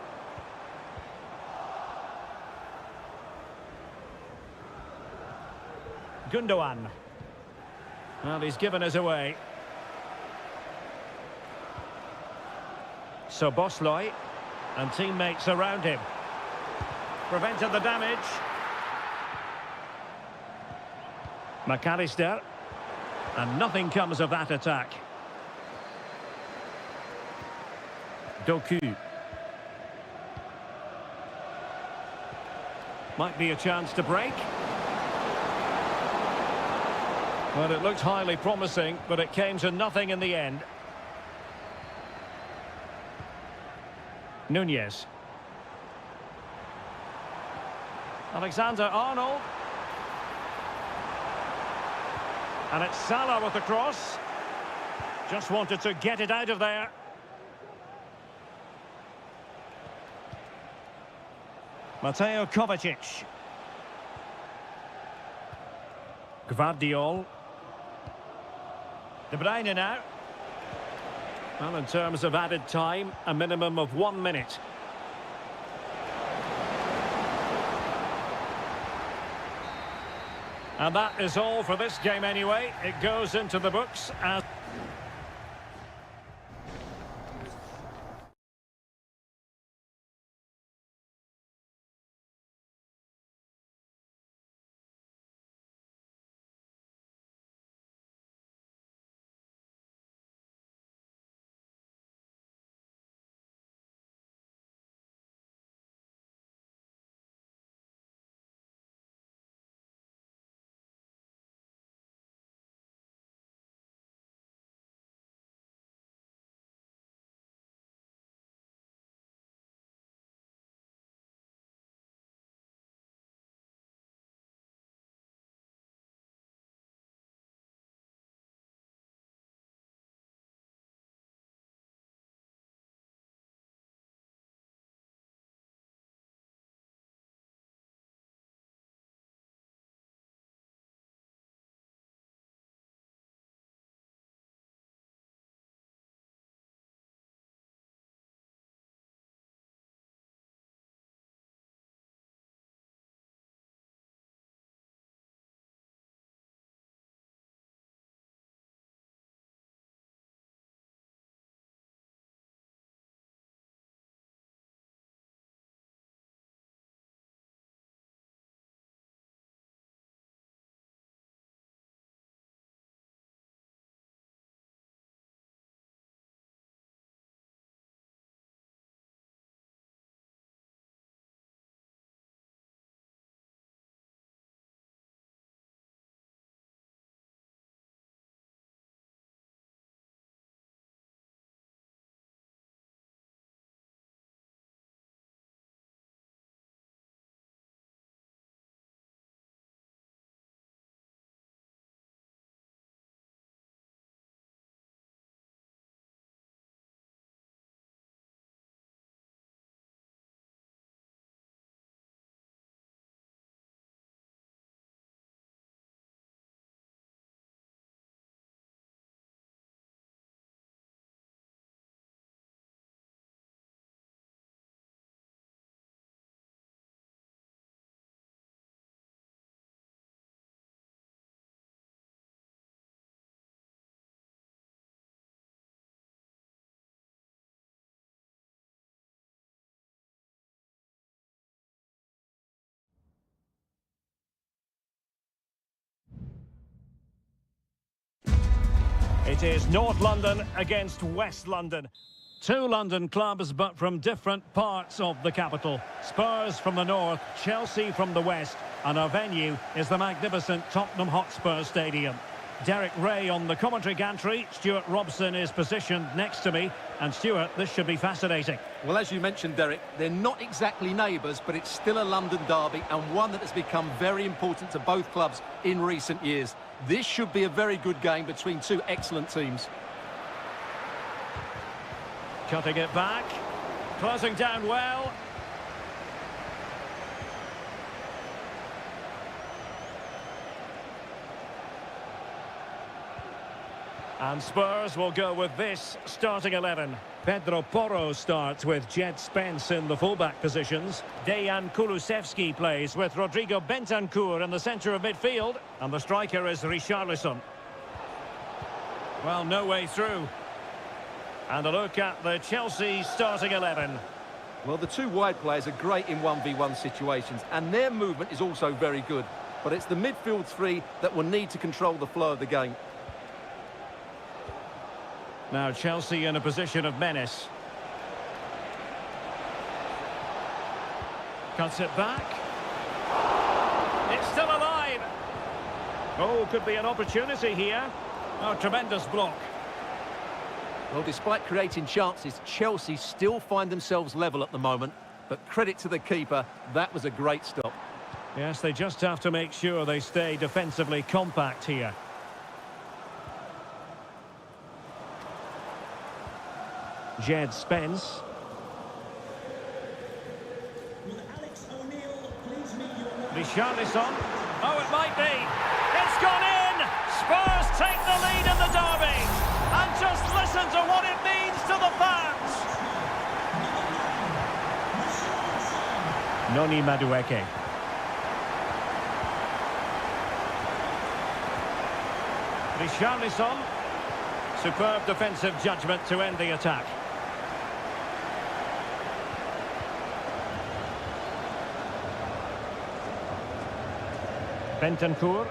Gundogan. Well, he's given us away. So Bosley and teammates around him. Prevented the damage. McAllister. And nothing comes of that attack. Doku. Might be a chance to break. Well, it looked highly promising, but it came to nothing in the end. Nunez. Alexander-Arnold. And it's Salah with the cross. Just wanted to get it out of there. Mateo Kovacic. Gvardiol. De Bruyne now. Well, in terms of added time, a minimum of 1 minute. And that is all for this game anyway. It goes into the books as... It is North London against West London. Two London clubs, but from different parts of the capital. Spurs from the north, Chelsea from the west, and our venue is the magnificent Tottenham Hotspur Stadium. Derek Ray on the commentary gantry. Stuart Robson is positioned next to me. And Stuart, this should be fascinating. Well, as you mentioned, Derek, they're not exactly neighbours, but it's still a London derby and one that has become very important to both clubs in recent years. This should be a very good game between two excellent teams. Cutting it back. Closing down well. And Spurs will go with this starting 11. Pedro Porro starts with Jed Spence in the fullback positions. Dejan Kulusevski plays with Rodrigo Bentancur in the centre of midfield. And the striker is Richarlison. Well, no way through. And a look at the Chelsea starting 11. Well, the two wide players are great in 1v1 situations, and their movement is also very good. But it's the midfield three that will need to control the flow of the game. Now Chelsea in a position of menace. Cuts it back. It's still alive. Oh, could be an opportunity here. Oh, tremendous block. Well, despite creating chances, Chelsea still find themselves level at the moment. But credit to the keeper, that was a great stop. Yes, they just have to make sure they stay defensively compact here. Jed Spence. Richarlison. Oh, it might be. It's gone in! Spurs take the lead in the derby. And just listen to what it means to the fans. Noni Madueke. Richarlison. Superb defensive judgment to end the attack. Bentancur.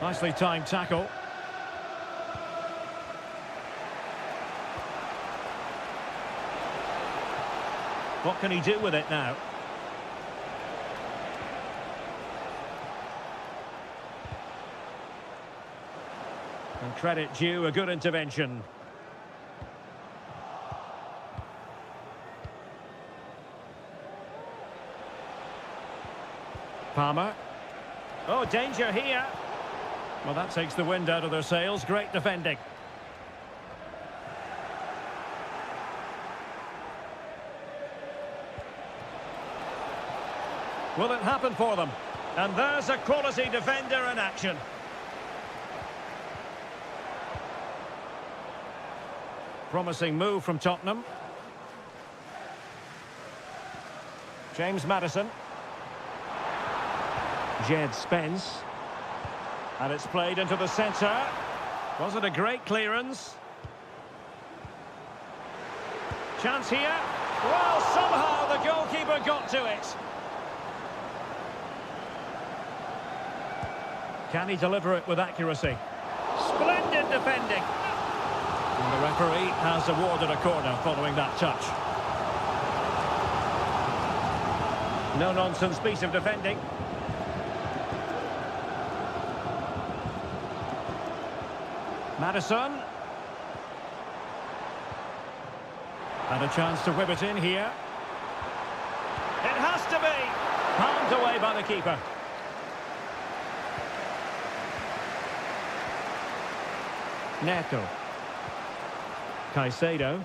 Nicely timed tackle. What can he do with it now? And credit due, a good intervention. Palmer. Oh, danger here. Well, that takes the wind out of their sails. Great defending. Will it happen for them? And there's a quality defender in action. Promising move from Tottenham. James Maddison. Jed Spence. And it's played into the centre. Was it a great clearance? Chance here. Well, somehow the goalkeeper got to it. Can he deliver it with accuracy? Splendid defending. And the referee has awarded a corner following that touch. No-nonsense piece of defending. Maddison. And a chance to whip it in here. It has to be. Palmed away by the keeper. Neto. Caicedo.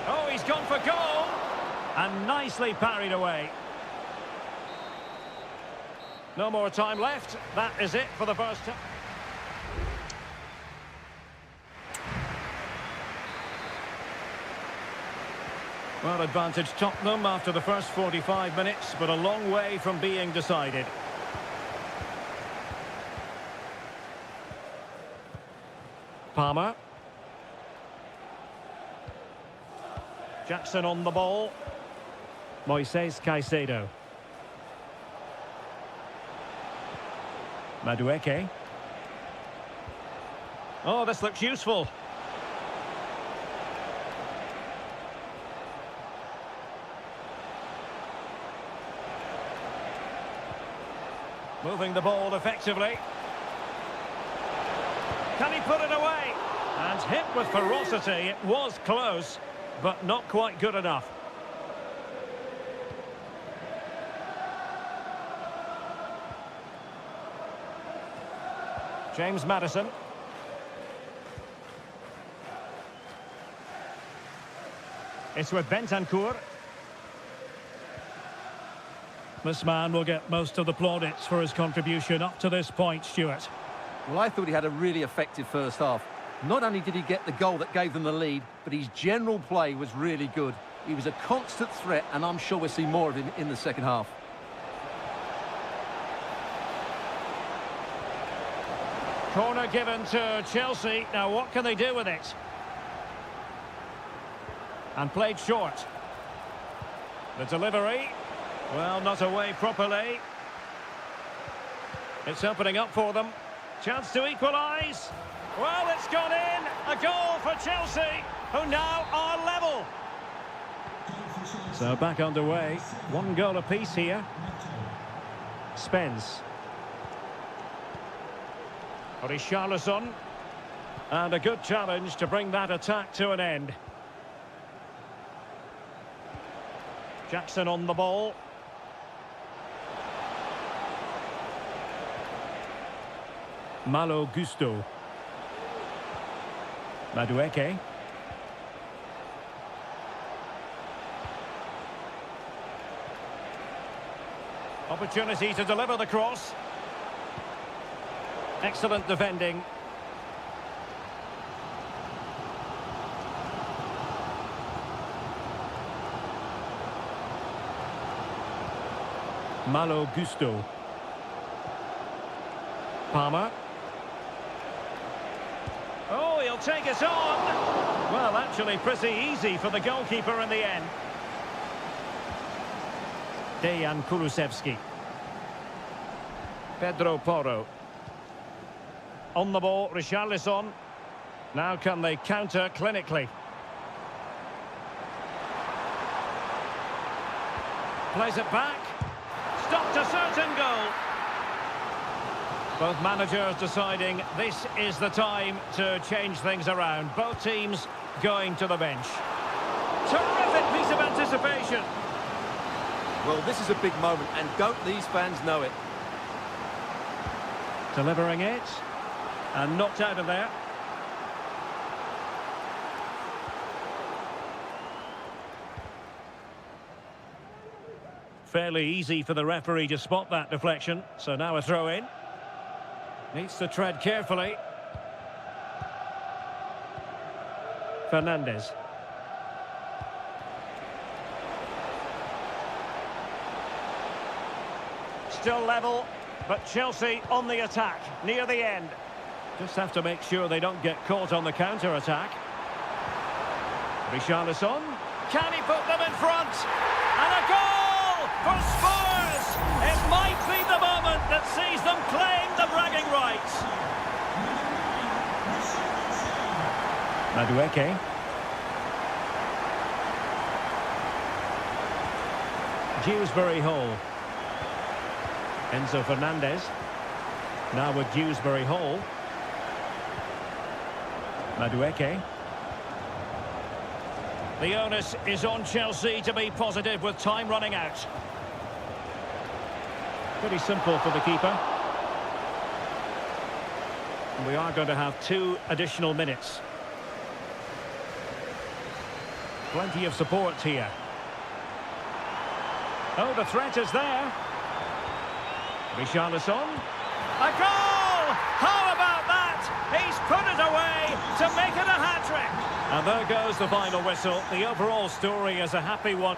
Oh, he's gone for goal. And nicely parried away. No more time left. That is it for the first time. Well, advantage Tottenham after the first 45 minutes, but a long way from being decided. Palmer. Jackson on the ball. Moises Caicedo. Madueke. Oh, this looks useful. Moving the ball effectively. Can he put it away? And hit with ferocity. It was close, but not quite good enough. James Maddison. It's with Bentancur. This man will get most of the plaudits for his contribution up to this point, Stuart. Well, I thought he had a really effective first half. Not only did he get the goal that gave them the lead, but his general play was really good. He was a constant threat, and I'm sure we'll see more of him in the second half. Corner given to Chelsea. Now, what can they do with it? And played short. The delivery. Well, not away properly. It's opening up for them. Chance to equalise. Well, it's gone in. A goal for Chelsea, who now are level. So back underway. One goal apiece here. Spence. Richarlison. And a good challenge to bring that attack to an end. Jackson on the ball. Malo Gusto. Madueke. Opportunity to deliver the cross. Excellent defending. Malo Gusto. Palmer. Oh, he'll take it on. Well, actually pretty easy for the goalkeeper in the end. Dejan Kulusevski. Pedro Porro. On the ball, Richarlison. Now can they counter clinically? Plays it back. Stopped a certain goal. Both managers deciding this is the time to change things around. Both teams going to the bench. Terrific piece of anticipation. Well, this is a big moment, and don't these fans know it? Delivering it. And knocked out of there. Fairly easy for the referee to spot that deflection. So now a throw in. Needs to tread carefully. Fernandes. Still level, but Chelsea on the attack near the end. Just have to make sure they don't get caught on the counter-attack. Richarlison. Can he put them in front? And a goal for Spurs! It might be the moment that sees them claim the bragging rights. Madueke. Dewsbury Hall. Enzo Fernandez. Now with Dewsbury Hall. Madueke. The onus is on Chelsea to be positive with time running out. Pretty simple for the keeper. And we are going to have 2 additional minutes. Plenty of support here. Oh, the threat is there. Richarlison. A goal! How about that? He's put it away to make it a hat-trick. And there goes the final whistle. The overall story is a happy one.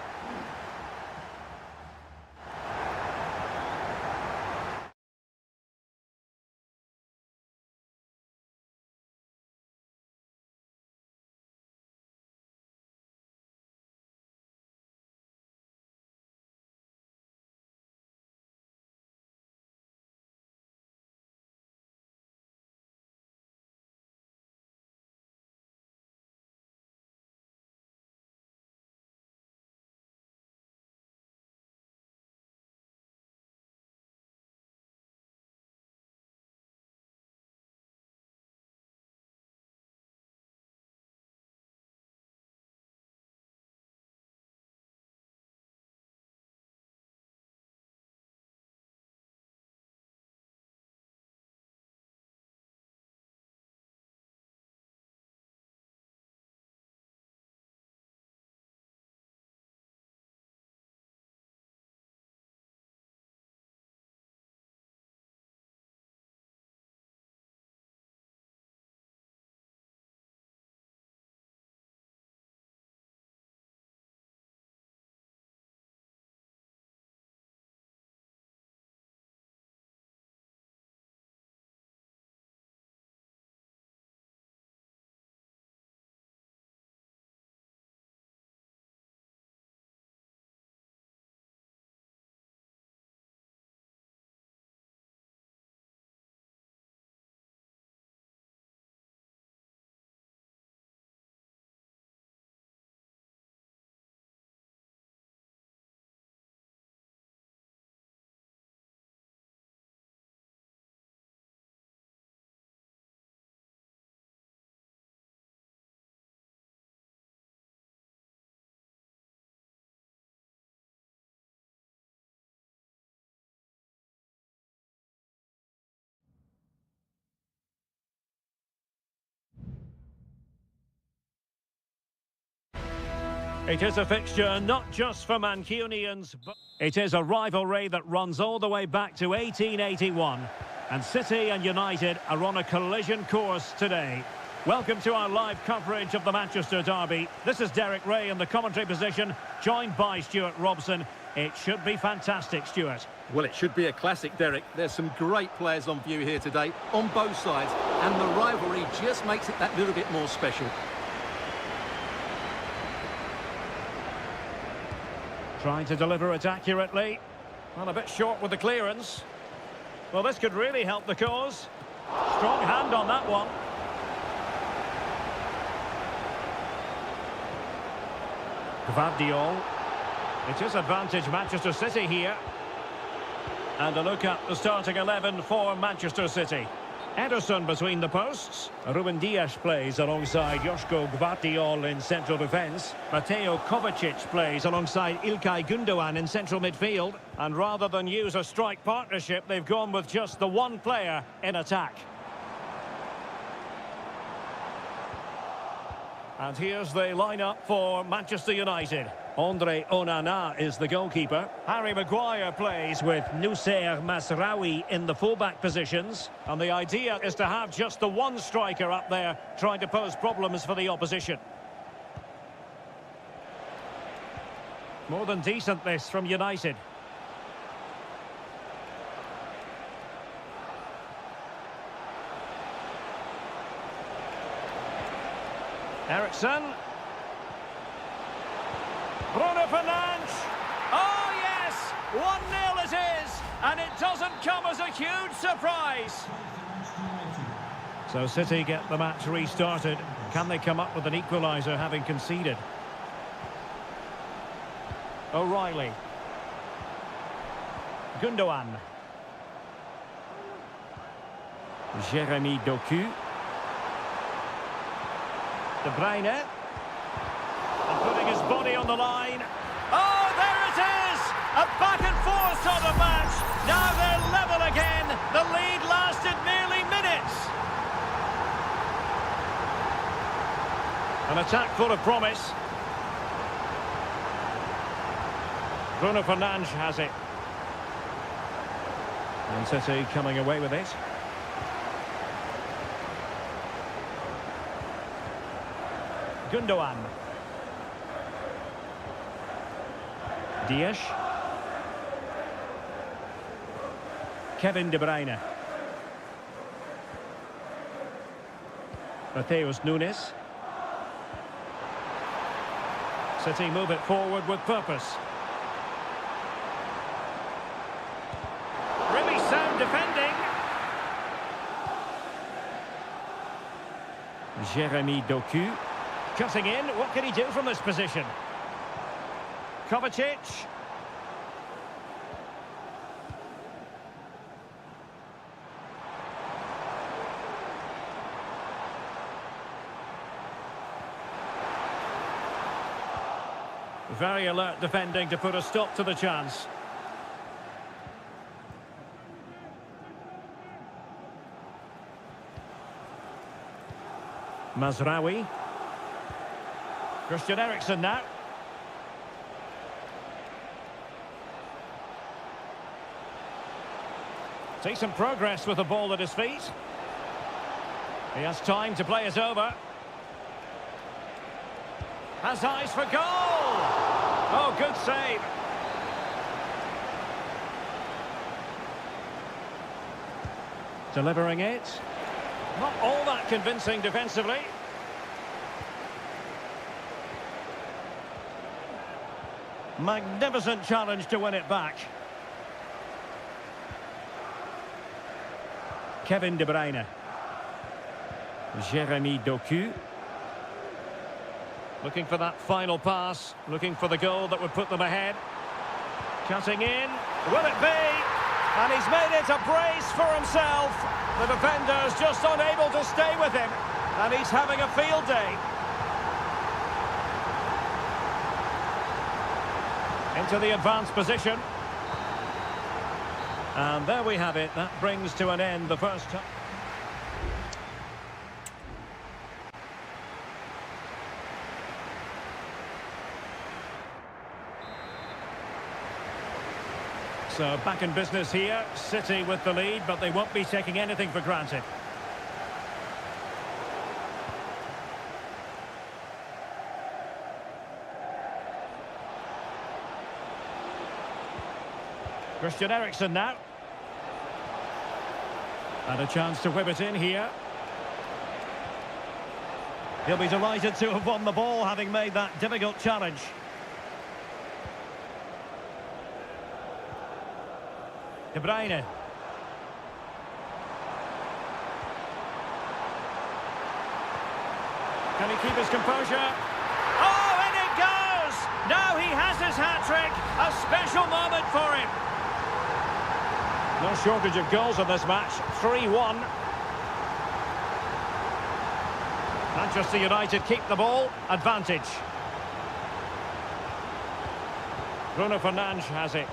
It is a fixture not just for Mancunians, but it is a rivalry that runs all the way back to 1881. And City and United are on a collision course today. Welcome to our live coverage of the Manchester derby. This is Derek Ray in the commentary position, joined by Stuart Robson. It should be fantastic, Stuart. Well, it should be a classic, Derek. There's some great players on view here today, on both sides, and the rivalry just makes it that little bit more special. Trying to deliver it accurately. Well, a bit short with the clearance. Well, this could really help the cause. Strong hand on that one. Gvardiol. It is advantage Manchester City here. And a look at the starting 11 for Manchester City. Ederson between the posts. Ruben Dias plays alongside Joško Gvardiol in central defence. Mateo Kovacic plays alongside Ilkay Gundogan in central midfield. And rather than use a strike partnership, they've gone with just the one player in attack. And here's the lineup for Manchester United. Andre Onana is the goalkeeper. Harry Maguire plays with Noussair Mazraoui in the fullback positions. And the idea is to have just the one striker up there trying to pose problems for the opposition. More than decent this from United. Eriksen. Bruno Fernandes. Oh, yes! 1-0 it is! And it doesn't come as a huge surprise. So City get the match restarted. Can they come up with an equaliser having conceded? O'Reilly. Gundogan. Jeremy Doku. De Bruyne. And putting his body on the line. Oh, there it is! A back and forth sort of match. Now they're level again. The lead lasted nearly minutes. An attack full of promise. Bruno Fernandes has it. And City coming away with it. Gundogan. Dias. Kevin De Bruyne. Matheus Nunes. City move it forward with purpose. Really sound defending. Jeremy Doku. Cutting in, what can he do from this position? Kovacic. Very alert defending to put a stop to the chance. Mazraoui. Christian Eriksen now. Decent progress with the ball at his feet. He has time to play it over. Has eyes for goal! Oh, good save. Delivering it. Not all that convincing defensively. Magnificent challenge to win it back. Kevin De Bruyne. Jeremy Doku. Looking for that final pass. Looking for the goal that would put them ahead. Cutting in. Will it be? And he's made it a brace for himself. The defender's just unable to stay with him. And he's having a field day. Into the advanced position. And there we have it. That brings to an end the first time. So back in business here. City with the lead, but they won't be taking anything for granted. Christian Eriksen now. And a chance to whip it in here. He'll be delighted to have won the ball, having made that difficult challenge. De Bruyne. Can he keep his composure? Oh, in it goes! Now he has his hat-trick. A special moment for him. No shortage of goals in this match. 3-1. Manchester United keep the ball. Advantage. Bruno Fernandes has it.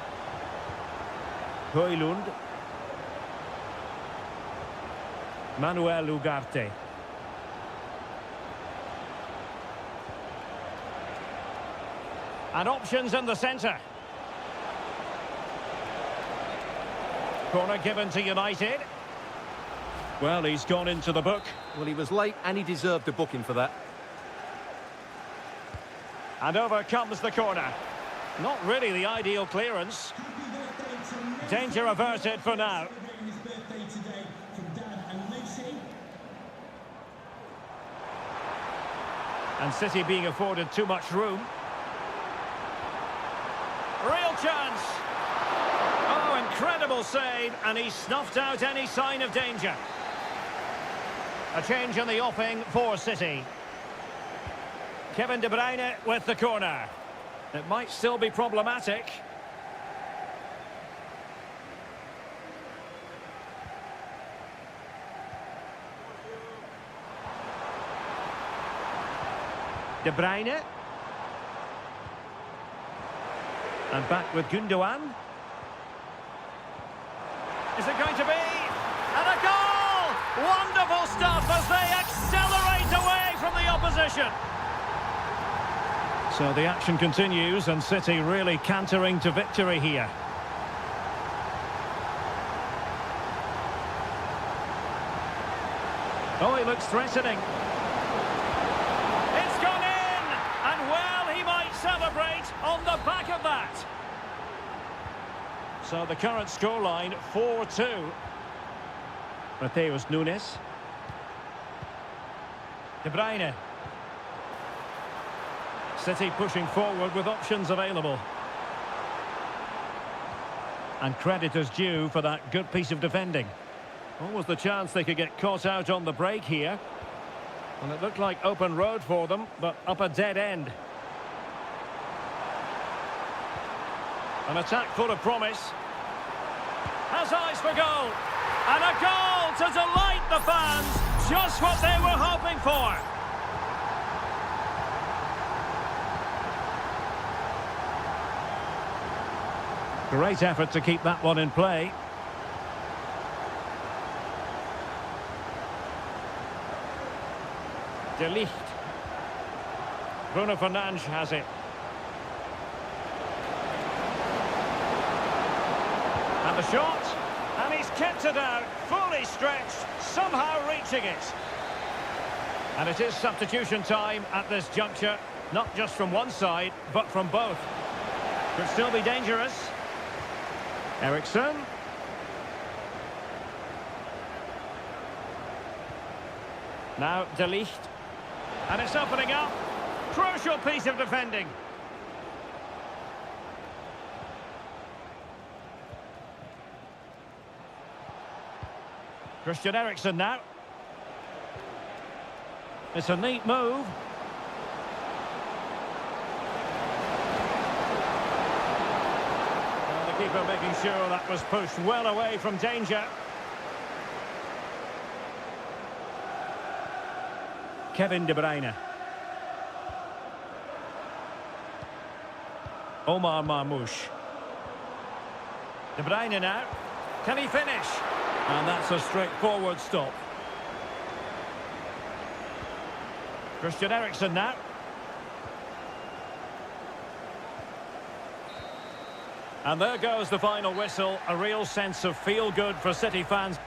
Højlund. Manuel Ugarte. And options in the centre. Corner given to United. Well, he's gone into the book. Well, he was late and he deserved a booking for that. And over comes the corner. Not really the ideal clearance. Danger averted for now. And City being afforded too much room. Real chance. Oh, incredible save, and he snuffed out any sign of danger. A change in the offing for City. Kevin De Bruyne with the corner. It might still be problematic. De Bruyne. And back with Gundogan. Is it going to be? And a goal! Wonderful stuff as they accelerate away from the opposition. So the action continues and City really cantering to victory here. Oh, he looks threatening. It's gone in! And well, he might celebrate on the back of that. So the current scoreline, 4-2. Mateus Nunes. De Bruyne. City pushing forward with options available. And credit is due for that good piece of defending. What was the chance they could get caught out on the break here? And it looked like open road for them, but up a dead end. An attack full of promise. Has eyes for goal. And a goal to delight the fans. Just what they were hoping for. Great effort to keep that one in play. De Ligt. Bruno Fernandes has it. And the shot. And he's kept it out, fully stretched, somehow reaching it. And it is substitution time at this juncture. Not just from one side, but from both. Could still be dangerous. Eriksen. Now De Ligt. And it's opening up. Crucial piece of defending. Christian Eriksen now. It's a neat move. The keeper making sure that was pushed well away from danger. Kevin De Bruyne. Omar Marmoush. De Bruyne now. Can he finish? And that's a straightforward stop. Christian Eriksen now. And there goes the final whistle. A real sense of feel-good for City fans.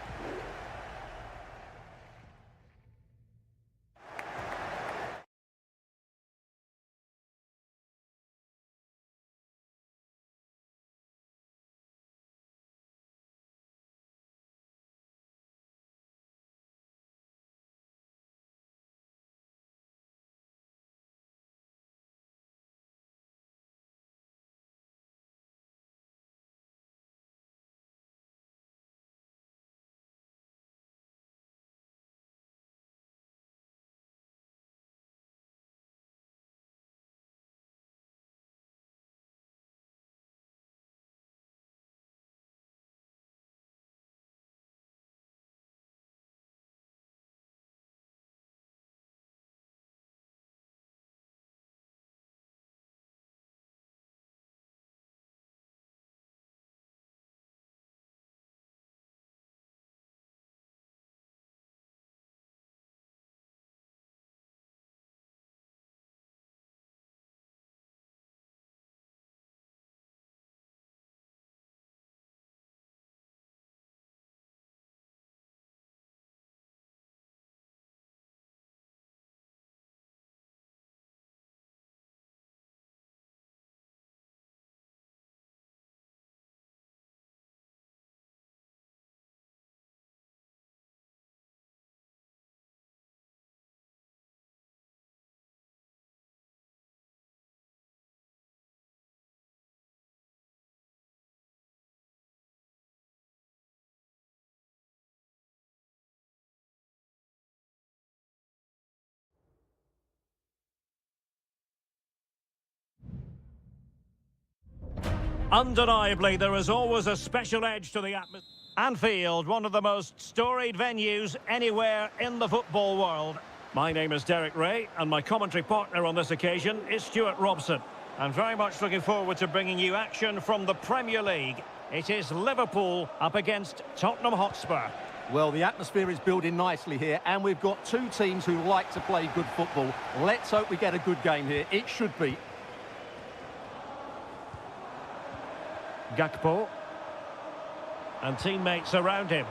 Undeniably, there is always a special edge to the atmosphere. Anfield, one of the most storied venues anywhere in the football world. My name is Derek Ray, and my commentary partner on this occasion is Stuart Robson. I'm very much looking forward to bringing you action from the Premier League. It is Liverpool up against Tottenham Hotspur. Well, the atmosphere is building nicely here, and we've got two teams who like to play good football. Let's hope we get a good game here. It should be. Gakpo. And teammates around him.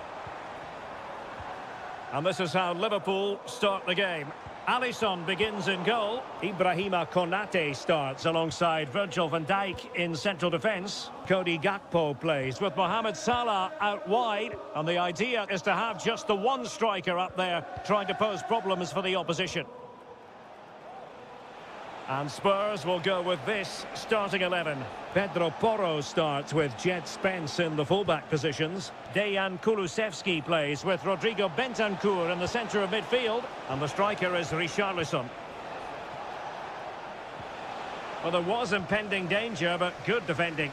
And this is how Liverpool start the game. Alisson begins in goal. Ibrahima Konate starts alongside Virgil van Dijk in central defence. Cody Gakpo plays with Mohamed Salah out wide. And the idea is to have just the one striker up there trying to pose problems for the opposition. And Spurs will go with this starting 11. Pedro Porro starts with Jed Spence in the fullback positions. Dejan Kulusevski plays with Rodrigo Bentancur in the centre of midfield. And the striker is Richarlison. Well, there was impending danger, but good defending.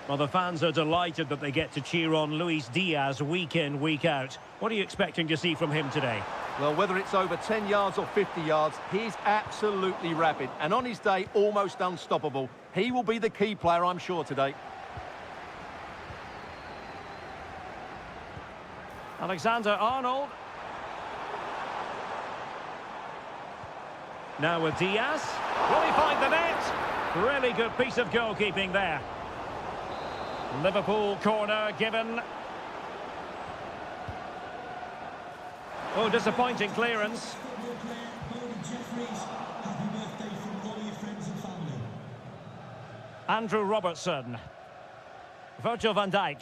Well, the fans are delighted that they get to cheer on Luis Diaz week in, week out. What are you expecting to see from him today? Well, whether it's over 10 yards or 50 yards, he's absolutely rapid. And on his day, almost unstoppable. He will be the key player, I'm sure, today. Alexander-Arnold. Now with Diaz. Will he find the net? Really good piece of goalkeeping there. Liverpool corner given. Oh, disappointing clearance. Andrew Robertson. Virgil van Dijk.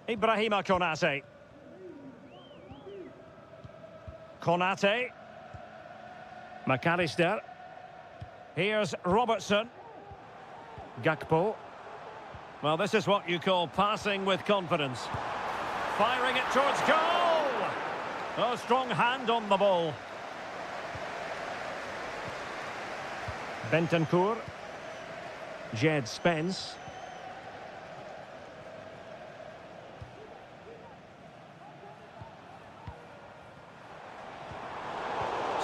Ibrahima Konate. Konate. McAllister. Here's Robertson. Gakpo. Well, this is what you call passing with confidence. Firing it towards goal! Oh, strong hand on the ball. Bentancur. Jed Spence.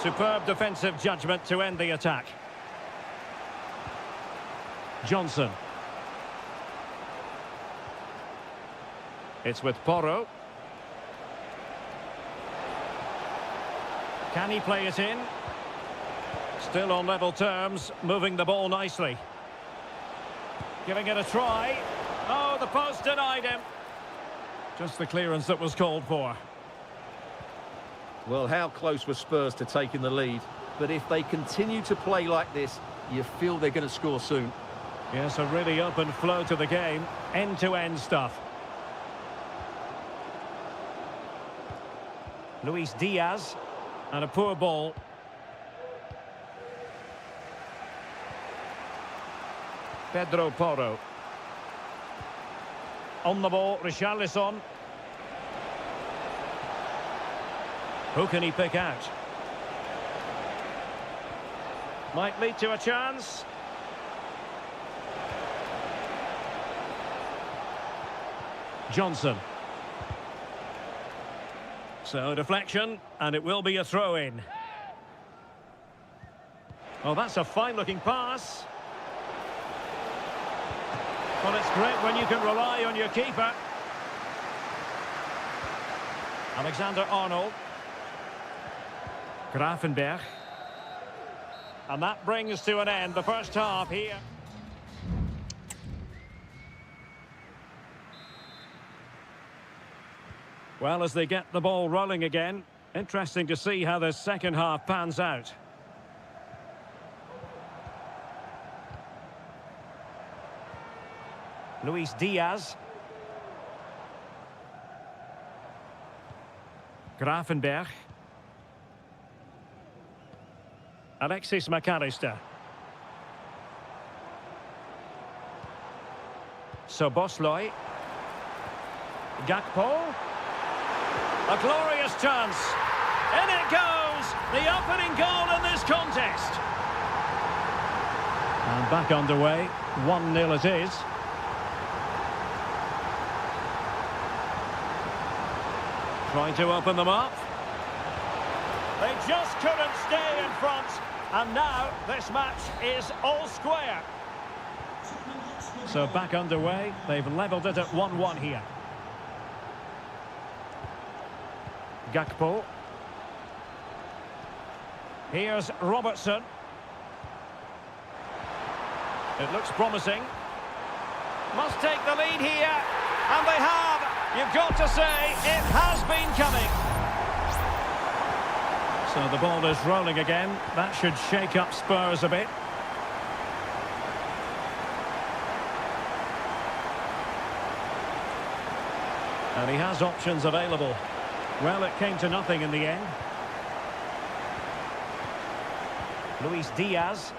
Superb defensive judgment to end the attack. Johnson. It's with Porro. Can he play it in? Still on level terms, moving the ball nicely. Giving it a try. Oh, the post denied him. Just the clearance that was called for. Well, how close were Spurs to taking the lead? But if they continue to play like this, you feel they're going to score soon. Yes, a really open flow to the game. End-to-end stuff. Luis Diaz. And a poor ball. Pedro Porro. On the ball, Richarlison. Who can he pick out? Might lead to a chance. Johnson. So deflection, and it will be a throw-in. Oh, that's a fine-looking pass. Well, it's great when you can rely on your keeper. Alexander-Arnold. Gravenberch. And that brings to an end the first half here. Well, as they get the ball rolling again, interesting to see how the second half pans out. Luis Diaz. Gravenberch. Alexis McAllister. Szoboszlai. Gakpo. A glorious chance. In it goes! The opening goal in this contest. And back underway. 1-0 it is. Trying to open them up. They just couldn't stay in front. And now this match is all square. So back underway. They've levelled it at 1-1 here. Gakpo. Here's Robertson. It looks promising. Must take the lead here. And they have. You've got to say, it has been coming. So the ball is rolling again. That should shake up Spurs a bit. And he has options available. Well, it came to nothing in the end. Luis Diaz.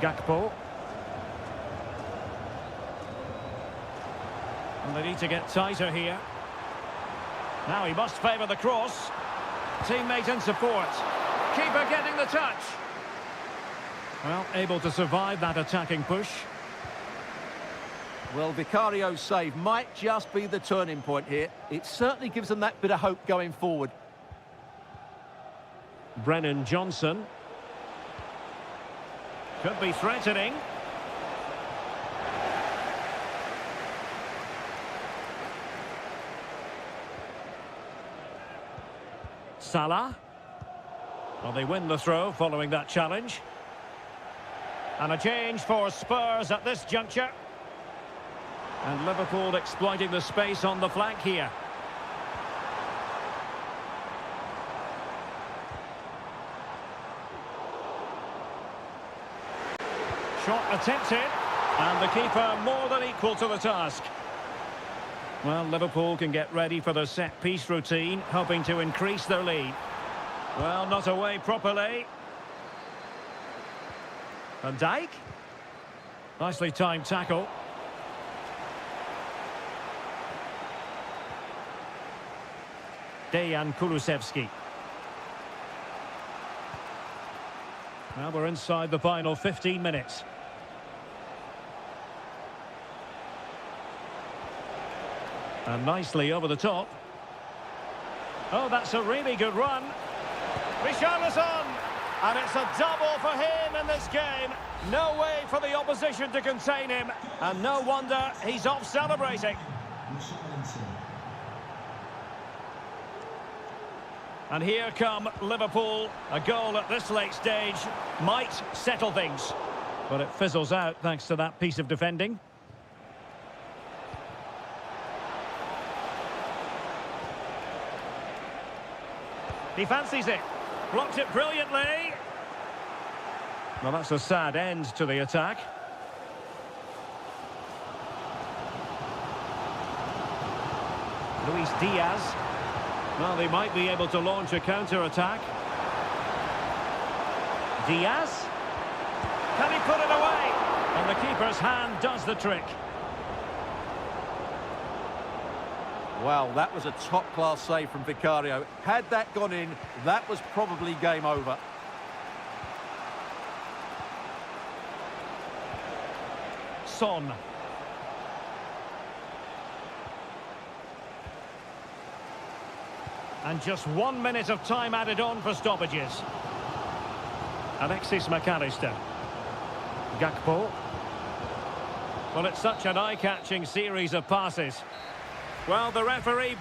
Gakpo. And they need to get tighter here. Now he must favour the cross. Teammate in support. Keeper getting the touch. Well, able to survive that attacking push. Well, Vicario's save might just be the turning point here. It certainly gives them that bit of hope going forward. Brennan Johnson. Could be threatening. Salah. Well, they win the throw following that challenge. And a change for Spurs at this juncture. And Liverpool exploiting the space on the flank here. Shot attempted. And the keeper more than equal to the task. Well, Liverpool can get ready for the set-piece routine, hoping to increase their lead. Well, not away properly. Van Dijk. Nicely timed tackle. Dejan Kulusevski. Now we're inside the final 15 minutes. And nicely over the top. Oh, that's a really good run. Richarlison! And it's a double for him in this game. No way for the opposition to contain him. And no wonder he's off celebrating. And here come Liverpool. A goal at this late stage might settle things. But it fizzles out thanks to that piece of defending. He fancies it. Blocked it brilliantly. Well, that's a sad end to the attack. Luis Diaz. Well, they might be able to launch a counter-attack. Diaz. Can he put it away? And the keeper's hand does the trick. Wow, that was a top-class save from Vicario. Had that gone in, that was probably game over. Son. And just 1 minute of time added on for stoppages. Alexis McAllister. Gakpo. Well, it's such an eye-catching series of passes. Well, the referee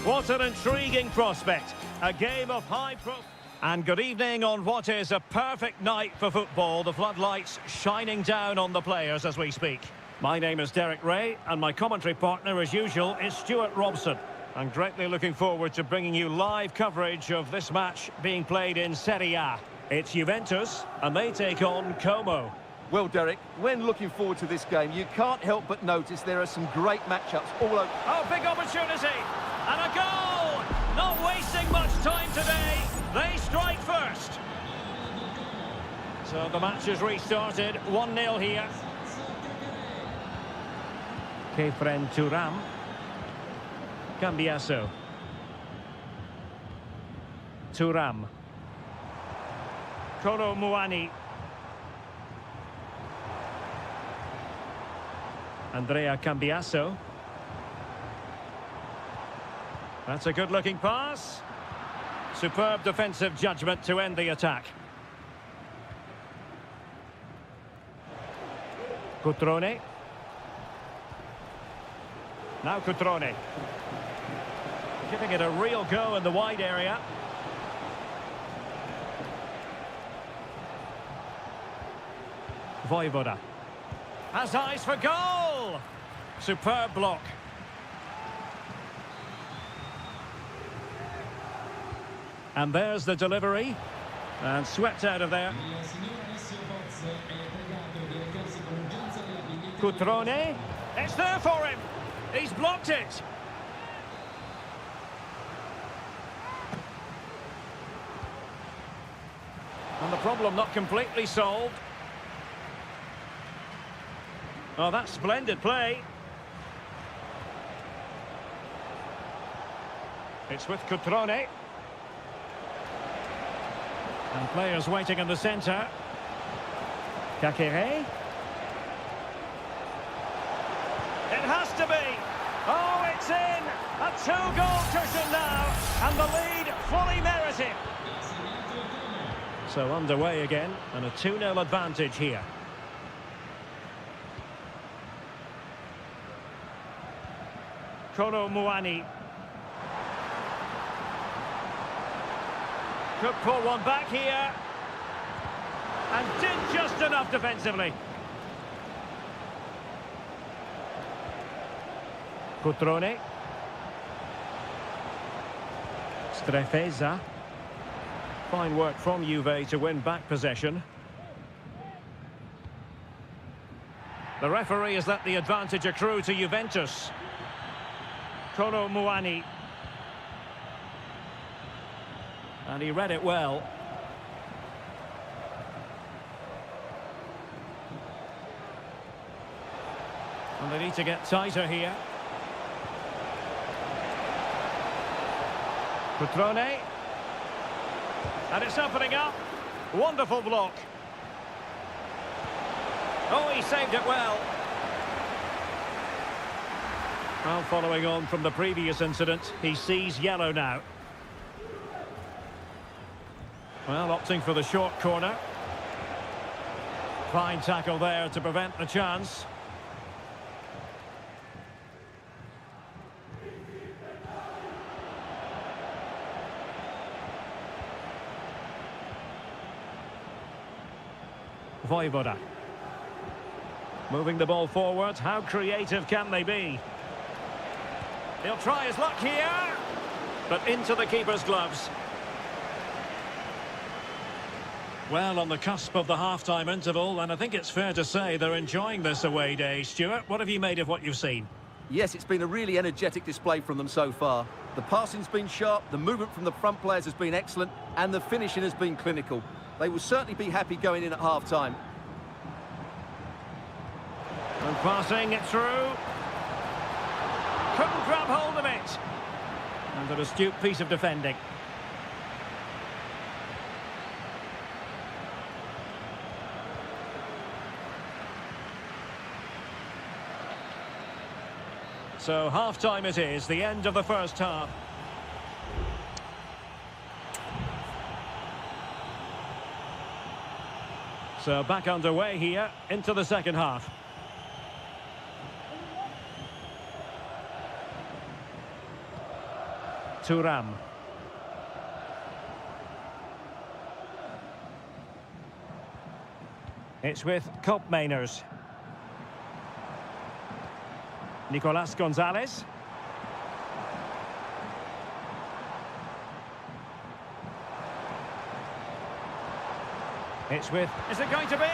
What an intriguing prospect. A game of high profile. And good evening on what is a perfect night for football. The floodlights shining down on the players as we speak. My name is Derek Ray, and my commentary partner, as usual, is Stuart Robson. I'm greatly looking forward to bringing you live coverage of this match being played in Serie A. It's Juventus, and they take on Como. Well, Derek, when looking forward to this game, you can't help but notice there are some great matchups all over. Oh, big opportunity! And a goal! Not wasting much time today. They strike first. So the match has restarted. 1-0 here. Kefren Turam. Cambiasso. Turam. Kolo Muani. Andrea Cambiasso. That's a good-looking pass. Superb defensive judgment to end the attack. Cutrone. Now Cutrone. Giving it a real go in the wide area. Voivoda. Has eyes for goal! Superb block. And there's the delivery. And swept out of there. Cutrone. It's there for him. He's blocked it. And the problem not completely solved. Oh, that's splendid play. It's with Cutrone. And players waiting in the centre. Kakere. It has to be. Oh, it's in. A two-goal cushion now. And the lead fully merited. So underway again. And a 2-0 advantage here. Kolo Muani. Could pull one back here. And did just enough defensively. Cutrone. Strefeza. Fine work from Juve to win back possession. The referee has let the advantage accrue to Juventus. Kolo Muani. And he read it well. And they need to get tighter here. Cutrone. And it's opening up. Wonderful block. Oh, he saved it well. Well, following on from the previous incident, he sees yellow now. Well, opting for the short corner. Fine tackle there to prevent the chance. Voivoda. Moving the ball forward. How creative can they be? He'll try his luck here. But into the keeper's gloves. Well, on the cusp of the half-time interval, and I think it's fair to say they're enjoying this away day. Stuart, what have you made of what you've seen? Yes, it's been a really energetic display from them so far. The passing's been sharp, the movement from the front players has been excellent, and the finishing has been clinical. They will certainly be happy going in at half-time. And passing it through. Couldn't grab hold of it. And an astute piece of defending. So half-time it is, the end of the first half. So back underway here into the second half. Thuram. It's with Koopmeiners. Nicolas Gonzalez. It's with... Is it going to be?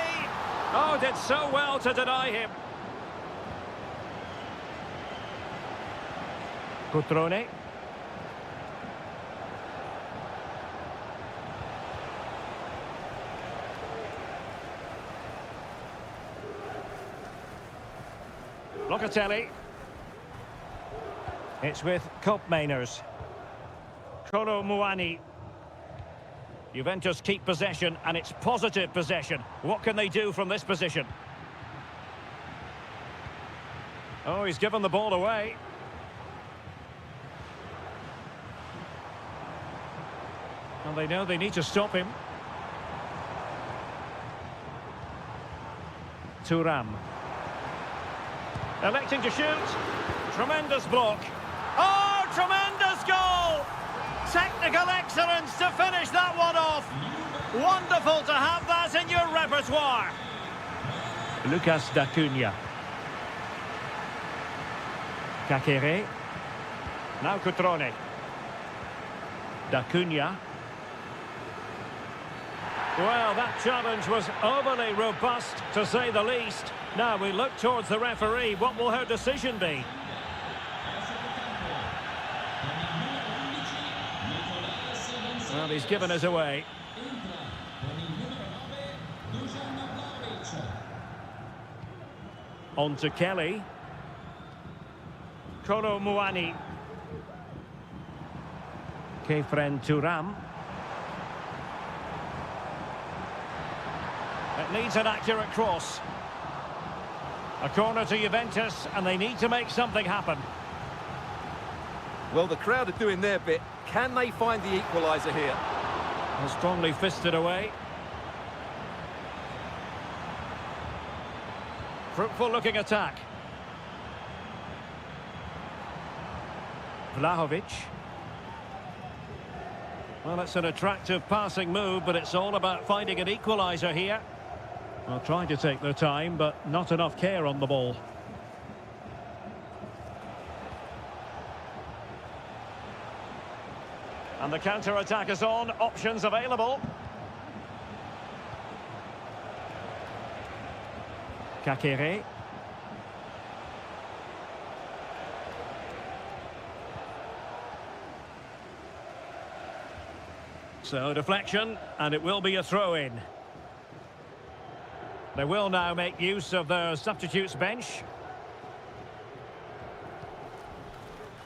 Oh, did so well to deny him. Cutrone. Locatelli. It's with Koopmeiners. Kolo Muani. Juventus keep possession, and it's positive possession. What can they do from this position? Oh, he's given the ball away. And they know they need to stop him. Thuram. Electing to shoot. Tremendous block. Oh, tremendous goal! Technical excellence to finish that one off. Wonderful to have that in your repertoire. Lucas D'Acunha. Kakere. Now Cutrone. D'Acunha. Well, that challenge was overly robust, to say the least. Now we look towards the referee. What will her decision be? Well, he's given us away. On to Kelly. Kolo Muani. Kefren Thuram. It needs an accurate cross. A corner to Juventus, and they need to make something happen. Well, the crowd are doing their bit. Can they find the equaliser here? And strongly fisted away. Fruitful looking attack. Vlahovic. Well, it's an attractive passing move, but it's all about finding an equaliser here. Well, trying to take their time, but not enough care on the ball. And the counter-attack is on. Options available. Kakere. So, deflection, and it will be a throw-in. They will now make use of their substitutes bench.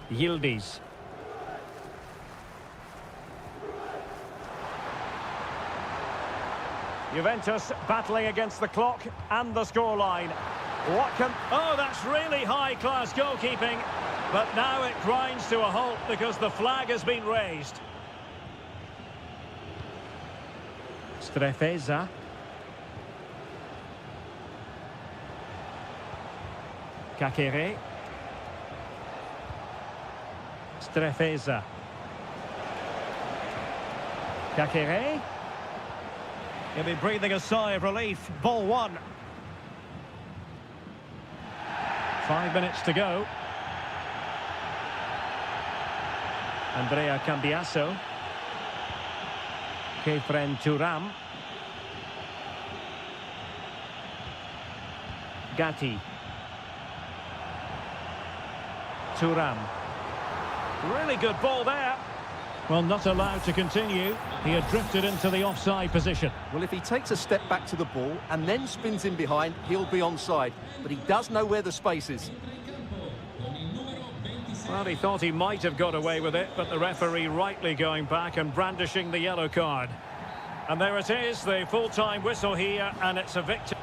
Yildiz. Juventus battling against the clock and the scoreline. What can... Oh, that's really high-class goalkeeping. But now it grinds to a halt because the flag has been raised. Strefeza. Kakere. Strefeza. Kakere. He'll be breathing a sigh of relief. Ball one. 5 minutes to go. Andrea Cambiasso. Kefren Thuram. Gatti. Thuram. Really good ball there. Well, not allowed to continue. He had drifted into the offside position. Well, if he takes a step back to the ball and then spins in behind, he'll be onside. But he does know where the space is. Well, he thought he might have got away with it, but the referee rightly going back and brandishing the yellow card. And there it is, the full-time whistle here, and it's a victory.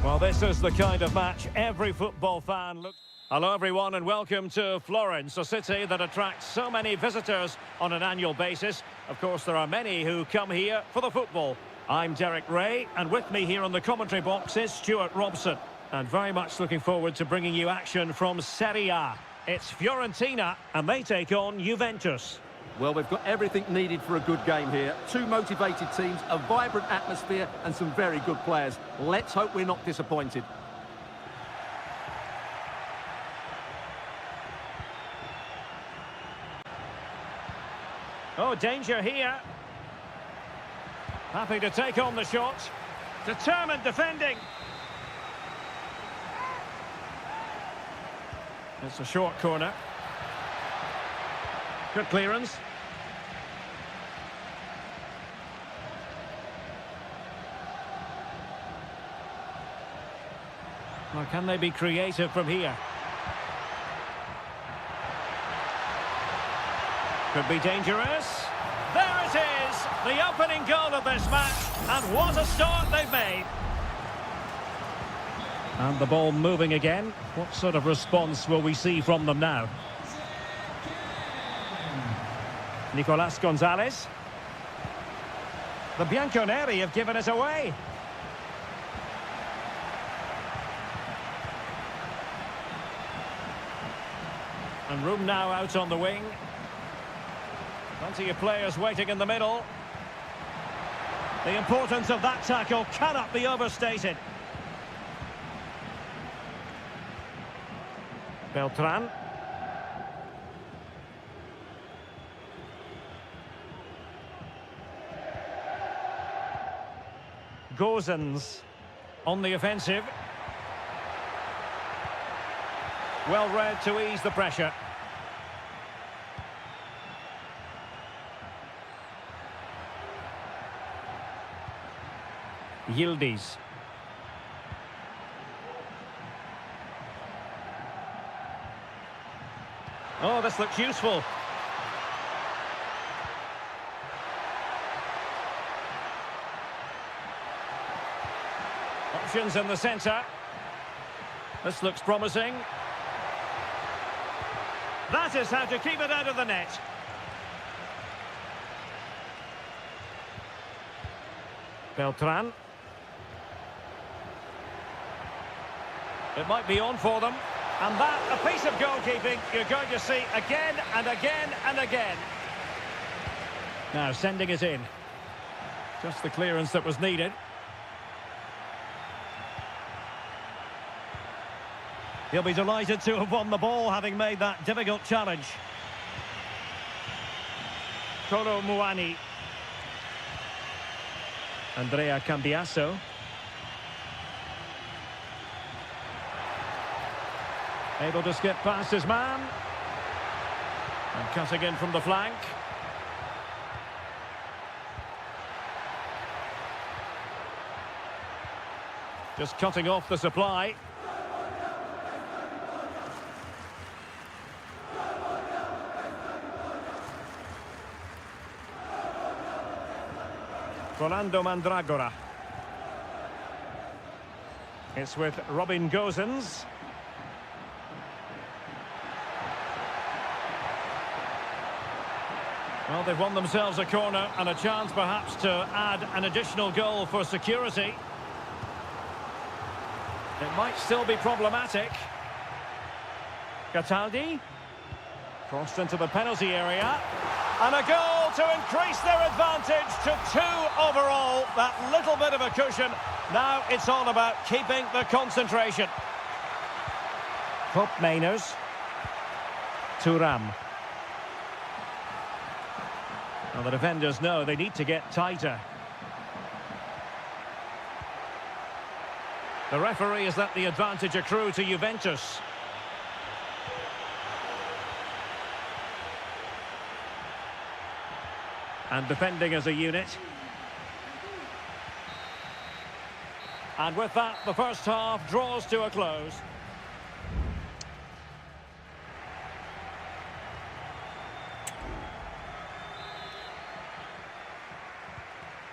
Well, this is the kind of match every football fan looks. Hello everyone and welcome to Florence, a city that attracts so many visitors on an annual basis. Of course, there are many who come here for the football. I'm Derek Ray, and with me here on the commentary box is Stuart Robson. And very much looking forward to bringing you action from Serie A. It's Fiorentina, and they take on Juventus. Well, we've got everything needed for a good game here. Two motivated teams, a vibrant atmosphere and some very good players. Let's hope we're not disappointed. Oh, danger here. Happy to take on the shot. Determined defending. It's a short corner. Good clearance. Or can they be creative from here? Could be dangerous. There it is! The opening goal of this match. And what a start they've made. And the ball moving again. What sort of response will we see from them now? Nicolas Gonzalez. The Bianconeri have given it away. And room now out on the wing. Plenty of players waiting in the middle. The importance of that tackle cannot be overstated. Beltran. Gozens on the offensive. Well read to ease the pressure. Yildiz. Oh, this looks useful. Options in the centre. This looks promising. That is how to keep it out of the net. Beltran. It might be on for them. And that, a piece of goalkeeping you're going to see again and again and again. Now sending it in. Just the clearance that was needed. He'll be delighted to have won the ball, having made that difficult challenge. Kolo Muani. Andrea Cambiasso. Able to skip past his man. And cutting in from the flank. Just cutting off the supply. Rolando Mandragora. It's with Robin Gozens. Well, they've won themselves a corner and a chance perhaps to add an additional goal for security. It might still be problematic. Cataldi. Crossed into the penalty area. And a goal to increase their advantage to 2 overall. That little bit of a cushion. Now it's all about keeping the concentration. Hope Mainers. Thuram. Well, the defenders know they need to get tighter. The referee has let the advantage accrue to Juventus. And defending as a unit. And with that, the first half draws to a close.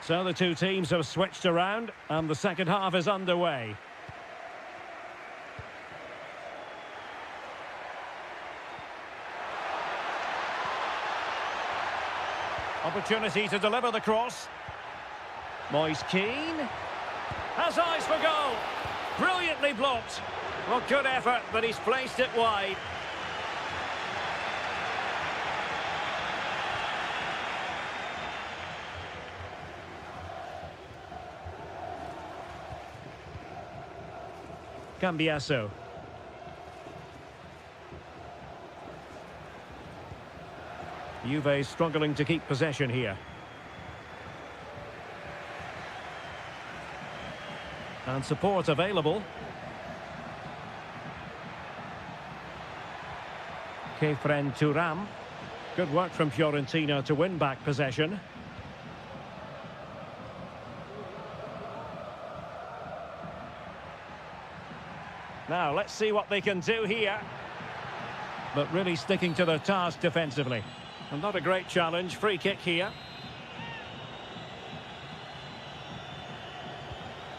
So the two teams have switched around and the second half is underway. Opportunity to deliver the cross. Moise Keane has eyes for goal. Brilliantly blocked. Well, good effort, but he's placed it wide. Cambiasso. Juve struggling to keep possession here. And support available. Kefren Turam. Good work from Fiorentina to win back possession. Now, let's see what they can do here. But really sticking to their task defensively. And not a great challenge. Free kick here.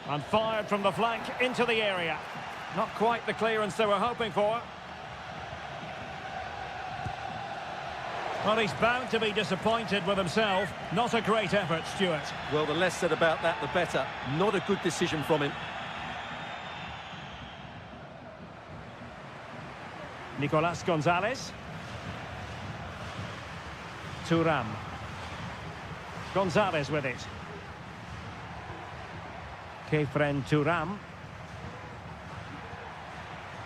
And fired from the flank into the area. Not quite the clearance they were hoping for. Well, he's bound to be disappointed with himself. Not a great effort, Stuart. Well, the less said about that, the better. Not a good decision from him. Nicolas Gonzalez. Thuram. Gonzalez with it. Kefren Thuram.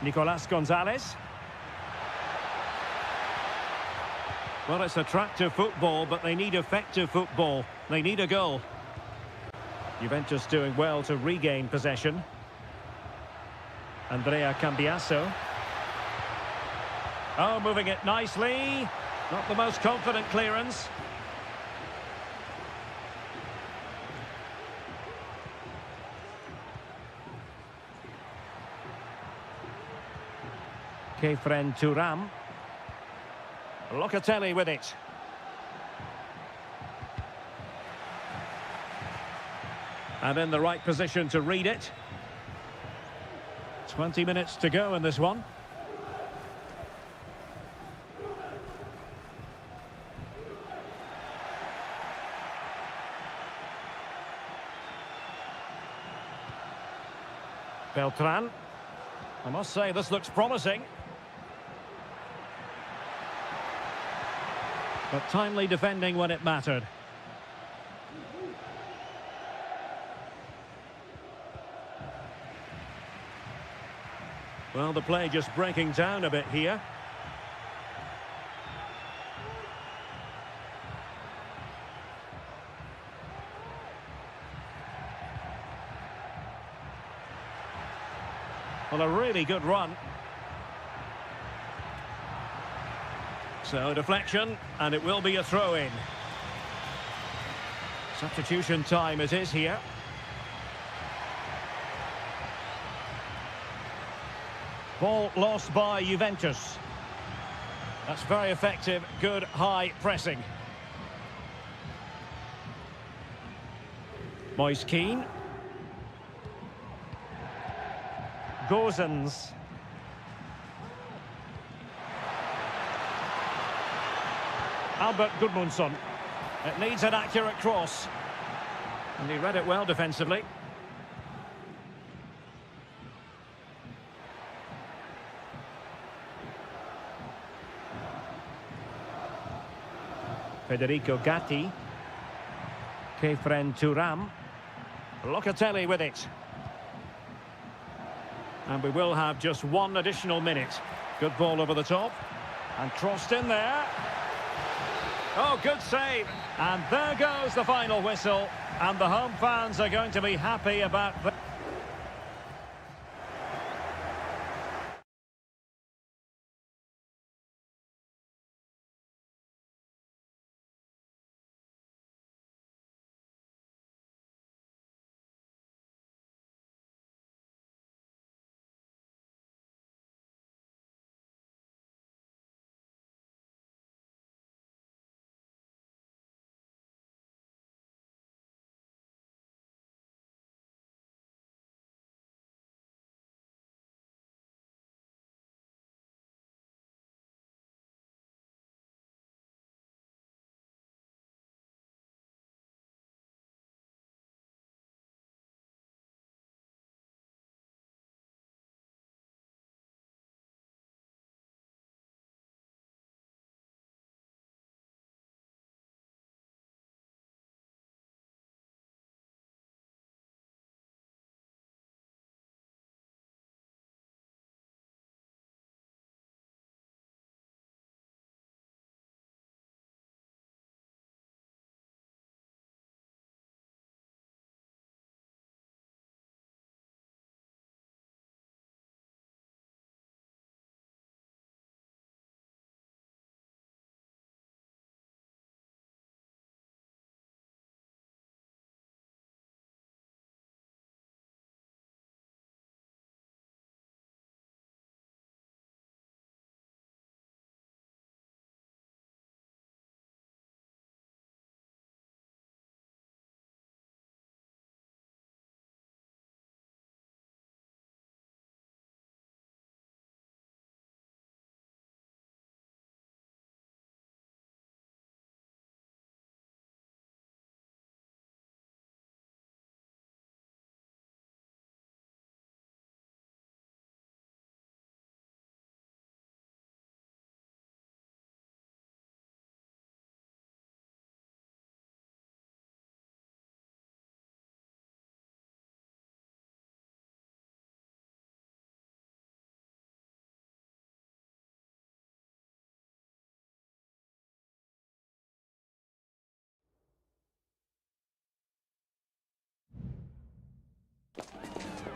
Nicolas Gonzalez. Well, it's attractive football, but they need effective football. They need a goal. Juventus doing well to regain possession. Andrea Cambiasso. Oh, moving it nicely. Not the most confident clearance. Kefren Thuram. Locatelli with it. And in the right position to read it. 20 minutes to go in this one. Beltran. I must say, this looks promising. But timely defending when it mattered. Well, the play just breaking down a bit here. Well, a really good run. So, deflection, and it will be a throw-in. Substitution time it is here. Ball lost by Juventus. That's very effective, good high pressing. Moise Keane. Gozens. Albert Gudmundsson. It needs an accurate cross. And he read it well defensively. Federico Gatti. Kefren Thuram. Locatelli with it. And we will have just one additional minute. Good ball over the top. And crossed in there. Oh, good save. And there goes the final whistle. And the home fans are going to be happy about that.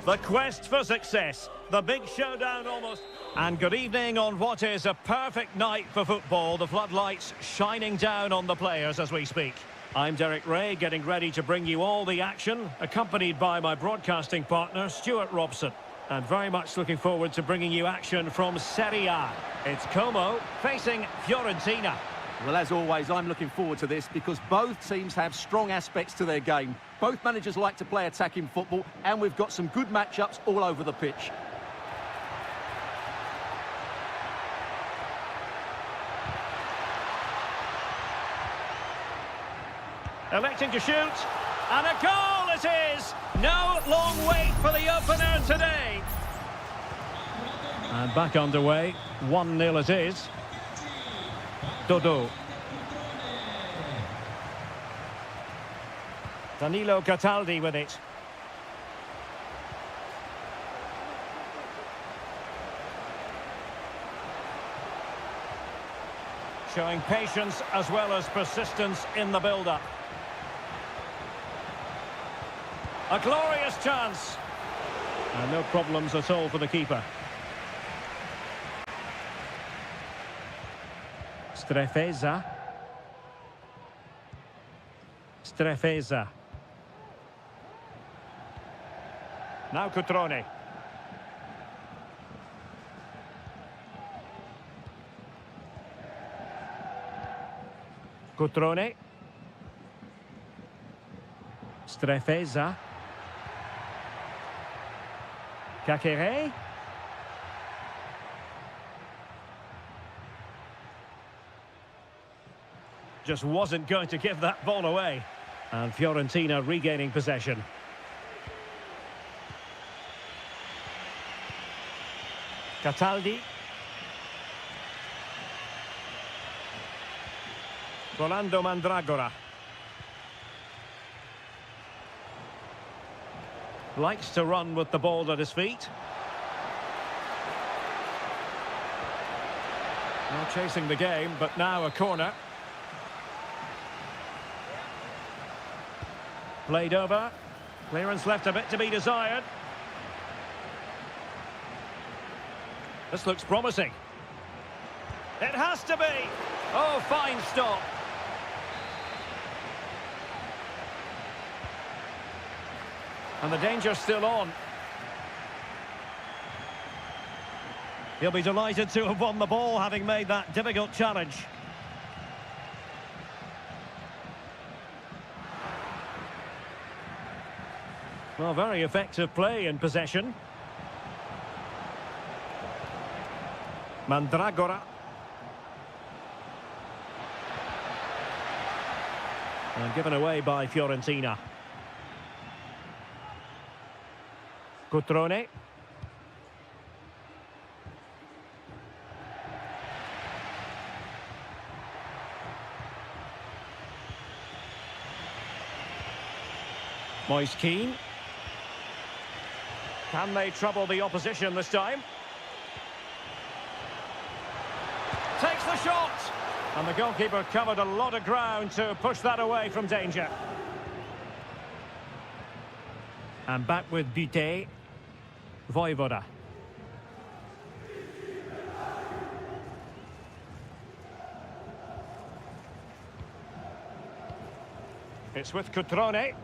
The quest for success. The big showdown almost. And good evening on what is a perfect night for football. The floodlights shining down on the players as we speak. I'm Derek Ray, getting ready to bring you all the action, accompanied by my broadcasting partner, Stuart Robson. And very much looking forward to bringing you action from Serie A. It's Como facing Fiorentina. Well, as always, I'm looking forward to this because both teams have strong aspects to their game. Both managers like to play attacking football, and we've got some good matchups all over the pitch. Electing to shoot, and a goal it is! No long wait for the opener today. And back underway, 1-0 it is. Dodo. Danilo Cataldi with it. Showing patience as well as persistence in the build-up. A glorious chance. And no problems at all for the keeper. Strefeza. Strefeza. Now Cutrone. Cutrone. Strefeza. Kakere. Just wasn't going to give that ball away. And Fiorentina regaining possession. Cataldi. Rolando Mandragora. Likes to run with the ball at his feet. Now chasing the game, but now a corner. Played over. Clearance left a bit to be desired. This looks promising. It has to be. Oh, fine stop. And the danger's still on. He'll be delighted to have won the ball, having made that difficult challenge. Well, very effective play in possession. Mandragora. And given away by Fiorentina. Cutrone. Moise Keane. Can they trouble the opposition this time? Takes the shot! And the goalkeeper covered a lot of ground to push that away from danger. And back with Butte. Voivoda. It's with Cutrone.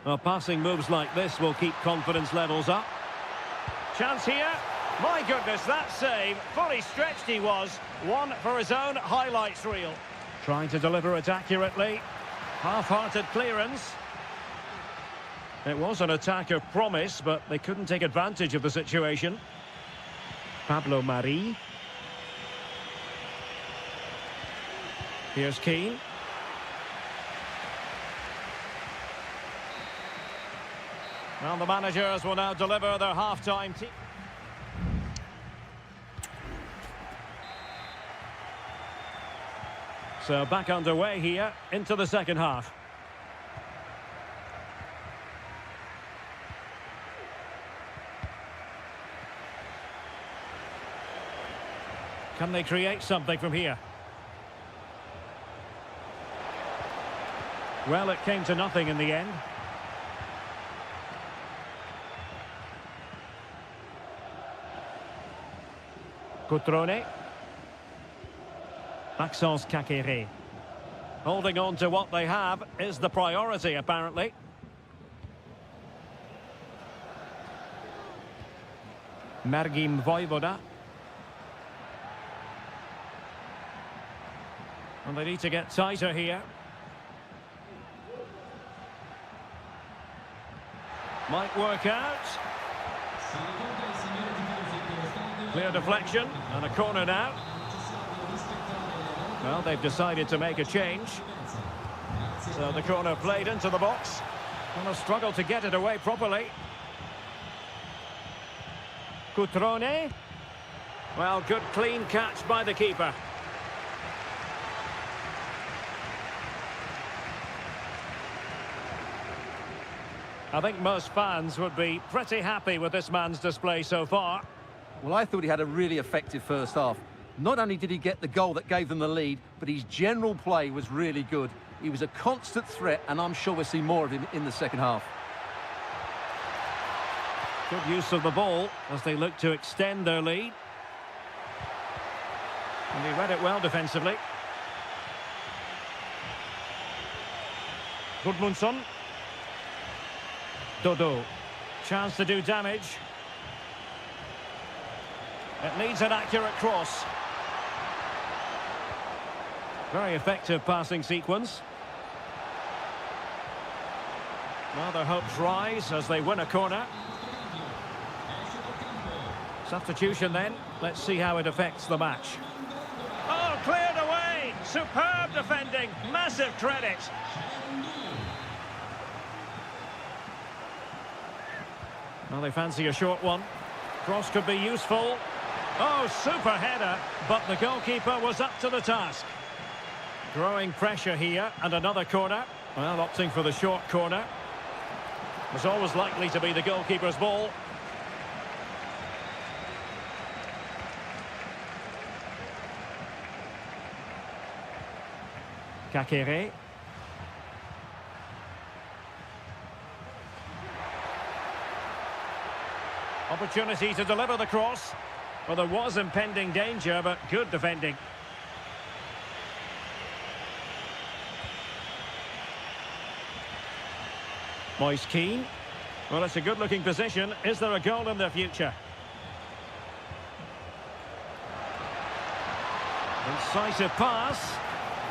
Well, passing moves like this will keep confidence levels up. Chance here. My goodness, that save. Fully stretched he was. One for his own highlights reel. Trying to deliver it accurately. Half-hearted clearance. It was an attack of promise, but they couldn't take advantage of the situation. Pablo Mari. Here's Keane. Well, the managers will now deliver their half-time team. So back underway here into the second half. Can they create something from here? Well, it came to nothing in the end. Cutrone. Maxence Caqueret. Holding on to what they have is the priority, apparently. Mergim Vojvoda. And they need to get tighter here. Might work out. Clear deflection and a corner now. Well, they've decided to make a change. So the corner played into the box. And a struggle to get it away properly. Cutrone. Well, good clean catch by the keeper. I think most fans would be pretty happy with this man's display so far. Well, I thought he had a really effective first half. Not only did he get the goal that gave them the lead, but his general play was really good. He was a constant threat, and I'm sure we'll see more of him in the second half. Good use of the ball as they look to extend their lead. And he read it well defensively. Gudmundsson. Dodo. Chance to do damage. It needs an accurate cross. Very effective passing sequence. Well, their hopes rise as they win a corner. Substitution then. Let's see how it affects the match. Oh, cleared away! Superb defending. Massive credit. Well, they fancy a short one. Cross could be useful. Oh, super header, but the goalkeeper was up to the task. Growing pressure here, and another corner. Well, opting for the short corner. Was always likely to be the goalkeeper's ball. Caqueret. Opportunity to deliver the cross. Well, there was impending danger, but good defending. Moise Keane. Well, it's a good-looking position. Is there a goal in the future? Incisive pass.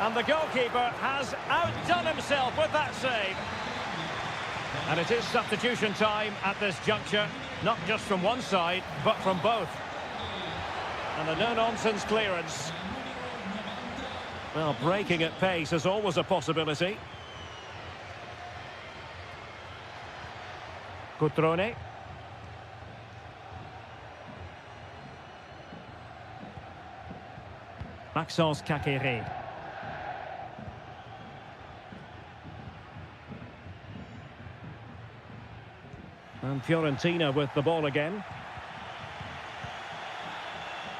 And the goalkeeper has outdone himself with that save. And it is substitution time at this juncture. Not just from one side, but from both. And a no-nonsense clearance. Well, breaking at pace is always a possibility. Cutrone. Maxence Caqueret. And Fiorentina with the ball again.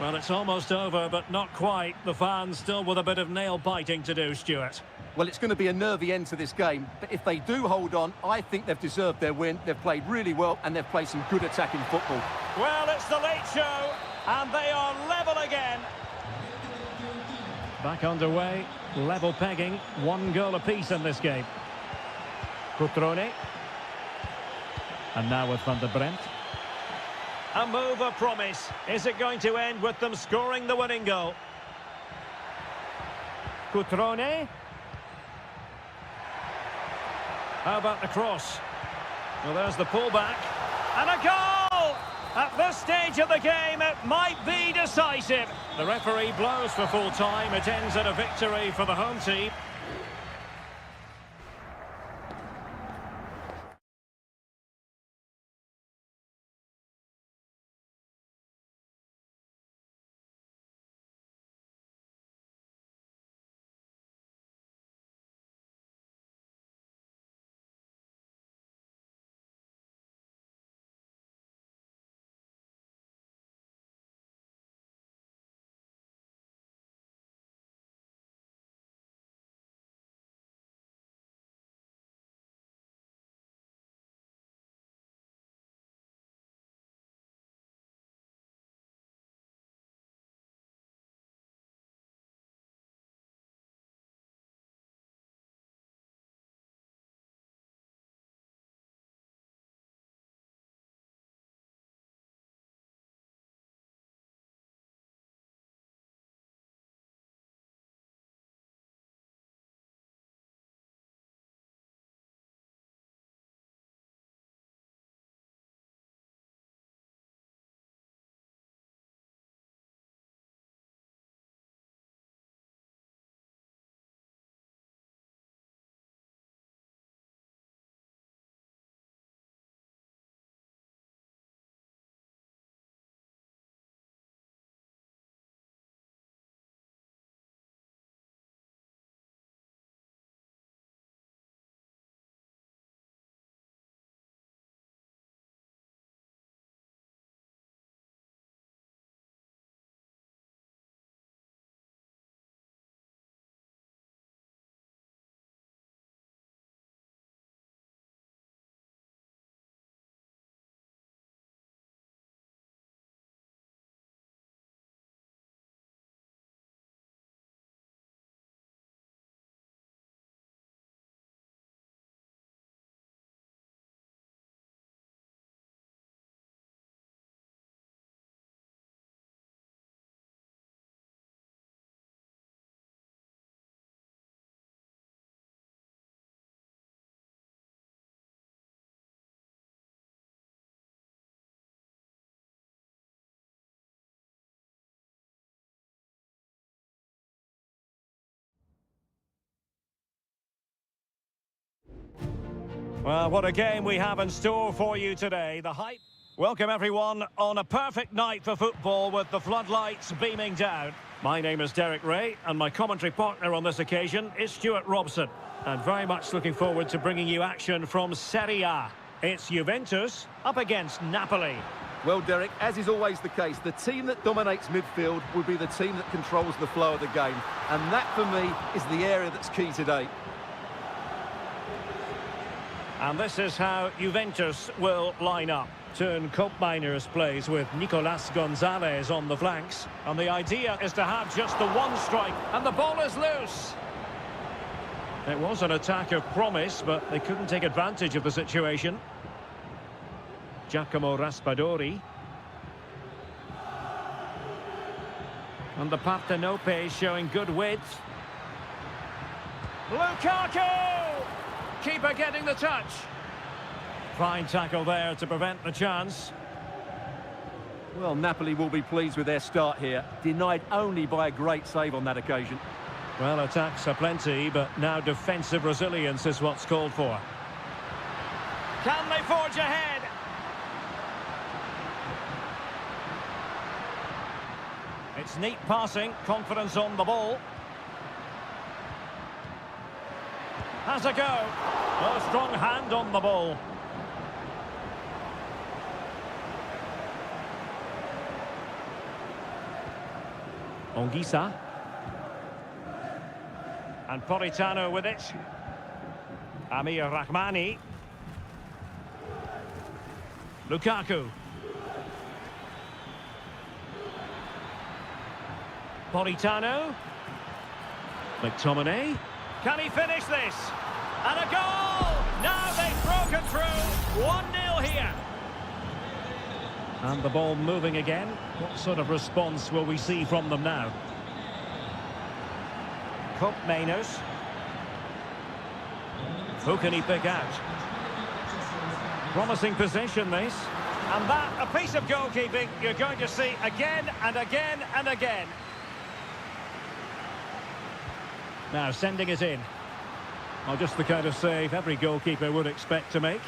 Well, it's almost over, but not quite. The fans still with a bit of nail-biting to do, Stuart. Well, it's going to be a nervy end to this game, but if they do hold on, I think they've deserved their win. They've played really well, and they've played some good attacking football. Well, it's the late show, and they are level again. Back underway, level pegging, 1 goal apiece in this game. Cutrone. And now with Van der Bremt. A move of promise. Is it going to end with them scoring the winning goal? Cutrone. How about the cross? Well, there's the pullback. And a goal! At this stage of the game, it might be decisive. The referee blows for full time. It ends in a victory for the home team. Well, what a game we have in store for you today. The hype. Welcome, everyone, on a perfect night for football with the floodlights beaming down. My name is Derek Ray, and my commentary partner on this occasion is Stuart Robson. And very much looking forward to bringing you action from Serie A. It's Juventus up against Napoli. Well, Derek, as is always the case, the team that dominates midfield will be the team that controls the flow of the game. And that, for me, is the area that's key today. And this is how Juventus will line up. Turn Koopmeiners plays with Nicolas Gonzalez on the flanks. And the idea is to have just the one strike. And the ball is loose. It was an attack of promise, but they couldn't take advantage of the situation. Giacomo Raspadori. And the Partenope showing good width. Lukaku! Keeper getting the touch. Fine tackle there to prevent the chance. Well, Napoli will be pleased with their start here. Denied only by a great save on that occasion. Well, attacks are plenty, but now defensive resilience is what's called for. Can they forge ahead? It's neat passing, confidence on the ball. Has a go. A strong hand on the ball. Onguisa. And Politano with it. Amir Rahmani. Lukaku. Politano. McTominay. Can he finish this? And a goal! Now they've broken through. 1-0 here. And the ball moving again. What sort of response will we see from them now? Koopmeiners. Who can he pick out? Promising possession, this. And that, a piece of goalkeeping you're going to see again and again and again. Now sending it in. Well, just the kind of save every goalkeeper would expect to make.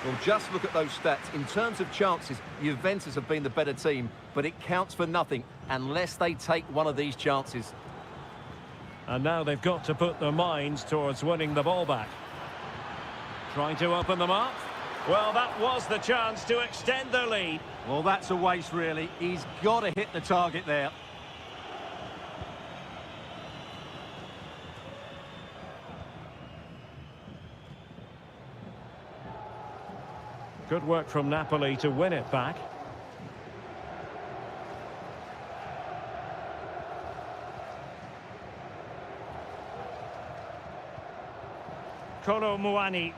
Well, just look at those stats. In terms of chances, Juventus have been the better team, but it counts for nothing unless they take one of these chances. And now they've got to put their minds towards winning the ball back. Trying to open them up. Well, that was the chance to extend their lead. Well, that's a waste, really. He's got to hit the target there. Good work from Napoli to win it back. Kolo Muani.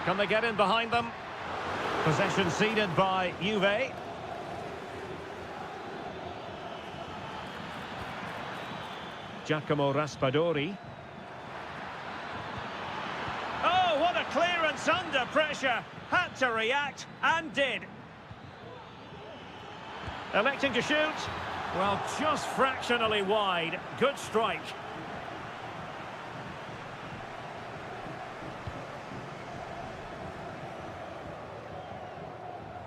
Can they get in behind them? Possession ceded by Juve. Giacomo Raspadori. Oh, what a clearance under pressure. Had to react and did. Electing to shoot. Well, just fractionally wide. Good strike.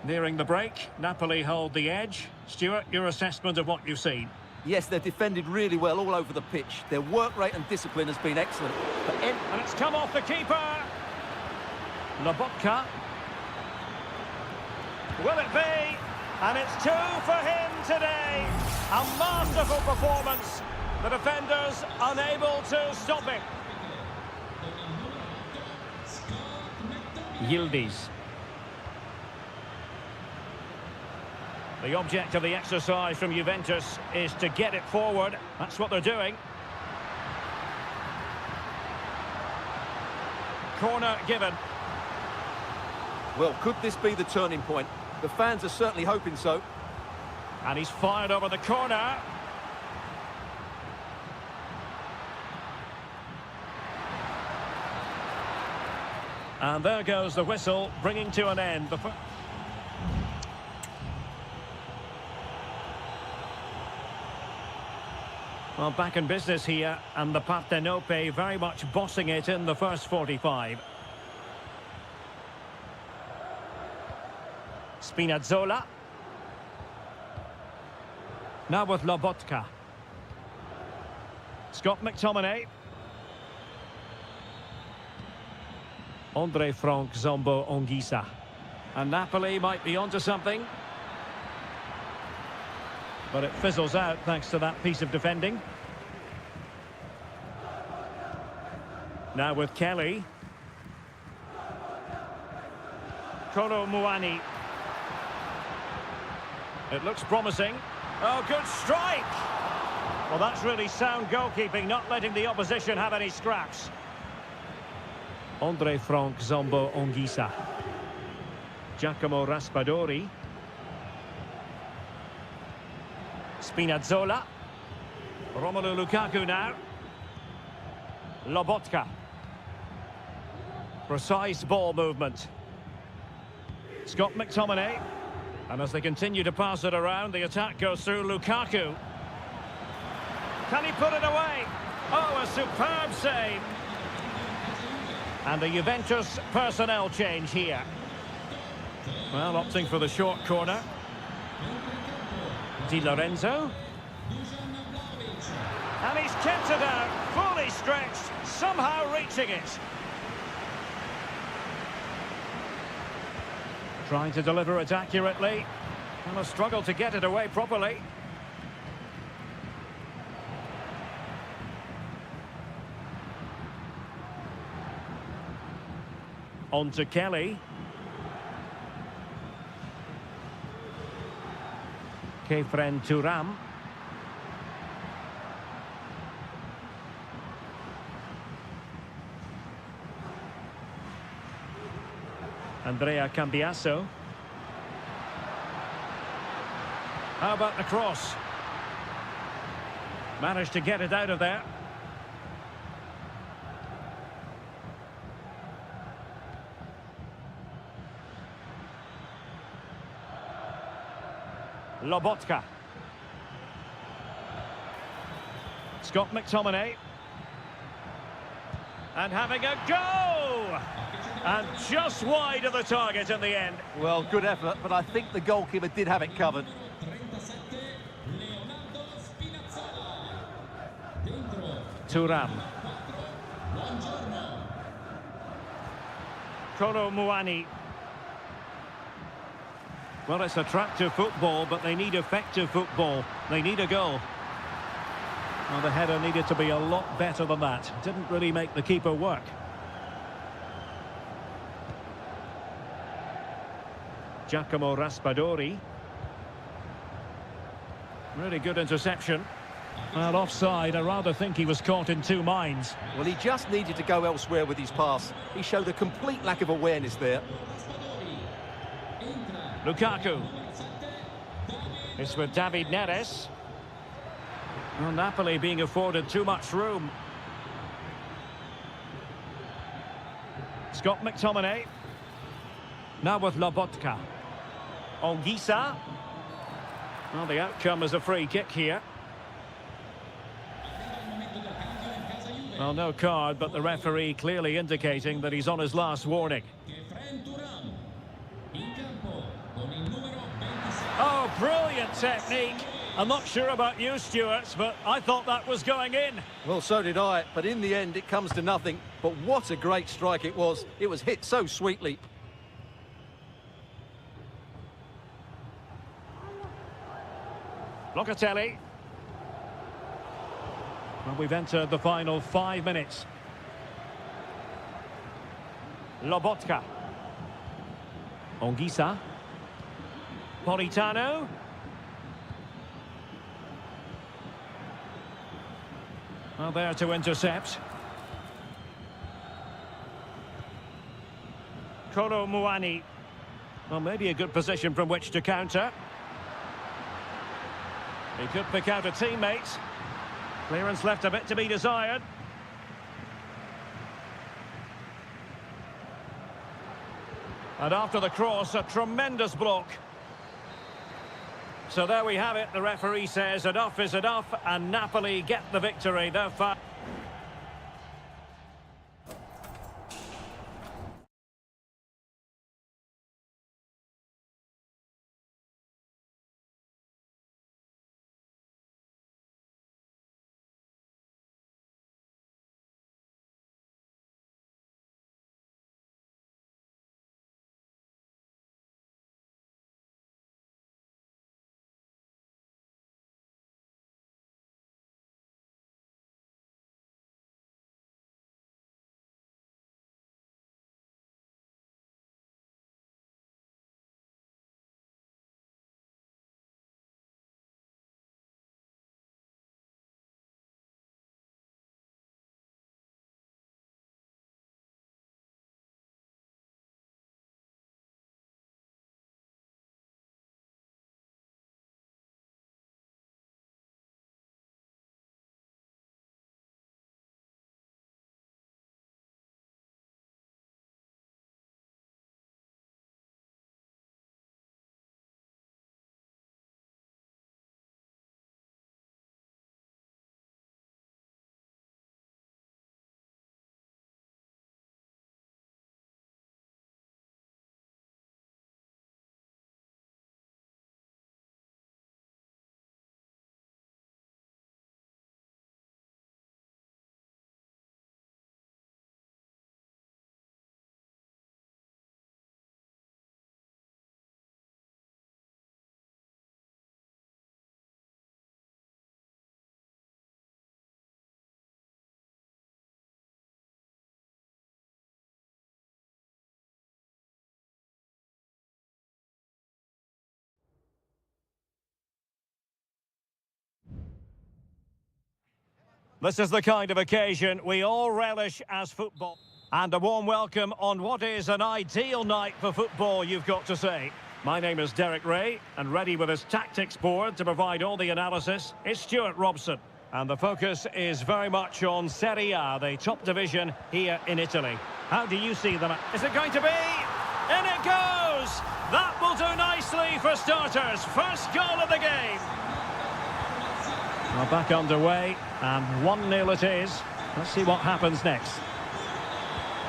Nearing the break, Napoli hold the edge. Stuart, your assessment of what you've seen? Yes, they've defended really well all over the pitch. Their work rate and discipline has been excellent. And it's come off the keeper. Lobotka. Will it be? And it's 2 for him today. A masterful performance. The defenders unable to stop it. Yildiz. The object of the exercise from Juventus is to get it forward. That's what they're doing. Corner given. Well, could this be the turning point? The fans are certainly hoping so. And he's fired over the corner. And there goes the whistle, bringing to an end the... Well, back in business here, and the Partenope very much bossing it in the first 45. Spinazzola. Now with Lobotka. Scott McTominay. Andre Frank Zombo Ongisa. And Napoli might be onto something. But it fizzles out thanks to that piece of defending. Now with Kelly. Kolo Muani. It looks promising. Oh, good strike! Well, that's really sound goalkeeping, not letting the opposition have any scraps. Andre Frank Zombo Ongisa. Giacomo Raspadori. Spinazzola. Romelu Lukaku now. Lobotka. Precise ball movement. Scott McTominay. And as they continue to pass it around, the attack goes through Lukaku. Can he put it away? Oh, a superb save. And the Juventus personnel change here. Well, opting for the short corner. Di Lorenzo. And he's kept it out, fully stretched, somehow reaching it. Trying to deliver it accurately. And a struggle to get it away properly. On to Kelly. Kefren Turam. Andrea Cambiasso. How about the cross? Managed to get it out of there. Lobotka. Scott McTominay. And having a go! And just wide of the target in the end. Well, good effort, but I think the goalkeeper did have it covered. Thuram. Kolo Muani. Well, it's attractive football, but they need effective football. They need a goal. Well, the header needed to be a lot better than that. Didn't really make the keeper work. Giacomo Raspadori. Really good interception. Well, offside. I rather think he was caught in two minds. Well, he just needed to go elsewhere with his pass. He showed a complete lack of awareness there. Lukaku. It's with David Neres. Well, Napoli being afforded too much room. Scott McTominay. Now with Lobotka. Ongisa. Well, the outcome is a free kick here. Well, no card, but the referee clearly indicating that he's on his last warning. Oh, brilliant technique. I'm not sure about you, Stuart, but I thought that was going in. Well, so did I, but in the end it comes to nothing. But what a great strike it was. It was hit so sweetly. Locatelli. Well, we've entered the final 5 minutes. Lobotka. Ongisa. Politano. Well, there to intercept. Kolo Muani. Well, maybe a good position from which to counter. He could pick out a teammate. Clearance left a bit to be desired. And after the cross, a tremendous block. So there we have it. The referee says enough is enough, and Napoli get the victory. They're fine. This is the kind of occasion we all relish as football. And a warm welcome on what is an ideal night for football, you've got to say. My name is Derek Ray, and ready with his tactics board to provide all the analysis is Stuart Robson. And the focus is very much on Serie A, the top division here in Italy. How do you see them? Is it going to be? In it goes! That will do nicely for starters. First goal of the game. Well, back underway, and 1-0 it is. Let's see what happens next.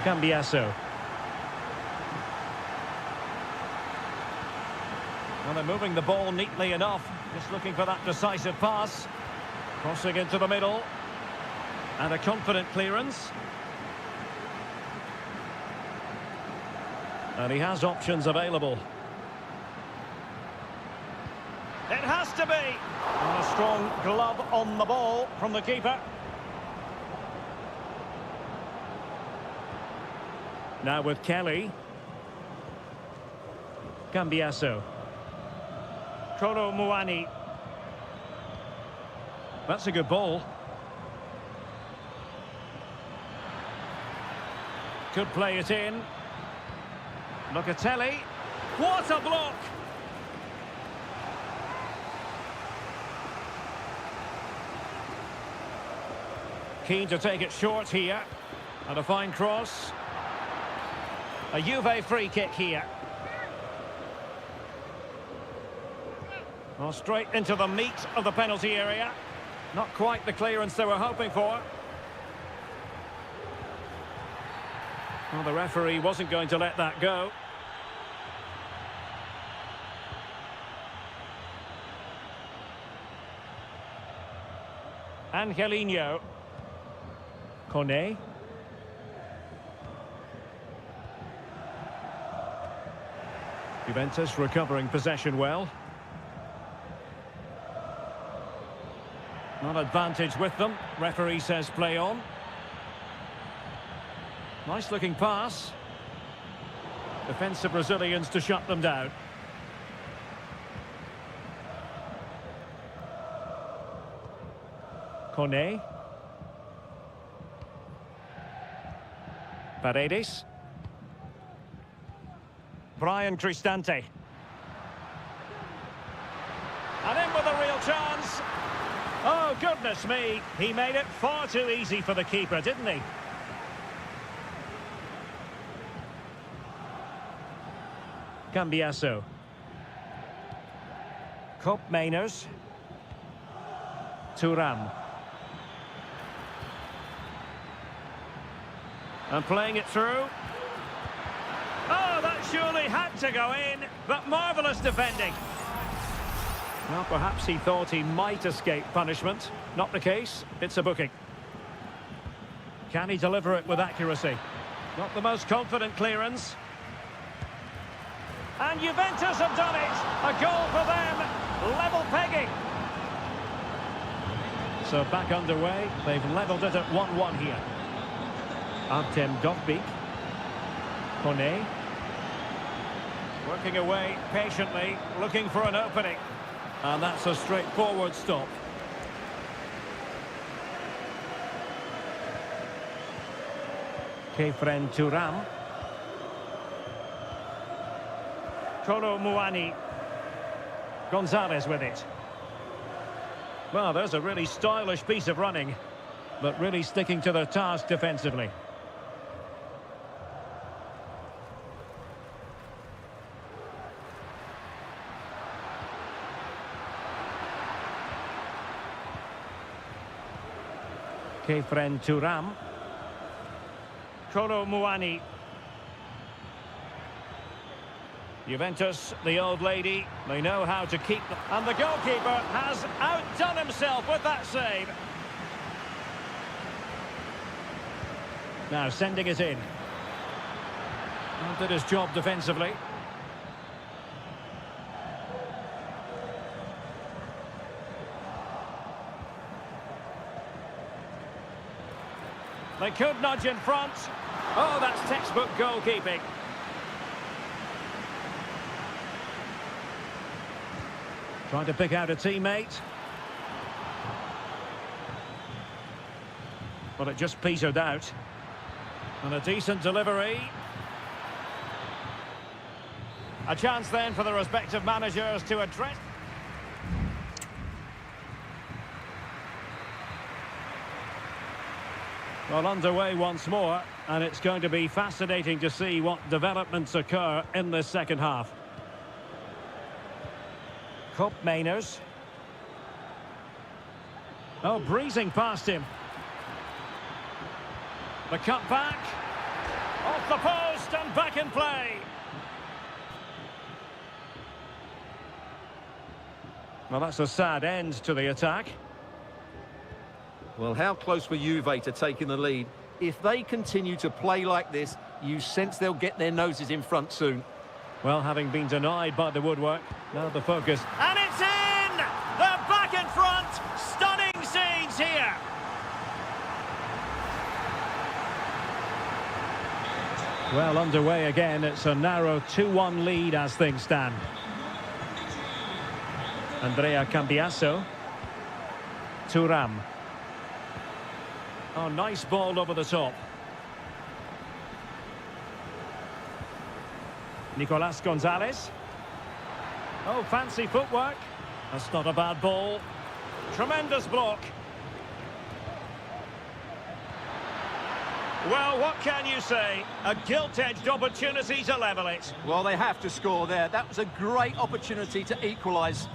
Cambiasso. Well, they're moving the ball neatly enough. Just looking for that decisive pass. Crossing into the middle. And a confident clearance. And he has options available. It has to be. And a strong glove on the ball from the keeper. Now with Kelly. Cambiasso. Kolo Muani. That's a good ball. Could play it in. Locatelli. What a block! Keen to take it short here. And a fine cross. A Juve free kick here. Well, straight into the meat of the penalty area. Not quite the clearance they were hoping for. Well, the referee wasn't going to let that go. Angelino. Kone. Juventus recovering possession well. Not advantage with them. Referee says play on. Nice looking pass. Defensive Brazilians to shut them down. Kone. Paredes. Brian Cristante. And in with a real chance. Oh, goodness me. He made it far too easy for the keeper, didn't he? Cambiasso. Cup Mainers. Thuram. And playing it through. Oh, that surely had to go in, but marvellous defending. Well, perhaps he thought he might escape punishment. Not the case. It's a booking. Can he deliver it with accuracy? Not the most confident clearance. And Juventus have done it. A goal for them. Level pegging. So back underway. They've levelled it at 1-1 here. Artem Dovbyk. Kone. Working away patiently, looking for an opening. And that's a straightforward stop. Kefren Thuram. Kolo Muani. Gonzalez with it. Well, there's a really stylish piece of running, but really sticking to their task defensively. Kefren Thuram. Kolo Muani. Juventus, the old lady, they know how to keep them. And the goalkeeper has outdone himself with that save. Now sending it in. And did his job defensively. They could nudge in front. Oh, that's textbook goalkeeping. Trying to pick out a teammate. But it just petered out. And a decent delivery. A chance then for the respective managers to address. Well, underway once more, and it's going to be fascinating to see what developments occur in this second half. Cup Mainers. Oh, breezing past him. The cut back. Off the post and back in play. Well, that's a sad end to the attack. Well, how close were Juve to taking the lead? If they continue to play like this, you sense they'll get their noses in front soon. Well, having been denied by the woodwork, now the focus. And it's in! They're back in front! Stunning scenes here! Well, underway again. It's a narrow 2-1 lead as things stand. Andrea Cambiasso. Thuram. Oh, nice ball over the top. Nicolas Gonzalez. Oh, fancy footwork. That's not a bad ball. Tremendous block. Well, what can you say? A gilt-edged opportunity to level it. Well, they have to score there. That was a great opportunity to equalise.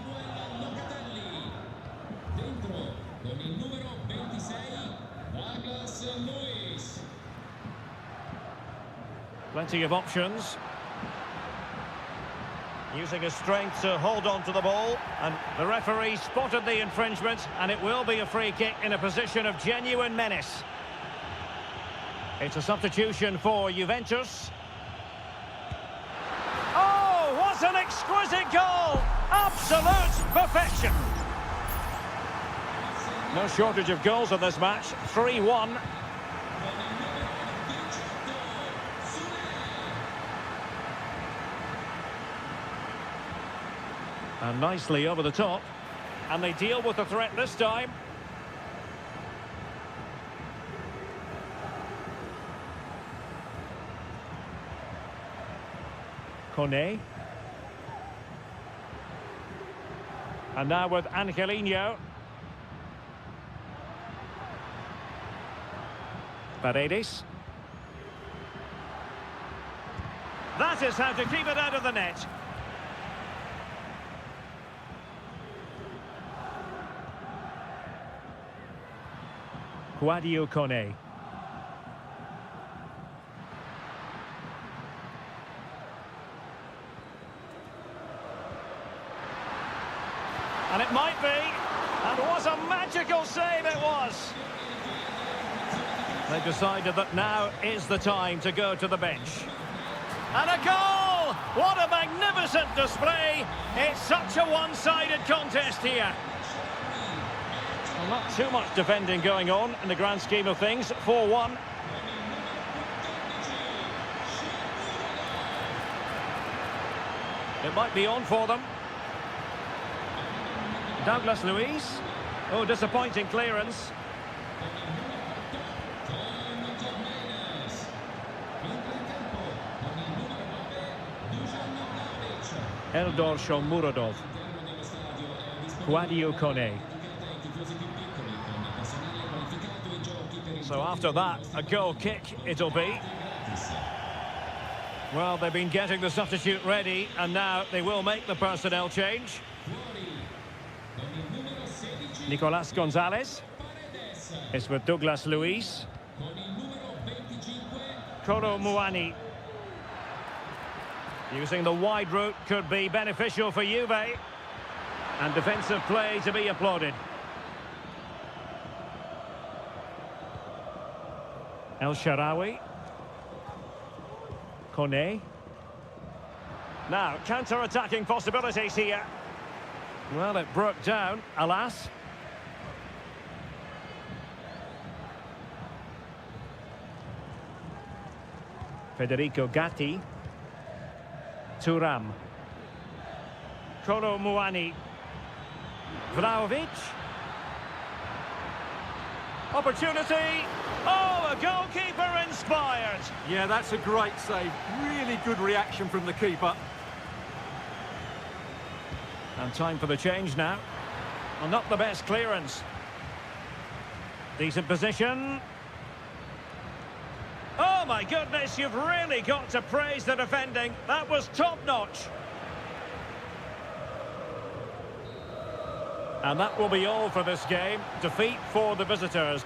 Plenty of options. Using his strength to hold on to the ball. And the referee spotted the infringement, and it will be a free kick in a position of genuine menace. It's a substitution for Juventus. Oh, what an exquisite goal! Absolute perfection. No shortage of goals in this match. 3-1. And nicely over the top. And they deal with the threat this time. Kone. And now with Angelino. Paredes. That is how to keep it out of the net. Kone. And it might be. And what a magical save it was. They've decided that now is the time to go to the bench. And a goal! What a magnificent display. It's such a one-sided contest here. Well, not too much defending going on in the grand scheme of things. 4-1. It might be on for them. Douglas Luiz. Oh, disappointing clearance. Eldor Shomurodov. Kone. So after that, a goal kick it'll be. Well, they've been getting the substitute ready, and now they will make the personnel change. Nicolas Gonzalez is with Douglas Luiz. Kolo Muani. Using the wide route could be beneficial for Juve. And defensive play to be applauded. El Shaarawy. Kone. Now, counter-attacking possibilities here. Well, it broke down, alas. Federico Gatti. Thuram. Kolo Muani. Vlahovic. Opportunity. Oh, a goalkeeper inspired. Yeah, that's a great save. Really good reaction from the keeper. And time for the change now. Well, not the best clearance. Decent position. Oh, my goodness, you've really got to praise the defending. That was top-notch. And that will be all for this game. Defeat for the visitors.